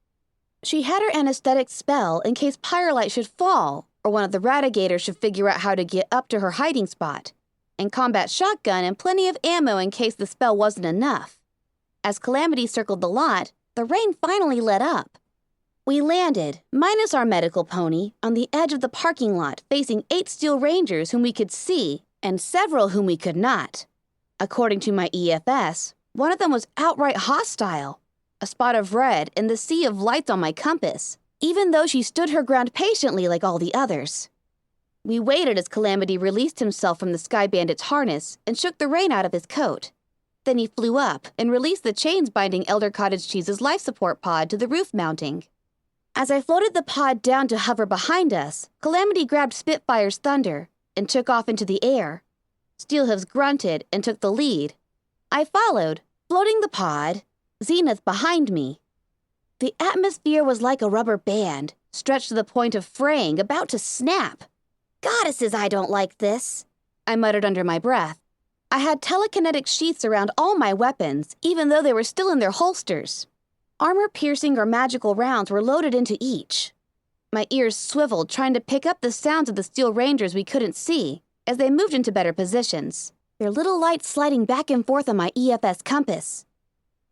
She had her anesthetic spell in case Firelight should fall, or one of the Radigators should figure out how to get up to her hiding spot, and combat shotgun and plenty of ammo in case the spell wasn't enough. As Calamity circled the lot, the rain finally let up. We landed, minus our medical pony, on the edge of the parking lot facing 8 Steel Rangers whom we could see and several whom we could not. According to my EFS, one of them was outright hostile, a spot of red in the sea of lights on my compass, even though she stood her ground patiently like all the others. We waited as Calamity released himself from the Sky Bandit's harness and shook the rain out of his coat. Then he flew up and released the chains binding Elder Cottage Cheese's life support pod to the roof mounting. As I floated the pod down to hover behind us, Calamity grabbed Spitfire's Thunder and took off into the air. Steelhooves grunted and took the lead. I followed, floating the pod, Zenith behind me. The atmosphere was like a rubber band, stretched to the point of fraying, about to snap. Goddesses, I don't like this, I muttered under my breath. I had telekinetic sheaths around all my weapons, even though they were still in their holsters. Armor-piercing or magical rounds were loaded into each. My ears swiveled, trying to pick up the sounds of the Steel Rangers we couldn't see as they moved into better positions, their little lights sliding back and forth on my EFS compass.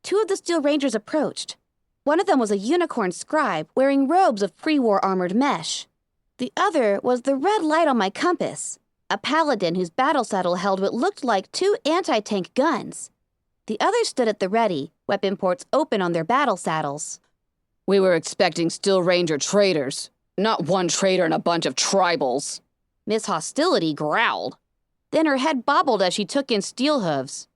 2 of the Steel Rangers approached. One of them was a unicorn scribe wearing robes of pre-war armored mesh. The other was the red light on my compass, a paladin whose battle saddle held what looked like 2 anti-tank guns. The others stood at the ready, weapon ports open on their battle saddles. We were expecting Steel Ranger traitors, not one traitor and a bunch of tribals. Miss Hostility growled. Then her head bobbled as she took in Steelhooves.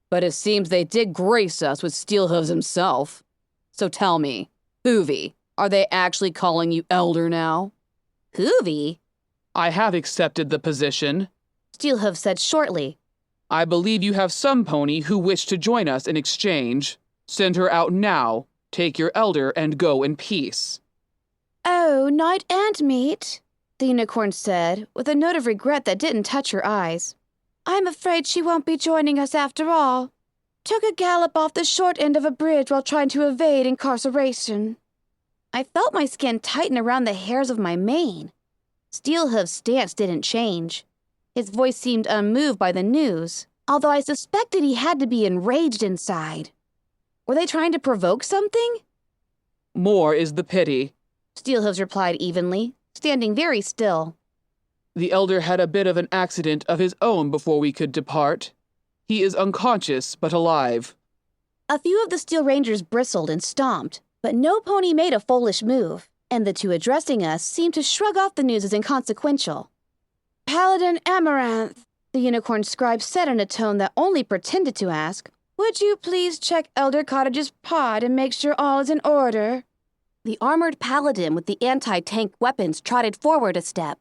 But it seems they did grace us with Steelhooves himself. So tell me, Hoovy, are they actually calling you Elder now? Hoovy? I have accepted the position, Steelhooves said shortly. I believe you have some pony who wish to join us in exchange. Send her out now, take your elder, and go in peace. Oh, knight and meat, the unicorn said, with a note of regret that didn't touch her eyes. I'm afraid she won't be joining us after all. Took a gallop off the short end of a bridge while trying to evade incarceration. I felt my skin tighten around the hairs of my mane. Steelhooves' stance didn't change. His voice seemed unmoved by the news, although I suspected he had to be enraged inside. Were they trying to provoke something? More is the pity, Steelhooves replied evenly, standing very still. The elder had a bit of an accident of his own before we could depart. He is unconscious but alive. A few of the Steel Rangers bristled and stomped, but no pony made a foolish move, and the 2 addressing us seemed to shrug off the news as inconsequential. Paladin Amaranth, the unicorn scribe said in a tone that only pretended to ask, would you please check Elder Cottage's pod and make sure all is in order? The armored paladin with the anti-tank weapons trotted forward a step,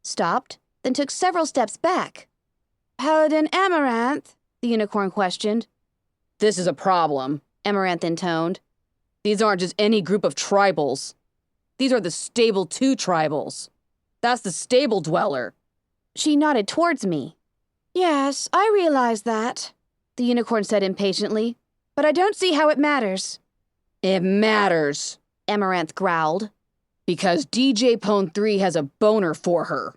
stopped, then took several steps back. Paladin Amaranth, the unicorn questioned. This is a problem, Amaranth intoned. These aren't just any group of tribals. These are the Stable 2 tribals. That's the stable dweller. She nodded towards me. Yes, I realize that, the unicorn said impatiently, but I don't see how it matters. It matters, Amaranth growled. Because DJ Pone 3 has a boner for her.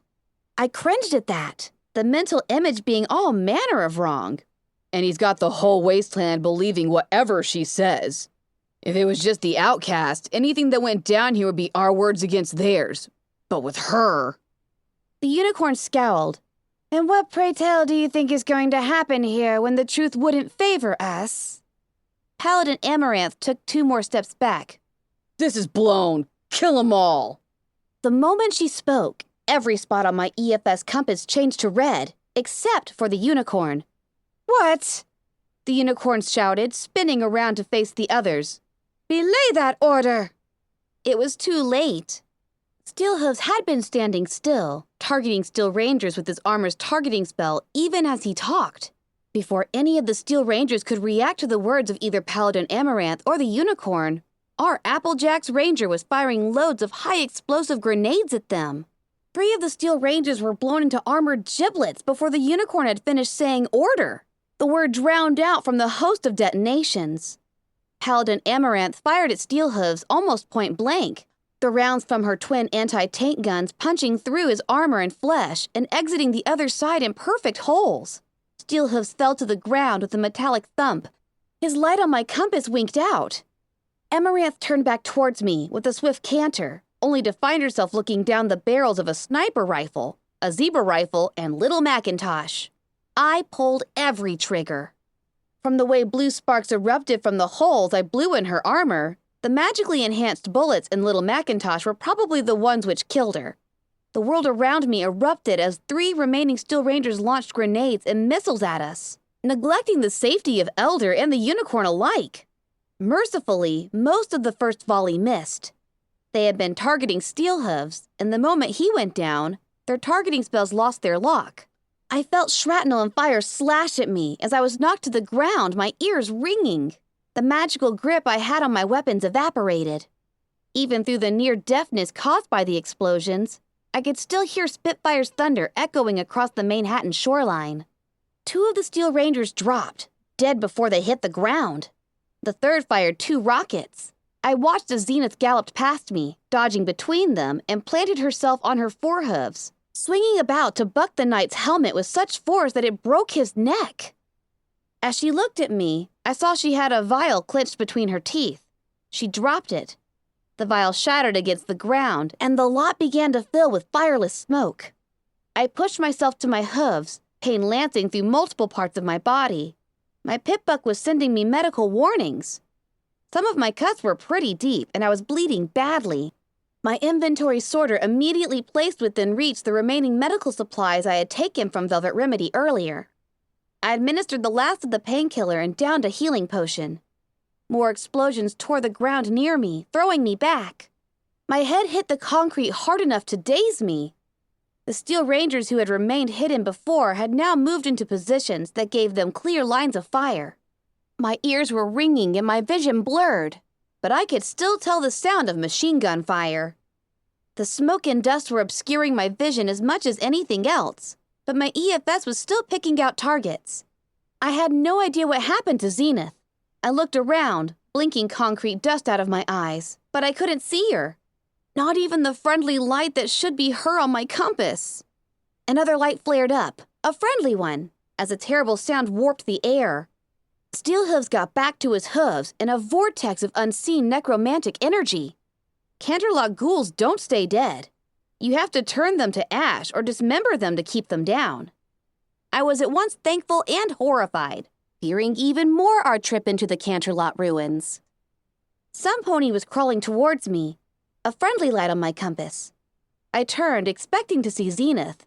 I cringed at that, the mental image being all manner of wrong. And he's got the whole wasteland believing whatever she says. If it was just the outcast, anything that went down here would be our words against theirs. But with her... The unicorn scowled. And what, pray tell, do you think is going to happen here when the truth wouldn't favor us? Paladin Amaranth took 2 more steps back. This is blown. Kill 'em all. The moment she spoke, every spot on my EFS compass changed to red, except for the unicorn. What? The unicorn shouted, spinning around to face the others. Belay that order! It was too late. Steelhooves had been standing still, targeting Steel Rangers with his armor's targeting spell even as he talked. Before any of the Steel Rangers could react to the words of either Paladin Amaranth or the unicorn, our Applejack's Ranger was firing loads of high-explosive grenades at them. 3 of the Steel Rangers were blown into armored giblets before the unicorn had finished saying order, the word drowned out from the host of detonations. Paladin Amaranth fired at Steelhooves almost point blank, the rounds from her twin anti-tank guns punching through his armor and flesh and exiting the other side in perfect holes. Steelhooves fell to the ground with a metallic thump. His light on my compass winked out. Amaranth turned back towards me with a swift canter, only to find herself looking down the barrels of a sniper rifle, a zebra rifle, and little Macintosh. I pulled every trigger. From the way blue sparks erupted from the holes I blew in her armor, the magically enhanced bullets in little Macintosh were probably the ones which killed her. The world around me erupted as 3 remaining Steel Rangers launched grenades and missiles at us, neglecting the safety of Elder and the Unicorn alike. Mercifully, most of the first volley missed. They had been targeting Steel Hooves, and the moment he went down, their targeting spells lost their lock. I felt shrapnel and fire slash at me as I was knocked to the ground, my ears ringing. The magical grip I had on my weapons evaporated. Even through the near deafness caused by the explosions, I could still hear Spitfire's thunder echoing across the Manhattan shoreline. 2 of the Steel Rangers dropped, dead before they hit the ground. The third fired 2 rockets. I watched as Zenith galloped past me, dodging between them, and planted herself on her forehooves, swinging about to buck the knight's helmet with such force that it broke his neck. As she looked at me, I saw she had a vial clenched between her teeth. She dropped it. The vial shattered against the ground, and the lot began to fill with fireless smoke. I pushed myself to my hooves, pain lancing through multiple parts of my body. My pip-buck was sending me medical warnings. Some of my cuts were pretty deep, and I was bleeding badly. My inventory sorter immediately placed within reach the remaining medical supplies I had taken from Velvet Remedy earlier. I administered the last of the painkiller and downed a healing potion. More explosions tore the ground near me, throwing me back. My head hit the concrete hard enough to daze me. The Steel Rangers who had remained hidden before had now moved into positions that gave them clear lines of fire. My ears were ringing and my vision blurred, but I could still tell the sound of machine gun fire. The smoke and dust were obscuring my vision as much as anything else, but my EFS was still picking out targets. I had no idea what happened to Zenith. I looked around, blinking concrete dust out of my eyes, but I couldn't see her. Not even the friendly light that should be her on my compass. Another light flared up, a friendly one, as a terrible sound warped the air. Steelhooves got back to his hooves in a vortex of unseen necromantic energy. Canterlot ghouls don't stay dead. You have to turn them to ash or dismember them to keep them down. I was at once thankful and horrified, fearing even more our trip into the Canterlot ruins. Some pony was crawling towards me, a friendly light on my compass. I turned, expecting to see Zenith.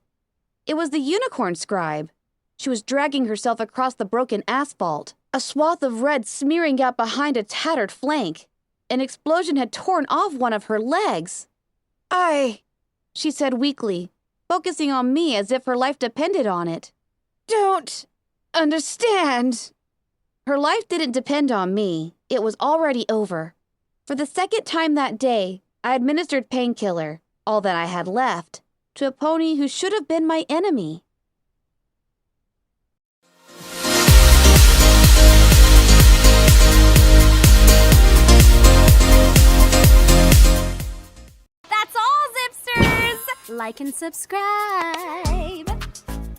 It was the Unicorn Scribe. She was dragging herself across the broken asphalt, a swath of red smearing out behind a tattered flank. An explosion had torn off one of her legs. She said weakly, focusing on me as if her life depended on it. Don't understand. Her life didn't depend on me. It was already over. For the second time that day, I administered painkiller, all that I had left, to a pony who should have been my enemy. That's all, Zipsters! Like and subscribe.